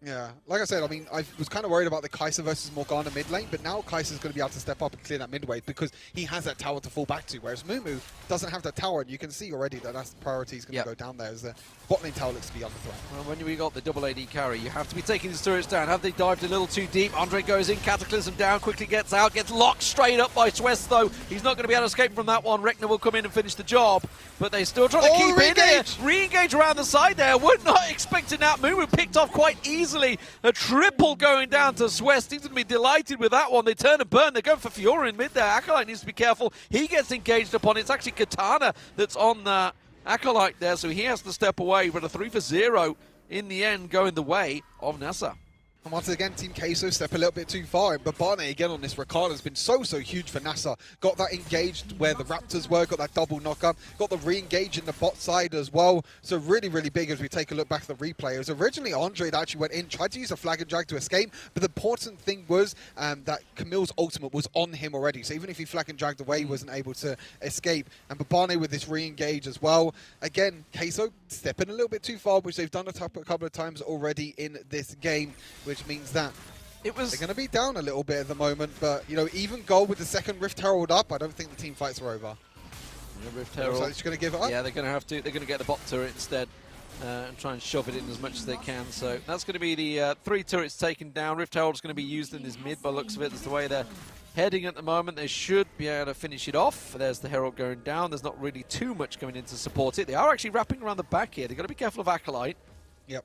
Yeah, like I said, I mean, I was kind of worried about the Kai'Sa versus Morgana mid lane, but now Kai'Sa's going to be able to step up and clear that mid wave because he has that tower to fall back to, whereas Mumu doesn't have that tower, and you can see already that that's the priority is going to go down there as the bot lane tower looks to be under threat. Well, when we got the double AD carry, you have to be taking these turrets down. Have they dived a little too deep? Andre goes in, Cataclysm down, quickly gets out, gets locked straight up by Swest, though. He's not going to be able to escape from that one. Rek'Na will come in and finish the job, but they're still trying to keep it there. Re-engage around the side there. We're not expecting that. Mumu picked off quite easily. A triple going down to Swest. He's going to be delighted with that one. They turn and burn. They're going for Fiora in mid there. Acolyte needs to be careful. He gets engaged upon. It's actually Katana that's on Acolyte there, so he has to step away. But a 3 for 0 in the end going the way of Nasa. And once again, Team Kai'Sa step a little bit too far. But Barney again on this Ricardo has been so huge for NASA. Got that engaged where the Raptors were, got that double knock-up, got the re-engage in the bot side as well. So really big as we take a look back at the replay. It was originally Andre that actually went in, tried to use a flag and drag to escape, but the important thing was that Camille's ultimate was on him already. So even if he flag and dragged away, he wasn't able to escape. And Babane with this re-engage as well. Again, Kai'Sa stepping a little bit too far, which they've done a couple of times already in this game, which means that they're going to be down a little bit at the moment. But, you know, even goal with the second Rift Herald up, I don't think the team fights are over. Yeah, Rift Herald. So they're just going to give it up? Yeah, they're going to have to. They're going to get the bot turret instead and try and shove it in as much as they can. So that's going to be the 3 turrets taken down. Rift Herald's going to be used in this mid by the looks of it. That's the way they're heading at the moment. They should be able to finish it off. There's the Herald going down. There's not really too much going in to support it. They are actually wrapping around the back here. They've got to be careful of Acolyte. Yep.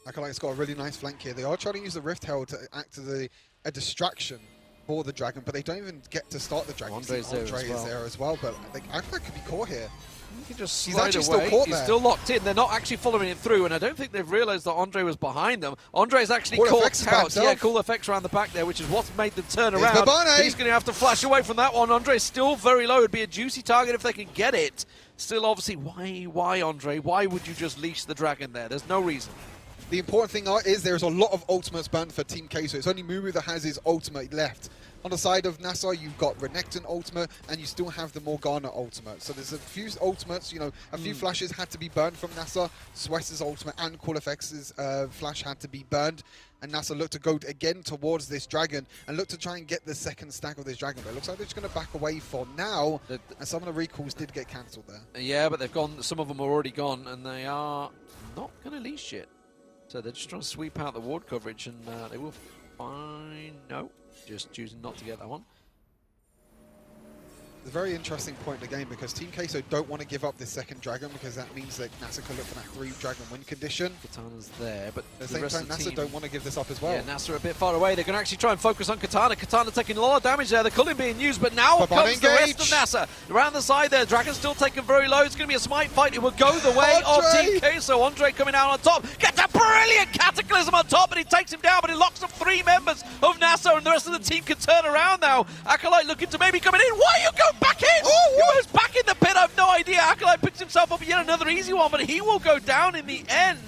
Acolyte's got a really nice flank here. They are trying to use the Rift Herald to act as a distraction for the Dragon, but they don't even get to start the Dragon. Andre is there as well, but Acolyte could be caught here. He can just He's slide actually away. still caught He's there. still locked in. They're not actually following it through, and I don't think they've realised that Andre was behind them. Andre's actually caught out. Yeah, cool effects around the back there, which is what's made them turn around. He's going to have to flash away from that one. Andre's still very low. It'd be a juicy target if they can get it. Still, obviously, why Andre? Why would you just leash the Dragon there? There's no reason. The important thing is there's a lot of ultimates banned for Team Kai'Sa. It's only Mumu that has his ultimate left. On the side of Nassau, you've got Renekton ultimate, and you still have the Morgana ultimate. So there's a few ultimates, you know, a few flashes had to be burned from Nassau. Swest's ultimate and CoolFX's flash had to be burned. And Nassau looked to go again towards this Dragon and look to try and get the second stack of this Dragon. But it looks like they're just going to back away for now. And some of the recalls did get cancelled there. Yeah, but they've gone. Some of them are already gone, and they are not going to leash it. So they're just trying to sweep out the ward coverage, and they will find... No, just choosing not to get that one. a very interesting point in the game because Team Queso don't want to give up this second dragon because that means that NASA can look for that 3-dragon win condition. Katana's there, but At the same time, NASA don't want to give this up as well. Yeah, NASA a bit far away. They're going to actually try and focus on Katana. Katana taking a lot of damage there. The culling being used, but now comes the rest of NASA. Around the side there, Dragon's still taken very low. It's going to be a smite fight. It will go the way of Team Queso. Andre coming out on top. Gets a brilliant Cataclysm on top, and he takes him down, but he locks up 3 members of NASA, and the rest of the team can turn around now. Acolyte looking to maybe coming in. Why are you going back in? He was back in the pit. I have no idea. Acolyte picks himself up yet another easy one, but he will go down in the end.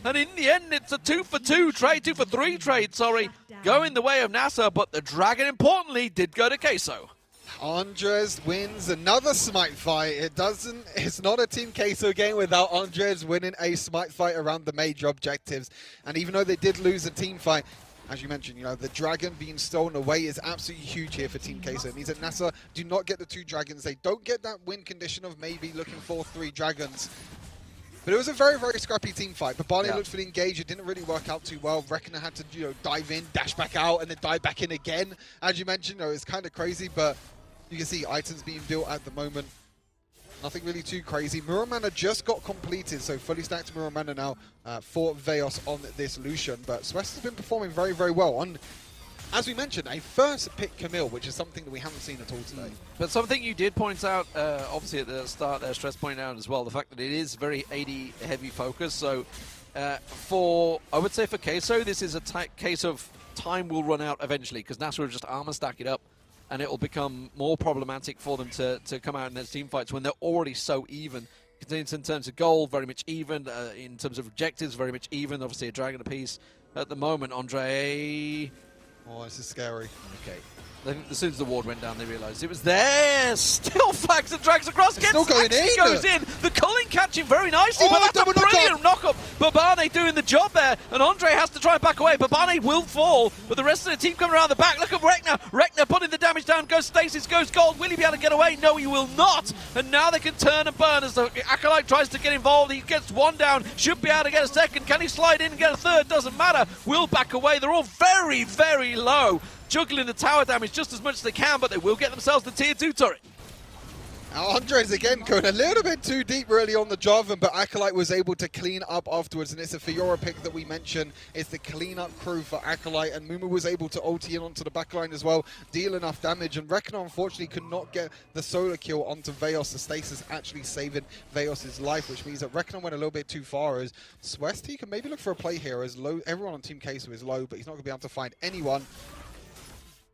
And in the end, it's a 2-for-2 trade, 2-for-3 trade, sorry, going the way of NASA, but the Dragon, importantly, did go to Queso. Andres wins another smite fight. It's not a Team Queso game without Andres winning a smite fight around the major objectives. And even though they did lose a team fight, as you mentioned, you know, the dragon being stolen away is absolutely huge here for Team Queso. It means that NASA do not get the 2 dragons. They don't get that win condition of maybe looking for 3 dragons. But it was a very, very scrappy team fight. Babani looked fully engaged. It didn't really work out too well. Reckoner had to, you know, dive in, dash back out, and then dive back in again. As you mentioned, you know, it's kind of crazy, but you can see items being built at the moment. Nothing really too crazy. Mirror Mana just got completed, so fully stacked Mirror Mana now for Veos on this Lucian. But Swest has been performing very, very well on, as we mentioned, a first pick Camille, which is something that we haven't seen at all today. But something you did point out, obviously at the start there, Stress pointed out as well, the fact that it is very AD heavy focus. So I would say for Queso, this is a case of time will run out eventually, because NASA will just armor stack it up, and it will become more problematic for them to come out in their team fights when they're already so even. In terms of gold, very much even. In terms of objectives, very much even. Obviously a dragon apiece at the moment. Andre... Oh, this is scary. Okay. As soon as the ward went down, they realised it was there. Still fags and drags across. Still going in. Goes in. The culling catching very nicely, but that's a brilliant knock-up. Babane doing the job there, and Andre has to try and back away. Babane will fall, but the rest of the team coming around the back. Look at Rekna. Rekna putting the damage down. Goes Stasis, goes Gold. Will he be able to get away? No, he will not. And now they can turn and burn as the Acolyte tries to get involved. He gets 1 down. Should be able to get a second. Can he slide in and get a third? Doesn't matter. Will back away. They're all very, very low. Juggling the tower damage just as much as they can, but they will get themselves the tier 2 turret. Now Andres again going a little bit too deep really on the Jarvan, but Acolyte was able to clean up afterwards, and it's a Fiora pick that we mentioned. It's the clean-up crew for Acolyte, and Mumu was able to ulti in onto the backline as well, deal enough damage, and Rekna unfortunately could not get the solo kill onto Veos. The stasis actually saving Veos' life, which means that Rekna went a little bit too far, as Swest, he can maybe look for a play here, as low. Everyone on Team Queso is low, but he's not going to be able to find anyone.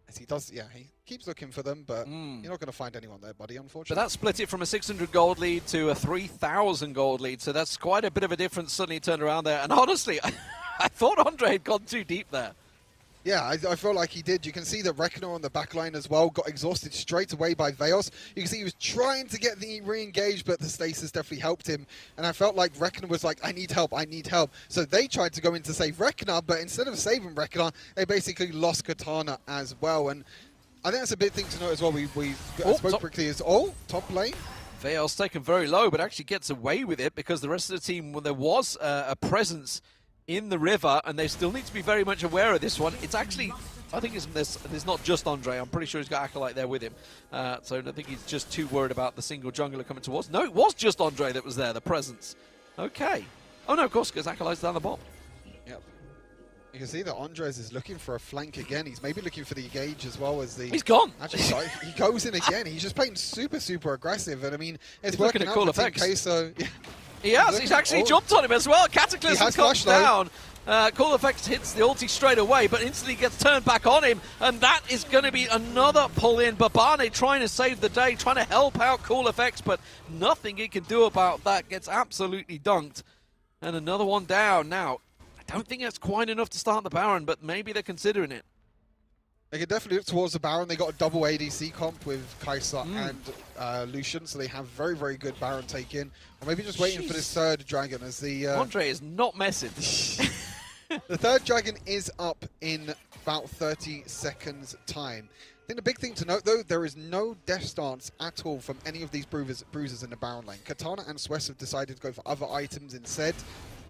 As he does, yeah, he keeps looking for them, but you're not going to find anyone there, buddy, unfortunately. But that split it from a 600 gold lead to a 3,000 gold lead, so that's quite a bit of a difference. Suddenly turned around there, and honestly, I thought Andre had gone too deep there. Yeah, I feel like he did. You can see that Reckoner on the backline as well got exhausted straight away by Veos. You can see he was trying to get the re-engaged, but the stasis definitely helped him. And I felt like Reckoner was like, I need help, I need help. So they tried to go in to save Reckoner, but instead of saving Reckoner, they basically lost Katana as well. And I think that's a big thing to note as well. We spoke quickly is, top lane. Veos taken very low, but actually gets away with it because the rest of the team, well, there was a presence in the river, and they still need to be very much aware of this one. It's actually, I think there's not just Andre. I'm pretty sure he's got Acolyte there with him. So I don't think he's just too worried about the single jungler coming towards. No, it was just Andre that was there, the presence. Okay. Oh no, of course, because Acolyte's down the bottom. Yep. You can see that Andres is looking for a flank again. He's maybe looking for the engage as well as the... He's gone! Actually, sorry, he goes in again. He's just playing super, super aggressive. And I mean, it's he's working looking at out cool for effects. Team Queso. He has. He's actually jumped on him as well. Cataclysm comes down. Cool Effects hits the ulti straight away, but instantly gets turned back on him, and that is going to be another pull-in. Babane trying to save the day, trying to help out Cool Effects, but nothing he can do about that. Gets absolutely dunked. And another one down. Now, I don't think that's quite enough to start the Baron, but maybe they're considering it. They can definitely look towards the Baron. They got a double ADC comp with Kai'Sa and Lucian, so they have very, very good Baron take in. Or maybe just waiting for this third dragon as the... Andre is not messing. The third dragon is up in about 30 seconds time. I think the big thing to note, though, there is no death stance at all from any of these bruisers in the Baron lane. Katana and Swess have decided to go for other items instead.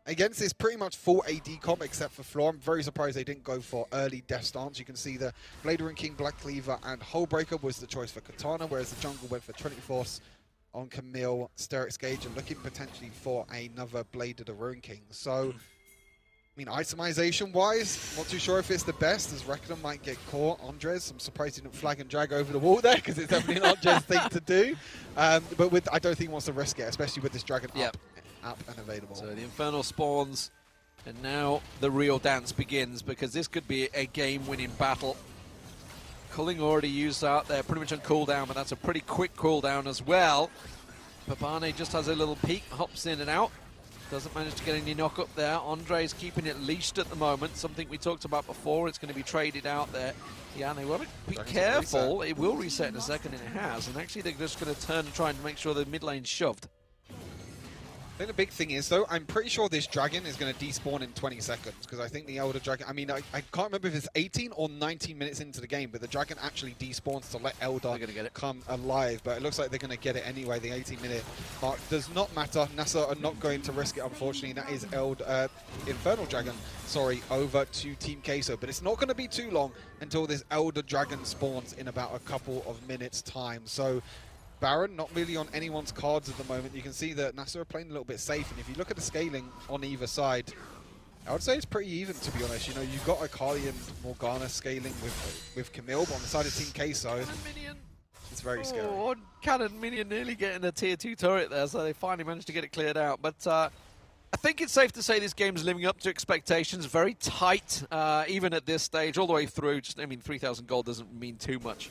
against this pretty much full AD comp except for Floor. I'm very surprised they didn't go for early Death Stance. You can see the Blade Rune King, Black Cleaver, and Hullbreaker was the choice for Katana, whereas the jungle went for Trinity Force on Camille, Sterix Gage, and looking potentially for another Blade of the Rune King. So, I mean, itemization-wise, not too sure if it's the best, as Reckoner might get caught. Andres, I'm surprised he didn't flag and drag over the wall there, because it's definitely an Andres thing to do. But I don't think he wants to risk it, especially with this Dragon up and available. So the Infernal spawns, and now the real dance begins, because this could be a game-winning battle. Culling already used out there, pretty much on cooldown, but that's a pretty quick cooldown as well. Babane just has a little peek, hops in and out. Doesn't manage to get any knock up there. Andre's keeping it leashed at the moment, something we talked about before. It's going to be traded out there. Yeah, and they want to be careful. It will reset in a second, and it has. And actually, they're just going to turn and try and make sure the mid lane's shoved. I think the big thing is, though, I'm pretty sure this dragon is going to despawn in 20 seconds, because I think the Elder Dragon, I mean, I can't remember if it's 18 or 19 minutes into the game, but the dragon actually despawns to let Elder come alive, but it looks like they're going to get it anyway. The 18-minute mark does not matter. NASA are not going to risk it, unfortunately. That is Infernal Dragon, sorry, over to Team Queso, but it's not going to be too long until this Elder Dragon spawns in about a couple of minutes' time. So Baron not really on anyone's cards at the moment. You can see that NASA are playing a little bit safe, and if you look at the scaling on either side, I would say it's pretty even, to be honest. You know, you've got Akali and Morgana scaling with Camille, but on the side of Team Queso, it's very scary. Oh, Cannon Minion nearly getting a tier 2 turret there, so they finally managed to get it cleared out. But I think it's safe to say this game's living up to expectations. Very tight, even at this stage, all the way through. Just, I mean, 3,000 gold doesn't mean too much.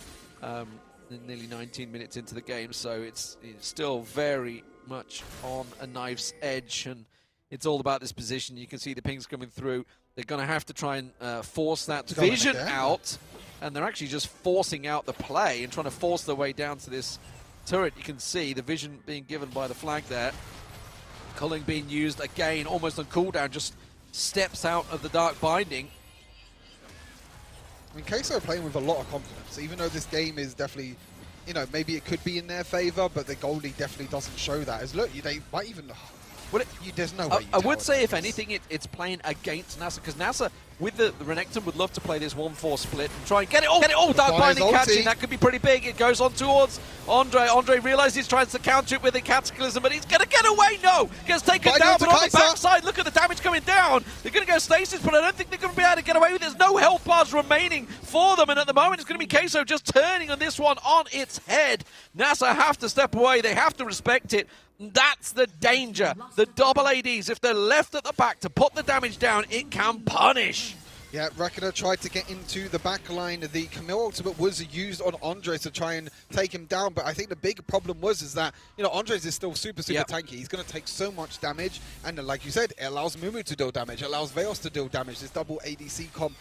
Nearly 19 minutes into the game, so it's still very much on a knife's edge, and it's all about this position. You can see the pings coming through. They're going to have to try and force that vision out, and they're actually just forcing out the play and trying to force their way down to this turret. You can see the vision being given by the flag there. Culling being used again, almost on cooldown, just steps out of the Dark Binding. I mean, Queso are playing with a lot of confidence, even though this game is definitely, you know, maybe it could be in their favor, but the goalie definitely doesn't show that. As look, they might even. Well, there's no way. I would say, if anything, it's playing against NASA, because NASA, with the Renekton, would love to play this 1-4 split and try and get it all. Dark Binding catching, that could be pretty big. It goes on towards Andre. Andre realizes he's trying to counter it with a Cataclysm, but he's going to get away. No! Gets taken down, but on the backside, look at the damage coming down. They're going to go stasis, but I don't think they're going to be able to get away with it. There's no health bars remaining for them, and at the moment, it's going to be Queso just turning on this one on its head. NASA have to step away. They have to respect it. That's the danger. The double ADs, if they're left at the back to put the damage down, it can punish. Yeah, Reckoner tried to get into the back line. The Camille ultimate was used on Andres to try and take him down, but I think the big problem is that, you know, Andres is still super tanky. He's going to take so much damage, and like you said, it allows Mumu to deal damage, it allows Veos to deal damage. This double ADC comp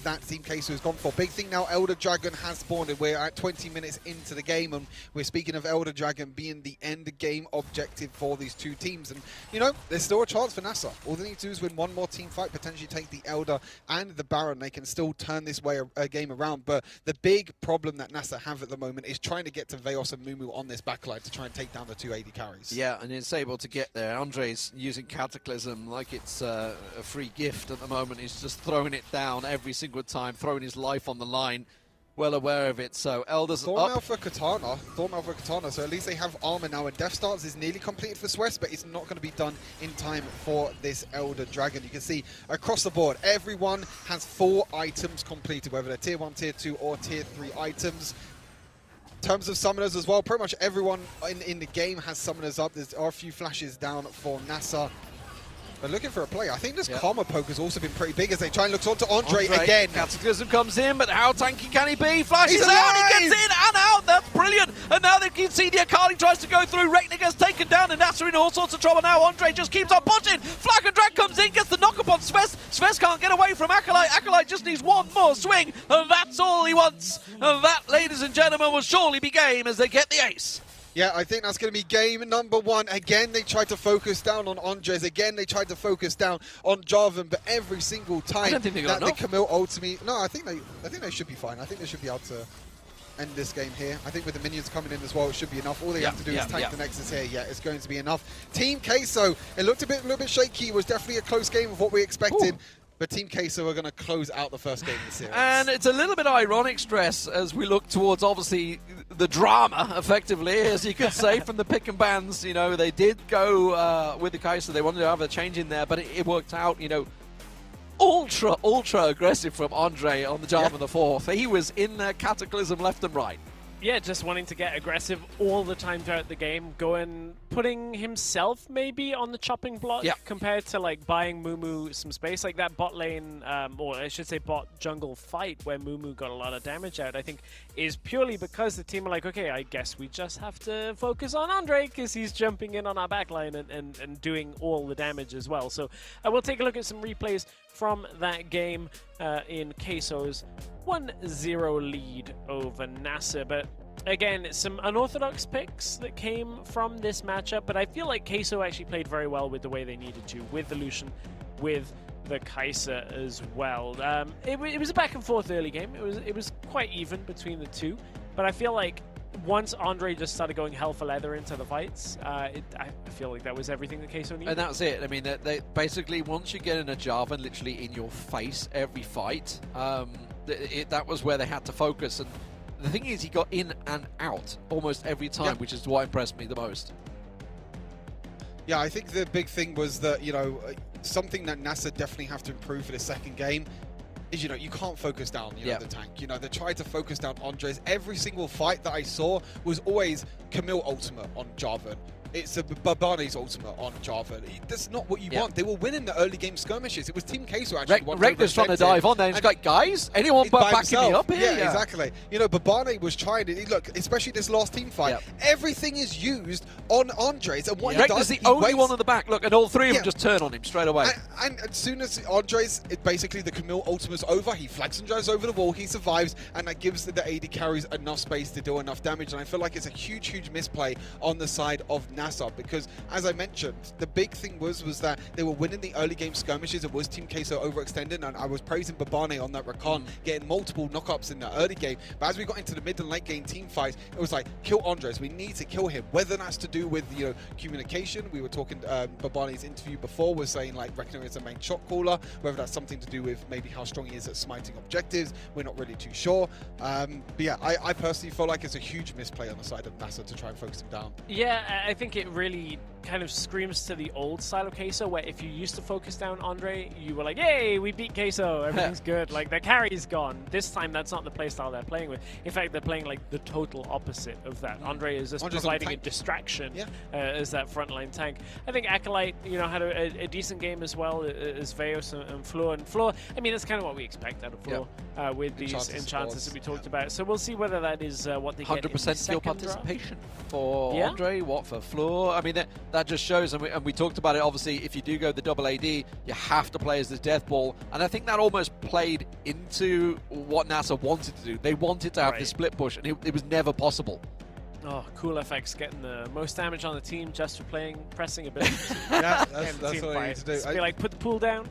that Team Queso has gone for. Big thing now, Elder Dragon has spawned, and we're at 20 minutes into the game, and we're speaking of Elder Dragon being the end game objective for these two teams. And, you know, there's still a chance for NASA. All they need to do is win one more team fight, potentially take the Elder and the Baron. They can still turn this game around, but the big problem that NASA have at the moment is trying to get to Veos and Mumu on this backline to try and take down the two AD carries. Yeah, and it's able to get there. Andre's using Cataclysm like it's a free gift at the moment. He's just throwing it down every single time, throwing his life on the line. Well aware of it, so Elder's up. For Katana, so at least they have armor now, and Death Stance is nearly completed for Swiss, but it's not going to be done in time for this Elder Dragon. You can see across the board, everyone has 4 items completed, whether they're tier 1, tier 2, or tier 3 items. In terms of summoners as well, pretty much everyone in the game has summoners up. There are a few flashes down for NASA. They're looking for a play. I think this Karma poke has also been pretty big as they try and look onto Andre again. Cataclysm comes in, but how tanky can he be? Flashes out, he gets in and out. That's brilliant. And now they can see the Akali tries to go through. Rekna gets taken down, and NASA in all sorts of trouble now. Andre just keeps on pushing. Flag and Drag comes in, gets the knock up on Sves. Sves can't get away from Acolyte. Acolyte just needs one more swing, and that's all he wants. And that, ladies and gentlemen, will surely be game as they get the ace. Yeah, I think that's going to be game number 1. Again, they tried to focus down on Andres. Again, they tried to focus down on Jarvan, but every single time that the Camille ultimate... No, I think they should be fine. I think they should be able to end this game here. I think with the minions coming in as well, it should be enough. All they have to do is tank the Nexus here. Yeah, it's going to be enough. Team Queso, it looked a little bit shaky. It was definitely a close game of what we expected. Ooh. But Team Queso are going to close out the first game of the series. And it's a little bit ironic, Stress, as we look towards, obviously, the drama, effectively, as you could say, from the pick and bans. You know, they did go with the Queso. They wanted to have a change in there, but it worked out, you know, ultra aggressive from Andre on the Java the 4th. He was in there, Cataclysm left and right. Yeah, just wanting to get aggressive all the time throughout the game, putting himself maybe on the chopping block compared to like buying Mumu some space. Like that bot lane, or I should say bot jungle fight where Mumu got a lot of damage out, I think is purely because the team are like, okay, I guess we just have to focus on Andre because he's jumping in on our backline and doing all the damage as well. So I will take a look at some replays from that game in Queso's 1-0 lead over NASA. But again, some unorthodox picks that came from this matchup, but I feel like Queso actually played very well with the way they needed to, with the Lucian, with the Kai'Sa as well. It was a back and forth early game. It was quite even between the two, but I feel like once Andre just started going hell for leather into the fights, I feel like that was everything that Queso needed. And that's it. I mean, they basically, once you get in a Jarvan literally in your face every fight, that was where they had to focus. And the thing is, he got in and out almost every time, which is what impressed me the most. Yeah, I think the big thing was that, you know, something that NASA definitely have to improve for the second game is, you know, you can't focus down, you know, the tank. You know, they tried to focus down Andres. Every single fight that I saw was always Camille ultimate on Jarvan. It's a Barbane's ultimate on Jarvan. That's not what you want. They were winning the early game skirmishes. It was Team Queso actually. Rek'Thas's trying to dive on there. And he's like, guys, anyone backing me up here? Yeah, exactly. You know, Barbane was trying to look, especially this last team fight. Everything is used on Andres, and what he does, the only one on the back. Look, and all three of them just turn on him straight away. And as soon as Andres, basically the Camille ultimate's over, he flags and drives over the wall, he survives, and that gives the AD carries enough space to do enough damage. And I feel like it's a huge misplay on the side of NASA, because as I mentioned, the big thing was that they were winning the early game skirmishes. It was Team Queso overextending, and I was praising Barbane on that recon, getting multiple knockups in the early game. But as we got into the mid and late game team fights, it was like, kill Andres, we need to kill him. Whether that's to do with, you know, communication, we were talking, Barbane's interview before was saying like reckoning as a main shot caller, whether that's something to do with maybe how strong he is at smiting objectives, we're not really too sure. But yeah, I personally feel like it's a huge misplay on the side of NASA to try and focus him down. Yeah, I think it really kind of screams to the old style of Queso, where if you used to focus down Andre, you were like, yay, we beat Queso, everything's good, like their carry's gone. This time that's not the playstyle they're playing with. In fact, they're playing like the total opposite of that. Andre is just providing a distraction as that frontline tank. I think Acolyte, you know, had a decent game as well as Veos and Floor. And Floor, I mean, that's kind of what we expect out of Floor with these enchanters that we talked about. So we'll see whether that is what they get in the 100% field participation for Andre, what for Floor. I mean, that just shows, and we talked about it, obviously, if you do go the double AD, you have to play as this death ball, and I think that almost played into what NASA wanted to do. They wanted to have this split push, and it was never possible. Oh, Cool FX getting the most damage on the team just for pressing ability. Yeah, that's what I need to do. Just be like, put the pool down.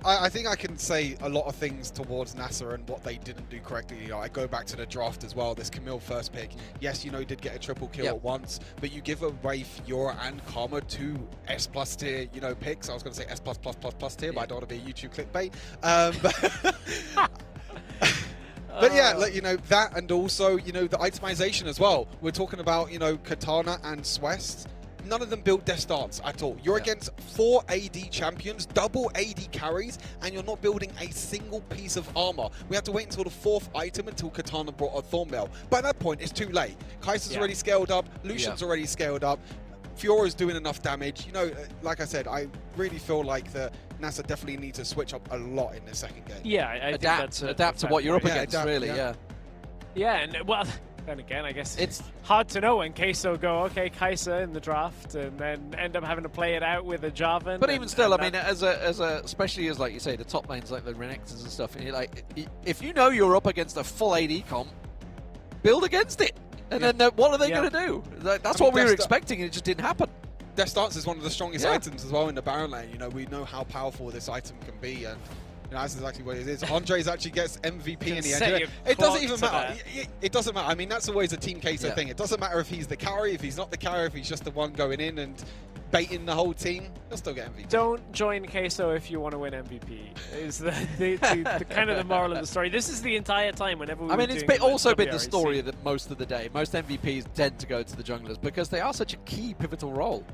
I think I can say a lot of things towards NASA and what they didn't do correctly. You know, I go back to the draft as well. This Camille first pick, yes, you know, he did get a triple kill at once, but you give away Fiora and Karma, two S+ tier, you know, picks. I was going to say S+++ tier, but I don't want to be a YouTube clickbait. But yeah, like, you know, that, and also, you know, the itemization as well. We're talking about, you know, Katana and Swest. None of them built Death Stance at all. You're against 4 AD champions, double AD carries, and you're not building a single piece of armor. We had to wait until the 4th item until Katana brought a Thornmail. By that point, it's too late. Kai'Sa's already scaled up, Lucian's already scaled up, Fiora's doing enough damage. You know, like I said, I really feel like that NASA definitely needs to switch up a lot in the second game. Yeah, I think that's adapt to what you're up against, really, Yeah, and well, then again, I guess it's hard to know when Queso go, okay, Kai'Sa in the draft, and then end up having to play it out with a Jarvan. But even still, I mean, as a especially as, like you say, the top lanes like the Renekton's and stuff, and you're like, if you know you're up against a full AD comp, build against it. And then what are they going to do? That's what we were expecting, and it just didn't happen. Death Stance is one of the strongest items as well in the Baron lane. You know, we know how powerful this item can be, and That's exactly what it is. Andres actually gets MVP in the set end. your It doesn't clock even to matter. It doesn't matter. I mean, that's always a Team Queso Yeah. thing. It doesn't matter if he's the carry, if he's not the carry, if he's just the one going in and baiting the whole team. He'll still get MVP. Don't join Queso if you want to win MVP. Is the kind of the moral of the story. This is the entire time whenever we I mean, were it's doing also been the WRC. story that most of the day. Most MVPs tend to go to the junglers because they are such a key pivotal role.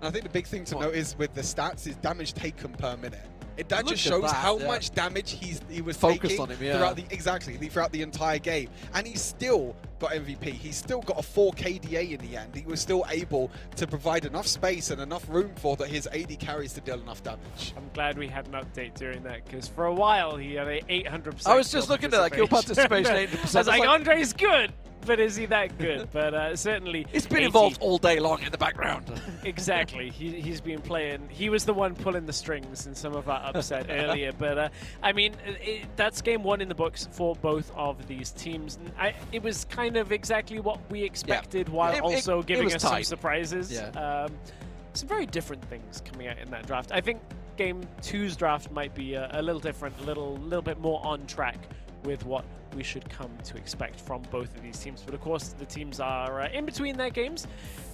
I think the big thing to notice with the stats is damage taken per minute. That Look just at shows that, how yeah. much damage he was Focused taking on him, yeah. throughout the entire game, and he still got MVP. He's still got a 4 KDA in the end. He was still able to provide enough space and enough room for his AD carries to deal enough damage. I'm glad we had an update during that because for a while he had a 800%. I was just looking at that kill participation, 80%. I was like, Andre's good, but is he that good? But certainly, It's been 80. involved all day long in the background. Exactly. He's been playing. He was the one pulling the strings in some of our upset earlier. But I mean, that's game 1 in the books for both of these teams. And it was kind of exactly what we expected, while also giving was us some tight. surprises. Yeah. Some very different things coming out in that draft. I think game 2's draft might be a little different, a little bit more on track with what we should come to expect from both of these teams. But of course, the teams are in between their games.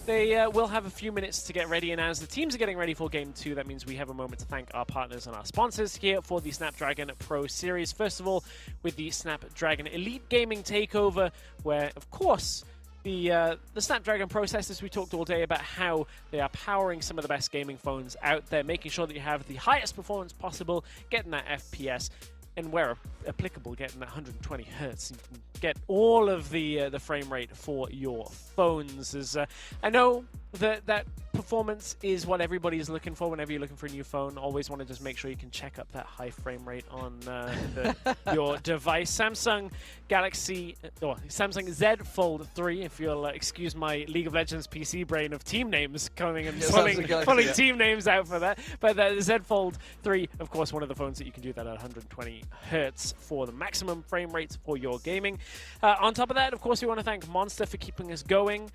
They will have a few minutes to get ready, and as the teams are getting ready for Game 2, that means we have a moment to thank our partners and our sponsors here for the Snapdragon Pro Series. First of all, with the Snapdragon Elite Gaming Takeover, where, of course, the Snapdragon processors, we talked all day about how they are powering some of the best gaming phones out there, making sure that you have the highest performance possible, getting that FPS, and where applicable, getting that 120 hertz. You can get all of the frame rate for your phones. As I know that performance is what everybody's looking for whenever you're looking for a new phone. Always want to just make sure you can check up that high frame rate on your device. Samsung Z Fold 3, if you'll excuse my League of Legends PC brain of team names coming and pulling team names out for that. But the Z Fold 3, of course, one of the phones that you can do that at 120 hertz for the maximum frame rates for your gaming. On top of that, of course, we want to thank Monster for keeping us going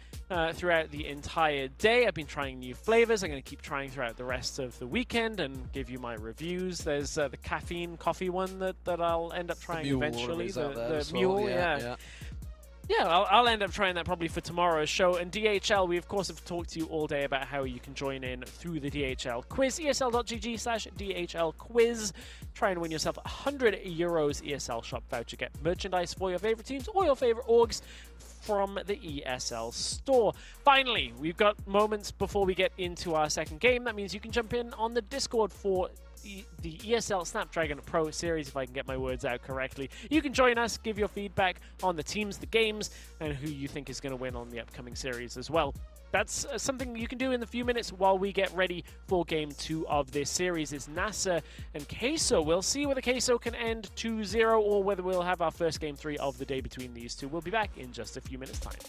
throughout the entire day. I've been trying new flavors. I'm going to keep trying throughout the rest of the weekend and give you my reviews. There's the caffeine coffee one that I'll end up trying eventually. The mule, yeah. I'll end up trying that probably for tomorrow's show. And DHL, we of course have talked to you all day about how you can join in through the DHL quiz. ESL.gg/DHL quiz. Try and win yourself €100 ESL shop voucher. Get merchandise for your favorite teams or your favorite orgs from the ESL store. Finally, we've got moments before we get into our second game. That means you can jump in on the Discord for the ESL Snapdragon Pro Series, if I can get my words out correctly. You can join us, give your feedback on the teams, the games, and who you think is going to win on the upcoming series as well. That's something you can do in the few minutes while we get ready for Game 2 of this series. It's NASA and Queso. We'll see whether Queso can end 2-0 or whether we'll have our first Game 3 of the day between these two. We'll be back in just a few minutes' time.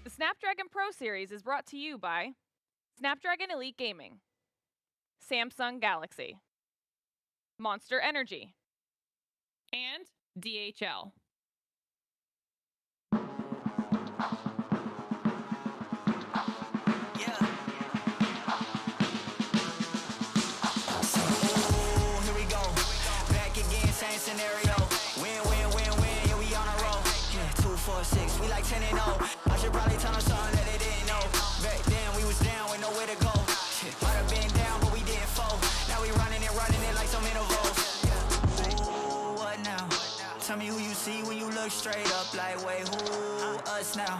The Snapdragon Pro Series is brought to you by Snapdragon Elite Gaming, Samsung Galaxy, Monster Energy, and DHL. Scenario, win, yeah, we on a roll. Yeah, 2, 4, 6, we like 10-0. I should probably tell them something that they didn't know. Back then we was down with nowhere to go. Might have been down, but we didn't fold. Now we running it like some intervals. Ooh, what now? Tell me who you see when you look straight up. Like, wait, who? Us now.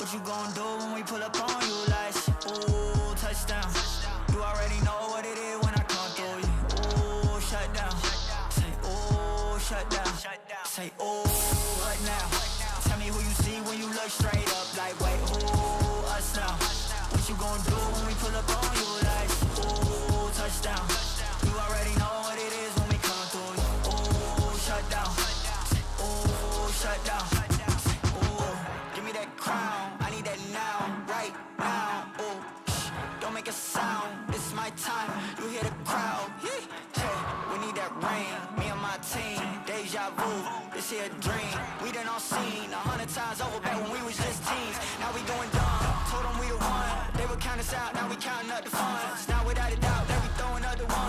What you gon' do when we pull up on you? Like, ooh, touchdown. You already know what it is when I come through you. Ooh, shut down. Shut down. Say, oh, what now? Tell me who you see when you look straight up. Like, wait, who? Us now. What you gon' do when we pull up on you? Like, ooh, touchdown. You already know what it is when we come through you. Ooh, shut down. Ooh, shut down. Ooh, give me that crown. I need that now, right now. Ooh, don't make a sound. It's my time. You hear the crowd. Hey, we need that rain. Me and my team. Deja vu, this here a dream. We done all seen 100 times over back when we was just teens. Now we going dumb, told them we the one. They would count us out, now we counting up the funds. Now without a doubt, they be throwing up the one.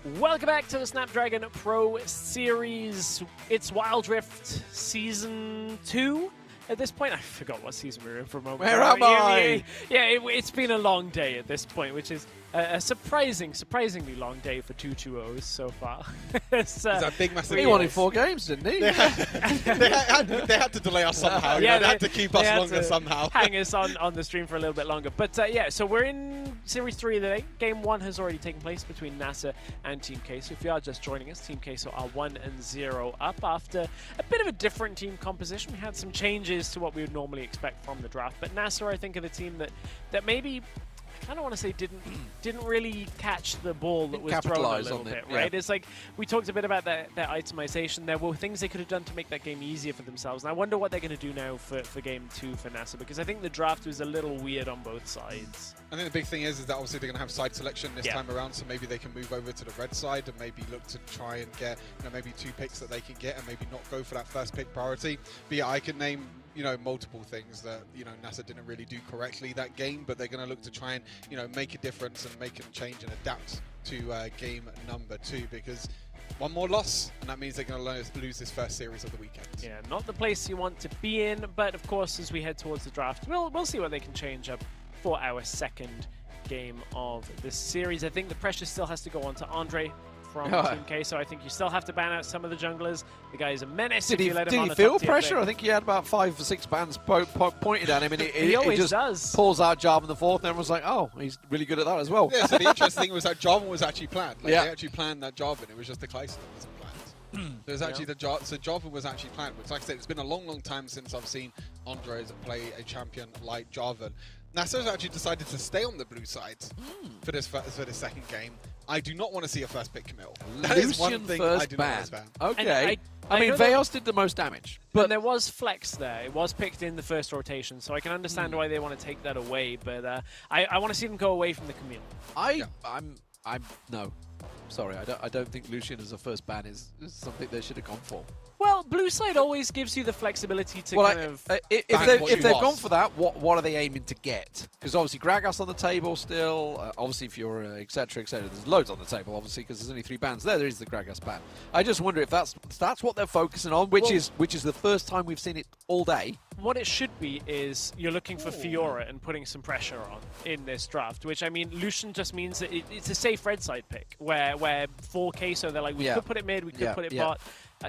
Welcome back to the Snapdragon Pro Series. It's Wild Rift Season 2. At this point, I forgot what season we were in for a moment. Where am I? Yeah, it's been a long day at this point, which is a surprisingly long day for 2-2-0s so far. It's a big, massive. He won in 4 games, didn't he? They had to delay us somehow. Yeah, they had to keep us longer somehow. Hang us on the stream for a little bit longer. But yeah, so we're in Series 3 today. Game 1 has already taken place between NASA and Team Queso. If you are just joining us, Team Queso are 1-0 up after a bit of a different team composition. We had some changes to what we would normally expect from the draft. But NASA, I think, are the team that maybe... I don't want to say didn't really catch the ball that was thrown a little bit, right? It's like we talked a bit about that itemization. There were things they could have done to make that game easier for themselves. And I wonder what they're going to do now for game 2 for NASA, because I think the draft was a little weird on both sides. I think the big thing is that obviously they're going to have side selection this time around, so maybe they can move over to the red side and maybe look to try and get maybe 2 picks that they can get and maybe not go for that first pick priority. But yeah, I can name multiple things that NASA didn't really do correctly that game, but they're going to look to try and make a difference and make a change and adapt to game number 2, because one more loss and that means they're going to lose this first series of the weekend. Yeah, not the place you want to be in, but of course as we head towards the draft, we'll see what they can change up for our second game of this series. I think the pressure still has to go on to Andre from Team K, so I think you still have to ban out some of the junglers. The guy is a menace. Did he feel pressure? I think he had about 5 or 6 bans pointed at him, and he always just does. Pulls out Jarvan in the 4th, and everyone's like, oh, he's really good at that as well. Yeah, so the interesting thing was that Jarvan was actually planned. They actually planned that Jarvan. It was just the Kleist that wasn't planned. So it was actually so Jarvan was actually planned, which, like I said, it's been a long time since I've seen Andres play a champion like Jarvan. NASA's actually decided to stay on the blue side for this second game. I do not want to see a first pick Camille. That is one thing I do not want to ban. Okay. I mean, Veos did the most damage. But there was flex there. It was picked in the first rotation, so I can understand why they want to take that away. But I want to see them go away from the Camille. I'm no. Sorry, I don't think Lucian as a first ban is something they should have gone for. Well, blue side always gives you the flexibility to if they've gone for that, what are they aiming to get? Because obviously Gragas on the table still, obviously if you're etc. There's loads on the table, obviously, because there's only 3 bans. There is the Gragas ban. I just wonder if that's what they're focusing on, which is the first time we've seen it all day. What it should be is you're looking for Fiora and putting some pressure on in this draft, which, I mean, Lucian just means that it's a safe red side pick, where 4K, so they're like, we could put it mid, we could put it bot.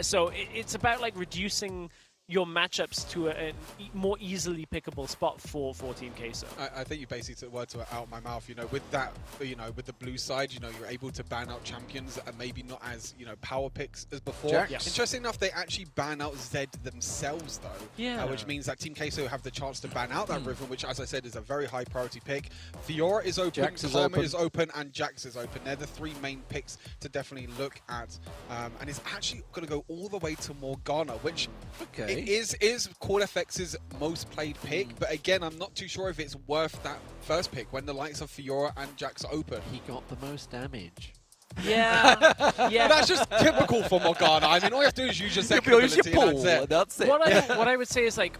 So it's about like reducing your matchups to a more easily pickable spot for Team Queso. I think you basically took words out of my mouth. With that, with the blue side, you're able to ban out champions that are maybe not as power picks as before. Yes. Interesting enough, they actually ban out Zed themselves though. Yeah. Which means that Team Queso have the chance to ban out that Riven, which, as I said, is a very high priority pick. Fiora is open, Karma is open, and Jax is open. They're the 3 main picks to definitely look at, and it's actually going to go all the way to Morgana, which it is CallFX's most played pick, but again, I'm not too sure if it's worth that first pick when the likes of Fiora and Jax are open. He got the most damage. Yeah. But that's just typical for Morgana. I mean, all you have to do is use your second ability, and that's it. What I would say is, like,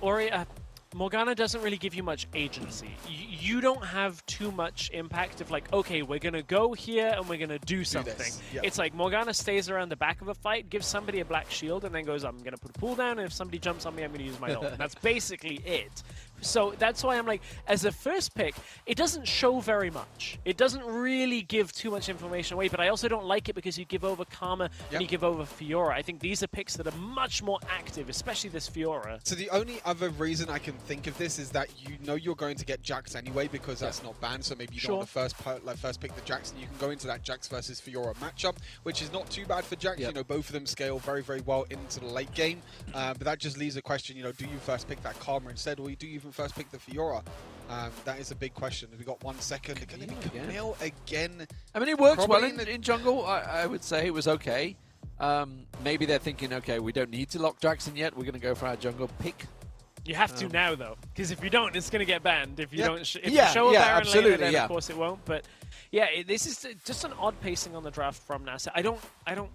Morgana doesn't really give you much agency. You don't have too much impact of like, okay, we're going to go here and we're going to do something. It's like Morgana stays around the back of a fight, gives somebody a black shield, and then goes, I'm going to put a pull down, and if somebody jumps on me, I'm going to use my ult. That's basically it. So that's why I'm like, as a first pick, it doesn't show very much. It doesn't really give too much information away, but I also don't like it because you give over Karma and you give over Fiora. I think these are picks that are much more active, especially this Fiora. So the only other reason I can think of this is that you're going to get Jax anyway because that's not banned, so maybe you don't want to first pick the Jax, and you can go into that Jax versus Fiora matchup, which is not too bad for Jax. Both of them scale very, very well into the late game, but that just leaves a question, do you first pick that Karma instead, or do you even first pick the Fiora? That is a big question. We've got 1 second. Can it be Camille again? I mean, it works well in jungle. I would say it was okay. Maybe they're thinking, okay, we don't need to lock Jackson yet. We're going to go for our jungle pick. You have to now, though, because if you don't, it's going to get banned. If you don't, if Yeah, you show a yeah, Baron absolutely, later, then yeah. of course it won't. But yeah, this is just an odd pacing on the draft from NASA. I don't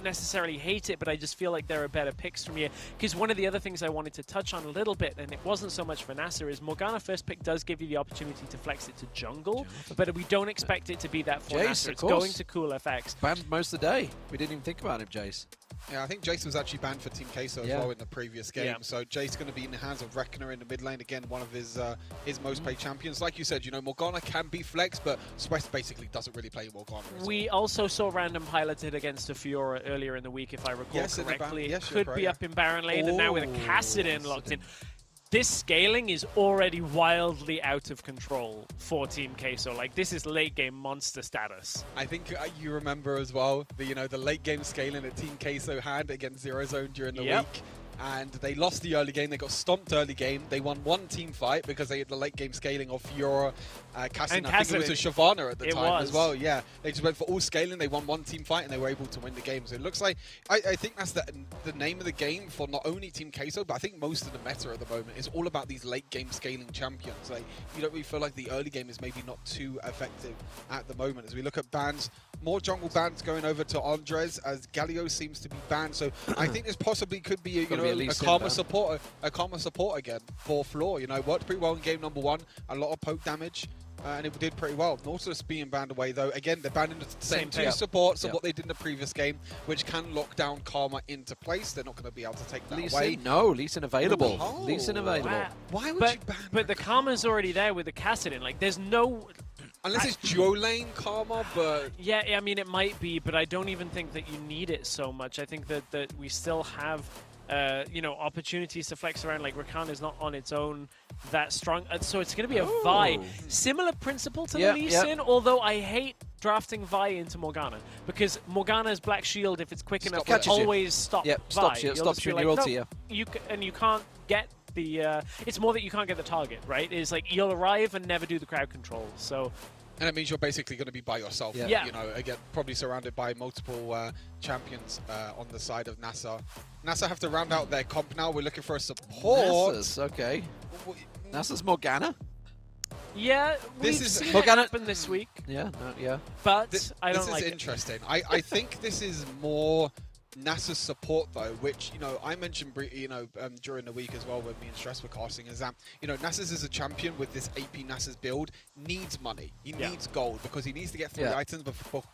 necessarily hate it, but I just feel like there are better picks from here. Because one of the other things I wanted to touch on a little bit, and it wasn't so much for NASA, is Morgana first pick does give you the opportunity to flex it to jungle, but we don't expect it to be that for Jace, NASA. of It's course. going to cool FX. Banned most of the day. We didn't even think about him, Jace. Yeah, I think Jace was actually banned for Team Queso as well in the previous game. Yeah. So Jace going to be in the hands of Reckoner in the mid lane again, one of his most played champions. Like you said, you know, Morgana can be flexed, but Sweat basically doesn't really play Morgana. We also saw random piloted against a Fiora earlier in the week, if I recall correctly. Yes, It could be up in Baron lane, and now with a Kassadin locked in. This scaling is already wildly out of control for Team Queso. Like, this is late game monster status. I think you remember as well the late game scaling that Team Queso had against Zero Zone during the week. And they lost the early game. They got stomped early game. They won one team fight because they had the late game scaling of Fiora, Kassadin. I think it was a Shyvana at the time as well. Yeah, they just went for all scaling. They won one team fight and they were able to win the game. So it looks like I think that's the name of the game for not only Team Queso, but I think most of the meta at the moment is all about these late game scaling champions. Like, you don't really feel like the early game is maybe not too effective at the moment. As we look at bans, more jungle bans going over to Andres as Galio seems to be banned. So I think this possibly could be a Karma support again for Floor. You know, worked pretty well in game number 1, a lot of poke damage, and it did pretty well. Nautilus being banned away though. Again, they're banning the same two supports of what they did in the previous game, which can lock down Karma into place. They're not going to be able to take that away. No, Lee Sin available. Oh. Lee Sin available. Wow. Why would you ban? But the Karma's already there with the Kassadin. Like, there's no... Unless it's duo lane Karma, but... Yeah, I mean, it might be, but I don't even think that you need it so much. I think that we still have... opportunities to flex around. Like, Rakan is not on its own that strong, so it's going to be a Vi. Similar principle to the Lee Sin, although I hate drafting Vi into Morgana, because Morgana's Black Shield, if it's quick enough, will always stop Vi. Stops you in your ulti, you can't get the... it's more that you can't get the target, right? It's like, you'll arrive and never do the crowd control, so... And it means you're basically going to be by yourself. Yeah. You know, again, probably surrounded by multiple champions on the side of NASA. NASA have to round out their comp now. We're looking for a support. NASA's, okay. NASA's Morgana? Yeah, we've seen it happen this week. Yeah, yeah. But I don't like it. This is interesting. I think this is more NASA's support though, which, you know, I mentioned, during the week as well when me and Stress were casting, is that, you know, NASA's as a champion with this AP NASA's build needs money. He needs gold because he needs to get 3 items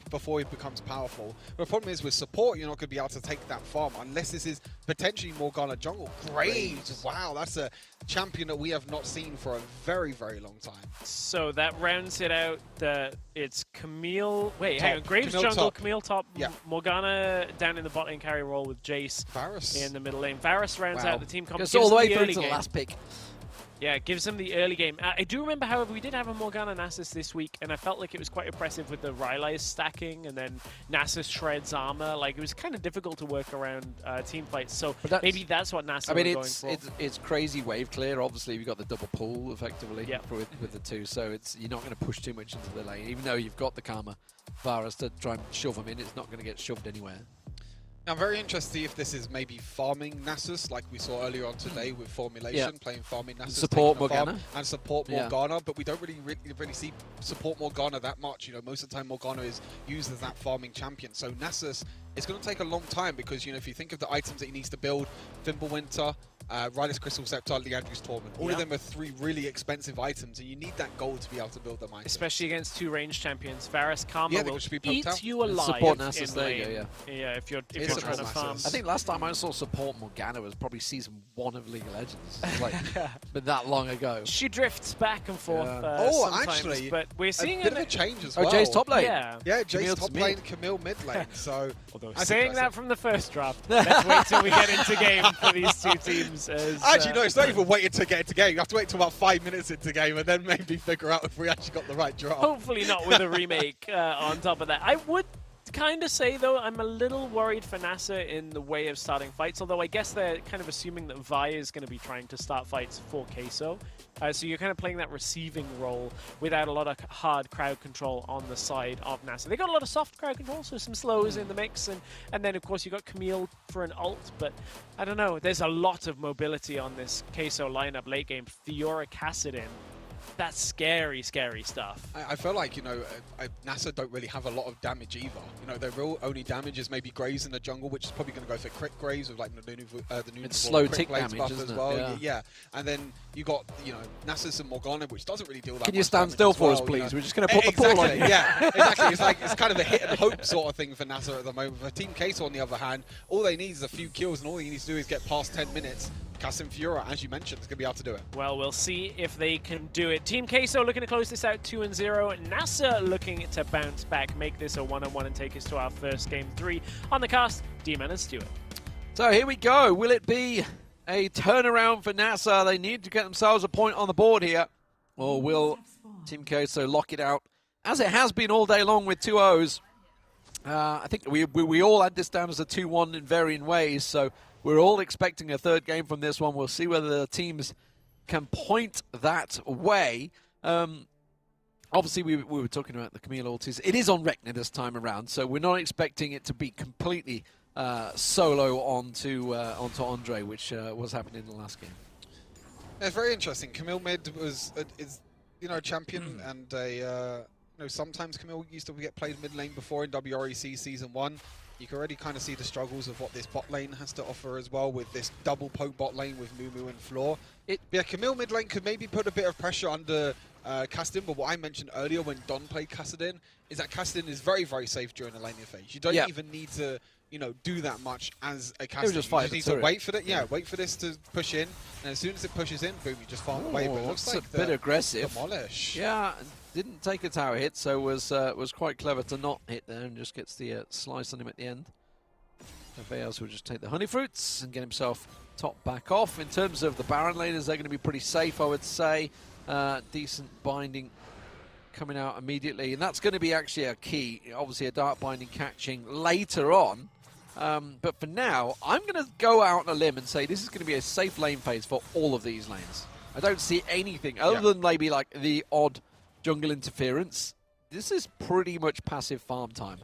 before he becomes powerful. But the problem is with support, you're not going to be able to take that farm unless this is potentially Morgana jungle. Graves, wow, that's a champion that we have not seen for a very, very long time. So that rounds it out. It's Camille. Wait, hang on. Graves Camille jungle, top. Camille top, Morgana down in the bot lane carry role with Jace Varus in the middle lane. Varus rounds out the team comp. Goes all the way through to the last pick. Yeah, gives him the early game. I do remember, however, we did have a Morgana Nasus this week, and I felt like it was quite impressive with the Rylai's stacking, and then Nasus shreds armor. Like, it was kind of difficult to work around team fights, so maybe that's what NASA going for. It's crazy wave clear. Obviously, you've got the double pull, effectively, with the two, so you're not going to push too much into the lane. Even though you've got the Karma Varus to try and shove him in, it's not going to get shoved anywhere. Now, I'm very interested to see if this is maybe farming Nasus, like we saw earlier on today with Formulation, playing farming Nasus. Support Morgana. And support Morgana, but we don't really see support Morgana that much. You know, most of the time Morgana is used as that farming champion. So Nasus, it's going to take a long time because, you know, if you think of the items that he needs to build, Fimbulwinter, Riders Crystal Scepter, Leandri's Torment. All of them are 3 really expensive items, and you need that gold to be able to build them items. Especially against 2 ranged champions. Varus Karma will eat out. you alive. Support Nasus, in there lane. you go, yeah, if you're trying to farm. I think last time I saw support Morgana was probably season 1 of League of Legends. It's like, but that long ago. She drifts back and forth sometimes, actually, but we're seeing a bit of a change as Oh, well. Jay's top lane. Yeah, Jay's top lane, Camille mid lane. So, saying that from the first draft, let's wait till we get into game for these two teams. Actually, no, it's not even waiting to get into game. You have to wait till about 5 minutes into game and then maybe figure out if we actually got the right draft. Hopefully not with a remake on top of that. I would kind of say, though, I'm a little worried for NASA in the way of starting fights, although I guess they're kind of assuming that Vi is going to be trying to start fights for Queso. So you're kind of playing that receiving role without a lot of hard crowd control on the side of NASA. They got a lot of soft crowd control, so some slows in the mix, and then, of course, you got Camille for an ult, but I don't know. There's a lot of mobility on this Queso lineup late game. Fiora Kassadin. That's scary, scary stuff. I feel like, NASA don't really have a lot of damage either. Their real only damage is maybe Graves in the jungle, which is probably going to go for crit Graves with like the new it's slow tick damage damage as isn't well. it? Yeah. And then you got, Nasus and Morgana, which doesn't really deal that Can much you stand damage still as for us, well, please? We're just going to put the ball on you. Yeah, exactly. It's kind of a hit and hope sort of thing for NASA at the moment. For Team Queso, on the other hand, all they need is a few kills, and all they need to do is get past 10 minutes. Kassadin Fiora, as you mentioned, is going to be able to do it. Well, we'll see if they can do it. Team Queso looking to close this out 2-0. NASA looking to bounce back, make this a 1-on-1 and take us to our first game 3 on the cast. D-Man and Stuart. So here we go. Will it be a turnaround for NASA? They need to get themselves a point on the board here. Or will Team Queso lock it out, as it has been all day long with 2-0s? I think we all had this down as a 2-1 in varying ways, so we're all expecting a third game from this one. We'll see whether the teams can point that way. Obviously, we were talking about the Camille ultis. It is on Rekna this time around, so we're not expecting it to be completely solo onto Andre, which was happening in the last game. It's very interesting. Camille mid is a champion, and sometimes Camille used to get played mid lane before in WREC Season 1. You can already kind of see the struggles of what this bot lane has to offer as well, with this double poke bot lane with Mumu and Floor. Camille mid lane could maybe put a bit of pressure under Kassadin, but what I mentioned earlier when Don played Kassadin is that Kassadin is very, very safe during the laning phase. You don't even need to do that much as a Kassadin. Just you just need to wait for it. Wait for this to push in, and as soon as it pushes in, boom, you just farm away. But it looks like a bit aggressive. Demolish. Yeah, didn't take a tower hit, so was quite clever to not hit there and just gets the slice on him at the end. Veils will just take the honey fruits and get himself top back off. In terms of the Baron laners, they're going to be pretty safe, I would say. Decent binding coming out immediately, and that's going to be actually a key. Obviously, a dark binding catching later on. But for now, I'm going to go out on a limb and say this is going to be a safe lane phase for all of these lanes. I don't see anything other than maybe like the odd jungle interference. This is pretty much passive farm time.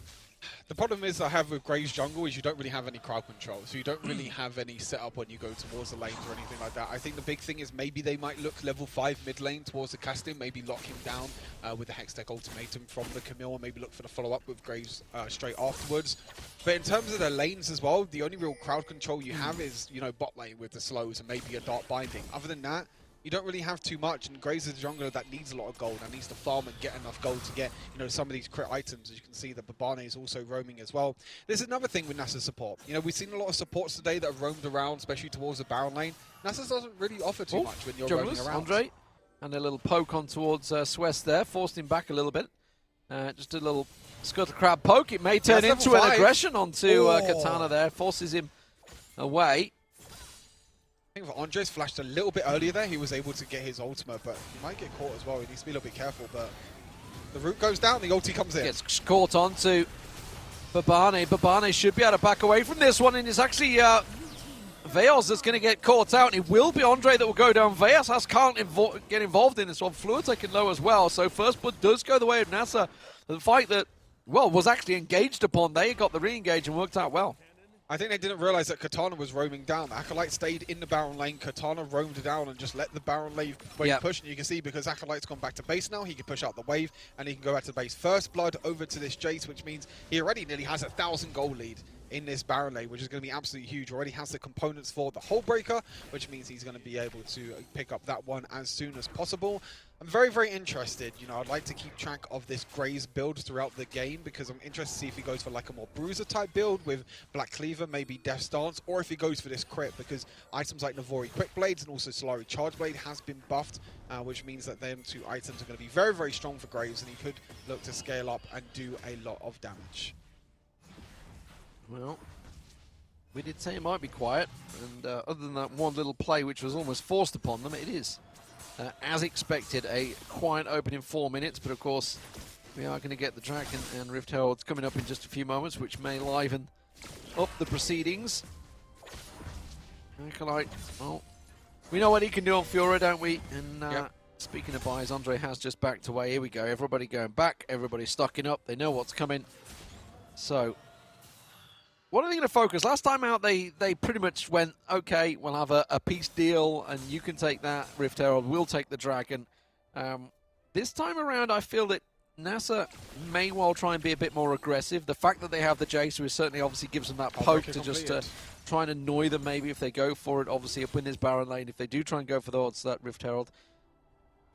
The problem is I have with Graves jungle is you don't really have any crowd control, so you don't really have any setup when you go towards the lanes or anything like that. I think the big thing is maybe they might look level 5 mid lane towards the Kassadin, maybe lock him down with the Hextech ultimatum from the Camille, and maybe look for the follow-up with Graves straight afterwards. But in terms of the lanes as well, the only real crowd control you have is, bot lane with the slows and maybe a dark binding. Other than that, you don't really have too much, and Graves is a jungler that needs a lot of gold and needs to farm and get enough gold to get, some of these crit items. As you can see, the Babane is also roaming as well. There's another thing with Nasa's support. We've seen a lot of supports today that have roamed around, especially towards the Baron lane. Nasa's doesn't really offer too much when you're roaming around. Andre, and a little poke on towards Swess there, forced him back a little bit. Just a little scuttle crab poke. It may turn into an aggression onto Katana there, forces him away. I think if Andres flashed a little bit earlier there, he was able to get his ultimate, but he might get caught as well. He needs to be a little bit careful, but the root goes down, the ulti comes in. Gets caught onto Babane. Babane should be able to back away from this one, and it's actually Veos that's going to get caught out, and it will be Andre that will go down. Veos can't get involved in this one. Fluid taken low as well, so first blood does go the way of NASA. The fight that, was actually engaged upon. They got the re-engage and worked out well. I think they didn't realize that Katana was roaming down. Acolyte stayed in the Baron lane. Katana roamed down and just let the Baron wave push. And you can see because Acolyte's gone back to base now, he can push out the wave and he can go back to base. First blood over to this Jace, which means he already nearly has 1,000 gold lead in this Baron lane, which is going to be absolutely huge. Already has the components for the Hull Breaker, which means he's going to be able to pick up that one as soon as possible. I'm very, very interested. I'd like to keep track of this Graves build throughout the game because I'm interested to see if he goes for like a more Bruiser type build with Black Cleaver, maybe Death Stance, or if he goes for this crit because items like Navori Quick Blades and also Solari Charge Blade has been buffed, which means that them two items are going to be very, very strong for Graves, and he could look to scale up and do a lot of damage. Well, we did say it might be quiet, and other than that one little play which was almost forced upon them, it is, as expected, a quiet opening 4 minutes, but of course, We are going to get the Dragon and Rift Heralds coming up in just a few moments, which may liven up the proceedings. Acolyte, well, we know what he can do on Fiora, don't we? And speaking of buys, Andre has just backed away. Here we go. Everybody going back. Everybody stocking up. They know what's coming. So, what are they going to focus? Last time out, they pretty much went, okay, we'll have a peace deal, and you can take that, Rift Herald. We'll take the Dragon. This time around, I feel that NASA may well try and be a bit more aggressive. The fact that they have the Jacer certainly obviously gives them that poke to just try and annoy them maybe if they go for it. Obviously up in this Baron lane, if they do try and go for the odds, that Rift Herald,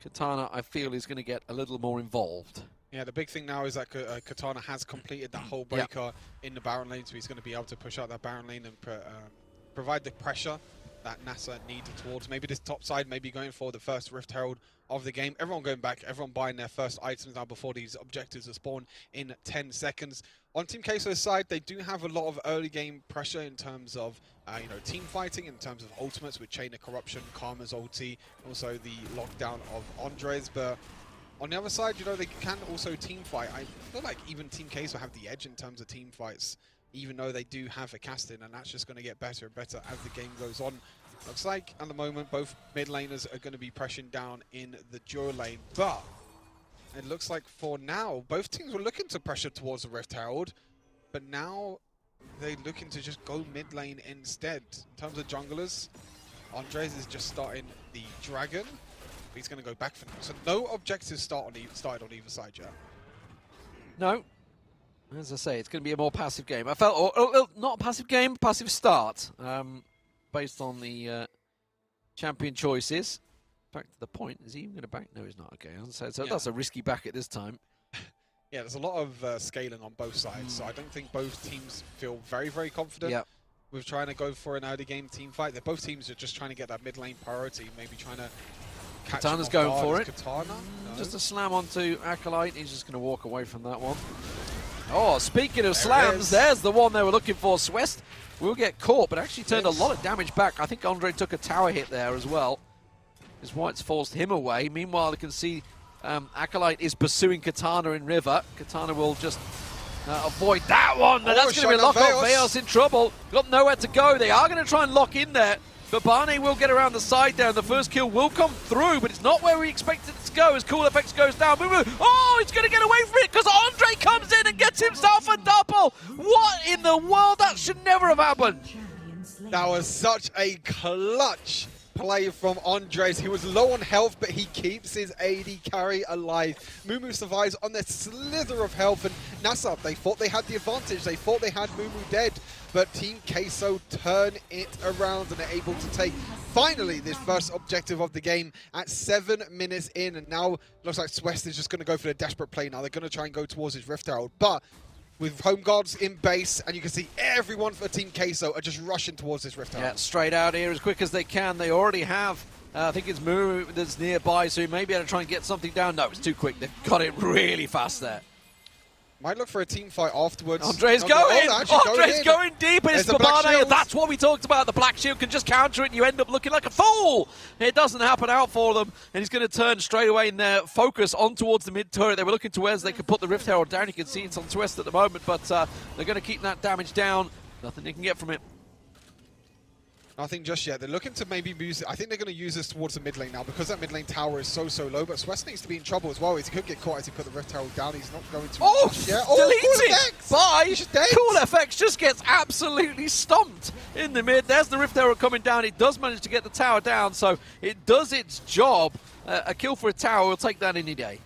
Katana, I feel, is going to get a little more involved. Yeah, the big thing now is that Katana has completed that whole breaker in the Baron lane, so he's going to be able to push out that Baron lane and provide the pressure that NASA needed towards maybe this top side, maybe going for the first Rift Herald of the game. Everyone going back, everyone buying their first items now before these objectives are spawned in 10 seconds. On Team Queso's side, they do have a lot of early game pressure in terms of team fighting, in terms of ultimates with Chain of Corruption, Karma's ulti, also the lockdown of Andres. But on the other side, they can also team fight. I feel like even Team Queso have the edge in terms of team fights, even though they do have a casting, and that's just going to get better and better as the game goes on. Looks like at the moment both mid laners are going to be pressing down in the duo lane, but it looks like for now both teams were looking to pressure towards the Rift Herald, but now they're looking to just go mid lane instead. In terms of junglers, Andres is just starting the Dragon. He's going to go back for now, so no objectives started on either side yet. No. As I say, it's going to be a more passive game. I felt, not a passive game, passive start, based on the champion choices. Back to the point, is he even going to back? No, he's not. Okay, so that's a risky back at this time. Yeah, there's a lot of scaling on both sides, so I don't think both teams feel very, very confident with trying to go for an early game team fight. Both teams are just trying to get that mid lane priority, maybe trying to catch Katana's going for it. Katana? No. Just a slam onto Acolyte. He's just going to walk away from that one. Oh, speaking of slams, there's the one they were looking for. Swest will get caught, but actually turned a lot of damage back. I think Andre took a tower hit there as well, as White's forced him away. Meanwhile, you can see Acolyte is pursuing Katana in River. Katana will just avoid that one. That's going to be locked up. Veos in trouble. Got nowhere to go. They are going to try and lock in there, but Barney will get around the side down. The first kill will come through, but it's not where we expected it to go as Cool Effects goes down. Oh, he's going to get away from it because Andre comes in and gets himself a double. What in the world? That should never have happened. That was such a clutch play from Andres. He was low on health, but he keeps his AD carry alive. Mumu survives on their slither of health, and NASA, they thought they had the advantage. They thought they had Mumu dead, but Team Queso turn it around and are able to take, finally, this first objective of the game at 7 minutes in, and now looks like Swest is just going to go for the desperate play now. They're going to try and go towards his Rift Herald, but with home guards in base, and you can see everyone for Team Queso are just rushing towards this Rift Herald. Yeah, straight out here as quick as they can. They already have, I think it's Muru that's nearby, so he may be able to try and get something down. No, it's too quick. They've got it really fast there. Might look for a team fight afterwards. Andre's going! Andre's going deep, and it's Babane, and that's what we talked about. The Black Shield can just counter it, and you end up looking like a fool! It doesn't happen out for them, and he's going to turn straight away in their focus on towards the mid-turret. They were looking to where they could put the Rift Herald down. You can see it's on Twist at the moment, but they're going to keep that damage down. Nothing they can get from it. Nothing just yet. They're looking to maybe use it. I think they're going to use this towards the mid lane now because that mid lane tower is so low. But Swest needs to be in trouble as well. He could get caught as he put the Rift Herald down. He's not going to. Oh, deleted by Cool FX. Just gets absolutely stomped in the mid. There's the Rift Herald coming down. It does manage to get the tower down, so it does its job. A kill for a tower. We'll take that any day.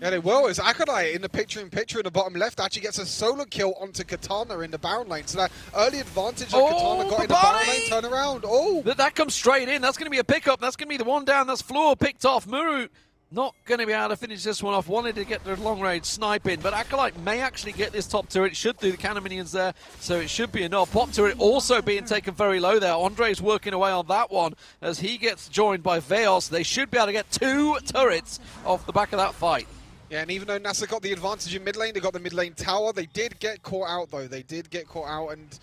Yeah, they will. It's Acolyte in the picture in the bottom left. Actually gets a solo kill onto Katana in the Baron lane. So that early advantage that Katana got in the Baron lane, turn around. Oh! That comes straight in. That's going to be a pickup. That's going to be the one down. That's Floor picked off. Muru not going to be able to finish this one off. Wanted to get the long-range snipe in, but Acolyte may actually get this top turret. Should do the cannon minions there, so it should be enough. Pop turret also being taken very low there. Andre's working away on that one as he gets joined by Veos. They should be able to get 2 turrets off the back of that fight. Yeah, and even though NASA got the advantage in mid lane, they got the mid lane tower. They did get caught out, though. They did get caught out, and,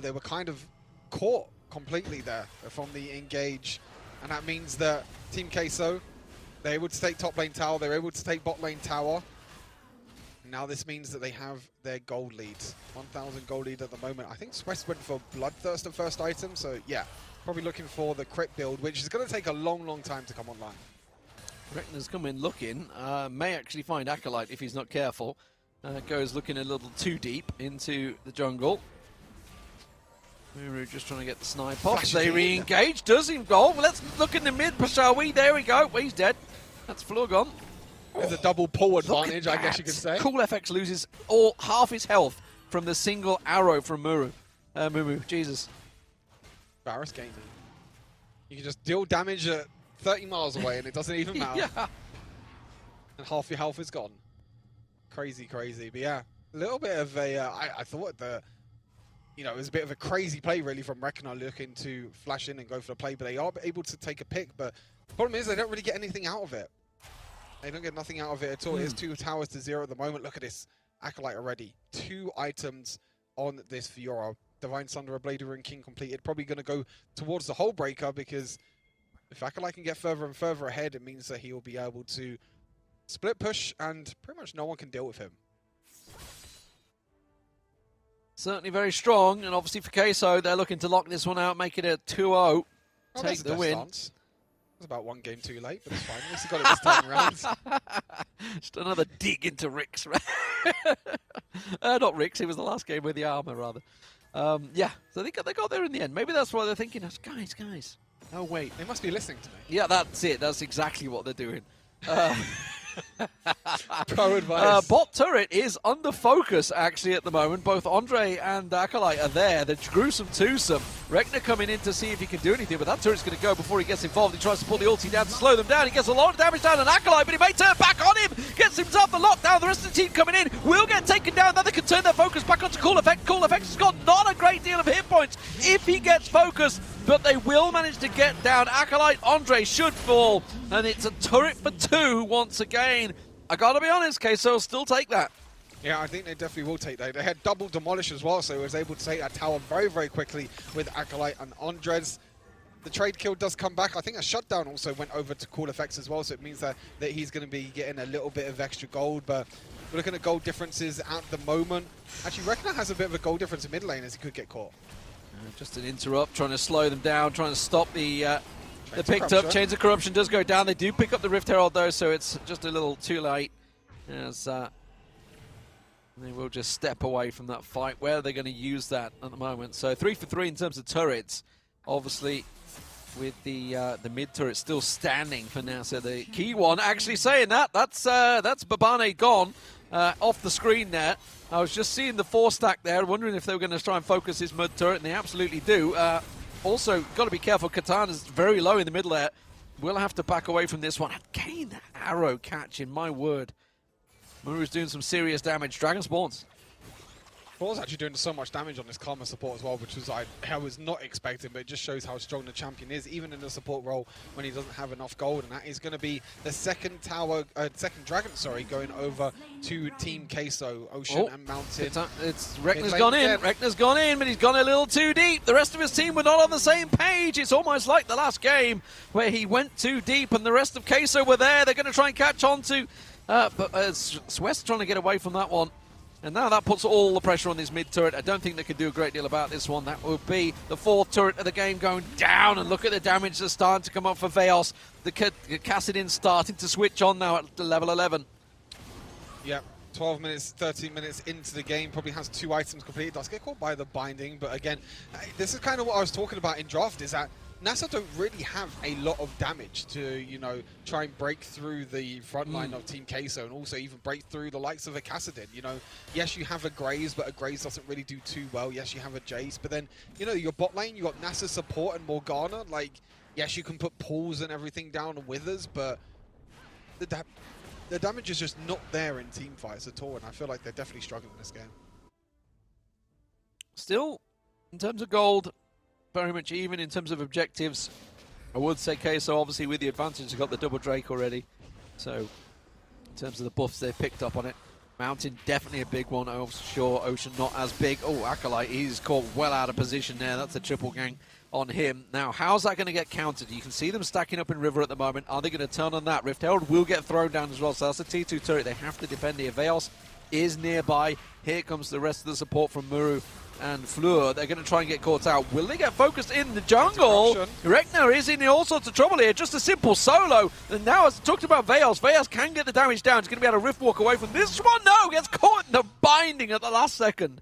they were kind of caught completely there from the engage. And that means that Team Queso, they're able to take top lane tower. They're able to take bot lane tower. Now this means that they have their gold lead. 1,000 gold lead at the moment. I think Swiss went for Bloodthirst at first item, so yeah, probably looking for the crit build, which is going to take a long time to come online. Rekna's come in looking, may actually find Acolyte if he's not careful. Goes looking a little too deep into the jungle. Muru just trying to get the snipe off. They re-engage, does him go. Well, let's look in the mid, shall we? There we go. Well, he's dead. That's Fleur gone. There's a double pull advantage, I guess you could say. Cool FX loses half his health from the single arrow from Muru. Mumu, Jesus. Barris gaming. You can just deal damage at 30 miles away and it doesn't even matter. Yeah. And half your health is gone. Crazy. But yeah, a little bit of a, I thought it was a bit of a crazy play really from Rekna looking to flash in and go for the play, but they are able to take a pick. But the problem is they don't really get anything out of it. They don't get nothing out of it at all. It is 2 towers to 0 at the moment. Look at this. Acolyte already. 2 items on this Fiora. Divine Sunderer, Blader, and King completed. Probably going to go towards the Hull Breaker because if Acolyte can get further and further ahead, it means that he will be able to split push and pretty much no one can deal with him. Certainly very strong, and obviously for Queso, they're looking to lock this one out, make it a 2-0. Take the win. Stance. It was about 1 game too late, but it's fine. At least he got it this time around. Just another dig into Rick's. Not Rick's, it was the last game with the armor, rather. Yeah, so they got there in the end. Maybe that's why they're thinking, guys. Oh, wait. They must be listening to me. Yeah, that's it. That's exactly what they're doing. Pro advice. Bot turret is under focus actually at the moment. Both Andre and Acolyte are there. The gruesome twosome. Rekna coming in to see if he can do anything, but that turret's going to go before he gets involved. He tries to pull the ulti down to slow them down. He gets a lot of damage down on Acolyte, but he may turn back on him. Gets himself the lockdown. The rest of the team coming in will get taken down. Now they can turn their focus back onto Cool Effect. Cool Effect has got not a great deal of hit points if he gets focused, but they will manage to get down. Acolyte, Andre should fall, and it's a turret for 2 once again. I gotta be honest, Queso will still take that. Yeah, I think they definitely will take that. They had double demolish as well, so he was able to take that tower very quickly with Acolyte and Andres. The trade kill does come back. I think a shutdown also went over to Cool Effects as well, so it means that he's going to be getting a little bit of extra gold, but we're looking at gold differences at the moment. Actually, Rekna has a bit of a gold difference in mid lane as he could get caught. Just an interrupt, trying to slow them down, trying to stop the picked up. Chains of Corruption does go down. They do pick up the Rift Herald though, so it's just a little too late. As they will just step away from that fight. Where are they going to use that at the moment? So 3 for 3 in terms of turrets. Obviously, with the mid turret still standing for now. So the key one actually saying that's Babane gone off the screen there. I was just seeing the 4 stack there, wondering if they were going to try and focus his mid turret, and they absolutely do. Also, got to be careful. Katana's very low in the middle there. We'll have to back away from this one. Again, that arrow catching, my word. Muru's doing some serious damage. Dragon spawns. Paul's actually doing so much damage on this Karma support as well, which was I was not expecting, but it just shows how strong the champion is, even in the support role when he doesn't have enough gold. And that is going to be the second dragon, going over to Team Queso, Ocean and Mountain. Rekna's gone in. Rekna's gone in, but he's gone a little too deep. The rest of his team were not on the same page. It's almost like the last game where he went too deep, and the rest of Queso were there. They're going to try and catch on to, but Swiss trying to get away from that one. And now that puts all the pressure on this mid turret. I don't think they can do a great deal about this one. That will be the 4th turret of the game going down. And look at the damage that's starting to come up for Veos. The Cassidin starting to switch on now at level 11. Yeah, 12 minutes, 13 minutes into the game. Probably has 2 items completed. Does get caught by the binding. But again, this is kind of what I was talking about in draft, is that NASA don't really have a lot of damage to, try and break through the front line of Team Queso, and also even break through the likes of a Cassidin. Yes, you have a Graze, but a Graze doesn't really do too well. Yes, you have a Jace, but then, your bot lane, you got NASA support and Morgana. Like, yes, you can put pulls and everything down on Withers, but the damage is just not there in team fights at all, and I feel like they're definitely struggling in this game. Still, in terms of gold, very much even in terms of objectives. I would say Queso, obviously, with the advantage, has got the double Drake already. So, in terms of the buffs they've picked up on it, Mountain definitely a big one. I'm sure Ocean not as big. Oh, Acolyte, he's caught well out of position there. That's a triple gang on him. Now, how's that going to get countered? You can see them stacking up in River at the moment. Are they going to turn on that? Rift Herald will get thrown down as well. So that's a T2 turret. They have to defend the Aveos. is nearby. Here comes the rest of the support from Muru and Fleur. They're going to try and get caught out. Will they get focused in the jungle? Rekna is in all sorts of trouble here. Just a simple solo. And now, as talked about Veos, Veos can get the damage down. He's going to be able to rift walk away from this one. No, gets caught in the binding at the last second.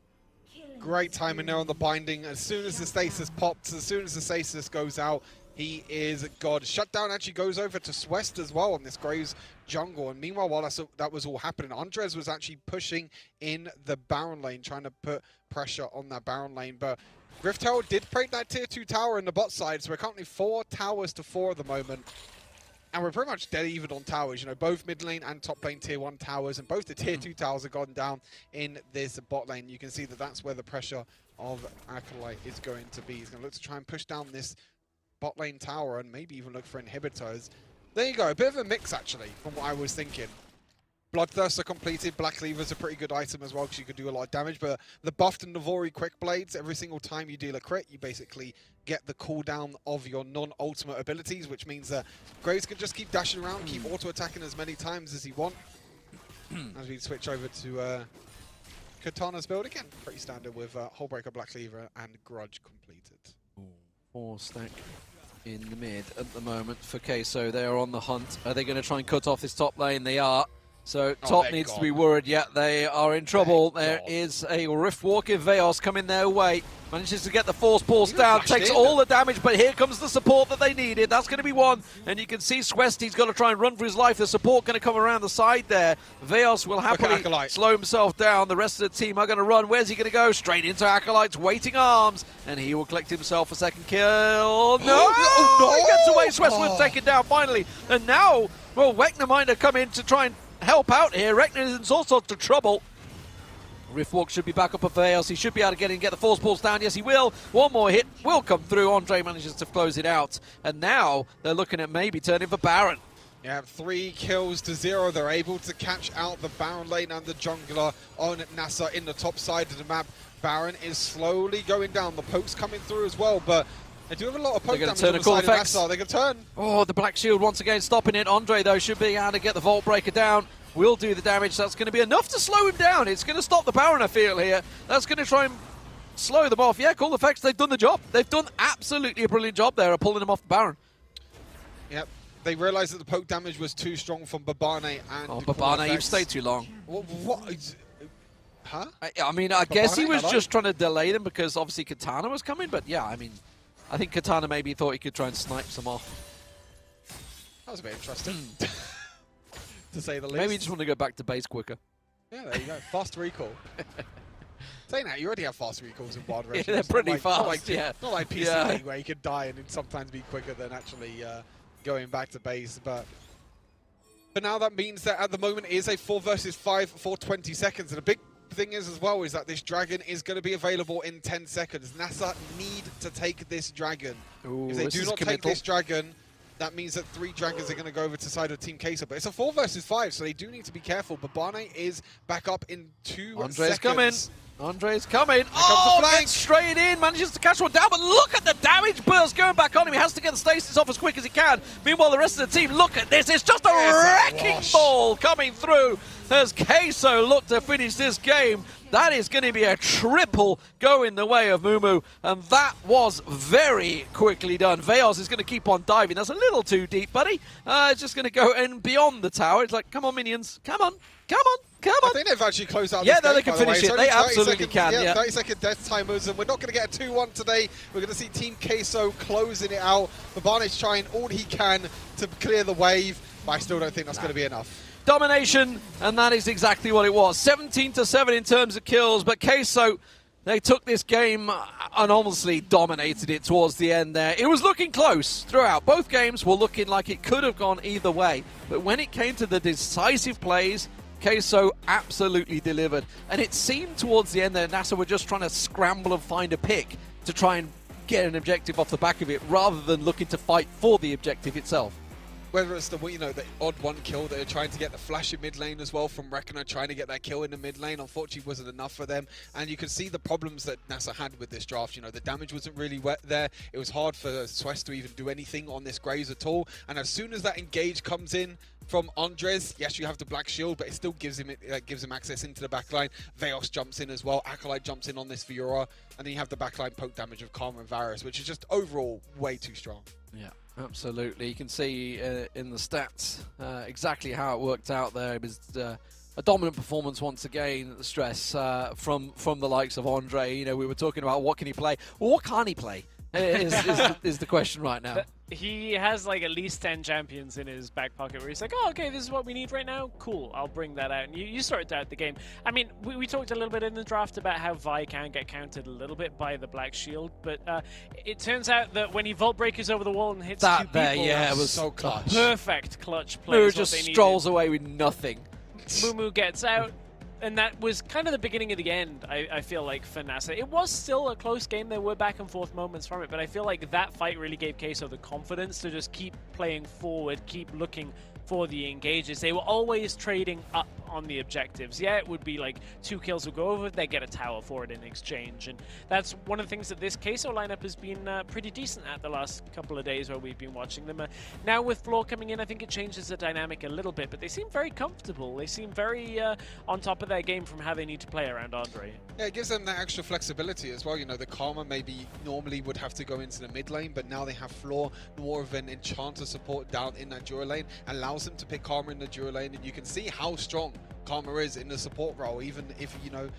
Great timing there on the binding. As soon as the stasis pops, as soon as the stasis goes out, he is God. Shutdown actually goes over to Swest as well on this Graves jungle. And meanwhile, while that was all happening, Andres was actually pushing in the Baron lane, trying to put pressure on that Baron lane. But Rift Herald did break that tier 2 tower in the bot side, so we're currently 4 towers to 4 at the moment. And we're pretty much dead even on towers. You know, both mid lane and top lane tier 1 towers, and both the tier 2 towers have gone down in this bot lane. You can see that that's where the pressure of Acolyte is going to be. He's going to look to try and push down this bot lane tower and maybe even look for inhibitors. There you go, a bit of a mix actually from what I was thinking. Bloodthirsts are completed. Black Cleaver's a pretty good item as well because you could do a lot of damage. But the buffed and Navori quick blades, every single time you deal a crit, you basically get the cooldown of your non-ultimate abilities, which means that Graves can just keep dashing around, keep auto-attacking as many times as he wants. As we switch over to Katana's build again, pretty standard with Hullbreaker, Black Cleaver, and Grudge completed. 4 stack in the mid at the moment for Queso. They are on the hunt. Are they going to try and cut off this top lane? They are. So top needs to be worried. Yeah, they are in trouble. There is a Rift Walk in Veos coming their way. Manages to get the force pulse down, takes all the damage, but here comes the support that they needed. That's going to be one. And you can see Swest, he's got to try and run for his life. The support going to come around the side there. Veos will happily slow himself down. The rest of the team are going to run. Where's he going to go? Straight into Acolyte's waiting arms. And he will collect himself a second kill. No! He gets away. Swest will take it down finally. And now, well, Wegner might have come in to try and help out here. Rekna is in all sorts of trouble. Riftwalk should be back up at Veos. He should be able to get in and get the force pulse down. Yes, he will. One more hit will come through. Andre manages to close it out. And now they're looking at maybe turning for Baron. Yeah, 3 kills to 0. They're able to catch out the Baron lane and the jungler on NASA in the top side of the map. Baron is slowly going down. The poke's coming through as well, but they do have a lot of poke damage on the side of NASA. They can turn. Oh, the Black Shield once again stopping it. Andre, though, should be able to get the Vault Breaker down. Will do the damage. That's going to be enough to slow him down. It's going to stop the Baron, I feel, here. That's going to try and slow them off. Yeah, cool effects. They've done the job. They've done absolutely a brilliant job there of pulling them off the Baron. Yep. They realized that the poke damage was too strong from Babane and... Oh, Babane, you've stayed too long. What? Huh? I mean, I guess he was just trying to delay them because obviously Katana was coming, but yeah, I mean, I think Katana maybe thought he could try and snipe some off. That was a bit interesting. To say the least. Maybe you just want to go back to base quicker. Yeah, there you go. Fast recall. Saying that, you already have fast recalls in Wild Rift. Yeah, they're pretty fast, Not like PC League where you could die and it'd sometimes be quicker than actually going back to base. But now that means that at the moment it is a 4 versus 5 for 20 seconds. And a big thing is as well is that this dragon is going to be available in 10 seconds. NASA need to take this dragon. Ooh, if they do not take this dragon, that means that 3 dragons are going to go over to side of Team Queso. But it's a 4 versus 5, so they do need to be careful. Babane is back up in 2 Andre's seconds. coming. Andre's coming. Oh, gets straight in. Manages to catch one down. But look at the damage burst going back on him. He has to get the stasis off as quick as he can. Meanwhile, the rest of the team, look at this. It's just a wrecking ball coming through as Queso look to finish this game. That is going to be a triple going the way of Mumu. And that was very quickly done. Veos is going to keep on diving. That's a little too deep, buddy. It's just going to go in beyond the tower. It's like, come on, minions. Come on. Come on. Come on. I think they've actually closed out this game, they can finish it. They absolutely can. Yeah, 30-second death timers, and we're not going to get a 2-1 today. We're going to see Team Queso closing it out. Babane's trying all he can to clear the wave, but I still don't think that's going to be enough. Domination, and that is exactly what it was. 17-7 in terms of kills, but Queso, they took this game and honestly dominated it towards the end there. It was looking close throughout. Both games were looking like it could have gone either way, but when it came to the decisive plays, Queso absolutely delivered. And it seemed towards the end that NASA were just trying to scramble and find a pick to try and get an objective off the back of it, rather than looking to fight for the objective itself. whether it's the the odd one kill that they're trying to get the flash in mid lane as well from Reckoner, trying to get that kill in the mid lane, unfortunately wasn't enough for them. And you can see the problems that NASA had with this draft. The damage wasn't really there. It was hard for Swest to even do anything on this Graves at all. And as soon as that engage comes in from Andres, yes, you have the black shield, but it still gives him access into the backline. Veos jumps in as well. Acolyte jumps in on this Fiora, and then you have the backline poke damage of Karma and Varus, which is just overall way too strong. Yeah, absolutely. You can see in the stats exactly how it worked out there. It was a dominant performance once again. Stress from the likes of Andre. We were talking about what can he play. Well, what can't he play? is the question right now. He has like at least 10 champions in his back pocket where he's like, oh, okay, this is what we need right now. Cool, I'll bring that out. And you sorted out the game. I mean, we talked a little bit in the draft about how Vi can get countered a little bit by the black shield, but it turns out that when he vault breakers over the wall and hits that two there, people, yeah, it was so clutch. Perfect clutch play. Muru just strolls away with nothing. Mumu gets out. And that was kind of the beginning of the end, I feel like, for NASA. It was still a close game. There were back and forth moments from it, but I feel like that fight really gave Queso the confidence to just keep playing forward, keep looking for the engages. They were always trading up on the objectives. Yeah, it would be like 2 kills would go over, they get a tower for it in exchange. And that's one of the things that this Queso lineup has been pretty decent at the last couple of days where we've been watching them. Now with Floor coming in, I think it changes the dynamic a little bit, but they seem very comfortable. They seem very on top of their game from how they need to play around Andre. Yeah, it gives them that extra flexibility as well. The Karma maybe normally would have to go into the mid lane, but now they have Floor, more of an enchanter support down in that Dura lane, allows them to pick Karma in the Dura lane, and you can see how strong Karma is in the support role, even if you don't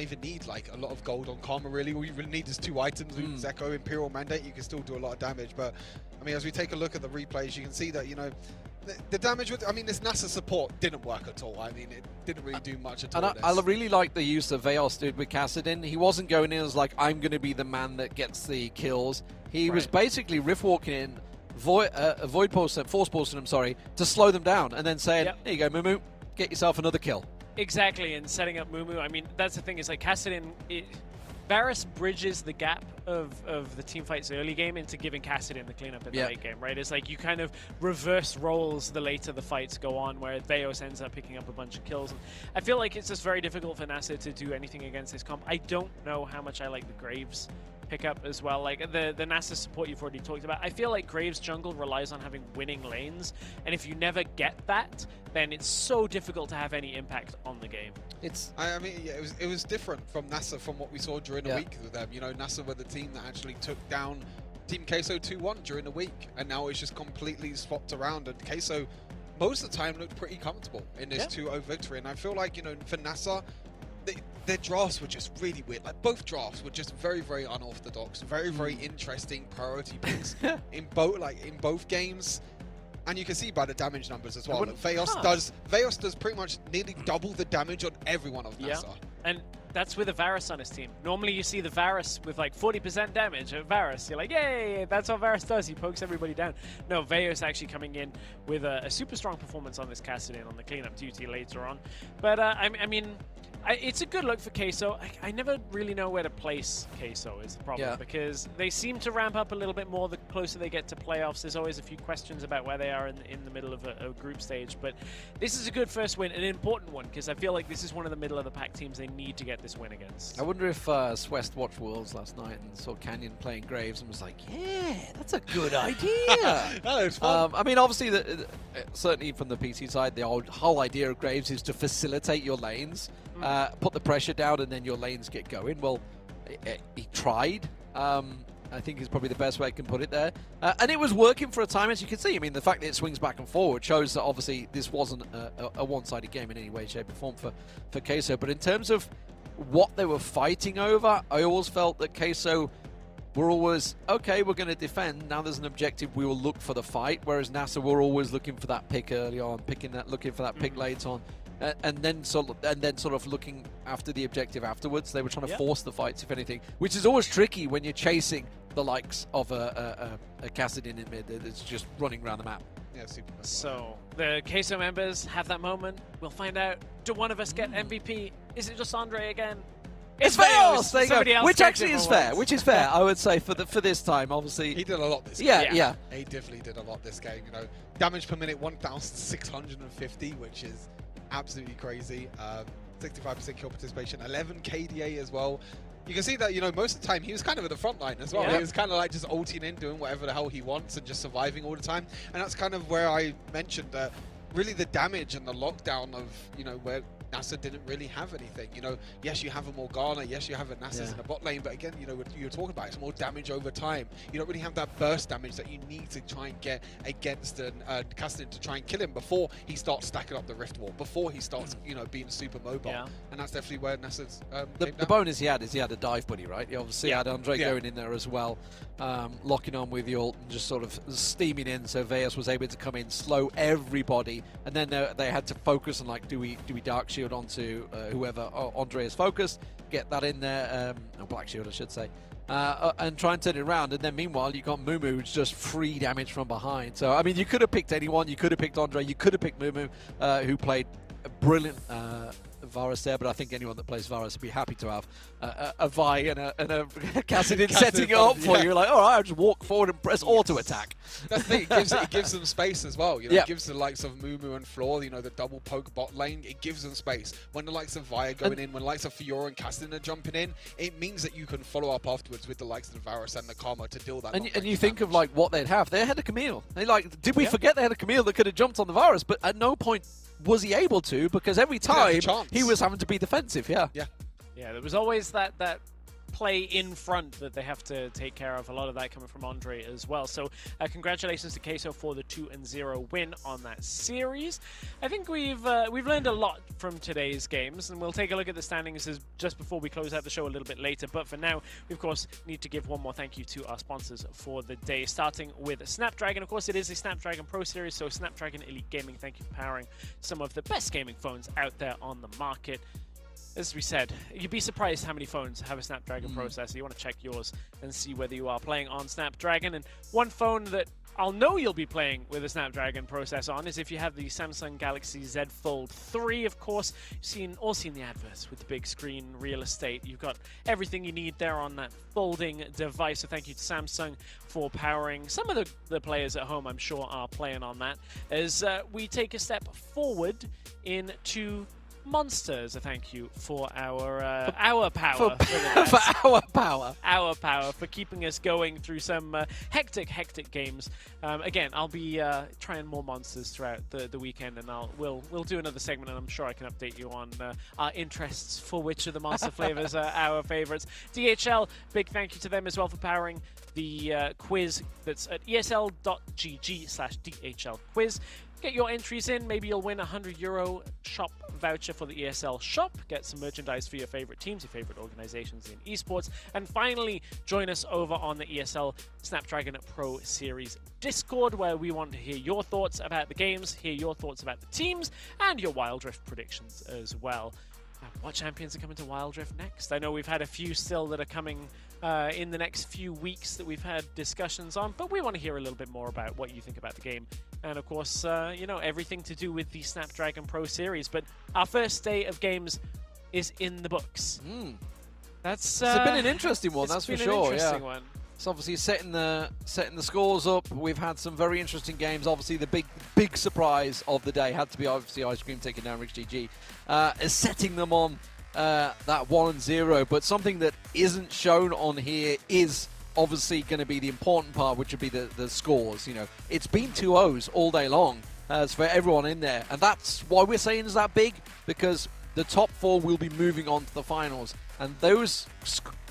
even need like a lot of gold on Karma really. All you really need is 2 items, Zeko, Imperial Mandate. You can still do a lot of damage, but I mean, as we take a look at the replays, you can see that the damage with, this NASA support didn't work at all. I mean, it didn't really do much at all. And I really like the use of Veos did with Kassadin. He wasn't going in as like, I'm going to be the man that gets the kills. He was basically riff walking in, force posting them, to slow them down, and then saying, "Here you go, Mumu, get yourself another kill." Exactly, and setting up Mumu. I mean, that's the thing, is like Kassadin, Varus bridges the gap of the teamfight's early game into giving Kassadin the cleanup in the late game, right? It's like you kind of reverse roles the later the fights go on, where Veos ends up picking up a bunch of kills. And I feel like it's just very difficult for NASA to do anything against this comp. I don't know how much I like the Graves pickup as well. Like the NASA support you've already talked about. I feel like Graves jungle relies on having winning lanes, and if you never get that, then it's so difficult to have any impact on the game. I mean, yeah, it was different from NASA from what we saw during the week with them. NASA were the team that actually took down Team Queso 2-1 during the week, and now it's just completely swapped around, and Queso most of the time looked pretty comfortable in this 2-0 victory. And I feel like, for NASA, their drafts were just really weird. Like, both drafts were just very, very unorthodox, very, very interesting priority picks in both games. And you can see by the damage numbers as well. Veos does pretty much nearly double the damage on every one of NASA. And that's with a Varus on his team. Normally you see the Varus with like 40% damage at Varus. You're like, yay, that's what Varus does. He pokes everybody down. No, Veos actually coming in with a super strong performance on this Kassadin on the cleanup duty later on. But I mean, it's a good look for Queso. I never really know where to place Queso is the problem, because they seem to ramp up a little bit more the closer they get to playoffs. There's always a few questions about where they are in the middle of a group stage, but this is a good first win, an important one, because I feel like this is one of the middle of the pack teams they need to get this win against. I wonder if Swest watched Worlds last night and saw Canyon playing Graves and was like, yeah, that's a good idea. That was fun. I mean, obviously, certainly from the PC side, the whole idea of Graves is to facilitate your lanes, put the pressure down, and then your lanes get going. Well, he tried. I think is probably the best way I can put it there. And it was working for a time, as you can see. I mean, the fact that it swings back and forward shows that obviously this wasn't a one-sided game in any way, shape, or form for Queso. But in terms of what they were fighting over, I always felt that Queso were always, okay, we're going to defend. Now there's an objective, we will look for the fight. Whereas NASA were always looking for that pick early on, looking for that pick late on. And then sort of looking after the objective afterwards. They were trying to force the fights, if anything, which is always tricky when you're chasing the likes of a Kassadin in mid that's just running around the map. Yeah, super. So the Queso members have that moment. We'll find out. Do one of us get MVP? Is it just Andre again? It's Veos! There you Somebody go. else Which checked actually it is for fair. once. Which is fair, I would say, for this time, obviously. He did a lot this game. Yeah. He definitely did a lot this game. You know, damage per minute 1,650, which is absolutely crazy. 65% kill participation, 11 KDA as well. You can see that, you know, most of the time he was kind of at the front line as well. Yeah. He was kind of like just ulting in, doing whatever the hell he wants and just surviving all the time. And that's kind of where I mentioned that really the damage and the lockdown of, you know, where NASA didn't really have anything. You know, yes, you have a Morgana, yes, you have a Nasus in the bot lane, but again, you know, what you were talking about, it's more damage over time. You don't really have that burst damage that you need to try and get against Kassadin to try and kill him before he starts stacking up the Rift Wall, before he starts, you know, being super mobile. Yeah. And that's definitely where Nasus The bonus he had is he had a dive buddy, right? He obviously had Andre going in there as well, locking on with the ult and just sort of steaming in, so Veos was able to come in, slow everybody, and then they had to focus on, like, do we Dark Shield onto whoever Andre is focused, get that in there, Black Shield I should say, and try and turn it around. And then meanwhile you got Mumu, who's just free damage from behind. So I mean, you could have picked anyone, you could have picked Andre, you could have picked Mumu, who played a brilliant Varus there, but I think anyone that plays Varus would be happy to have a Vi and a Kassadin setting it up for you. Like, all right, I'll just walk forward and press auto attack. That's the thing, it gives them space as well. You know, Yeah. it gives the likes of Mumu and Floor, you know, the double poke bot lane, it gives them space. When the likes of Vi are going in, when the likes of Fiora and Kassadin are jumping in, it means that you can follow up afterwards with the likes of the Varus and the Karma to deal that. And you think of like what they'd have. They had a Camille. They did we forget they had a Camille that could have jumped on the Varus? But at no point was he able to, because every time he was having to be defensive. Yeah. There was always that play in front that they have to take care of. A lot of that coming from Andre as well. So congratulations to Queso for the 2-0 win on that series. I think we've learned a lot from today's games, and we'll take a look at the standings just before we close out the show a little bit later. But for now, we of course need to give one more thank you to our sponsors for the day, starting with Snapdragon. Of course, it is a Snapdragon Pro Series, so Snapdragon Elite Gaming, thank you for powering some of the best gaming phones out there on the market. As we said, you'd be surprised how many phones have a Snapdragon processor. You want to check yours and see whether you are playing on Snapdragon. And one phone that I'll know you'll be playing with a Snapdragon processor on is if you have the Samsung Galaxy Z Fold 3. Of course, you've all seen the adverts with the big screen real estate. You've got everything you need there on that folding device. So thank you to Samsung for powering. Some of the players at home, I'm sure, are playing on that. As we take a step forward into Monsters, a thank you for our power. Our power for keeping us going through some hectic games. Again, I'll be trying more Monsters throughout the weekend, and we'll do another segment, and I'm sure I can update you on our interests for which of the Monster flavors are our favorites. DHL, big thank you to them as well for powering the quiz that's at esl.gg/DHL quiz. Get your entries in. Maybe you'll win a €100 shop voucher for the ESL shop. Get some merchandise for your favorite teams, your favorite organizations in esports. And finally, join us over on the ESL Snapdragon Pro Series Discord, where we want to hear your thoughts about the games, hear your thoughts about the teams, and your Wild Rift predictions as well. What champions are coming to Wild Rift next? I know we've had a few still that are coming in the next few weeks that we've had discussions on, but we want to hear a little bit more about what you think about the game. And of course, you know, everything to do with the Snapdragon Pro Series. But our first day of games is in the books. It's been an interesting one, that's for sure. One. It's obviously setting the scores up. We've had some very interesting games. Obviously, the big surprise of the day had to be obviously Ice Cream taking down Rich GG, is setting them on that 1-0. But something that isn't shown on here is obviously going to be the important part, which would be the scores. You know, it's been 2-0s all day long as for everyone in there, and that's why we're saying is that big, because the top four will be moving on to the finals, and those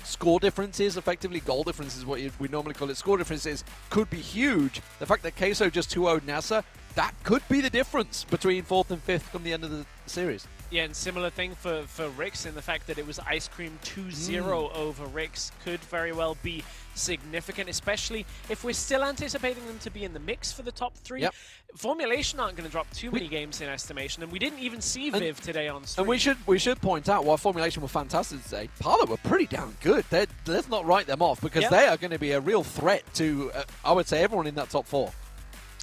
score differences, effectively goal differences, what we normally call it, score differences, could be huge. The fact that Queso just 2-0'd NASA, that could be the difference between 4th and 5th come the end of the series. Yeah, and similar thing for Rix, in the fact that it was Ice Cream 2-0 over Rix could very well be significant, especially if we're still anticipating them to be in the mix for the top 3. Yep. Formulation aren't going to drop too many games in estimation, and we didn't even see Viv today on stream. And we should point out, while Formulation were fantastic today, Parla were pretty damn good. Let's not write them off, because they are going to be a real threat to, I would say, everyone in that top 4.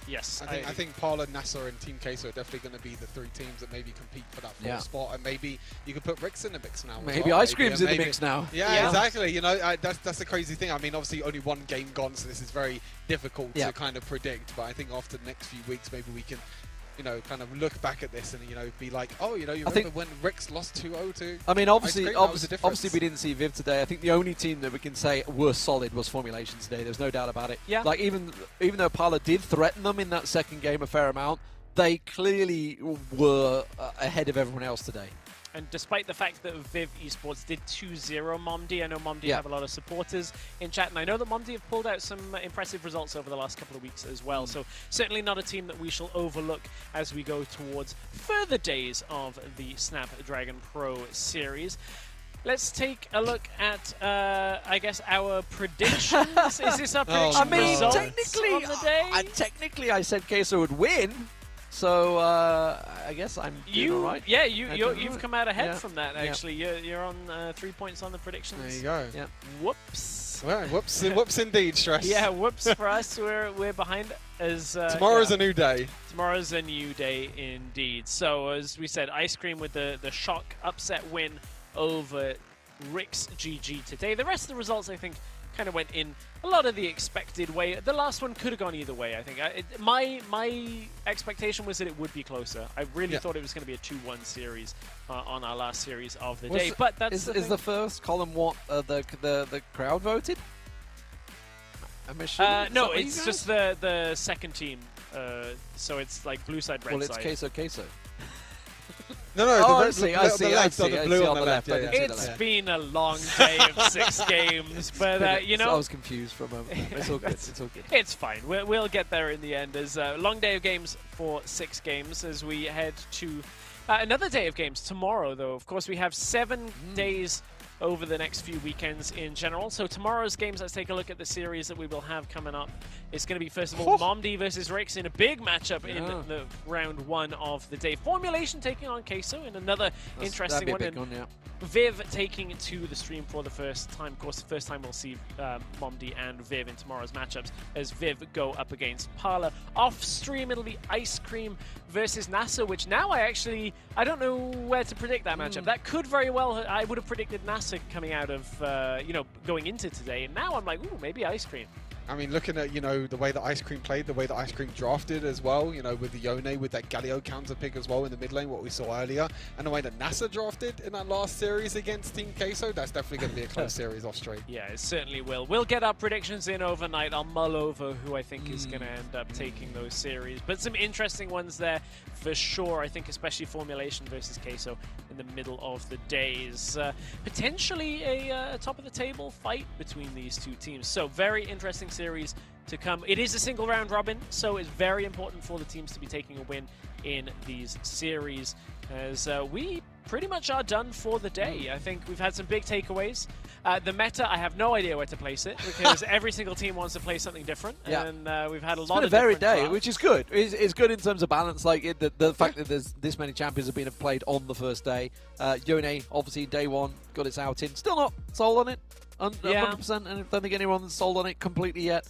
Yes. I think Parla, NASA, and Team Queso are definitely going to be the 3 teams that maybe compete for that 4th spot, and maybe you could put Ricks in the mix now. Maybe Ice Cream's in the mix now. Yeah, exactly. You know, that's the crazy thing. I mean, obviously only 1 game gone, so this is very difficult to kind of predict. But I think after the next few weeks, maybe we can, you know, kind of look back at this and, you know, be like, oh, you know, you remember when Ricks lost 2-0 to I mean, obviously we didn't see Viv today. I think the only team that we can say were solid was Formulation today. There's no doubt about it. Yeah. Like, even though Parla did threaten them in that second game a fair amount, they clearly were ahead of everyone else today. And despite the fact that Viv Esports did 2-0 Momdi, I know Momdi have a lot of supporters in chat, and I know that Momdi have pulled out some impressive results over the last couple of weeks as well. So certainly not a team that we shall overlook as we go towards further days of the Snapdragon Pro Series. Let's take a look at, I guess, our predictions. Is this our prediction? I mean, results technically, on the day? technically, I said Queso would win. So I guess I'm doing all right. Yeah, you've come out ahead from that. Actually, you're on 3 points on the predictions. There you go. Yeah. Whoops. Well, whoops indeed, Stress. Yeah, whoops for us. We're behind. As tomorrow's a new day. Tomorrow's a new day indeed. So as we said, Ice Cream with the shock upset win over Ricks GG today. The rest of the results, I think, kind of went in a lot of the expected way. The last one could have gone either way, I think. My expectation was that it would be closer. I really thought it was going to be a 2-1 series on our last series of the day. But that's is the first column what the crowd voted? No, it's just the second team. So it's like blue side, red side. Well, it's Queso. No, I see. the blue on the left. It's been a long day of 6 games, but you know, I was confused for a moment. It's all good. It's all good. It's fine. We'll get there in the end. As a long day of games for 6 games as we head to another day of games tomorrow. Though, of course, we have 7 days over the next few weekends in general. So tomorrow's games, let's take a look at the series that we will have coming up. It's going to be, first of all, Momdi versus Ricks in a big matchup in the round 1 of the day. Formulation taking on Queso in another interesting one. Viv taking to the stream for the first time. Of course, the first time we'll see Momdi and Viv in tomorrow's matchups as Viv go up against Parla. Off stream, it'll be Ice Cream versus NASA, which now I don't know where to predict that matchup. That could very well, I would have predicted NASA coming out of, you know, going into today. And now I'm like, ooh, maybe Ice Cream. I mean, looking at, you know, the way that Ice Cream played, the way that Ice Cream drafted as well, you know, with the Yone, with that Galio counter pick as well in the mid lane, what we saw earlier, and the way that NASA drafted in that last series against Team Queso, that's definitely going to be a close series off straight. Yeah, it certainly will. We'll get our predictions in overnight. I'll mull over who I think is going to end up taking those series. But some interesting ones there for sure. I think especially Formulation versus Queso in the middle of the days. Potentially a top of the table fight between these two teams. So very interesting series to come. It is a single round robin, so it's very important for the teams to be taking a win in these series, as we pretty much are done for the day. I think we've had some big takeaways. The meta, I have no idea where to place it, because every single team wants to play something different, and we've had a lot of varied day, drafts. which is good. It's good in terms of balance, like the fact that there's this many champions have been played on the first day. Yone, obviously, day 1, got its outing. Still not sold on it. 100%, and I don't think anyone's sold on it completely yet.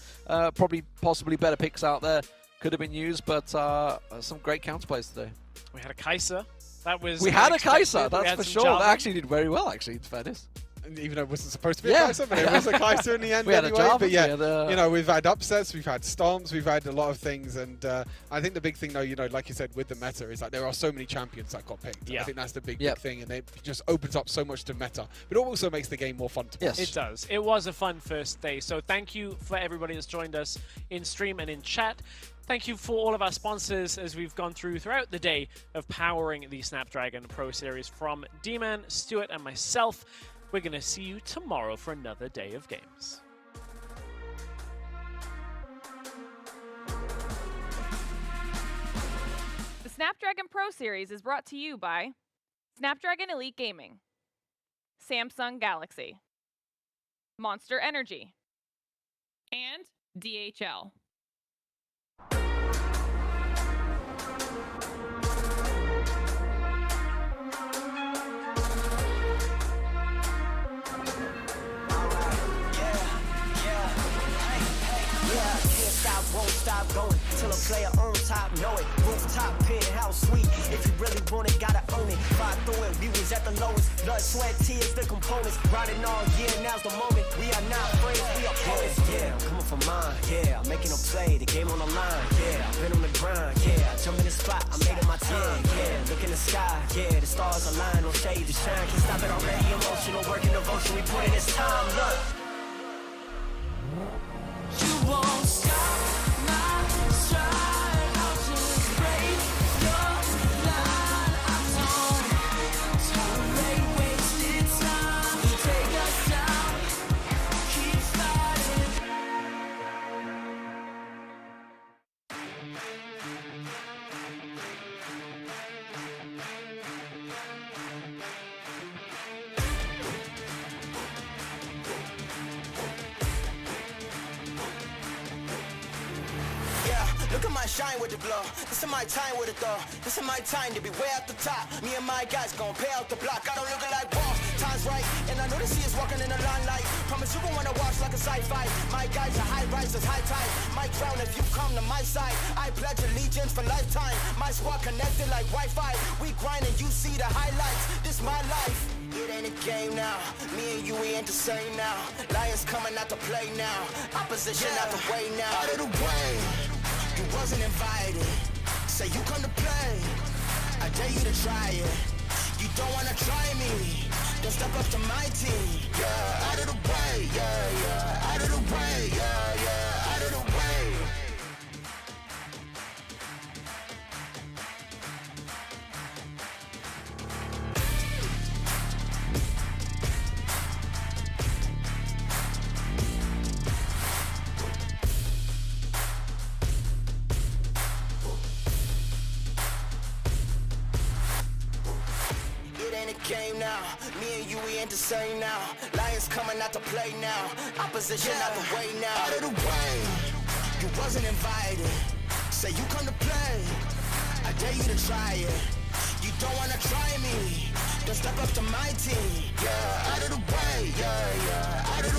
Possibly better picks out there could have been used, but some great counterplays today. We had a Kai'Sa. We had a Kai'Sa, that's for sure. That actually did very well, actually, in fairness. Even though it wasn't supposed to be a Kai'Sa, but it was a Kai'Sa in the end anyway. But yeah, you know, we've had upsets, we've had stomps, we've had a lot of things, and I think the big thing, though, you know, like you said, with the meta, is that there are so many champions that got picked. I think that's the big thing, and it just opens up so much to meta. But it also makes the game more fun to play. It does. It was a fun first day, so thank you for everybody that's joined us in stream and in chat. Thank you for all of our sponsors as we've gone throughout the day of powering the Snapdragon Pro Series. From D-Man, Stuart, and myself, we're going to see you tomorrow for another day of games. The Snapdragon Pro Series is brought to you by Snapdragon Elite Gaming, Samsung Galaxy, Monster Energy, and DHL. Won't stop going till a player on top know it. Rooftop, penthouse suite. If you really want it, gotta own it. Fight through it, we was at the lowest. Blood, sweat, tears, the components. Riding all year, now's the moment. We are not friends, we are opponents. Yeah, I'm coming for mine. Yeah, I'm making a play, the game on the line. Yeah, I've been on the grind. Yeah, I jump in the spot, I made it my time. Yeah, look in the sky. Yeah, the stars align, no shade to shine. Can't stop it already. Emotional work and devotion, we put in this time. Look. You won't stop my stride. I'll just break your line. I don't tolerate wasted time. Take us down, keep fighting. Look at my shine with the glow. This is my time with it though. This is my time to be way at the top. Me and my guys gon' pay out the block. I don't look like boss. Time's right, and I know they see us walking in a limelight. Promise you gon' wanna watch like a sci-fi. My guys are high risers, high tide. My crown if you come to my side. I pledge allegiance for lifetime. My squad connected like Wi-Fi. We grind and you see the highlights. This my life. It ain't a game now. Me and you, we ain't the same now. Lions coming out to play now. Opposition out the way now. Out of the way. You wasn't invited. Say you come to play. I dare you to try it. You don't wanna try me. Then step up to my team. Yeah, out of the way. Yeah, yeah. Out of the way. Yeah, yeah. Out of the way. Game now, me and you, we ain't the same now. Lions coming out to play now. Opposition out the way now. Out of the way, you wasn't invited. Say you come to play, I dare you to try it. You don't wanna try me, then step up to my team. Yeah, out of the way, yeah, yeah. Out of the